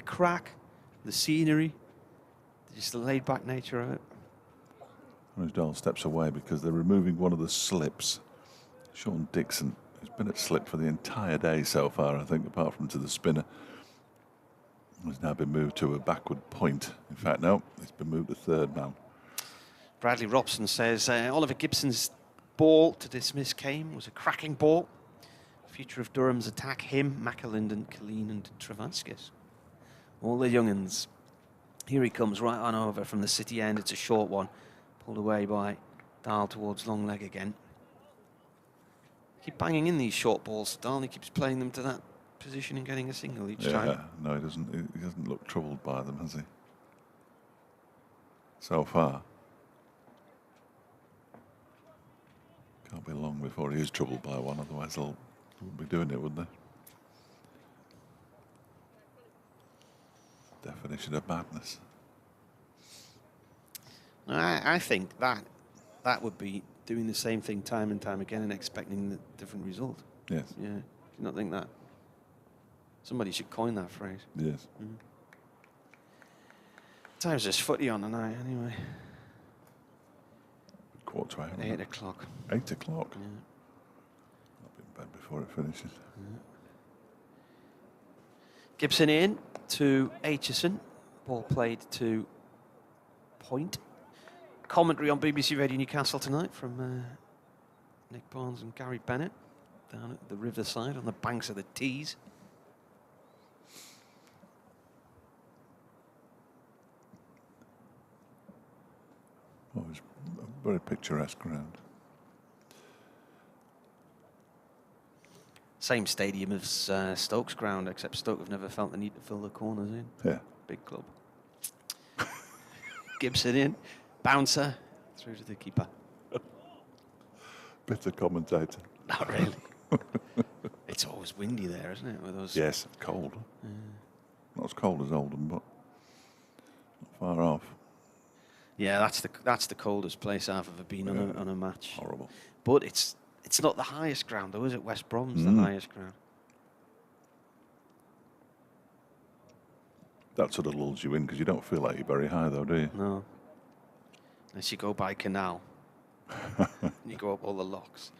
Speaker 1: crack, the scenery, just the laid-back nature of it.
Speaker 2: Rosedale steps away because they're removing one of the slips. Sean Dixon has been at slip for the entire day so far, I think, apart from to the spinner. He's now been moved to a backward point. In fact, no, he's been moved to third man.
Speaker 1: Bradley Robson says Oliver Gibson's ball to dismiss Kane was a cracking ball. Future of Durham's attack, him, McAlinden, Killeen and Travaskis. All the young'uns. Here he comes right on over from the city end. It's a short one. Pulled away by Dahl towards long leg again. Keep banging in these short balls, Dahl. He keeps playing them to that position and getting a single each time.
Speaker 2: No, he doesn't look troubled by them, has he? So far. Can't be long before he is troubled by one, otherwise they'll be doing it, wouldn't they? Definition of madness.
Speaker 1: I think that would be doing the same thing time and time again and expecting a different result.
Speaker 2: Yes.
Speaker 1: Yeah. Do you not think that? Somebody should coin that phrase.
Speaker 2: Yes.
Speaker 1: Time's just footy on tonight, anyway.
Speaker 2: 7:45.
Speaker 1: 8 o'clock.
Speaker 2: 8 o'clock.
Speaker 1: Yeah.
Speaker 2: I'll be in bed before it finishes.
Speaker 1: Yeah. Gibson in to Aitchison. Ball played to point. Commentary on BBC Radio Newcastle tonight from Nick Barnes and Gary Bennett down at the riverside on the banks of the Tees.
Speaker 2: Well, it was a very picturesque ground.
Speaker 1: Same stadium as Stoke's ground, except Stoke have never felt the need to fill the corners in.
Speaker 2: Yeah.
Speaker 1: Big club. Gibson in. Bouncer through to the keeper.
Speaker 2: Bitter commentator.
Speaker 1: Not really. It's always windy there, isn't it? With those.
Speaker 2: Yes, cold. Not as cold as Oldham, but not far off.
Speaker 1: Yeah, that's the coldest place I've ever been on a match.
Speaker 2: Horrible.
Speaker 1: But it's not the highest ground, though, is it? West Brom's the highest ground.
Speaker 2: That sort of lulls you in because you don't feel like you're very high, though, do you?
Speaker 1: No. Unless you go by Canal. You go up all the locks.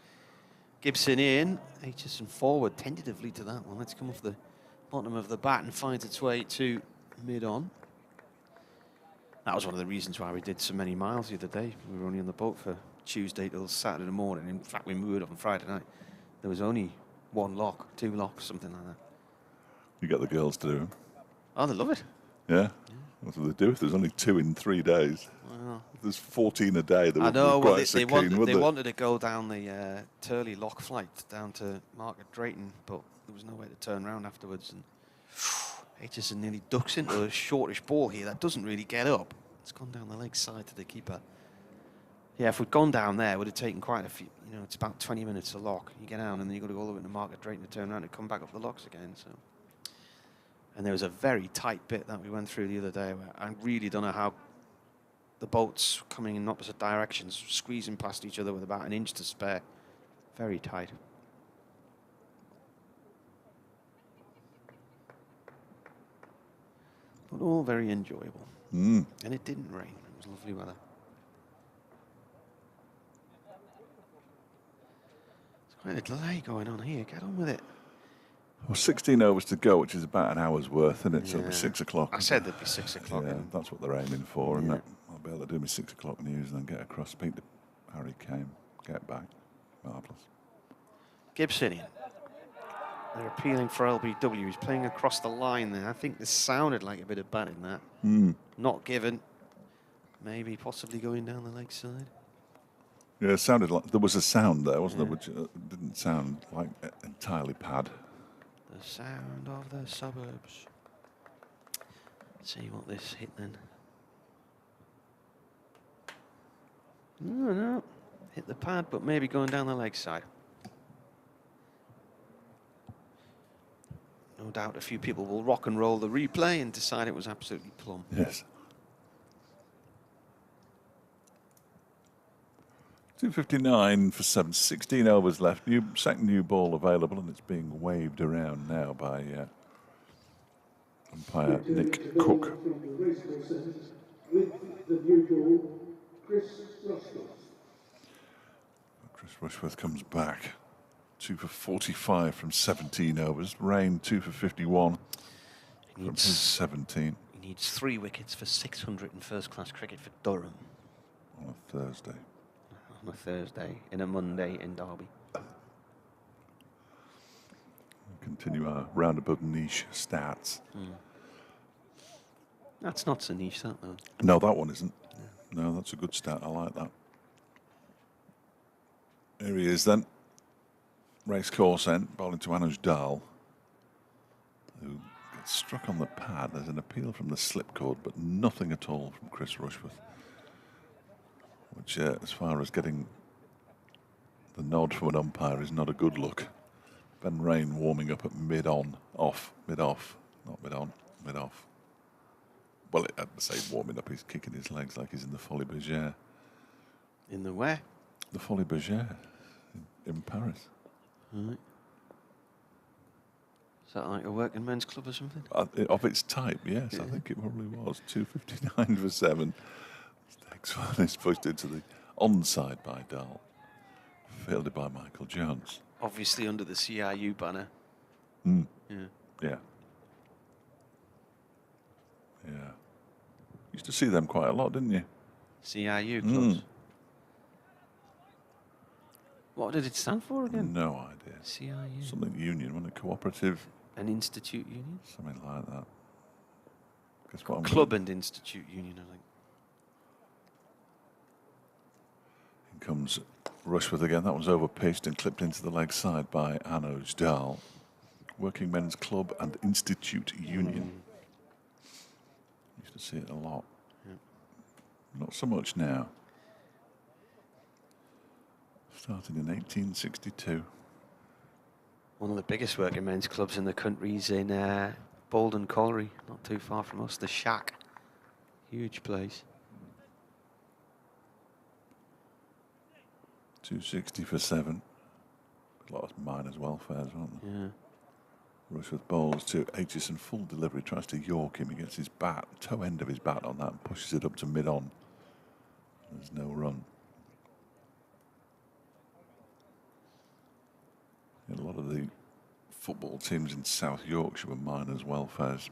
Speaker 1: Gibson in. Aitchison forward tentatively to that one. Let's come off the bottom of the bat and finds its way to mid-on. That was one of the reasons why we did so many miles the other day. We were only on the boat for Tuesday till Saturday morning. In fact, we moved on Friday night. There was only 1 lock, 2 locks, something like that.
Speaker 2: You get the girls to do them.
Speaker 1: Oh, they love it.
Speaker 2: Yeah. What do they do if there's only 2 in 3 days?
Speaker 1: Well,
Speaker 2: If there's 14 a day, they
Speaker 1: I
Speaker 2: would
Speaker 1: know.
Speaker 2: be
Speaker 1: Well,
Speaker 2: quite
Speaker 1: they
Speaker 2: keen,
Speaker 1: wanted to go down the Turley lock flight down to Market Drayton, but there was no way to turn around afterwards. And Aitchison nearly ducks into a shortish ball here that doesn't really get up. It's gone down the leg side to the keeper. Yeah, if we'd gone down there, it would have taken quite a few. You know, it's about 20 minutes to lock. You get down, and then you've got to go all the way to Market Drayton to turn around and come back up the locks again. So And there was a very tight bit that we went through the other day where I really don't know how the boats coming in opposite directions, squeezing past each other with about an inch to spare. Very tight. But all very enjoyable. And it didn't rain. It was lovely weather. There's quite a delay going on here. Get on with it.
Speaker 2: Well, 16 overs to go, which is about an hour's worth, and it's at 6 o'clock.
Speaker 1: I said there'd be 6 o'clock.
Speaker 2: Yeah, that's what they're aiming for, isn't it? I'll be able to do my 6 o'clock news and then get across, speak to Harry Kane, get back. Marvellous.
Speaker 1: Gibson. They're appealing for LBW. He's playing across the line there. I think this sounded like a bit of batting that. Not given. Maybe possibly going down the leg side.
Speaker 2: Yeah, it sounded like there was a sound there, wasn't there? Which didn't sound like entirely pad.
Speaker 1: The sound of the suburbs. Let's see what this hit then. No. Hit the pad, but maybe going down the leg side. No doubt a few people will rock and roll the replay and decide it was absolutely plumb.
Speaker 2: Yes. 2:59 for 7. 16 overs left. Second new ball available, and it's being waved around now by umpire Nick Cook. Chris Rushworth comes back. 2 for 45 from 17 overs. Rain 2 for 51 from his 17.
Speaker 1: He needs 3 wickets for 600 in first-class cricket for Durham.
Speaker 2: On a Thursday.
Speaker 1: On a Thursday, in a Monday in Derby.
Speaker 2: We'll continue our round above niche stats.
Speaker 1: That's not so niche, that though.
Speaker 2: No, that one isn't. No, that's a good stat. I like that. Here he is then. Racecourse end, bowling to Anuj Dal, who gets struck on the pad. There's an appeal from the slip cord, but nothing at all from Chris Rushworth. Which, as far as getting the nod from an umpire, is not a good look. Ben Rain warming up at mid-on, off, mid-off, not mid-on, mid-off. Well, I'd say warming up, he's kicking his legs like he's in the Folie Bergère.
Speaker 1: In the where?
Speaker 2: The Folie Bergère in Paris.
Speaker 1: Right. Is that like a working men's club or something?
Speaker 2: Of its type, yes, I think it probably was. 2:59 for 7. Next one is pushed into the onside by Dahl, fielded by Michael Jones.
Speaker 1: Obviously under the CRU banner.
Speaker 2: Yeah. Used to see them quite a lot, didn't you?
Speaker 1: CRU clubs. What did it stand for again?
Speaker 2: No idea.
Speaker 1: CRU.
Speaker 2: Something union, wasn't it? Cooperative.
Speaker 1: An institute union?
Speaker 2: Something like that. Guess what?
Speaker 1: Club and institute union, I think.
Speaker 2: Here comes Rushworth again. That one's over-pitched and clipped into the leg side by Anuj Dal. Working Men's Club and Institute Union. Used to see it a lot. Not so much now. Started in 1862.
Speaker 1: One of the biggest working men's clubs in the country is in Bolden Colliery, not too far from us, the Shack. Huge place.
Speaker 2: 260 for 7. A lot of miners' welfares, aren't there?
Speaker 1: Yeah.
Speaker 2: Rushworth bowls to Aitchison, full delivery, tries to york him. He gets his bat, toe end of his bat on that and pushes it up to mid-on. There's no run. A lot of the football teams in South Yorkshire were miners' welfares.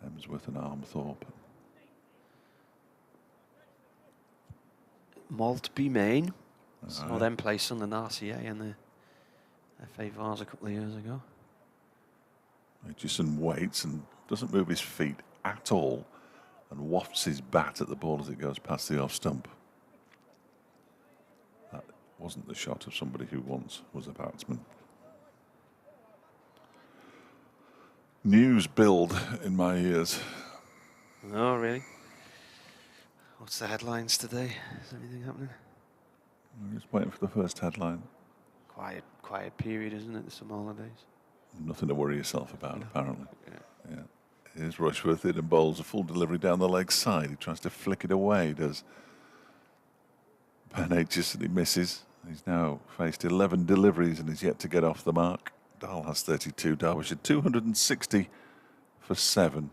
Speaker 2: Hemsworth and Armthorpe.
Speaker 1: Maltby, Maine. Saw them play Sunderland RCA in the FA Vars a couple of years ago.
Speaker 2: Aitchison waits and doesn't move his feet at all and wafts his bat at the ball as it goes past the off stump. That wasn't the shot of somebody who once was a batsman. News build in my ears.
Speaker 1: Oh, really? What's the headlines today? Is anything happening?
Speaker 2: I'm just waiting for the first headline.
Speaker 1: Quiet period, isn't it? The summer holidays.
Speaker 2: Nothing to worry yourself about, apparently.
Speaker 1: Yeah.
Speaker 2: Yeah. Here's Rushworth in and bowls a full delivery down the leg side. He tries to flick it away, does Ben Aitchison. He misses. He's now faced 11 deliveries and is yet to get off the mark. Dahl has 32. Derbyshire 260 for 7.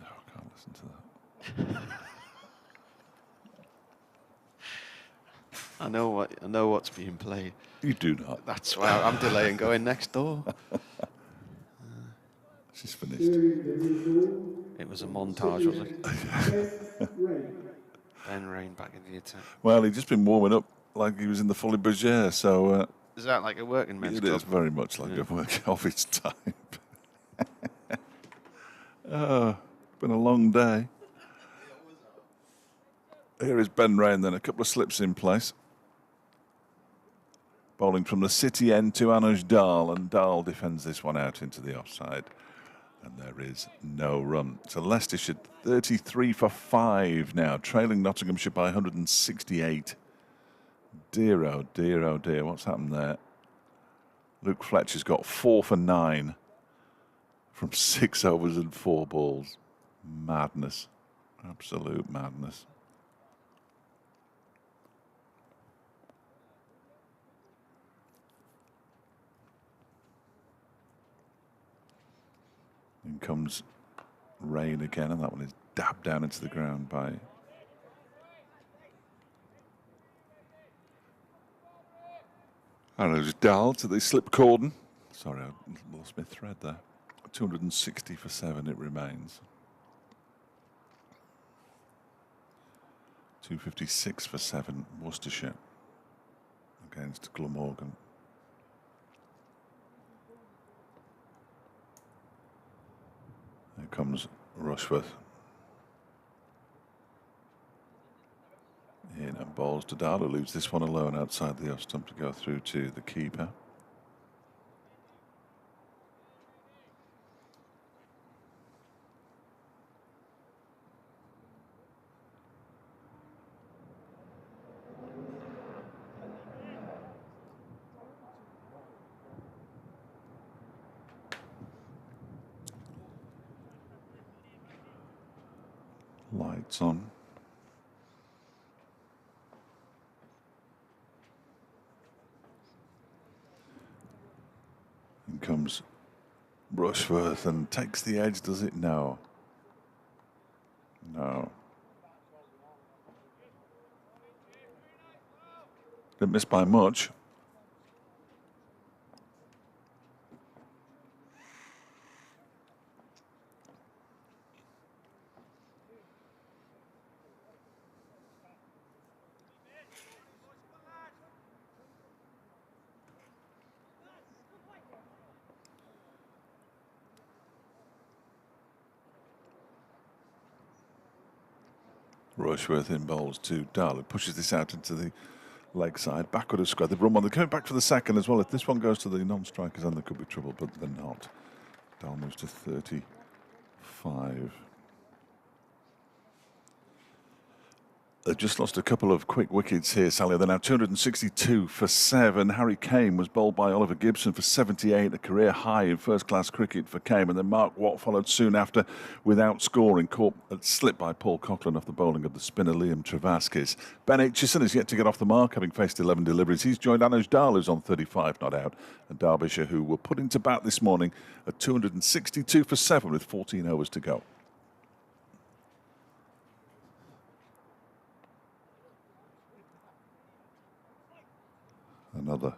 Speaker 2: No, I can't listen to that.
Speaker 1: I know what's being played.
Speaker 2: You do not.
Speaker 1: That's why I'm delaying going next door.
Speaker 2: She's finished.
Speaker 1: It was a montage, was it? Ben Rain back in the attack.
Speaker 2: Well, he'd just been warming up like he was in the Folie Bergère, so...
Speaker 1: Is that like a working men's club?
Speaker 2: It is very much like a work of its type. Oh, been a long day. Here is Ben Rain then, a couple of slips in place. Bowling from the city end to Anuj Dahl, and Dahl defends this one out into the offside. And there is no run. So Leicestershire 33 for 5 now, trailing Nottinghamshire by 168. Dear, oh dear, oh dear, what's happened there? Luke Fletcher's got 4 for 9 from 6 overs and 4 balls. Madness. Absolute madness. In comes Rain again, and that one is dabbed down into the ground by Anuj Dahl to the slip cordon. Sorry, I lost my thread there. 260 for 7 it remains. 256 for 7 Worcestershire against Glamorgan. Here comes Rushworth. In and bowls to Dahl, who leaves this one alone outside the off stump to go through to the keeper. Lights on. In comes Rushworth and takes the edge, does it? No. No. Didn't miss by much. Rushworth in bowls to Dahl, who pushes this out into the leg side, backward of square. They've run one. They're coming back for the second as well. If this one goes to the non-strikers, then there could be trouble, but they're not. Dahl moves to 35. They've just lost a couple of quick wickets here, Sally. They're now 262 for 7. Harry Kane was bowled by Oliver Gibson for 78, a career high in first-class cricket for Kane. And then Mark Watt followed soon after without scoring, caught slipped by Paul Coughlin off the bowling of the spinner Liam Travaskis. Ben Aitchison is yet to get off the mark, having faced 11 deliveries. He's joined Anuj Dahl, who's on 35 not out, and Derbyshire, who were put into bat this morning at 262 for 7 with 14 overs to go. Another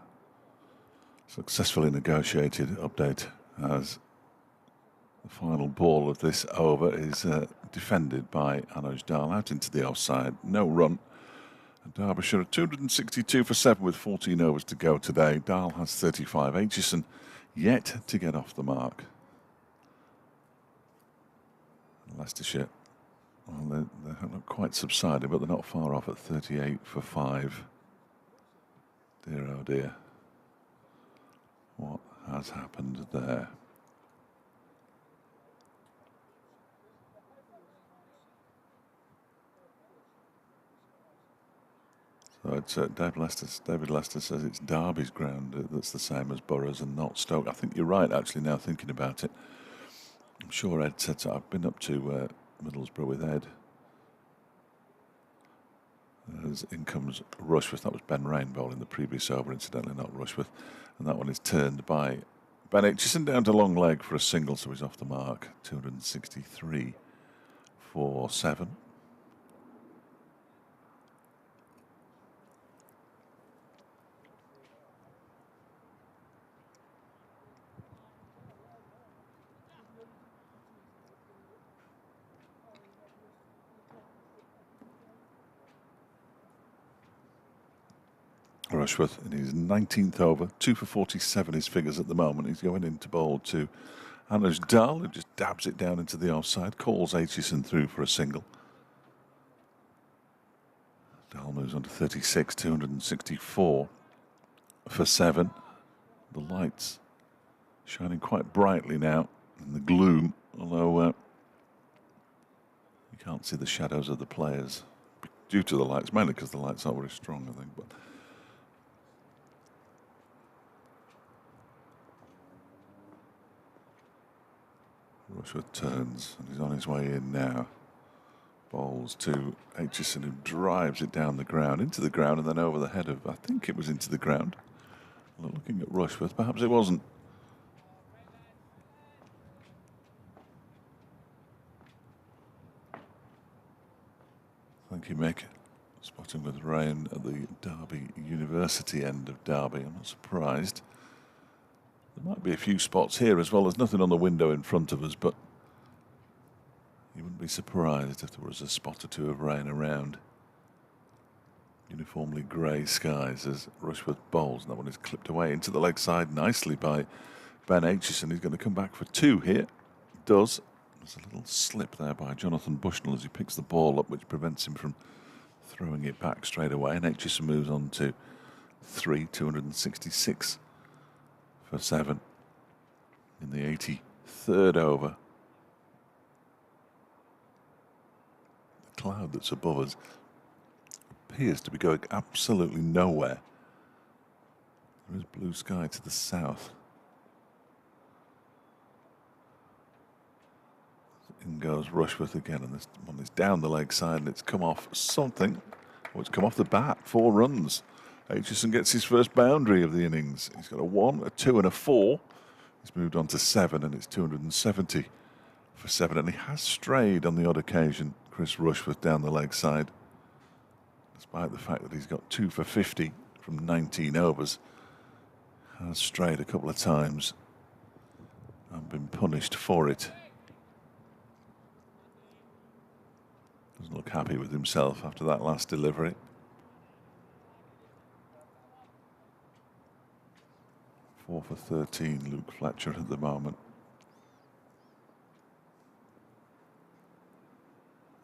Speaker 2: successfully negotiated update as the final ball of this over is defended by Anuj Dahl out into the offside. No run. And Derbyshire at 262 for 7 with 14 overs to go today. Dahl has 35. Aitchison yet to get off the mark. Leicestershire, well, they haven't quite subsided, but they're not far off at 38 for 5. Dear, oh dear. What has happened there? It's, David Lester says it's Derby's ground that's the same as Borough's and not Stoke. I think you're right, actually, now thinking about it. I'm sure Ed said so. I've been up to Middlesbrough with Ed. In comes Rushworth. That was Ben Rain bowling the previous over, incidentally, not Rushworth. And that one is turned by Ben Aitchison down to long leg for a single, so he's off the mark. 263 for 7. Rushworth in his 19th over, 2 for 47 his figures at the moment. He's going into bowl to Anuj Dal, who just dabs it down into the offside, calls Aitchison through for a single. Dal moves on to 36, 264 for 7. The lights shining quite brightly now in the gloom, although you can't see the shadows of the players due to the lights, mainly because the lights are very strong, I think. But Rushworth turns and he's on his way in now. Bowls to Aitchison, who drives it down the ground, into the ground, and then over the head of, I think it was into the ground. Looking at Rushworth, perhaps it wasn't. Thank you, Mick. Spotting with rain at the Derby University end of Derby. I'm not surprised. There might be a few spots here as well. There's nothing on the window in front of us, but you wouldn't be surprised if there was a spot or two of rain around. Uniformly grey skies as Rushworth bowls. And that one is clipped away into the leg side nicely by Ben Aitchison. He's going to come back for 2 here. Does. There's a little slip there by Jonathan Bushnell as he picks the ball up, which prevents him from throwing it back straight away. And Aitchison moves on to 3, 266 for 7 in the 83rd over. The cloud that's above us appears to be going absolutely nowhere. There is blue sky to the south. In goes Rushworth again, and this one is down the leg side, and it's come off something. Oh, it's come off the bat. 4 runs. Aitchison gets his first boundary of the innings. He's got a 1, a 2, and a 4. He's moved on to 7, and it's 270 for 7. And he has strayed on the odd occasion, Chris Rushworth, down the leg side, despite the fact that he's got 2 for 50 from 19 overs. Has strayed a couple of times and been punished for it. Doesn't look happy with himself after that last delivery. Four for 13, Luke Fletcher at the moment.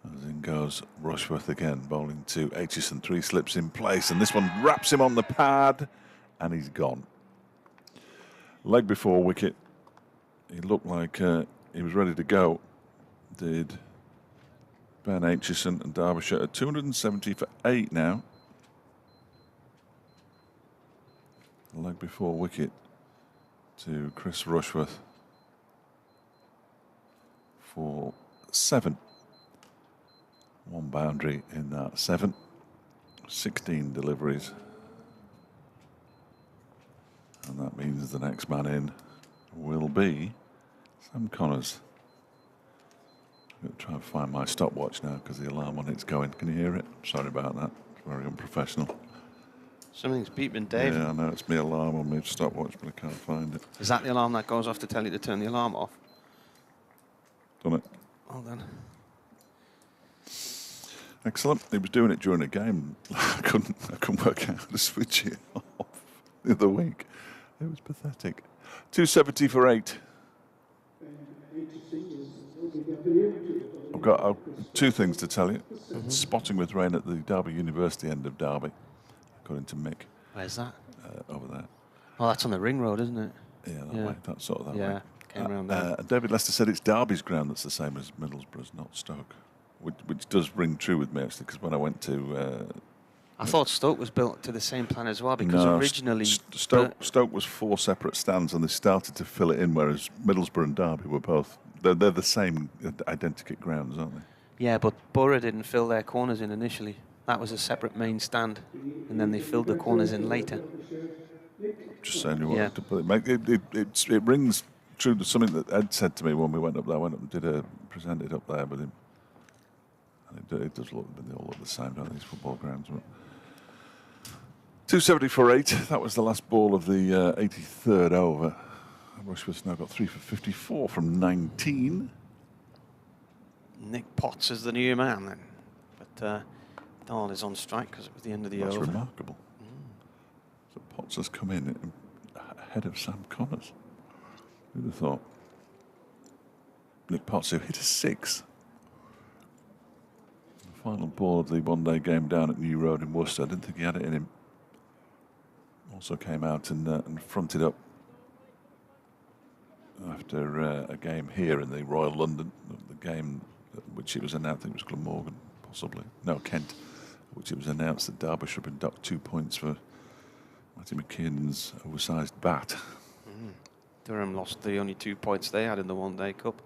Speaker 2: As in goes Rushworth again, bowling to Aitchison. 3 slips in place, and this one wraps him on the pad, and he's gone. Leg before wicket. He looked like he was ready to go. Did Ben Aitchison, and Derbyshire at 270 for 8 now. Leg before wicket to Chris Rushworth for 7. 1 boundary in that 7. 16 deliveries. And that means the next man in will be Sam Connors. I'm going to try and find my stopwatch now because the alarm on it's going. Can you hear it? Sorry about that. It's very unprofessional.
Speaker 1: Something's beeping, Dave.
Speaker 2: Yeah, I know it's my alarm on my stopwatch, but I can't find it.
Speaker 1: Is that the alarm that goes off to tell you to turn the alarm off?
Speaker 2: Done it.
Speaker 1: Hold on.
Speaker 2: Excellent. He was doing it during a game. I couldn't work out how to switch it off the other week. It was pathetic. 270 for 8. I've got 2 things to tell you. Spotting with rain at the Derby University end of Derby, according to Mick.
Speaker 1: Where's that?
Speaker 2: Over there.
Speaker 1: Oh, that's on the ring road, isn't it?
Speaker 2: Yeah, that way. That's sort of that way.
Speaker 1: Yeah, came around there.
Speaker 2: David Lester said it's Derby's ground that's the same as Middlesbrough's, not Stoke, which does ring true with me, actually, because when I went to
Speaker 1: I thought Stoke was built to the same plan as well, because
Speaker 2: No,
Speaker 1: originally
Speaker 2: Stoke was 4 separate stands, and they started to fill it in, whereas Middlesbrough and Derby were both. They're the same identical grounds, aren't they?
Speaker 1: yeah, but Borough didn't fill their corners in initially. That was a separate main stand, and then they filled the corners in later.
Speaker 2: Just saying you
Speaker 1: Yeah.
Speaker 2: wanted to put it. It rings true to something that Ed said to me when we went up there. I went up and presented up there with him. And it does look, they all look the same, don't these football grounds? But 270 for 8. That was the last ball of the 83rd over. Rushworth's now got 3 for 54 from 19.
Speaker 1: Nick Potts is the new man then. But Dahl is on strike because it was the end of the over.
Speaker 2: That's remarkable. So Potts has come in ahead of Sam Connors. Who'd have thought? Nick Potts, who hit a 6. The final ball of the one-day game down at New Road in Worcester. I didn't think he had it in him. Also came out and fronted up after a game here in the Royal London, the game which it was announced, I think it was Glamorgan, possibly. No, Kent, which it was announced that Derbyshire had been docked 2 points for Matty McKinnon's oversized bat.
Speaker 1: Durham lost the only 2 points they had in the one-day cup.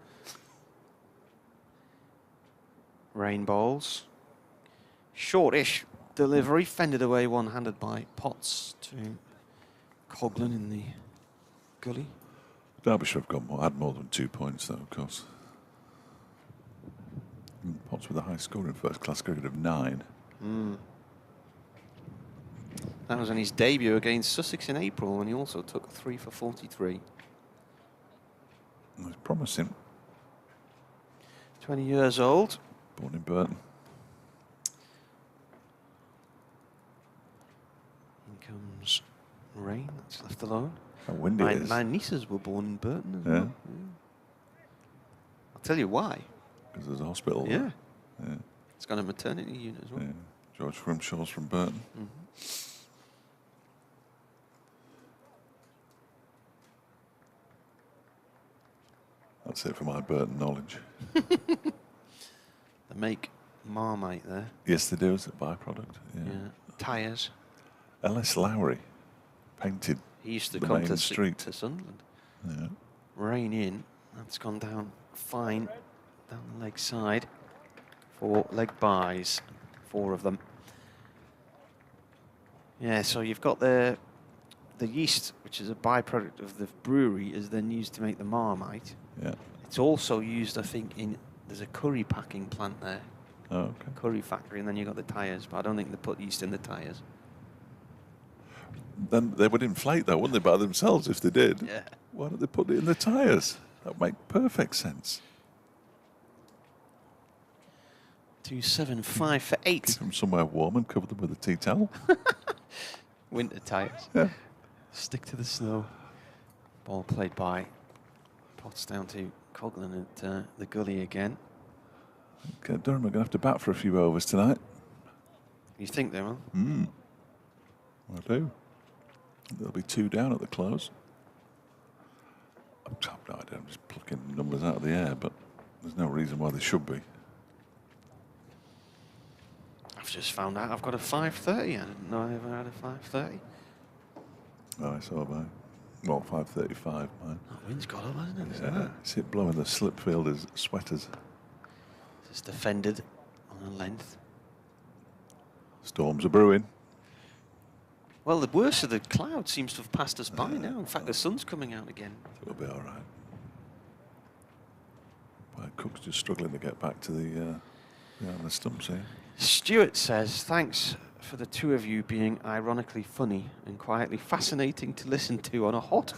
Speaker 1: Rain bowls. Shortish delivery, fended away one-handed by Potts to Coughlin in the gully.
Speaker 2: Derbyshire have had more than 2 points, though, of course. And Potts with a high score in first-class cricket of 9.
Speaker 1: That was on his debut against Sussex in April, and he also took 3 for 43.
Speaker 2: It's promising.
Speaker 1: 20 years old.
Speaker 2: Born in Burton.
Speaker 1: In comes Rain, that's left alone.
Speaker 2: How windy it is.
Speaker 1: My nieces were born in Burton as
Speaker 2: Yeah.
Speaker 1: well. Yeah. I'll tell you why.
Speaker 2: Because there's a hospital
Speaker 1: Yeah.
Speaker 2: there. Yeah.
Speaker 1: It's got a maternity unit as well.
Speaker 2: Yeah. George Grimshaw's from Burton. That's it for my Burton knowledge.
Speaker 1: They make Marmite there.
Speaker 2: Yes, they do as a byproduct. Yeah.
Speaker 1: Tyres.
Speaker 2: L.S. Lowry painted
Speaker 1: He used to
Speaker 2: the
Speaker 1: come
Speaker 2: main
Speaker 1: to
Speaker 2: street.
Speaker 1: to Sunderland.
Speaker 2: Yeah.
Speaker 1: Rain in. That's gone down fine down the leg side. 4 leg byes, 4 of them. Yeah, so you've got the yeast, which is a byproduct of the brewery, is then used to make the Marmite.
Speaker 2: Yeah.
Speaker 1: It's also used, I think, there's a curry packing plant there.
Speaker 2: Oh, okay.
Speaker 1: Curry factory, and then you've got the tyres, but I don't think they put yeast in the tyres.
Speaker 2: Then they would inflate that, wouldn't they, by themselves if they did?
Speaker 1: Yeah.
Speaker 2: Why don't they put it in the tyres? That would make perfect sense.
Speaker 1: 275 for 8.
Speaker 2: Keep them somewhere warm and cover them with a tea towel.
Speaker 1: Winter tyres.
Speaker 2: Yeah.
Speaker 1: Stick to the snow. Ball played by Potts down to Coughlin at the gully again.
Speaker 2: Okay, Durham are going to have to bat for a few overs tonight.
Speaker 1: You think they will?
Speaker 2: I do. There'll be 2 down at the close. I've no idea, I'm just plucking numbers out of the air, but there's no reason why they should be.
Speaker 1: I've just found out I've got a 5:30. I didn't know I ever had a 5:30.
Speaker 2: Oh, I saw by, well, 5:35, mine.
Speaker 1: That wind's got up, hasn't it?
Speaker 2: Yeah, it's hit blowing the slip fielders' sweaters.
Speaker 1: It's defended on a length.
Speaker 2: Storms are brewing.
Speaker 1: Well, the worst of the cloud seems to have passed us by now. In fact, the sun's coming out again.
Speaker 2: It'll be all right. Well, Cook's just struggling to get back to the stumps here.
Speaker 1: Stuart says, thanks for the 2 of you being ironically funny and quietly fascinating to listen to on a hot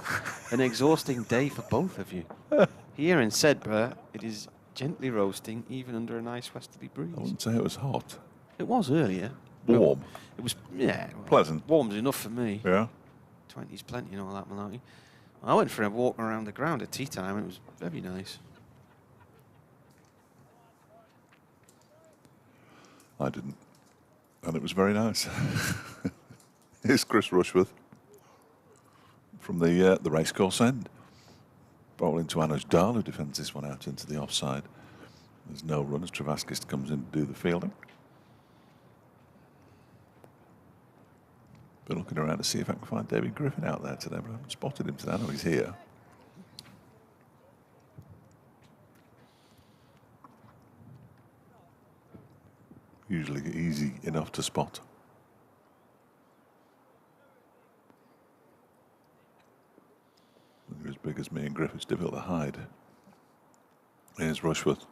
Speaker 1: and exhausting day for both of you. Here in Sedbergh, it is gently roasting even under a nice westerly breeze.
Speaker 2: I wouldn't say it was hot.
Speaker 1: It was earlier.
Speaker 2: Warm.
Speaker 1: It was, yeah.
Speaker 2: Pleasant.
Speaker 1: Warm's enough for me.
Speaker 2: Yeah.
Speaker 1: 20's plenty and all that malarkey. I went for a walk around the ground at tea time and it was very nice.
Speaker 2: I didn't. And it was very nice. Here's Chris Rushworth from the racecourse end. Bowling to Anuj Dahl, who defends this one out into the offside. There's no run as Travaskis comes in to do the fielding. Been looking around to see if I can find David Griffin out there today, but I haven't spotted him today. I know he's here. Usually easy enough to spot. When you're as big as me and Griffin, it's difficult to hide. Here's Rushworth.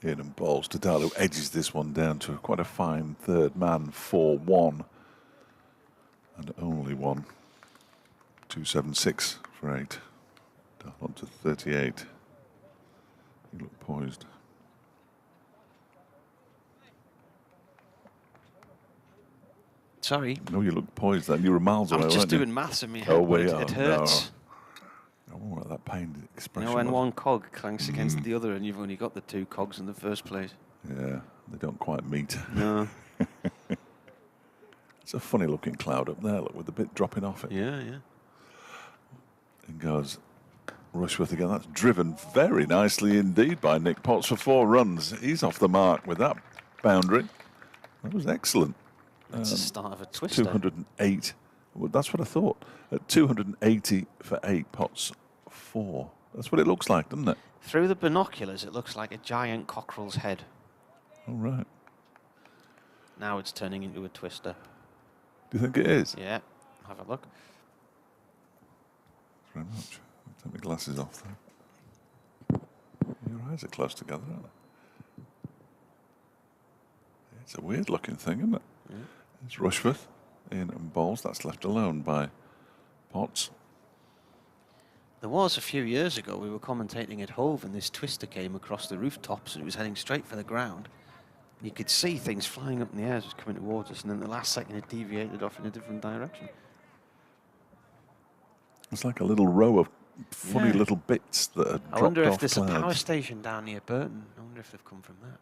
Speaker 2: In and bowls to Dal, who edges this one down to quite a fine third man, 4-1. And only one. 276 for 8. Dal on to 38. He looked poised.
Speaker 1: Sorry.
Speaker 2: No, you look poised then. You were miles away,
Speaker 1: I was just
Speaker 2: weren't you?
Speaker 1: doing maths in my head.
Speaker 2: Oh,
Speaker 1: but
Speaker 2: we
Speaker 1: it
Speaker 2: are.
Speaker 1: hurts.
Speaker 2: No. I wonder what that pained expression
Speaker 1: You know, when
Speaker 2: was.
Speaker 1: one cog clanks against the other and you've only got the 2 cogs in the first place.
Speaker 2: Yeah, they don't quite meet.
Speaker 1: No.
Speaker 2: It's a funny looking cloud up there, look, with the bit dropping off it.
Speaker 1: Yeah, yeah.
Speaker 2: And goes Rushworth again. That's driven very nicely indeed by Nick Potts for 4 runs. He's off the mark with that boundary. That was excellent.
Speaker 1: That's the start of a twister.
Speaker 2: 208. Well, that's what I thought. At 280 for 8, Potts 4. That's what it looks like, doesn't it?
Speaker 1: Through the binoculars, it looks like a giant cockerel's head.
Speaker 2: All right.
Speaker 1: Now it's turning into a twister.
Speaker 2: Do you think it is?
Speaker 1: Yeah. Have a look.
Speaker 2: Thanks very much. I'll take my glasses off there. Your eyes are close together, aren't they? It's a weird looking thing, isn't it?
Speaker 1: Yeah.
Speaker 2: It's Rushworth in and bowls. That's left alone by Potts.
Speaker 1: There was a few years ago, we were commentating at Hove and this twister came across the rooftops and it was heading straight for the ground. You could see things flying up in the air as it was coming towards us, and then the last second it deviated off in a different direction.
Speaker 2: It's like a little row of funny
Speaker 1: Yeah.
Speaker 2: little bits that are
Speaker 1: I wonder
Speaker 2: dropped
Speaker 1: if there's
Speaker 2: off
Speaker 1: a power
Speaker 2: clouds.
Speaker 1: station down near Burton. I wonder if they've come from that.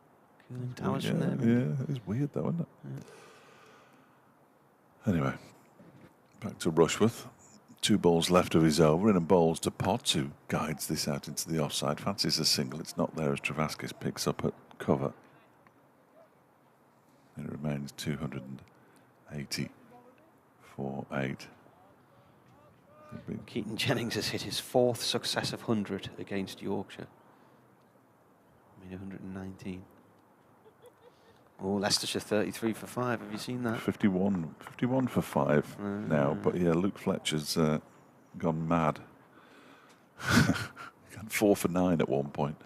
Speaker 1: Cooling
Speaker 2: Yeah,
Speaker 1: towers from there. maybe?
Speaker 2: yeah, it's weird though, isn't it? Anyway, back to Rushworth. 2 balls left of his over, in and bowls to Potts, who guides this out into the offside. Fancies a single. It's not there as Travaskis picks up at cover. It remains 280 for 8.
Speaker 1: Keaton Jennings has hit his 4th successive 100 against Yorkshire. I mean, 119. Oh, Leicestershire 33 for 5. Have you seen that?
Speaker 2: 51 for 5 now. But yeah, Luke Fletcher's gone mad. Got 4 for 9 at one point.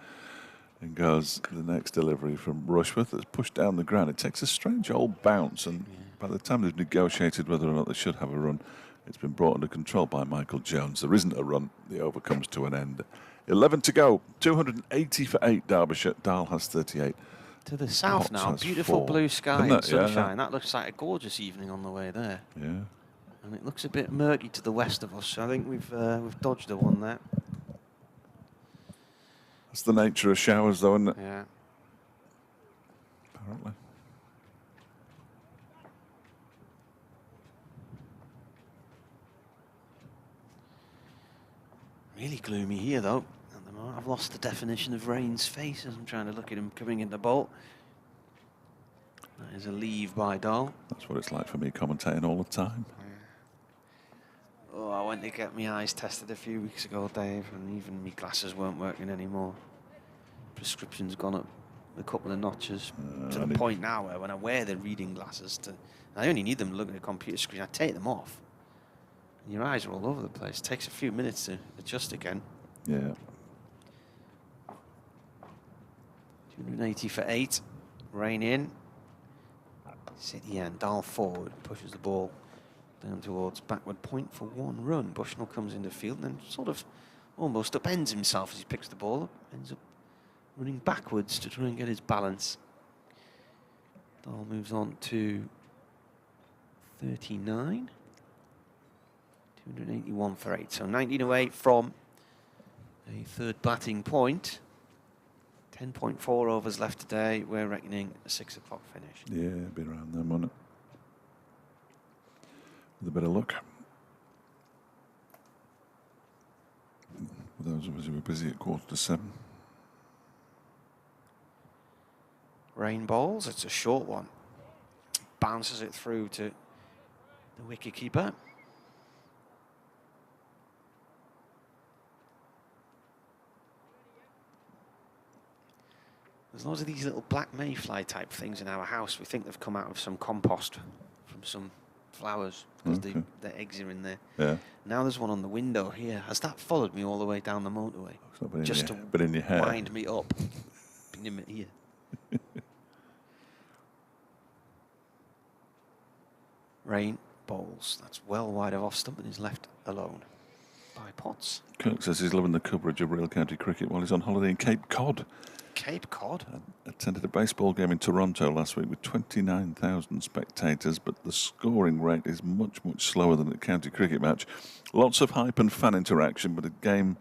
Speaker 2: And goes the next delivery from Rushworth that's pushed down the ground. It takes a strange old bounce, and by the time they've negotiated whether or not they should have a run, it's been brought under control by Michael Jones. There isn't a run. The over comes to an end. 11 to go. 280 for 8, Derbyshire. Dahl has 38.
Speaker 1: To the south
Speaker 2: Potts
Speaker 1: now,
Speaker 2: has
Speaker 1: beautiful
Speaker 2: 4.
Speaker 1: blue sky
Speaker 2: Isn't
Speaker 1: and
Speaker 2: it? Yeah.
Speaker 1: sunshine. That looks like a gorgeous evening on the way there.
Speaker 2: Yeah.
Speaker 1: And it looks a bit murky to the west of us, so I think we've dodged a one there.
Speaker 2: That's the nature of showers, though, isn't it?
Speaker 1: Yeah.
Speaker 2: Apparently.
Speaker 1: Really gloomy here, though. At the moment, I've lost the definition of rain's face as I'm trying to look at him coming in the bolt. That is a leave by Dahl.
Speaker 2: That's what it's like for me commentating all the time.
Speaker 1: Oh, I went to get my eyes tested a few weeks ago, Dave, and even my glasses weren't working anymore. Prescription's gone up a couple of notches to the point now where when I wear the reading glasses, I only need them to look at a computer screen. I take them off. And your eyes are all over the place. It takes a few minutes to adjust again.
Speaker 2: Yeah.
Speaker 1: 280 for 8. Rain in. City end. Dahl forward. Pushes the ball down towards backward point for 1 run. Bushnell comes into field and then sort of almost upends himself as he picks the ball up. Ends up running backwards to try and get his balance. Dahl moves on to 39. 281 for 8. So 19 away from a 3rd batting point. 10.4 overs left today. We're reckoning a 6 o'clock finish.
Speaker 2: Yeah, be around then, won't it? With a bit of luck. For those of us who were busy at 7:15.
Speaker 1: Rain bowls. It's a short one. Bounces it through to the wicketkeeper. There's loads of these little black mayfly type things in our house. We think they've come out of some compost from some flowers because the eggs are in there.
Speaker 2: Yeah.
Speaker 1: Now there's one on the window here. Has that followed me all the way down the motorway? Just to
Speaker 2: in your hair.
Speaker 1: wind me up. Been in my ear. Rain bowls. That's well wide of off stump and is left alone by Potts.
Speaker 2: Kirk says he's loving the coverage of real county cricket while he's on holiday in Cape Cod.
Speaker 1: Cape Cod?
Speaker 2: Attended a baseball game in Toronto last week with 29,000 spectators, but the scoring rate is much, much slower than a county cricket match. Lots of hype and fan interaction, but the game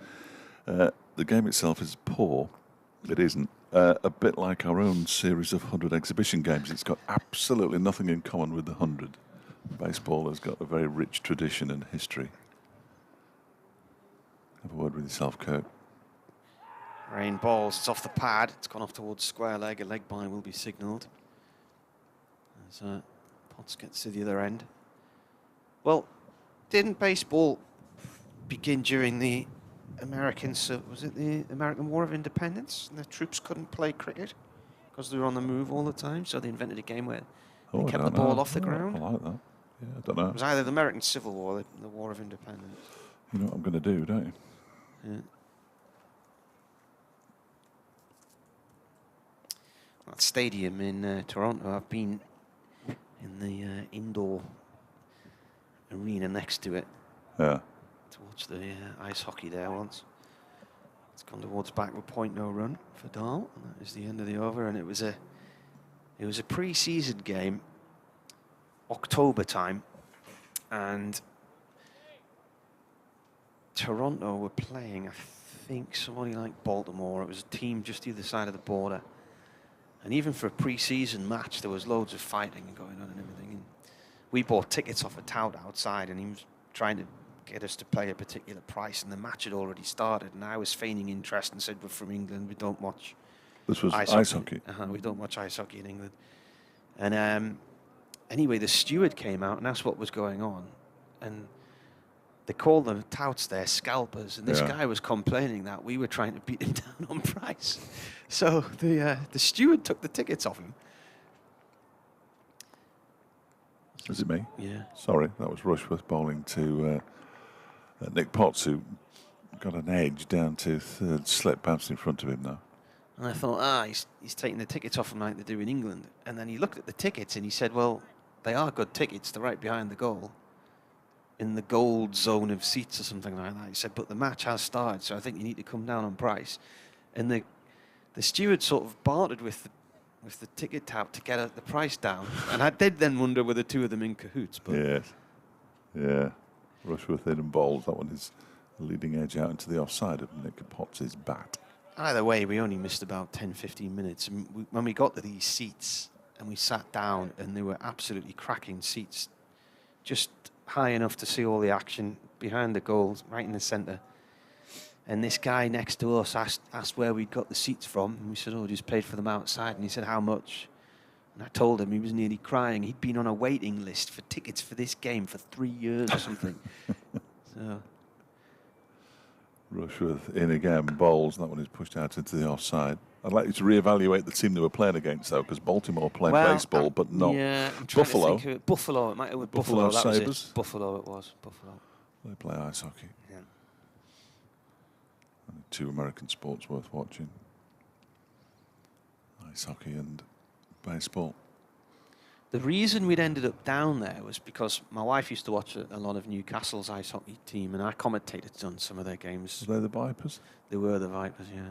Speaker 2: itself is poor. It isn't. A bit like our own series of 100 exhibition games. It's got absolutely nothing in common with the 100. Baseball has got a very rich tradition and history. Have a word with yourself, Kirk.
Speaker 1: Rain balls. It's off the pad. It's gone off towards square leg. A leg bye will be signalled as Potts gets to the other end. Well, didn't baseball begin during the was it the American War of Independence? And the troops couldn't play cricket because they were on the move all the time, so they invented a game where they kept the ball off the ground.
Speaker 2: I like that. Yeah, I don't know.
Speaker 1: It was either the American Civil War or the War of Independence.
Speaker 2: You know what I'm going to do, don't you?
Speaker 1: Yeah. That stadium in Toronto, I've been in the indoor arena next to it.
Speaker 2: Yeah.
Speaker 1: To watch the ice hockey there once. It's gone towards backward point, no run for Dahl, and that is the end of the over. And it was a pre-season game, October time, and Toronto were playing, I think, somebody like Baltimore. It was a team just either side of the border. And even for a pre-season match, there was loads of fighting going on and everything. And we bought tickets off a tout outside, and he was trying to get us to pay a particular price, and the match had already started. And I was feigning interest and said, "We're from England. We don't watch."
Speaker 2: This was ice hockey.
Speaker 1: We don't watch ice hockey in England. And anyway, the steward came out and asked what was going on, and they called them touts there scalpers, and this guy was complaining that we were trying to beat him down on price. So the steward took the tickets off him.
Speaker 2: Is it me?
Speaker 1: Yeah. Sorry,
Speaker 2: that was Rushworth bowling to Nick Potts, who got an edge down to third slip, bounced in front of him now.
Speaker 1: And I thought, he's taking the tickets off him like they do in England. And then he looked at the tickets and he said, well, they are good tickets. They're right behind the goal, in the gold zone of seats or something like that. He said, but the match has started, so I think you need to come down on price. And the steward sort of bartered with the ticket tout to get the price down. And I did then wonder were the two of them in cahoots. But
Speaker 2: yes. Yeah. Rushworth in and bowls. That one is a leading edge out into the offside of Nick Potts' bat.
Speaker 1: Either way, we only missed about 10, 15 minutes. And when we got to these seats and we sat down, and they were absolutely cracking seats, just high enough to see all the action behind the goals, right in the centre. And this guy next to us asked where we'd got the seats from. And we said, oh, just paid for them outside. And he said, how much? And I told him, he was nearly crying. He'd been on a waiting list for tickets for this game for 3 years or something. So
Speaker 2: Rushworth in again, bowls. That one is pushed out into the offside. I'd like you to reevaluate the team they were playing against, though, because Baltimore played baseball, but not Buffalo.
Speaker 1: Buffalo, it might have been
Speaker 2: Buffalo
Speaker 1: Buffalo.
Speaker 2: Sabres.
Speaker 1: That was it. Buffalo, it was. Buffalo.
Speaker 2: They play ice hockey.
Speaker 1: Yeah.
Speaker 2: And 2 American sports worth watching: ice hockey and baseball.
Speaker 1: The reason we'd ended up down there was because my wife used to watch a lot of Newcastle's ice hockey team, and I commentated on some of their games.
Speaker 2: Were they the Vipers?
Speaker 1: They were the Vipers, yeah.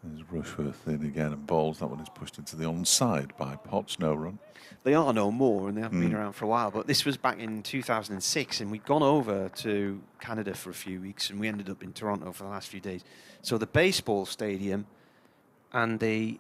Speaker 2: There's Rushworth in again and bowls. That one is pushed into the onside by Potts, no run.
Speaker 1: They are no more, and they haven't been around for a while. But this was back in 2006, and we'd gone over to Canada for a few weeks, and we ended up in Toronto for the last few days. So the baseball stadium and the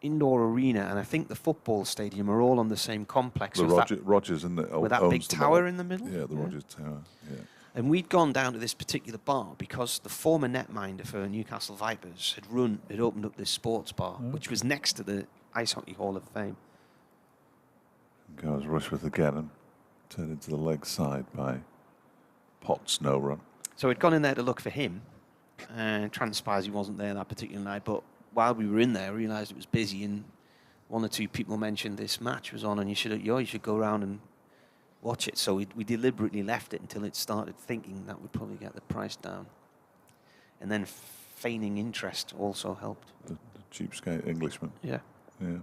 Speaker 1: indoor arena, and I think the football stadium are all on the same complex.
Speaker 2: The Rogers and the
Speaker 1: with that big tower in the middle.
Speaker 2: Yeah, the Rogers Tower. Yeah.
Speaker 1: And we'd gone down to this particular bar because the former netminder for Newcastle Vipers had opened up this sports bar, which was next to the Ice Hockey Hall of Fame.
Speaker 2: Goes Rushworth again, and turned into the leg side by Potts, no run.
Speaker 1: So we'd gone in there to look for him, and transpires he wasn't there that particular night. But while we were in there, I realised it was busy, and one or two people mentioned this match was on, and you should go around and watch it. So we deliberately left it until it started, thinking that would probably get the price down. And then feigning interest also helped.
Speaker 2: The cheapskate Englishman.
Speaker 1: Yeah.
Speaker 2: Yeah.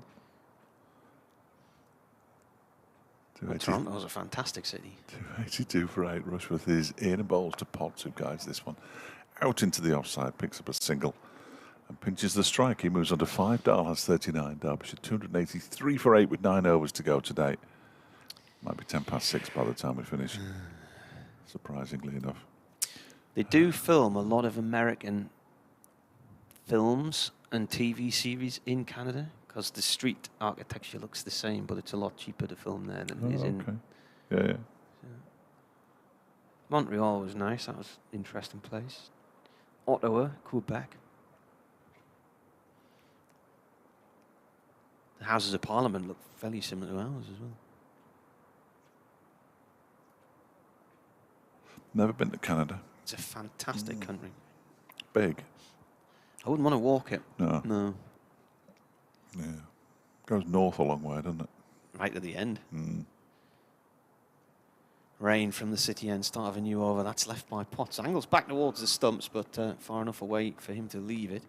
Speaker 1: Well, Toronto was a fantastic city.
Speaker 2: 282 for 8. Rushworth is in and bowls to Potts, who guides this one out into the offside, picks up a single and pinches the strike. He moves on to 5. Dahl has 39. Derbyshire 283 for 8 with 9 overs to go today. Might be 6:10 by the time we finish, surprisingly enough.
Speaker 1: They do film a lot of American films and TV series in Canada, because the street architecture looks the same, but it's a lot cheaper to film there than it is in.
Speaker 2: Yeah.
Speaker 1: Montreal was nice. That was an interesting place. Ottawa, Quebec. The Houses of Parliament look fairly similar to ours as well.
Speaker 2: Never been to Canada.
Speaker 1: It's a fantastic country.
Speaker 2: Big.
Speaker 1: I wouldn't want to walk it.
Speaker 2: No.
Speaker 1: No.
Speaker 2: Yeah. Goes north a long way, doesn't it?
Speaker 1: Right at the end.
Speaker 2: Mm.
Speaker 1: Rain from the city end, start of a new over. That's left by Potts. Angles back towards the stumps, but far enough away for him to leave it.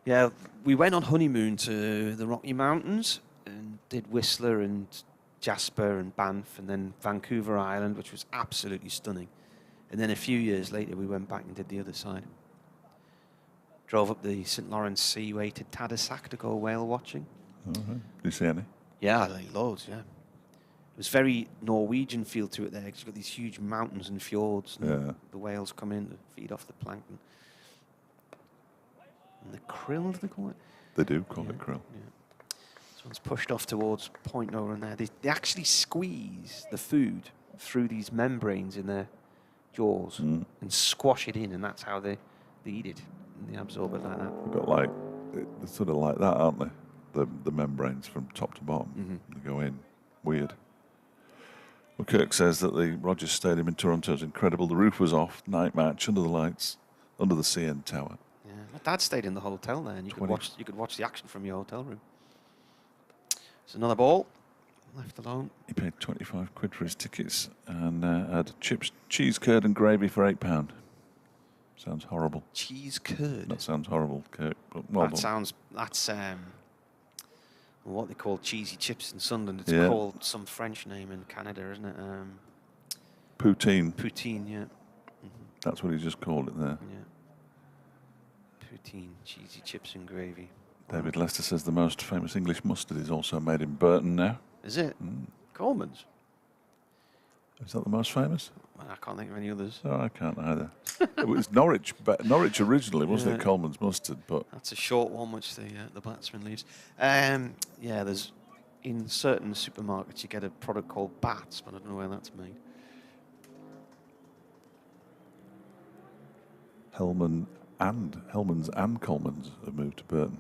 Speaker 1: Yeah, we went on honeymoon to the Rocky Mountains and did Whistler and Jasper and Banff, and then Vancouver Island, which was absolutely stunning. And then a few years later, we went back and did the other side. Drove up the St. Lawrence Seaway to Tadoussac to go whale watching.
Speaker 2: Did you see any?
Speaker 1: Yeah, loads, yeah. It was very Norwegian feel to it there, because you've got these huge mountains and fjords. And the whales come in to feed off the plankton. And the krill, do they call it?
Speaker 2: They do call it krill.
Speaker 1: Yeah. This one's pushed off towards point over in there. They actually squeeze the food through these membranes in their jaws and squash it in, and that's how they eat it. And they absorb it like that.
Speaker 2: They've got like, they're sort of like that, aren't they? The membranes from top to bottom. They go in. Weird. Well, Kirk says that the Rogers Stadium in Toronto is incredible. The roof was off, night match, under the lights, under the CN Tower.
Speaker 1: Yeah, my dad stayed in the hotel there, and you could watch the action from your hotel room. It's another ball, left alone.
Speaker 2: He paid 25 quid for his tickets and had chips, cheese, curd and gravy for £8. Sounds horrible.
Speaker 1: Cheese curd?
Speaker 2: That sounds horrible, Kirk. But well
Speaker 1: that's what they call cheesy chips in Sunderland. It's called some French name in Canada, isn't it?
Speaker 2: Poutine.
Speaker 1: Poutine, yeah.
Speaker 2: That's what he just called it there.
Speaker 1: Yeah. Poutine, cheesy chips and gravy.
Speaker 2: David Lester says the most famous English mustard is also made in Burton now.
Speaker 1: Is it? Coleman's?
Speaker 2: Is that the most famous?
Speaker 1: I can't think of any others.
Speaker 2: Oh, I can't either. It was Norwich, but Norwich originally, wasn't it? Coleman's mustard, but
Speaker 1: that's a short one, which the batsman leaves. Yeah, there's in certain supermarkets you get a product called Bats, but I don't know where that's made.
Speaker 2: Hellmans and Coleman's have moved to Burton.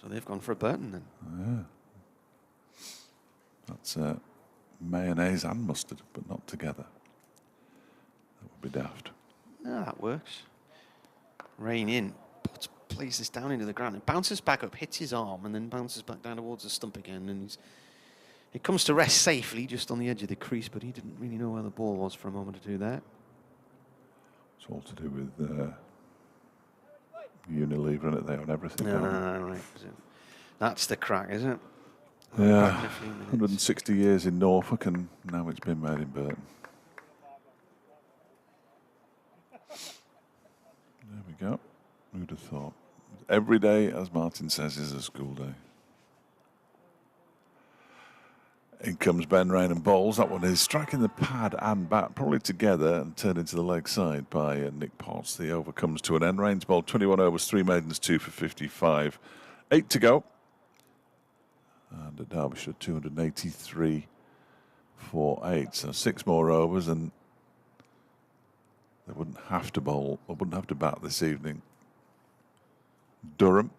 Speaker 1: So they've gone for a Burton then.
Speaker 2: Yeah. That's mayonnaise and mustard, but not together. That would be daft.
Speaker 1: No, that works. Rain in, plays this down into the ground. It bounces back up, hits his arm, and then bounces back down towards the stump again. And it comes to rest safely just on the edge of the crease, but he didn't really know where the ball was for a moment to do that.
Speaker 2: It's all to do with Unilever, isn't it? They own everything.
Speaker 1: Right. That's the crack, isn't it?
Speaker 2: Yeah, 160 years in Norfolk, and now it's been made in Burton. There we go. Who'd have thought? Every day, as Martin says, is a school day. In comes Ben Rain and bowls. That one is striking the pad and bat, probably together, and turned into the leg side by Nick Potts. The over comes to an end. Rain's bowled 21 overs, 3 maidens, 2 for 55. 8 to go. And at Derbyshire, 283 for 8. So 6 more overs, and they wouldn't have to bowl, or wouldn't have to bat this evening. Durham.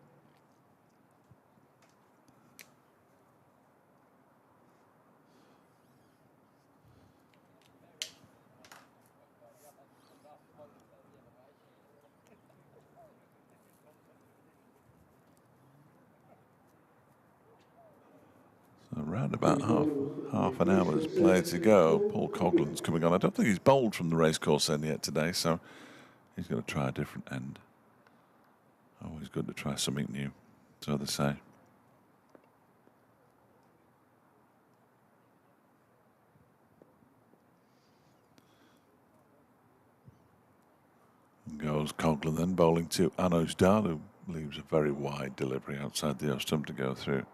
Speaker 2: Around about half an hour's play to go. Paul Coughlin's coming on. I don't think he's bowled from the racecourse end yet today, so he's going to try a different end. Always good to try something new, so they say. And goes Coughlin then, bowling to Anos Dal, who leaves a very wide delivery outside the off stump to go through.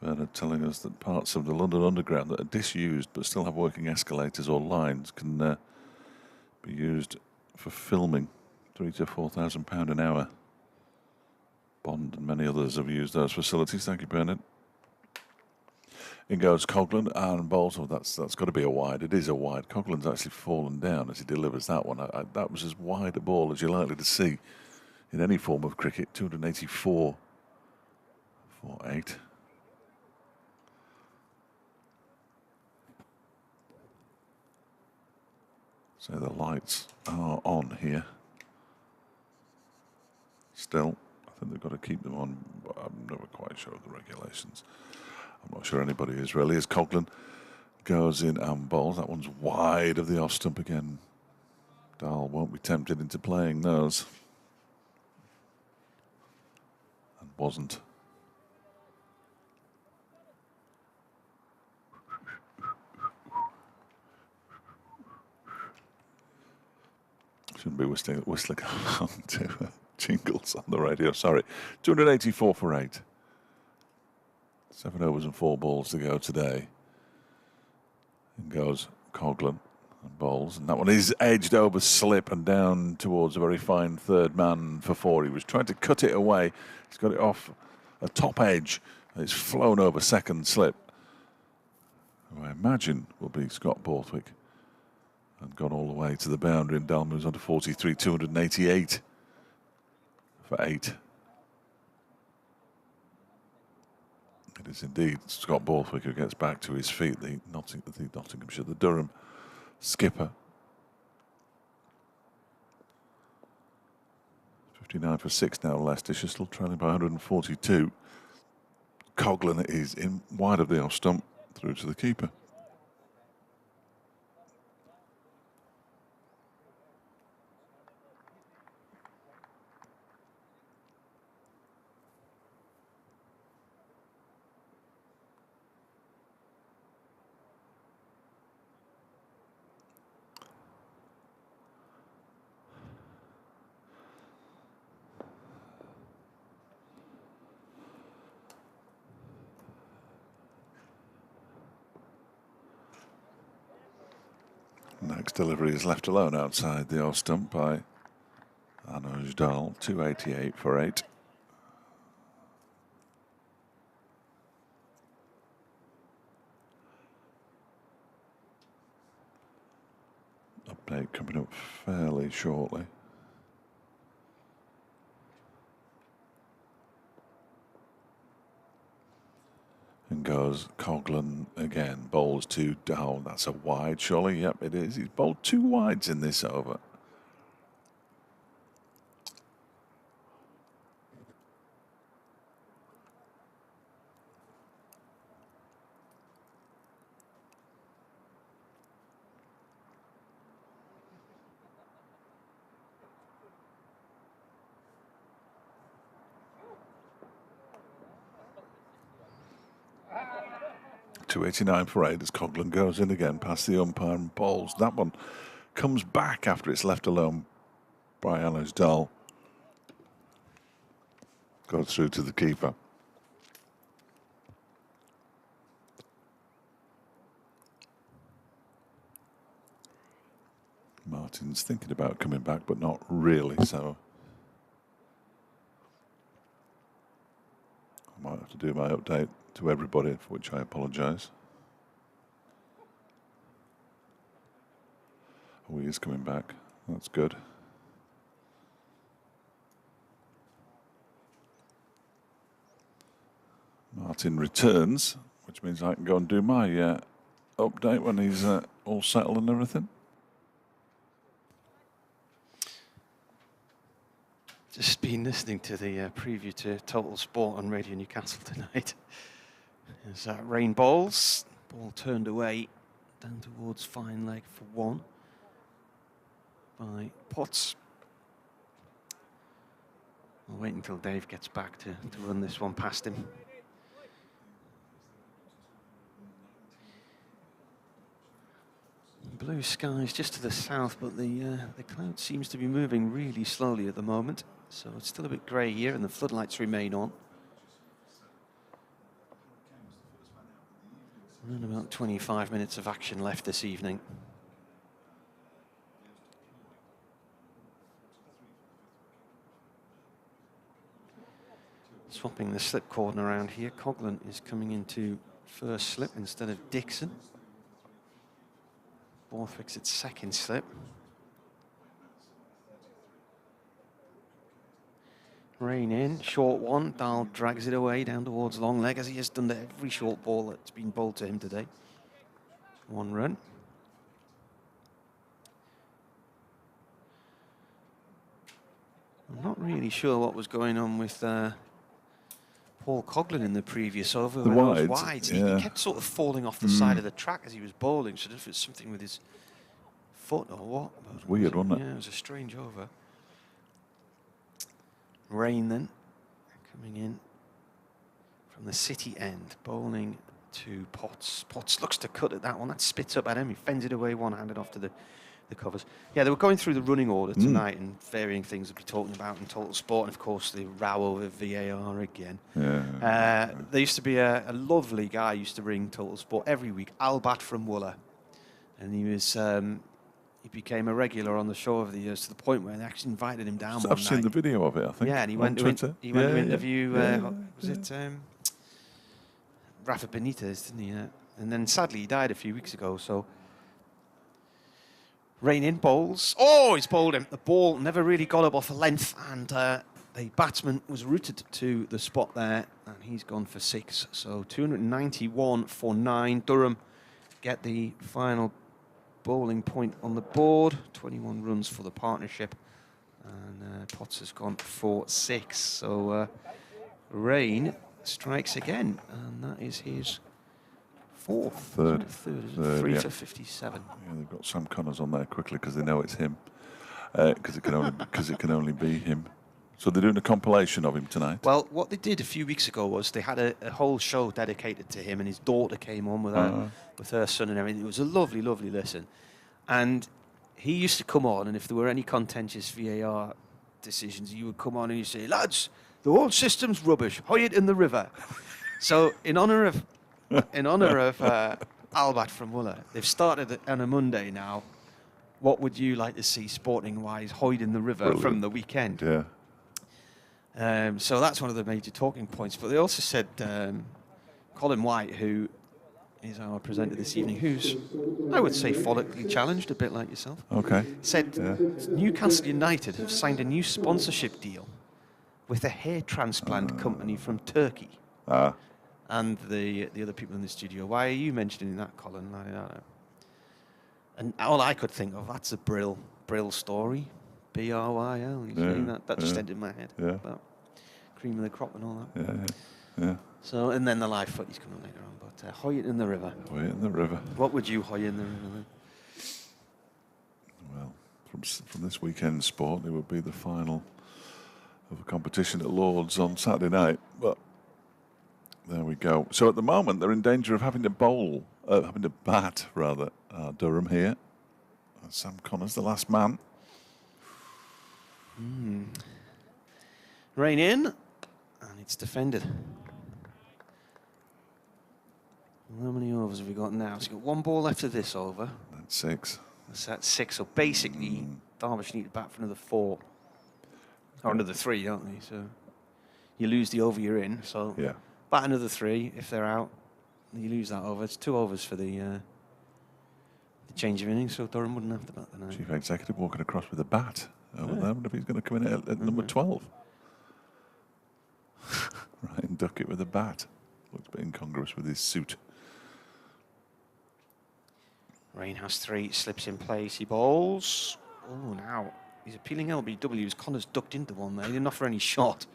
Speaker 2: Bernard telling us that parts of the London Underground that are disused but still have working escalators or lines can be used for filming. £3,000 to £4,000 an hour. Bond and many others have used those facilities. Thank you, Bernard. In goes Coughlin and bowls. Oh, that's got to be a wide. It is a wide. Coughlin's actually fallen down as he delivers that one. That was as wide a ball as you're likely to see in any form of cricket. 284 for 8. So the lights are on here. Still, I think they've got to keep them on, but I'm never quite sure of the regulations. I'm not sure anybody is really. As Coughlin goes in and bowls, that one's wide of the off stump again. Dahl won't be tempted into playing those. And wasn't. Shouldn't be whistling along to jingles on the radio. Sorry. 284 for 8. 7 overs and 4 balls to go today. In goes Coughlin and bowls. And that one is edged over slip and down towards a very fine third man for 4. He was trying to cut it away. He's got it off a top edge. And it's flown over second slip. Who I imagine will be Scott Borthwick. And gone all the way to the boundary, and Dahl moves on to 43, 288 for 8. It is indeed Scott Borthwick who gets back to his feet, the Nottinghamshire, the Durham skipper. 59 for 6 now, Leicestershire still trailing by 142. Coughlin is in wide of the off stump through to the keeper. Next delivery is left alone outside the off stump by Anos Dahl, 288 for 8. Update coming up fairly shortly. And goes Coughlin again, bowls to Dahl. That's a wide, surely. Yep, it is. He's bowled 2 wides in this over. .289 for 8 as Coughlin goes in again past the umpire and bowls. That one comes back after it's left alone by Anos Dahl. Goes through to the keeper. Martin's thinking about coming back, but not really, so I might have to do my update to everybody, for which I apologise. Oh, he is coming back. That's good. Martin returns, which means I can go and do my update when he's all settled and everything.
Speaker 1: Just been listening to the preview to Total Sport on Radio Newcastle tonight. There's rain balls. Ball turned away down towards fine leg for one by Potts. I'll wait until Dave gets back to run this one past him. Blue skies just to the south, but the cloud seems to be moving really slowly at the moment. So it's still a bit grey here and the floodlights remain on. And about 25 minutes of action left this evening. Swapping the slip cordon around here. Coughlin is coming into first slip instead of Dixon. Borthwick's at second slip. Rain in, short one. Dahl drags it away down towards long leg, as he has done to every short ball that's been bowled to him today. One run. I'm not really sure what was going on with Paul Coughlin in the previous over.
Speaker 2: The
Speaker 1: wides.
Speaker 2: wides.
Speaker 1: He kept sort of falling off the side of the track as he was bowling. So I don't know if it's something with his foot or what.
Speaker 2: It was weird, wasn't it?
Speaker 1: Yeah, it was a strange over. Rain then, coming in from the city end, bowling to Potts. Potts looks to cut at that one. That spits up at him. He fends it away one-handed off to the covers. Yeah, they were going through the running order tonight and varying things we'll be talking about in Total Sport, and of course the row over VAR again.
Speaker 2: Yeah.
Speaker 1: There used to be a lovely guy used to ring Total Sport every week, Albat from Wooler, and he was he became a regular on the show over the years to the point where they actually invited him down.
Speaker 2: I've seen the video of it, I think.
Speaker 1: Yeah, and he went to interview. Was it Rafa Benitez, didn't he? And then sadly he died a few weeks ago. So. Rain in, bowls. Oh, he's bowled him. The ball never really got up off a length, and the batsman was rooted to the spot there, and he's gone for 6. So 291 for 9. Durham get the final bowling point on the board. 21 runs for the partnership, and Potts has gone for 6. So Rain strikes again, and that is his fourth.
Speaker 2: Third.
Speaker 1: 3 for 57.
Speaker 2: Yeah, they've got Sam Connors on there quickly because they know it's him. Because it can only be him. So they're doing a compilation of him tonight.
Speaker 1: Well, what they did a few weeks ago was they had a whole show dedicated to him, and his daughter came on with her son and everything. It was a lovely, lovely listen. And he used to come on, and if there were any contentious VAR decisions, he would come on and he'd say, "Lads, the whole system's rubbish. Hoy it in the river." So in honour of Albat from Wooler, they've started on a Monday now. What would you like to see sporting-wise hoyed in the river from the weekend?
Speaker 2: Yeah.
Speaker 1: So that's one of the major talking points. But they also said Colin White, who is our presenter this evening, who's, I would say, follically challenged, a bit like yourself.
Speaker 2: Okay.
Speaker 1: Said Newcastle United have signed a new sponsorship deal with a hair transplant company from Turkey. And the other people in the studio. Why are you mentioning that, Colin? I don't know. And all I could think of, that's a Brill story. B-R-Y-L. You saying that just entered my head.
Speaker 2: Yeah.
Speaker 1: About cream of the crop and all that.
Speaker 2: Yeah.
Speaker 1: So, and then the live footy's coming later on. But hoy it in the river.
Speaker 2: Hoy it in the river.
Speaker 1: What would you hoy in the river then?
Speaker 2: Well, from this weekend's sport, it would be the final of a competition at Lord's on Saturday night. But there we go. So at the moment, they're in danger of having to bat, Durham here. Sam Connors, the last man.
Speaker 1: Rain in, and it's defended. How many overs have we got now? So we've got one ball left of this over.
Speaker 2: That's 6.
Speaker 1: That's 6. So basically, Derbyshire need to bat for another 4. Or another 3, don't they? So you lose the over you're in. So bat another 3 if they're out. You lose that over. It's 2 overs for the change of innings, so Durham wouldn't have to bat the 9.
Speaker 2: Chief Executive walking across with a bat over there. I wonder if he's going to come in at number 12. Ryan Duckett with a bat. Looks a bit incongruous with his suit.
Speaker 1: Rain has 3, slips in place, he bowls. Oh, now He's appealing LBWs. Connor's ducked into one there. He didn't offer any shot.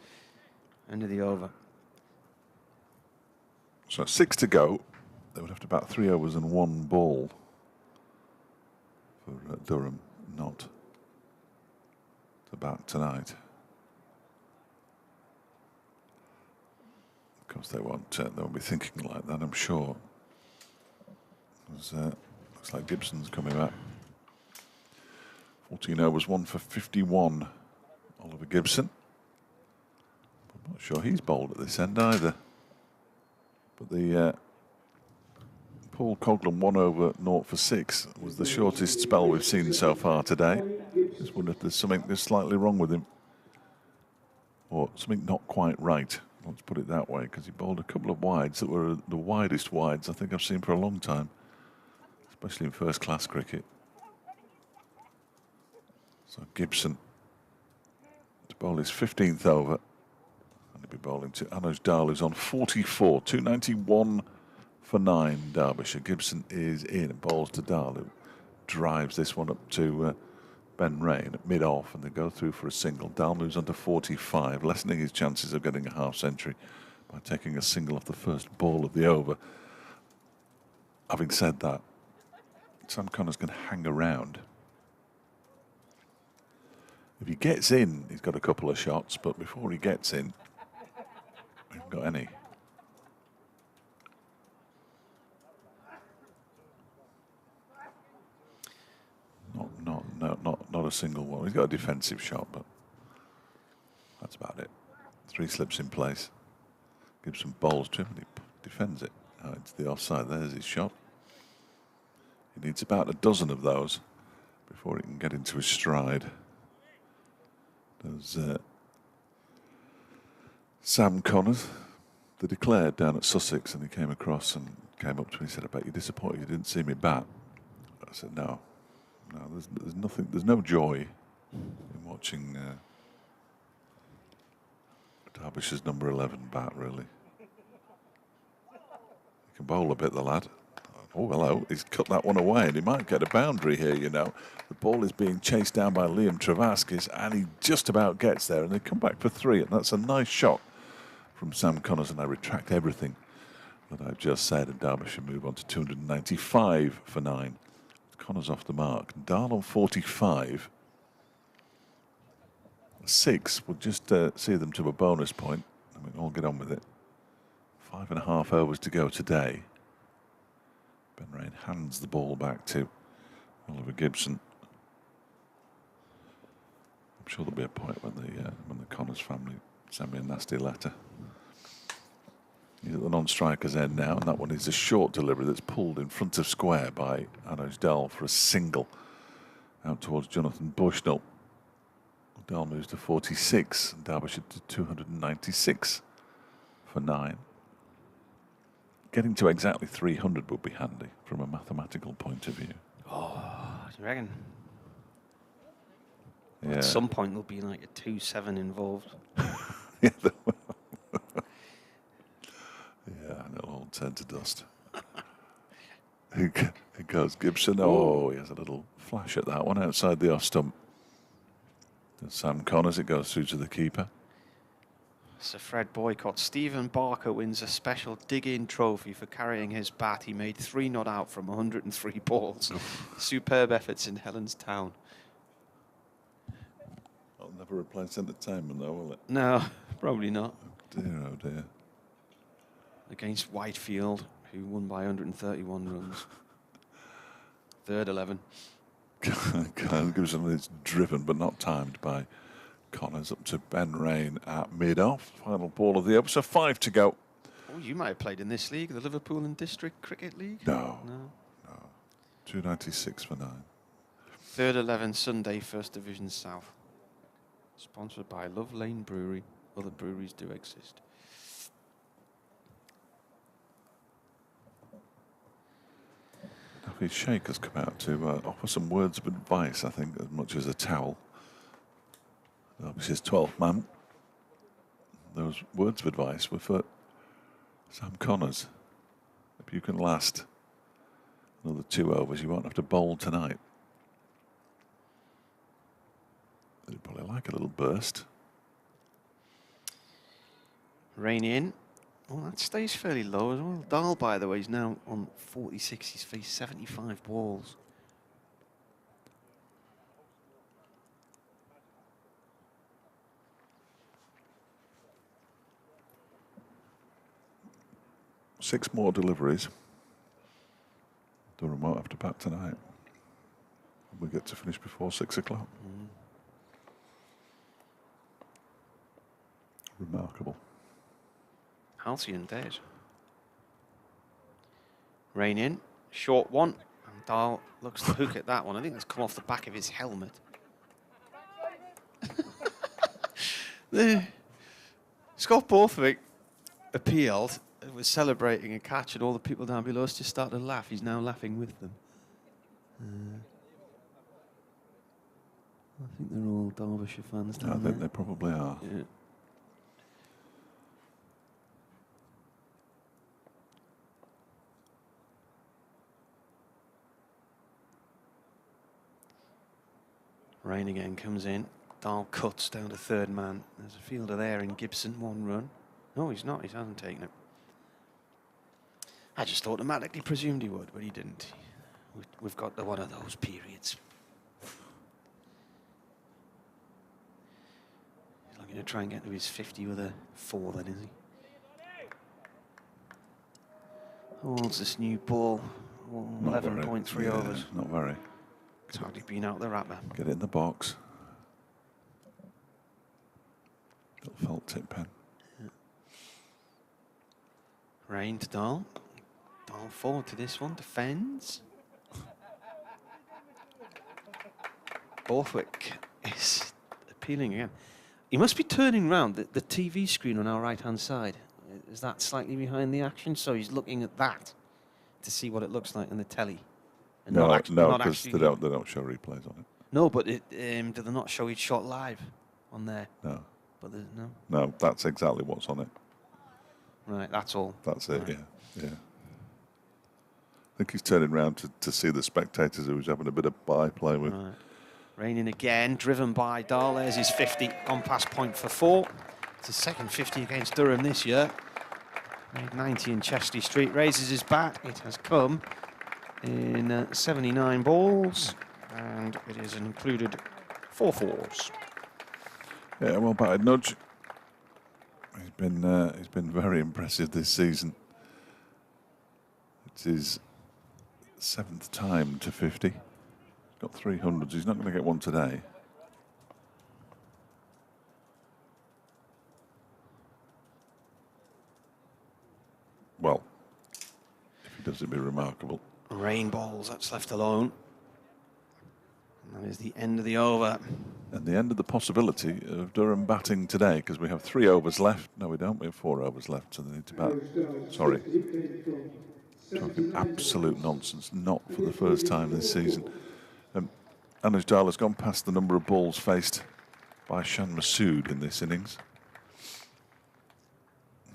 Speaker 1: End of the over.
Speaker 2: So 6 to go. They would have to bat 3 overs and 1 ball for Durham not to bat tonight. Of course, they won't be thinking like that, I'm sure. Looks like Gibson's coming back. 14 overs, 1 for 51. Oliver Gibson. I'm not sure he's bowled at this end either. But the Paul Coghlan 1 over 0 for 6 was the shortest spell we've seen so far today. Just wonder if there's something that's slightly wrong with him. Or something not quite right. Let's put it that way, because he bowled a couple of wides that were the widest wides I think I've seen for a long time, especially in first-class cricket. So Gibson to bowl his 15th over, and he'll be bowling to Anuj Dal, who's on 44, 291 for 9. Derbyshire. Gibson is in and bowls to Dal, who drives this one up to Ben Rain at mid-off, and they go through for a single. Dal moves on to 45, lessening his chances of getting a half-century by taking a single off the first ball of the over. Having said that, Sam Connors can hang around. If he gets in, he's got a couple of shots, but before he gets in, he hasn't got any. Not a single one. He's got a defensive shot, but that's about it. 3 slips in place. Gives some bowls to him, and he defends it. It's the offside. There's his shot. He needs about a dozen of those before he can get into his stride. There's Sam Connors, the declared down at Sussex, and he came across and came up to me and said, "I bet you're disappointed you didn't see me bat." I said, "No, there's nothing. There's no joy in watching Derbyshire's number 11 bat, really. He can bowl a bit, the lad." Oh, hello, he's cut that one away, and he might get a boundary here, you know. The ball is being chased down by Liam Travaskis, and he just about gets there, and they come back for 3, and that's a nice shot from Sam Connors, and I retract everything that I've just said, and Derbyshire move on to 295 for 9. Connors off the mark. Dahl on 45. 6 would just see them to a bonus point, and we can all get on with it. 5.5 overs to go today. Ben Rain hands the ball back to Oliver Gibson. I'm sure there'll be a point when the Connors family send me a nasty letter. He's at the non-striker's end now, and that one is a short delivery that's pulled in front of square by Anuj Dal for a single out towards Jonathan Bushnell. Dal moves to 46, and Derbyshire to 296 for 9. Getting to exactly 300 would be handy from a mathematical point of view.
Speaker 1: Oh, do you reckon?
Speaker 2: Yeah.
Speaker 1: At some point there'll be like a 2-7 involved.
Speaker 2: Yeah, and it'll all turn to dust. Here goes Gibson. Oh, he has a little flash at that one outside the off stump. There's Sam Connors. It goes through to the keeper.
Speaker 1: Sir Fred Boycott. Stephen Barker wins a special dig-in trophy for carrying his bat. He made 3 not out from 103 balls. Superb efforts in Helens Town.
Speaker 2: I'll never replace entertainment, though, will it?
Speaker 1: No, probably not.
Speaker 2: Oh dear, oh dear.
Speaker 1: Against Whitefield, who won by 131 runs. Third 11.
Speaker 2: Gibson is driven but not timed by Connors up to Ben Rain at mid-off. Final ball of the over, so 5 to go.
Speaker 1: Oh, you might have played in this league, the Liverpool and District Cricket League?
Speaker 2: No. 296 for 9.
Speaker 1: Third 11 Sunday, First Division South. Sponsored by Love Lane Brewery. Other breweries do exist.
Speaker 2: Hafiz Sheikh has come out to offer some words of advice, I think, as much as a towel. Obviously, his 12th man. Those words of advice were for Sam Connors. If you can last another 2 overs, you won't have to bowl tonight. You'd probably like a little burst.
Speaker 1: Rain in. Oh, that stays fairly low as well. Dahl, by the way, is now on 46. He's faced 75 balls.
Speaker 2: Six more deliveries. Durham won't have to bat tonight. We get to finish before 6 o'clock. Remarkable.
Speaker 1: Halcyon days. Rain in. Short one. And Dahl looks to hook at that one. I think that's come off the back of his helmet. Scott Borthwick appealed. Was celebrating a catch, and all the people down below us just started to laugh. He's now laughing with them. I think they're all Derbyshire fans down there.
Speaker 2: I think they probably are.
Speaker 1: Yeah. Rain again comes in. Dahl cuts down to third man. There's a fielder there in Gibson, 1 run. No, he's not. He hasn't taken it. I just automatically presumed he would, but he didn't. We've got one of those periods. He's looking to try and get to his 50 with a 4 then, is he? Holds this new ball. 11.3 overs.
Speaker 2: Not very.
Speaker 1: It's hardly been out the wrapper.
Speaker 2: Get it in the box. Little felt tip pen.
Speaker 1: Yeah. Rain to Dahl. Dahl forward to this one, defends. Borthwick is appealing again. He must be turning round. The TV screen on our right-hand side, is that slightly behind the action? So he's looking at that to see what it looks like on the telly. And
Speaker 2: No, because they don't show replays on it.
Speaker 1: No, but do they not show each shot live on there?
Speaker 2: No.
Speaker 1: But there's no.
Speaker 2: No, that's exactly what's on it.
Speaker 1: Right, that's all.
Speaker 2: That's it.
Speaker 1: Right.
Speaker 2: Yeah. I think he's turning around to see the spectators who he's having a bit of byplay with.
Speaker 1: Right. Raining again, driven by Dahl. There's his 50, on past point for 4. It's his second 50 against Durham this year. Made 90 in Chesty Street, raises his bat. It has come in 79 balls, and it is included 4 fours.
Speaker 2: Yeah, well batted nudge. He's been very impressive this season. It's his 7th time to 50. He's got 300s. He's not going to get one today. Well, if he does, it'd be remarkable.
Speaker 1: Rain balls, that's left alone. And that is the end of the over.
Speaker 2: And the end of the possibility of Durham batting today, because we have 3 overs left. No, we don't. We have 4 overs left, so they need to bat. Sorry. Talking absolute nonsense. Not for the first time this season. Anuj Dahl has gone past the number of balls faced by Shan Masood in this innings.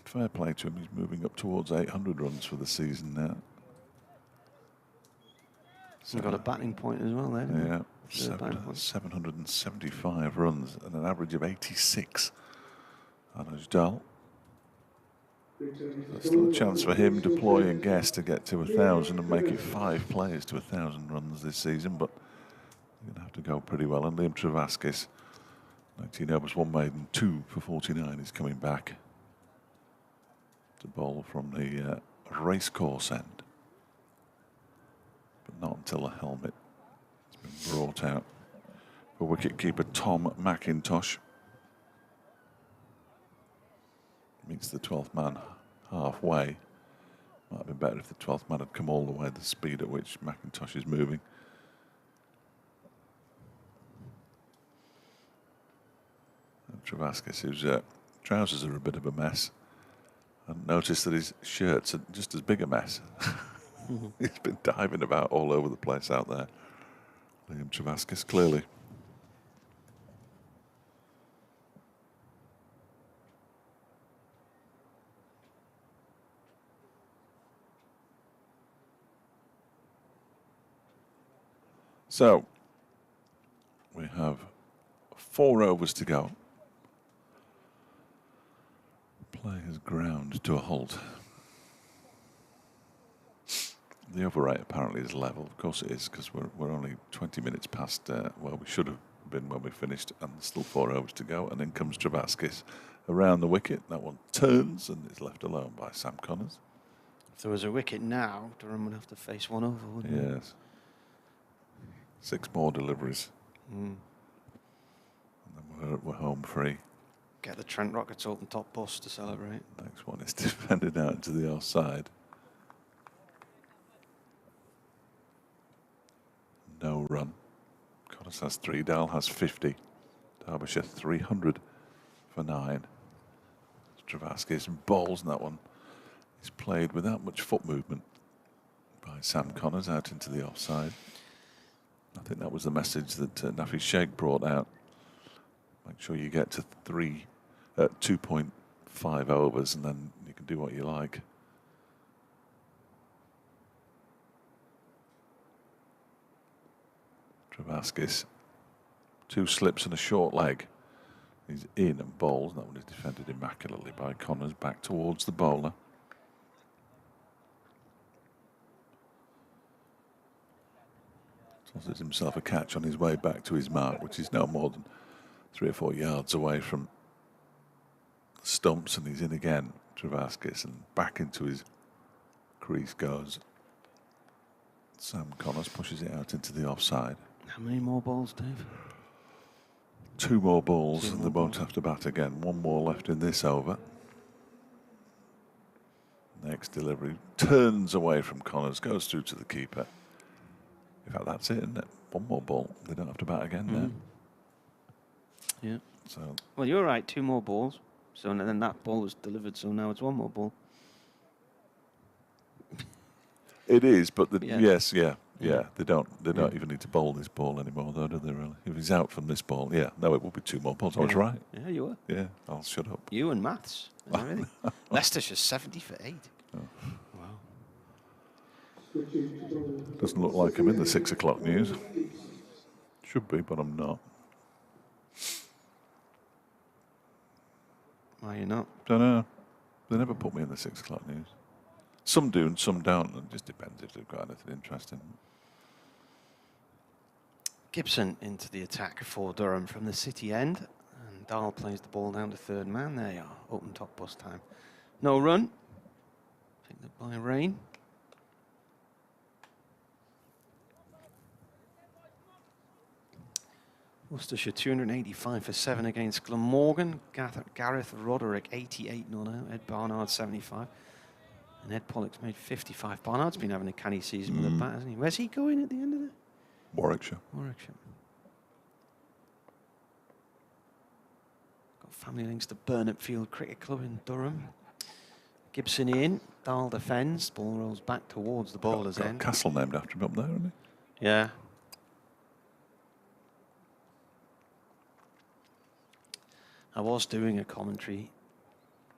Speaker 2: Fair play to him. He's moving up towards 800 runs for the season now.
Speaker 1: So we've got a batting point as well then.
Speaker 2: Yeah. 775 runs and an average of 86. Anuj Dahl. There's still a chance for him, Deploy and Guest to get to 1,000 and make it 5 players to 1,000 runs this season, but you're going to have to go pretty well. And Liam Travaskis, 19 overs, 1 maiden, 2 for 49, is coming back to bowl from the racecourse end, but not until the helmet has been brought out for wicketkeeper Tom McIntosh. Meets the 12th man halfway. Might have been better if the 12th man had come all the way at the speed at which McIntosh is moving. And Travaskis, whose trousers are a bit of a mess, and noticed that his shirts are just as big a mess. He's been diving about all over the place out there. Liam Travaskis, clearly. So, we have 4 overs to go. Play has ground to a halt. The over rate apparently is level. Of course it is, because we're only 20 minutes past where we should have been when we finished, and there's still 4 overs to go. And in comes Travaskis around the wicket. That one turns and is left alone by Sam Connors.
Speaker 1: If there was a wicket now, Durham would have to face one over, wouldn't it?
Speaker 2: Yes. 6 more deliveries.
Speaker 1: Mm.
Speaker 2: And then we're home free.
Speaker 1: Get the Trent Rockets open top bus to celebrate.
Speaker 2: Next one is defended out into the offside. No run. Connors has 3, Dal has 50. Derbyshire 300 for 9. Travaskis bowls, and that one is played without much foot movement by Sam Connors out into the offside. I think that was the message that Nafi Sheikh brought out. Make sure you get to 2.5 overs, and then you can do what you like. Travaskis, 2 slips and a short leg. He's in and bowls. That one is defended immaculately by Connors. Back towards the bowler. Tosses himself a catch on his way back to his mark, which is now more than 3 or 4 yards away from the stumps, and he's in again, Travaskis, and back into his crease goes Sam Connors. Pushes it out into the offside.
Speaker 1: How many more balls, Dave?
Speaker 2: 2 more balls, and they won't have to bat again. 1 more left in this over. Next delivery turns away from Connors, goes through to the keeper. In fact, that's it, isn't it? 1 more ball. They don't have to bat again now.
Speaker 1: Yeah.
Speaker 2: So,
Speaker 1: well, you're right. 2 more balls. So and then that ball was delivered. So now it's 1 more ball.
Speaker 2: it is, but
Speaker 1: Yeah.
Speaker 2: yes, yeah. They don't even need to bowl this ball anymore, though, do they? Really? If he's out from this ball, no, it will be 2 more balls. I was right.
Speaker 1: Yeah, you were.
Speaker 2: Yeah, I'll shut up.
Speaker 1: You and maths and everything. Leicestershire 70 for 8.
Speaker 2: Oh.
Speaker 1: Wow.
Speaker 2: Doesn't look like I'm in the 6 o'clock news. Should be, but I'm not.
Speaker 1: Why are you not?
Speaker 2: Don't know. They never put me in the 6 o'clock news. Some do and some don't. It just depends if they've got anything interesting.
Speaker 1: Gibson into the attack for Durham from the city end. And Dahl plays the ball down to 3rd man. There you are. Open top bus time. No run. Picked up by Rain. Worcestershire 285 for 7 against Glamorgan. Gareth Roderick 88 not out. Ed Barnard 75. And Ed Pollock's made 55. Barnard's been having a canny season with a bat, hasn't he? Where's he going at the end of it?
Speaker 2: Warwickshire.
Speaker 1: Warwickshire. Got family links to Burnett Field Cricket Club in Durham. Gibson in. Dahl defends. Ball rolls back towards the bowler's
Speaker 2: got
Speaker 1: end.
Speaker 2: a castle named after him up there, isn't he?
Speaker 1: Yeah. I was doing a commentary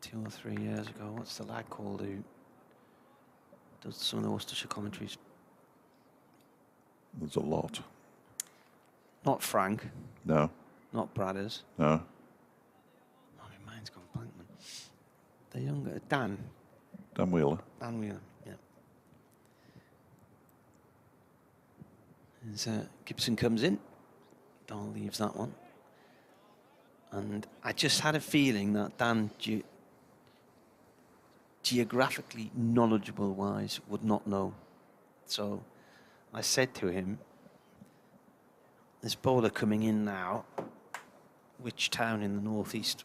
Speaker 1: 2 or 3 years ago. What's the lad called who does some of the Worcestershire commentaries?
Speaker 2: There's a lot.
Speaker 1: Not Frank.
Speaker 2: No.
Speaker 1: Not Bradders.
Speaker 2: No.
Speaker 1: Oh, my mind's gone blank, man. The younger Dan.
Speaker 2: Dan Wheeler.
Speaker 1: Dan Wheeler, yeah. As Gibson comes in, Dahl leaves that one. And I just had a feeling that Dan, geographically knowledgeable-wise, would not know. So I said to him, this bowler coming in now, which town in the northeast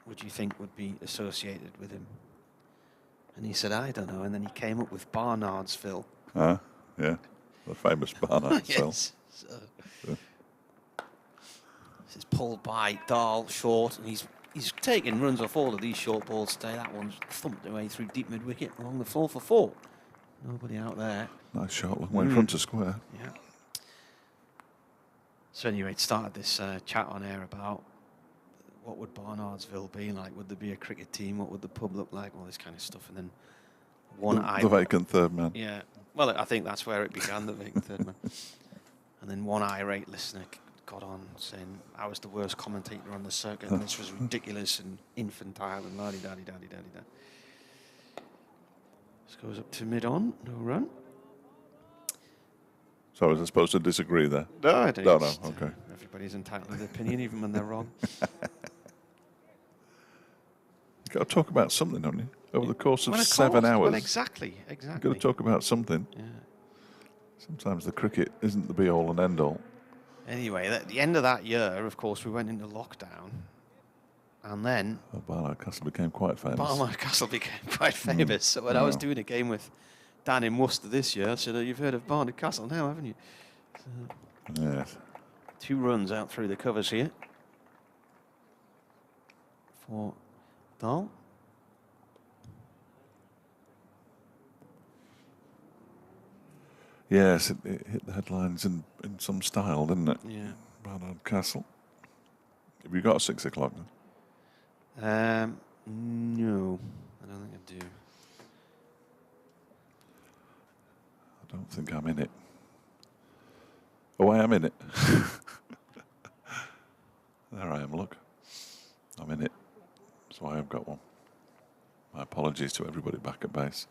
Speaker 1: would you think would be associated with him? And he said, I don't know. And then he came up with Barnardsville.
Speaker 2: Yeah, the famous Barnardsville.
Speaker 1: Yes. So, this is pulled by Dahl, short, and he's taking runs off all of these short balls today. That one's thumped away through deep mid-wicket along the floor for 4. Nobody out there.
Speaker 2: Nice shot, long way in front of square.
Speaker 1: Yeah. So anyway, it started this chat on air about what would Barnardsville be like? Would there be a cricket team? What would the pub look like? All this kind of stuff. And then
Speaker 2: the vacant 3rd man.
Speaker 1: Yeah. Well, I think that's where it began, the vacant 3rd man. And then one irate listener got on saying I was the worst commentator on the circuit and this was ridiculous and infantile and la-di-da-di-da-di-da-di-da. This goes up to mid-on, no run.
Speaker 2: So was I supposed to disagree there?
Speaker 1: No, I don't.
Speaker 2: No, okay.
Speaker 1: Everybody's entitled to their opinion, even when they're wrong.
Speaker 2: You've got to talk about something, haven't you? Over the course of
Speaker 1: Well,
Speaker 2: 7 hours.
Speaker 1: Well, exactly.
Speaker 2: You've got to talk about something.
Speaker 1: Yeah.
Speaker 2: Sometimes the cricket isn't the be-all and end-all.
Speaker 1: Anyway, at the end of that year, of course, we went into lockdown. And then
Speaker 2: Barnard Castle became quite famous.
Speaker 1: Barnard Castle became quite famous. So when I was doing a game with Dan in Worcester this year, I said, you've heard of Barnard Castle now, haven't you? So
Speaker 2: Yes.
Speaker 1: 2 runs out through the covers here for Dahl.
Speaker 2: Yes, it hit the headlines in some style, didn't it?
Speaker 1: Yeah.
Speaker 2: Barnard Castle. Have you got a 6 o'clock then?
Speaker 1: No, I don't think I do.
Speaker 2: I don't think I'm in it. Oh, I am in it. There I am, look. I'm in it. So I have got one. My apologies to everybody back at base.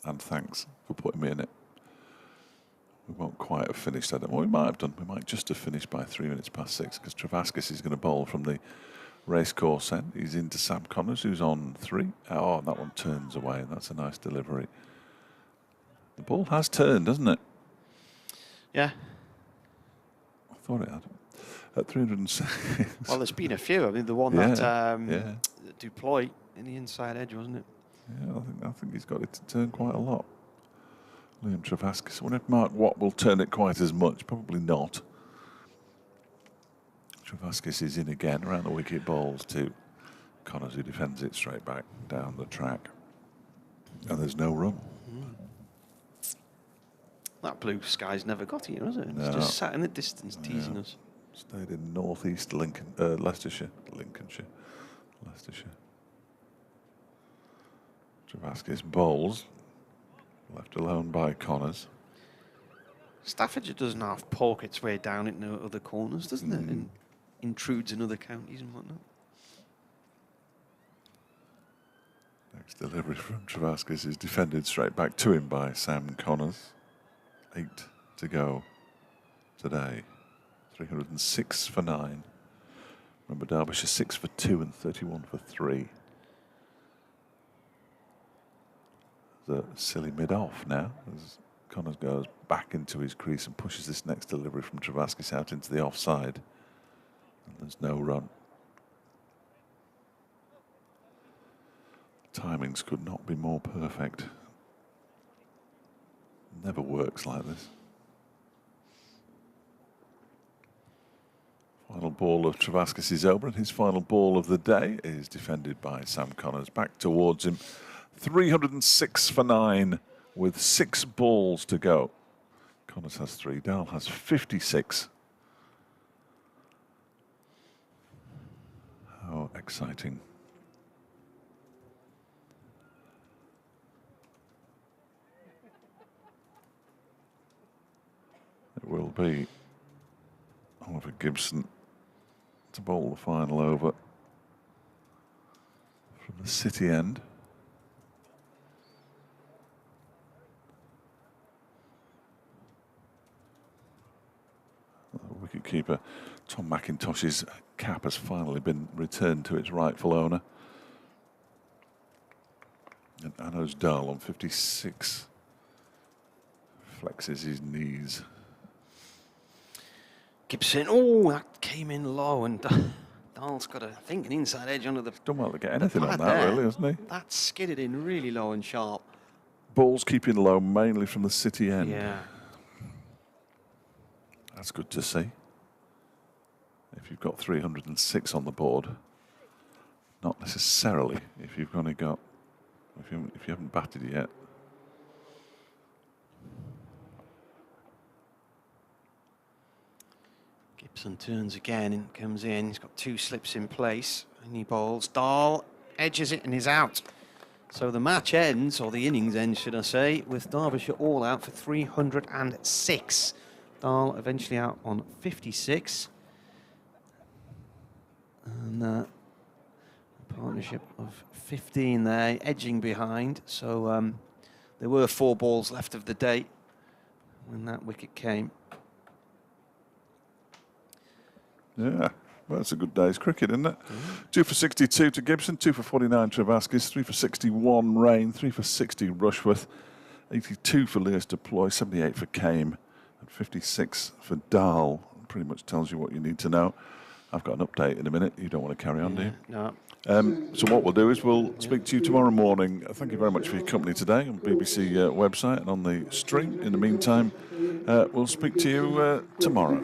Speaker 2: And thanks for putting me in it. We won't quite have finished that. Well, we might have done. We might just have finished by 3 minutes past 6 because Travaskis is going to bowl from the racecourse end. He's into Sam Connors, who's on 3. Oh, and that one turns away. That's a nice delivery. The ball has turned, hasn't it?
Speaker 1: Yeah.
Speaker 2: I thought it had. At 306.
Speaker 1: Well, there's been a few. I mean, the one that Duploy in the inside edge, wasn't it?
Speaker 2: Yeah, I think he's got it to turn quite a lot. Liam Travaskis. I wonder if Mark Watt will turn it quite as much. Probably not. Travaskis is in again around the wicket, bowls to Connors, who defends it straight back down the track. And there's no run.
Speaker 1: That blue sky's never got here, has it? It's
Speaker 2: No.
Speaker 1: just sat in the distance teasing us.
Speaker 2: Stayed in northeast Leicestershire. Travaskis bowls, left alone by Connors.
Speaker 1: Staffordshire doesn't half poke its way down into other corners, doesn't it? And intrudes in other counties and whatnot.
Speaker 2: Next delivery from Travaskis is defended straight back to him by Sam Connors. 8 to go today. 306 for 9. Remember, Derbyshire 6 for 2 and 31 for 3. The silly mid-off now as Connors goes back into his crease and pushes this next delivery from Travaskis out into the offside. And there's no run. Timings could not be more perfect. Never works like this. Final ball of Travaskis is over, and his final ball of the day is defended by Sam Connors. Back towards him. 306 for 9 with 6 balls to go. Connors has 3. Dahl has 56. How exciting. It will be Oliver Gibson to bowl the final over from the City end. Wicketkeeper Tom McIntosh's cap has finally been returned to its rightful owner. And Anos Dahl on 56 flexes his knees.
Speaker 1: Gibson, oh, that came in low, and Dahl's got, I think, an inside edge under the.
Speaker 2: Done well to get anything on
Speaker 1: pad
Speaker 2: that,
Speaker 1: there.
Speaker 2: really, hasn't he?
Speaker 1: That skidded in really low and sharp.
Speaker 2: Balls keeping low, mainly from the City end.
Speaker 1: Yeah.
Speaker 2: That's good to see. If you've got 306 on the board, not necessarily if you've only got, if you haven't batted yet.
Speaker 1: Gibson turns again and comes in. He's got 2 slips in place, and he bowls. Dahl edges it and is out. So the match ends, or the innings ends, should I say, with Derbyshire all out for 306. Dahl eventually out on 56. And a partnership of 15 there, edging behind. So there were 4 balls left of the day when that wicket came.
Speaker 2: Yeah, well, that's a good day's cricket, isn't it? 2 for 62 to Gibson, 2 for 49 Travaskis, 3 for 61 Rain, 3 for 60 Rushworth, 82 for Lewis Deploy, 78 for Kame, and 56 for Dahl. Pretty much tells you what you need to know. I've got an update in a minute. You don't want to carry on, do you?
Speaker 1: No.
Speaker 2: So what we'll do is we'll speak to you tomorrow morning. Thank you very much for your company today on BBC website and on the stream. In the meantime, we'll speak to you tomorrow.